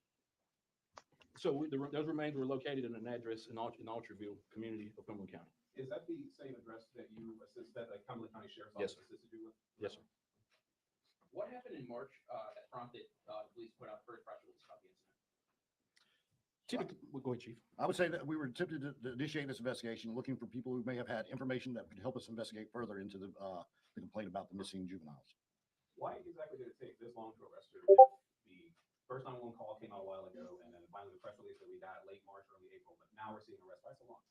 So those remains were located in an address in Orchardville community of Cumberland County. Is that the same address that you that the Cumberland County Sheriff's Yes, Office assisted you with? Yes, sir. What happened in March that prompted police put out first press release about the incident? Go ahead, Chief. I would say that we were attempting to initiate this investigation, looking for people who may have had information that could help us investigate further into the complaint about the missing juveniles. Why exactly did it take this long to arrest her? The first 911 call came out a while ago, and then finally the press release that we got late March, early April, but now we're seeing arrest. Why so long?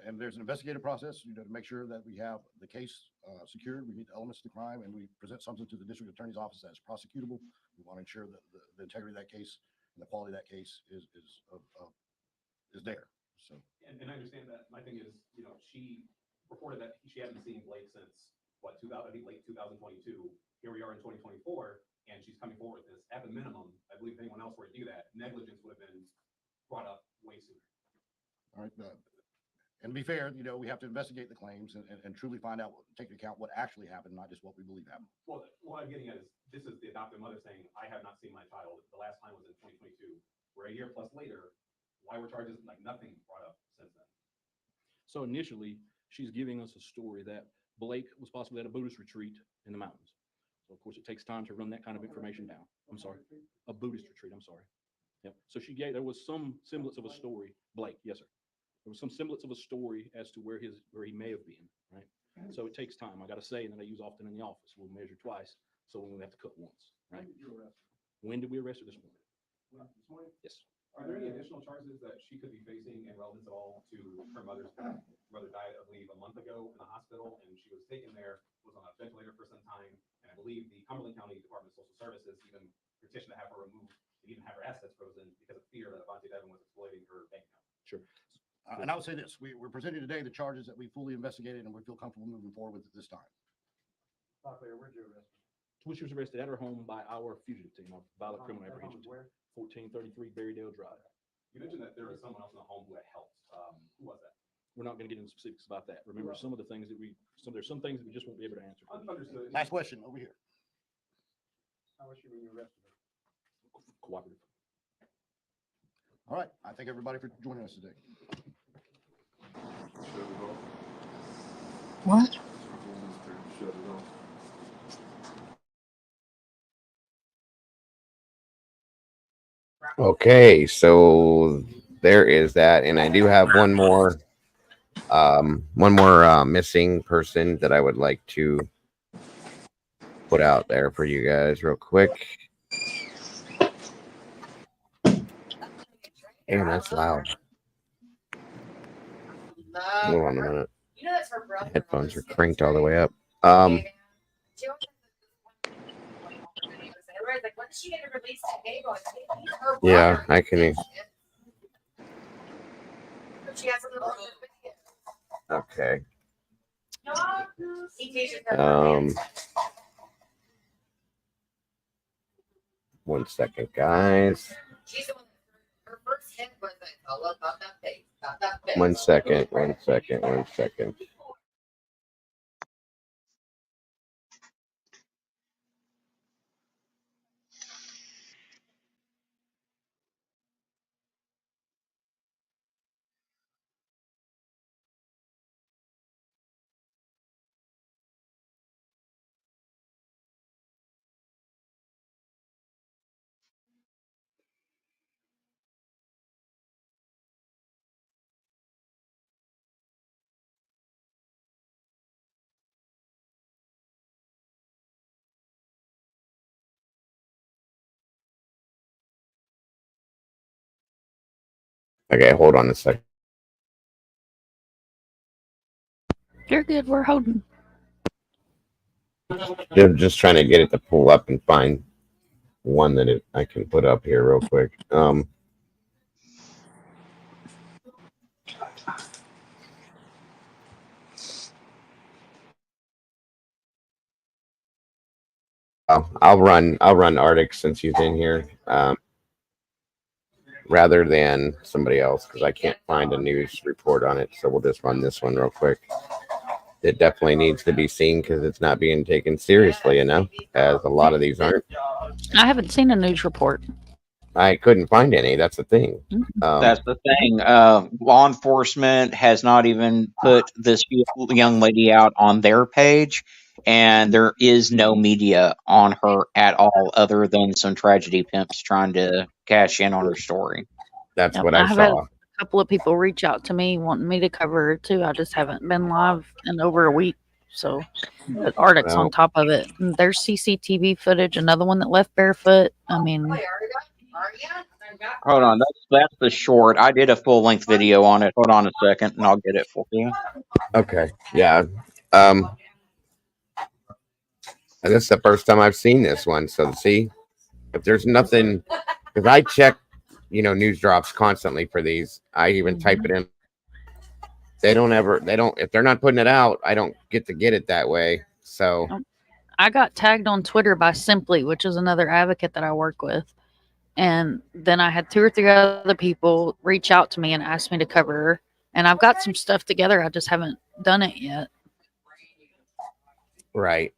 And there's an investigative process, to make sure that we have the case secured. We meet the elements of the crime, and we present something to the district attorney's office that's prosecutable. We want to ensure that the integrity of that case and the quality of that case is there. So, and I understand that. My thing is, she reported that she hadn't seen Blake since what, late 2022. Here we are in 2024, and she's coming forward with this. At the minimum, I believe if anyone else were to do that, negligence would have been brought up way sooner. all right. And to be fair, we have to investigate the claims and truly find out, take into account what actually happened, not just what we believe happened. Well, what I'm getting at is this is the adoptive mother saying, I have not seen my child. The last time was in 2022. We're a year plus later. Why were charges nothing brought up since then? So initially, she's giving us a story that Blake was possibly at a Buddhist retreat in the mountains. So of course, it takes time to run that kind of information down. I'm sorry, a Buddhist retreat. I'm sorry. Yep. So there was some semblance of a story. Blake, yes, sir. There was some semblance of a story as to where he may have been, right? So it takes time. I got to say, and that I use often in the office. We'll measure twice, so we have to cut once, right? When did you arrest her? When did we arrest her? This morning. This morning? Yes. Are there any additional charges that she could be facing in relevance at all to her mother died, I believe, a month ago in the hospital, and she was taken there, was on a ventilator for some time, and I believe the Cumberland County Department of Social Services even petitioned to have her removed and even have her assets frozen because of fear that Avante Devon was exploiting her bank account. Sure. And I would say this, we're presenting today the charges that we fully investigated and we feel comfortable moving forward with at this time. Where'd you arrest her? She was arrested at her home by our fugitive team, our violent criminal Her home apprehension is team. where? 1433 Berrydale Drive. You mentioned that there was someone else in the home who had helped. Who was that? We're not going to get into specifics about that. Remember, some of the things that there's some things that we just won't be able to answer. Understood. Last question over here. How was she when you arrested her? Cooperative. All right. I thank everybody for joining us today. What? Okay, so there is that, and I do have one more missing person that I would like to put out there for you guys real quick. Damn, that's loud. Hold on a minute. Headphones are cranked all the way up. Yeah, I can. Okay. One second, guys. One second. Okay, hold on a second. You're good. We're holding. Just trying to get it to pull up and find one that I can put up here real quick. I'll run Arctic since he's in here, rather than somebody else because I can't find a news report on it. So we'll just run this one real quick. It definitely needs to be seen because it's not being taken seriously enough, as a lot of these aren't. I haven't seen a news report. I couldn't find any. That's the thing. That's the thing. Law enforcement has not even put this young lady out on their page, and there is no media on her at all, other than some tragedy pimps trying to cash in on her story. That's Yep, what I I have had saw. a couple of people reach out to me wanting me to cover it too. I just haven't been live in over a week. So, but Arctic's Well, on top of it. And there's CCTV footage. Another one that left barefoot. I mean, Hold on, that's the short. I did a full length video on it. Hold on a second, and I'll get it for you. okay, yeah. And this is the first time I've seen this one. So see, if there's nothing, because I check, news drops constantly for these. I even type it in. They don't. If they're not putting it out, I don't get it that way. So I got tagged on Twitter by Simply, which is another advocate that I work with. And then I had 2 or 3 other people reach out to me and ask me to cover her. And I've got some stuff together. I just haven't done it yet. right.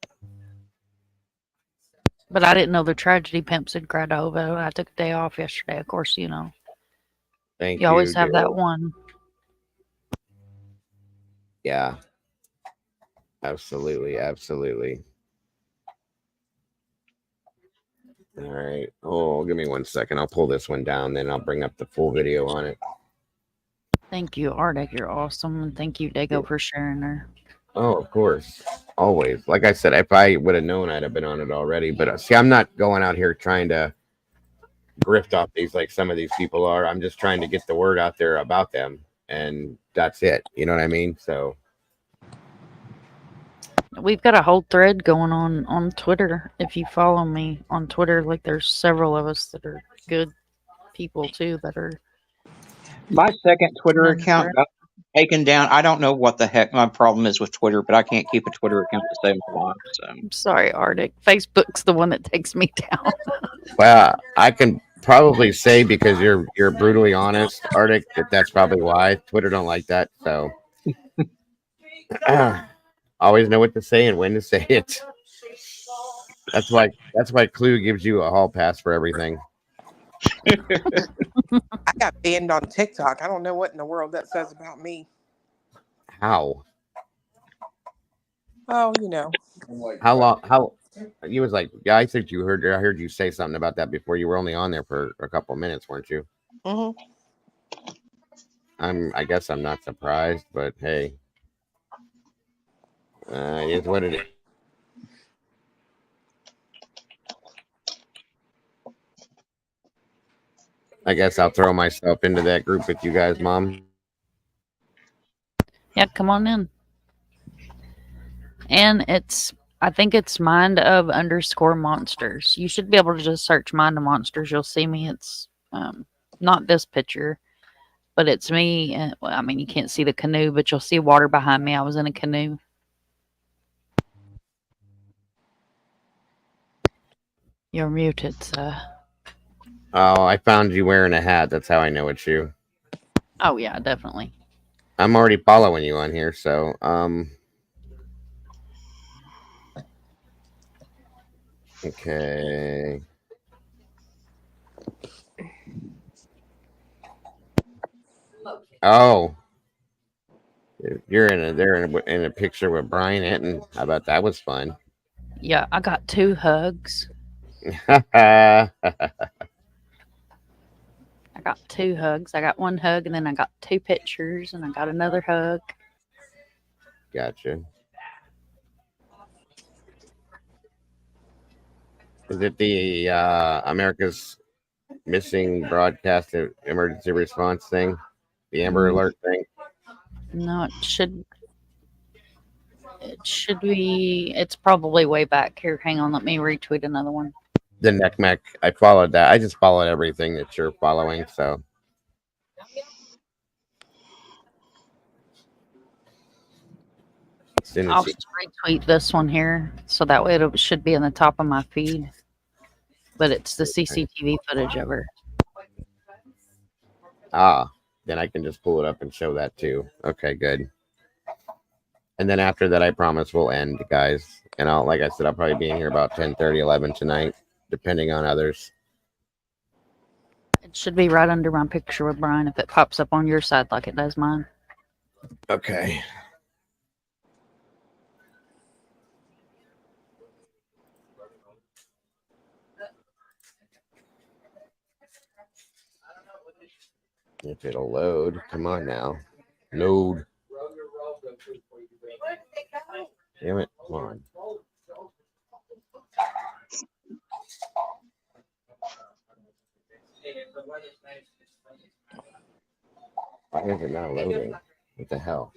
But I didn't know the tragedy pimps had cried over. I took a day off yesterday. Of course, Thank you always have dear. that one. Yeah. Absolutely. All right. Oh, give me 1 second. I'll pull this one down, then I'll bring up the full video on it. Thank you, Arctic. You're awesome. And thank you, Dago, for sharing her. Oh, of course. Always. Like I said, if I would have known, I'd have been on it already. But see, I'm not going out here trying to grift off these like some of these people are. I'm just trying to get the word out there about them. And that's it. You know what I mean? So We've got a whole thread going on Twitter. If you follow me on Twitter, like there's several of us that are good people too that are. My second Twitter in the account thread. got taken down. I don't know what the heck my problem is with Twitter, but I can't keep a Twitter account to save my life. So I'm sorry, Arctic. Facebook's the one that takes me down. well, I can probably say because you're brutally honest, Arctic, that's probably why. Twitter don't like that. So always know what to say and when to say it. That's why Clue gives you a hall pass for everything. I got banned on TikTok. I don't know what in the world that says about me. How? Oh, How long? How? You was like, yeah, I think I heard you say something about that before. You were only on there for a couple of minutes, weren't you? Mm-hmm. I guess I'm not surprised, but hey, it's what it is. I guess I'll throw myself into that group with you guys, Mom. Yeah, come on in. And it's I think it's mind of _ monsters. You should be able to just search mind of monsters. You'll see me. It's not this picture, but it's me. Well, I mean, you can't see the canoe, but you'll see water behind me. I was in a canoe. You're muted, sir. Oh, I found you wearing a hat. That's how I know it's you. Oh yeah, definitely. I'm already following you on here, so okay. Oh, they're in a picture with Brian Hinton. How about that? Was fun. Yeah, I got 2 hugs. I got 2 hugs. I got 1 hug, and then I got 2 pictures, and I got another hug. Gotcha. Is it the America's Missing Broadcast Emergency Response thing? The Amber Alert thing? No, it should be. It's probably way back here. Hang on, let me retweet another one. The NECMEC. I followed that. I just followed everything that you're following, so. I'll just retweet this one here, so that way it should be in the top of my feed. But it's the CCTV footage of her. Ah, then I can just pull it up and show that too. Okay, good. And then after that, I promise we'll end, guys. And like I said, I'll probably be in here about 10:30, 11 tonight, depending on others. It should be right under my picture with Brian if it pops up on your side like it does mine. Okay. If it'll load, come on now. Load. Damn it, come on. Why is it not loading? What the hell?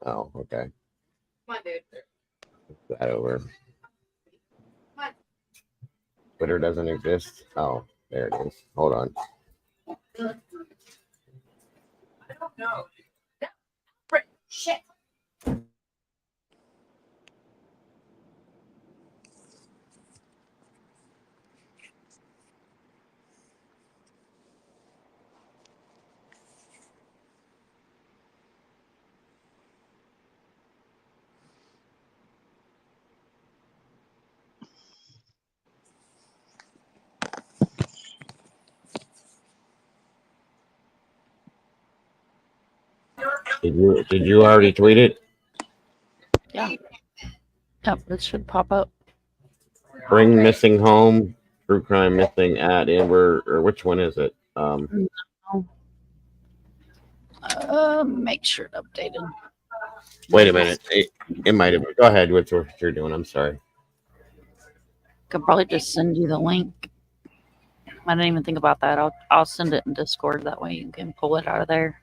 Oh, okay. Come on, dude. Put that over. Twitter doesn't exist. Oh, there it is. Hold on. I don't know. Shit. Did you already tweet it? Yeah. Yep, it should pop up. Bring missing home. True crime missing at Amber, or which one is it? Make sure it updated. Wait a minute. It might have. Go ahead. What's what you're doing? I'm sorry. Could probably just send you the link. I didn't even think about that. I'll send it in Discord. That way you can pull it out of there.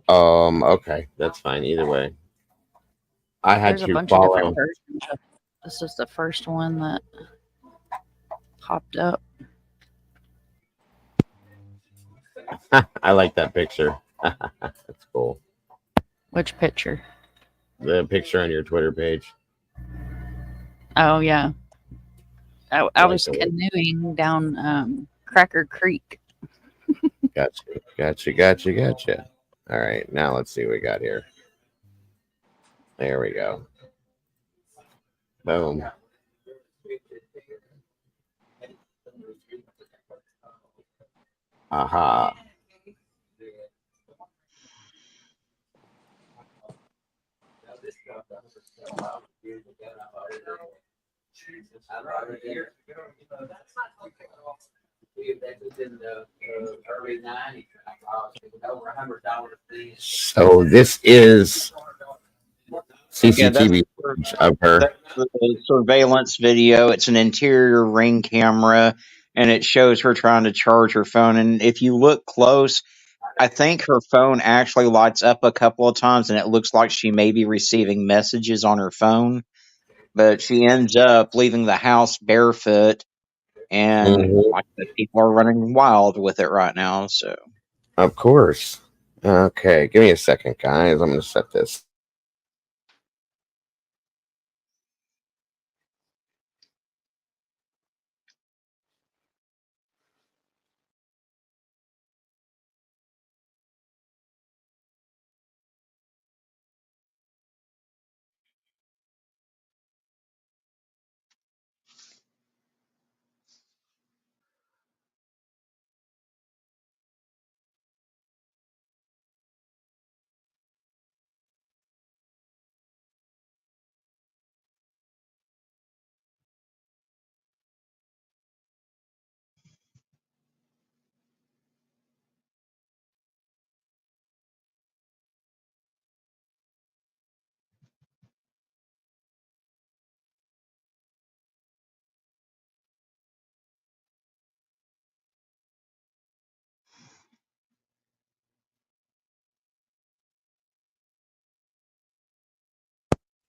Okay, that's fine. Either way, I had There's a to bunch follow. of different versions. This is the first one that popped up. I like that picture. That's cool. Which picture? The picture on your Twitter page. Oh yeah. I like was the way- canoeing down Cracker Creek. Gotcha. All right, now let's see what we got here. There we go. Boom. Aha. So this is CCTV footage of her. That's the surveillance video. It's an interior ring camera. and it shows her trying to charge her phone. And if you look close, I think her phone actually lights up a couple of times, and it looks like she may be receiving messages on her phone. But she ends up leaving the house barefoot, and like I said, people are running wild with it right now. So, Of course. Okay, give me a second, guys. I'm going to set this.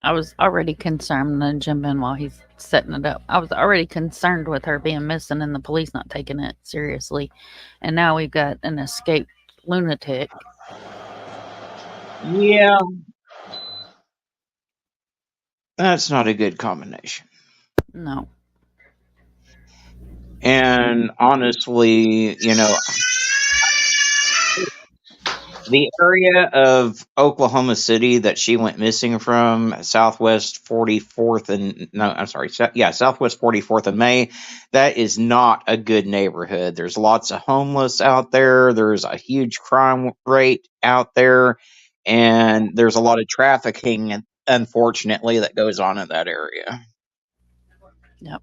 I was already concerned. I'm gonna jump in while he's setting it up. I was already concerned with her being missing and the police not taking it seriously. And now we've got an escaped lunatic. yeah, that's not a good combination. No. And honestly, the area of Oklahoma City that she went missing from, Southwest 44th and no, I'm sorry, Southwest 44th and May, that is not a good neighborhood. There's lots of homeless out there. There's a huge crime rate out there, and there's a lot of trafficking, unfortunately, that goes on in that area. Yep.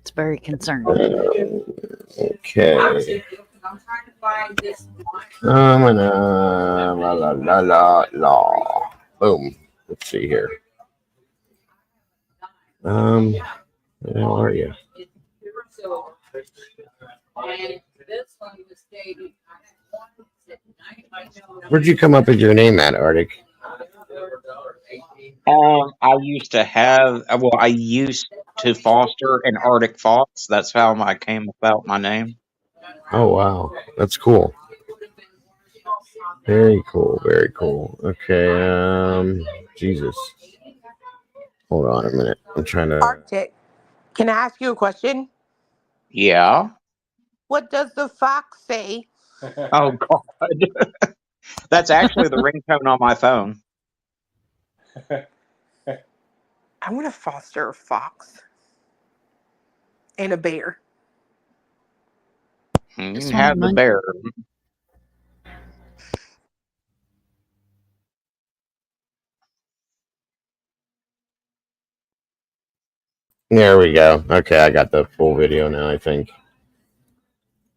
It's very concerning. Okay. I'm trying to find this La. Boom. Let's see here. Where the hell are you? And this one was dated. Where'd you come up with your name at, Arctic? I used to foster an Arctic fox. That's how I came about my name. Oh, wow. That's cool. Very cool. Very cool. Okay. Jesus. Hold on a minute. I'm trying to. Arctic, can I ask you a question? Yeah. What does the fox say? Oh, God. That's actually the ringtone on my phone. I want to foster a fox and a bear. You can have the bear. There we go. Okay, I got the full video now, I think.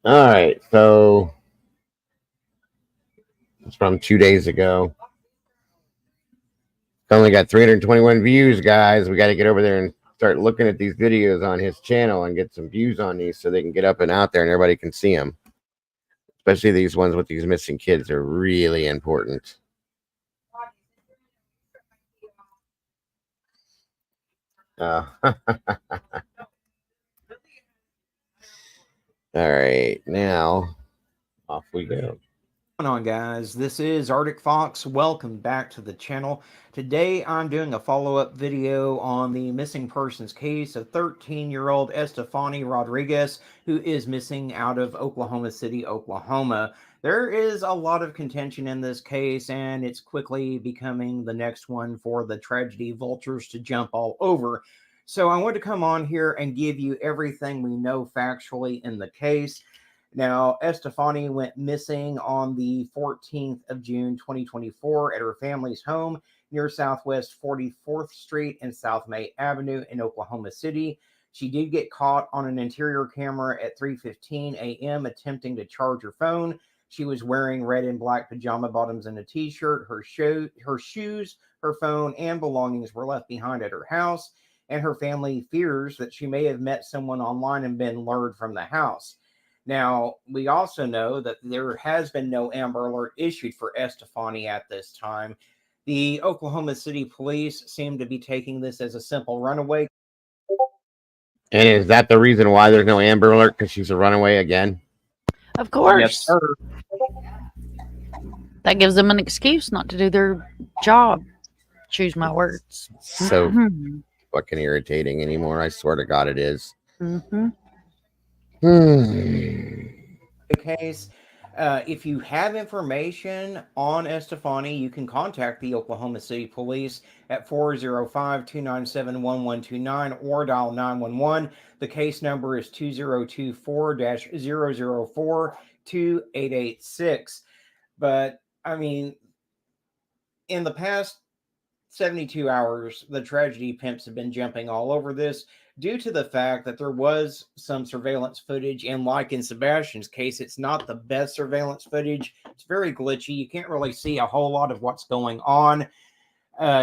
All right, so it's from 2 days ago. Only got 321 views, guys. We got to get over there and start looking at these videos on his channel and get some views on these so they can get up and out there and everybody can see them. Especially these ones with these missing kids are really important. All right, now off we go. What's going on, guys? This is Arctic Fox. Welcome back to the channel. Today I'm doing a follow-up video on the missing persons case of 13-year-old Estefany Rodriguez, who is missing out of Oklahoma City, Oklahoma. There is a lot of contention in this case, and it's quickly becoming the next one for the tragedy vultures to jump all over. So I want to come on here and give you everything we know factually in the case. Now, Estefany went missing on the 14th of June, 2024 at her family's home near Southwest 44th Street and South May Avenue in Oklahoma City. She did get caught on an interior camera at 3:15 a.m. attempting to charge her phone. She was wearing red and black pajama bottoms and a t-shirt. Her shoes, her phone, and belongings were left behind at her house. and her family fears that she may have met someone online and been lured from the house. Now, we also know that there has been no Amber Alert issued for Estefany at this time. The Oklahoma City police seem to be taking this as a simple runaway. And is that the reason why there's no Amber Alert? Because she's a runaway again? Of course. Yes, sir. That gives them an excuse not to do their job. Choose my words. So fucking irritating anymore. I swear to God it is. Case. If you have information on Estefany, you can contact the Oklahoma City Police at 405-297-1129 or dial 911. The case number is 2024-004-2886. But, I mean, in the past 72 hours, the tragedy pimps have been jumping all over this due to the fact that there was some surveillance footage, and like in Sebastian's case, it's not the best surveillance footage. It's very glitchy. You can't really see a whole lot of what's going on.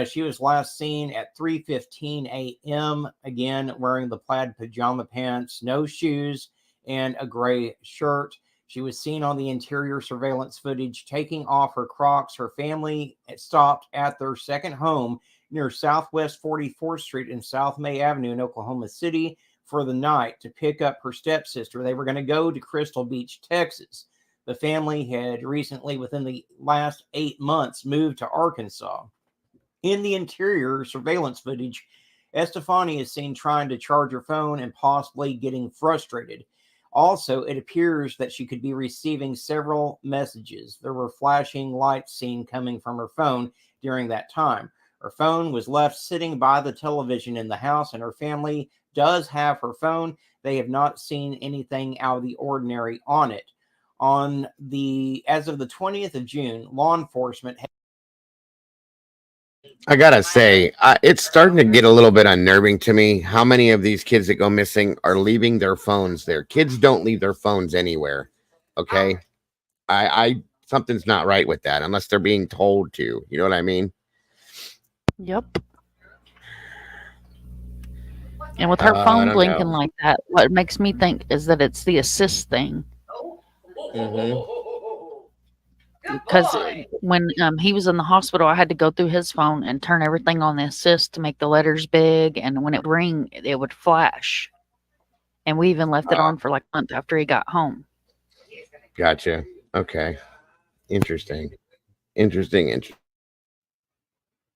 She was last seen at 3:15 a.m., again, wearing the plaid pajama pants, no shoes, and a gray shirt. She was seen on the interior surveillance footage taking off her Crocs. Her family stopped at their second home near Southwest 44th Street and South May Avenue in Oklahoma City for the night to pick up her stepsister. They were going to go to Crystal Beach, Texas. The family had recently, within the last 8 months, moved to Arkansas. In the interior surveillance footage, Estefany is seen trying to charge her phone and possibly getting frustrated. Also, it appears that she could be receiving several messages. There were flashing lights seen coming from her phone during that time. Her phone was left sitting by the television in the house, and her family does have her phone. They have not seen anything out of the ordinary on it. As of the 20th of June, law enforcement I gotta say, it's starting to get a little bit unnerving to me how many of these kids that go missing are leaving their phones there. Kids don't leave their phones anywhere. Okay. I something's not right with that unless they're being told to. You know what I mean? Yep. And with her phone blinking like that, what makes me think is that it's the assist thing. Because when he was in the hospital, I had to go through his phone and turn everything on the assist to make the letters big. And when it would ring, it would flash. And we even left it on for like a month after he got home. Gotcha. Okay. Interesting.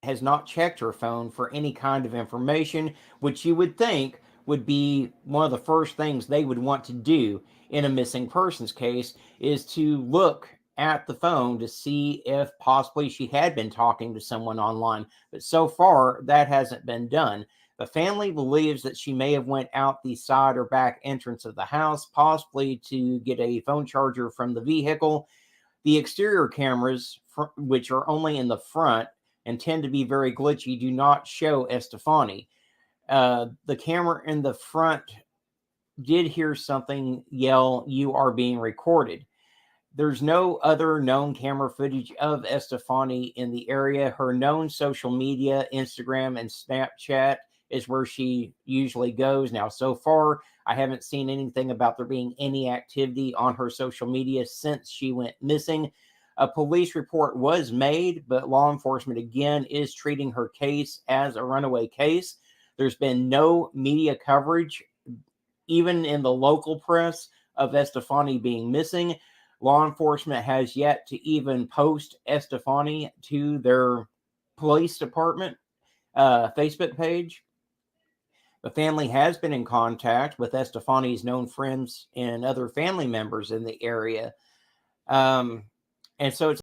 has not checked her phone for any kind of information, which you would think would be one of the first things they would want to do in a missing persons case, is to look at the phone to see if possibly she had been talking to someone online. But so far, that hasn't been done. The family believes that she may have went out the side or back entrance of the house, possibly to get a phone charger from the vehicle. The exterior cameras, which are only in the front and tend to be very glitchy, do not show Estefany. The camera in the front did hear something yell, "You are being recorded." There's no other known camera footage of Estefany in the area. Her known social media, Instagram and Snapchat, is where she usually goes. Now, so far, I haven't seen anything about there being any activity on her social media since she went missing. A police report was made, but law enforcement, again, is treating her case as a runaway case. There's been no media coverage, even in the local press, of Estefany being missing. Law enforcement has yet to even post Estefany to their police department Facebook page. The family has been in contact with Estefany's known friends and other family members in the area. And so it's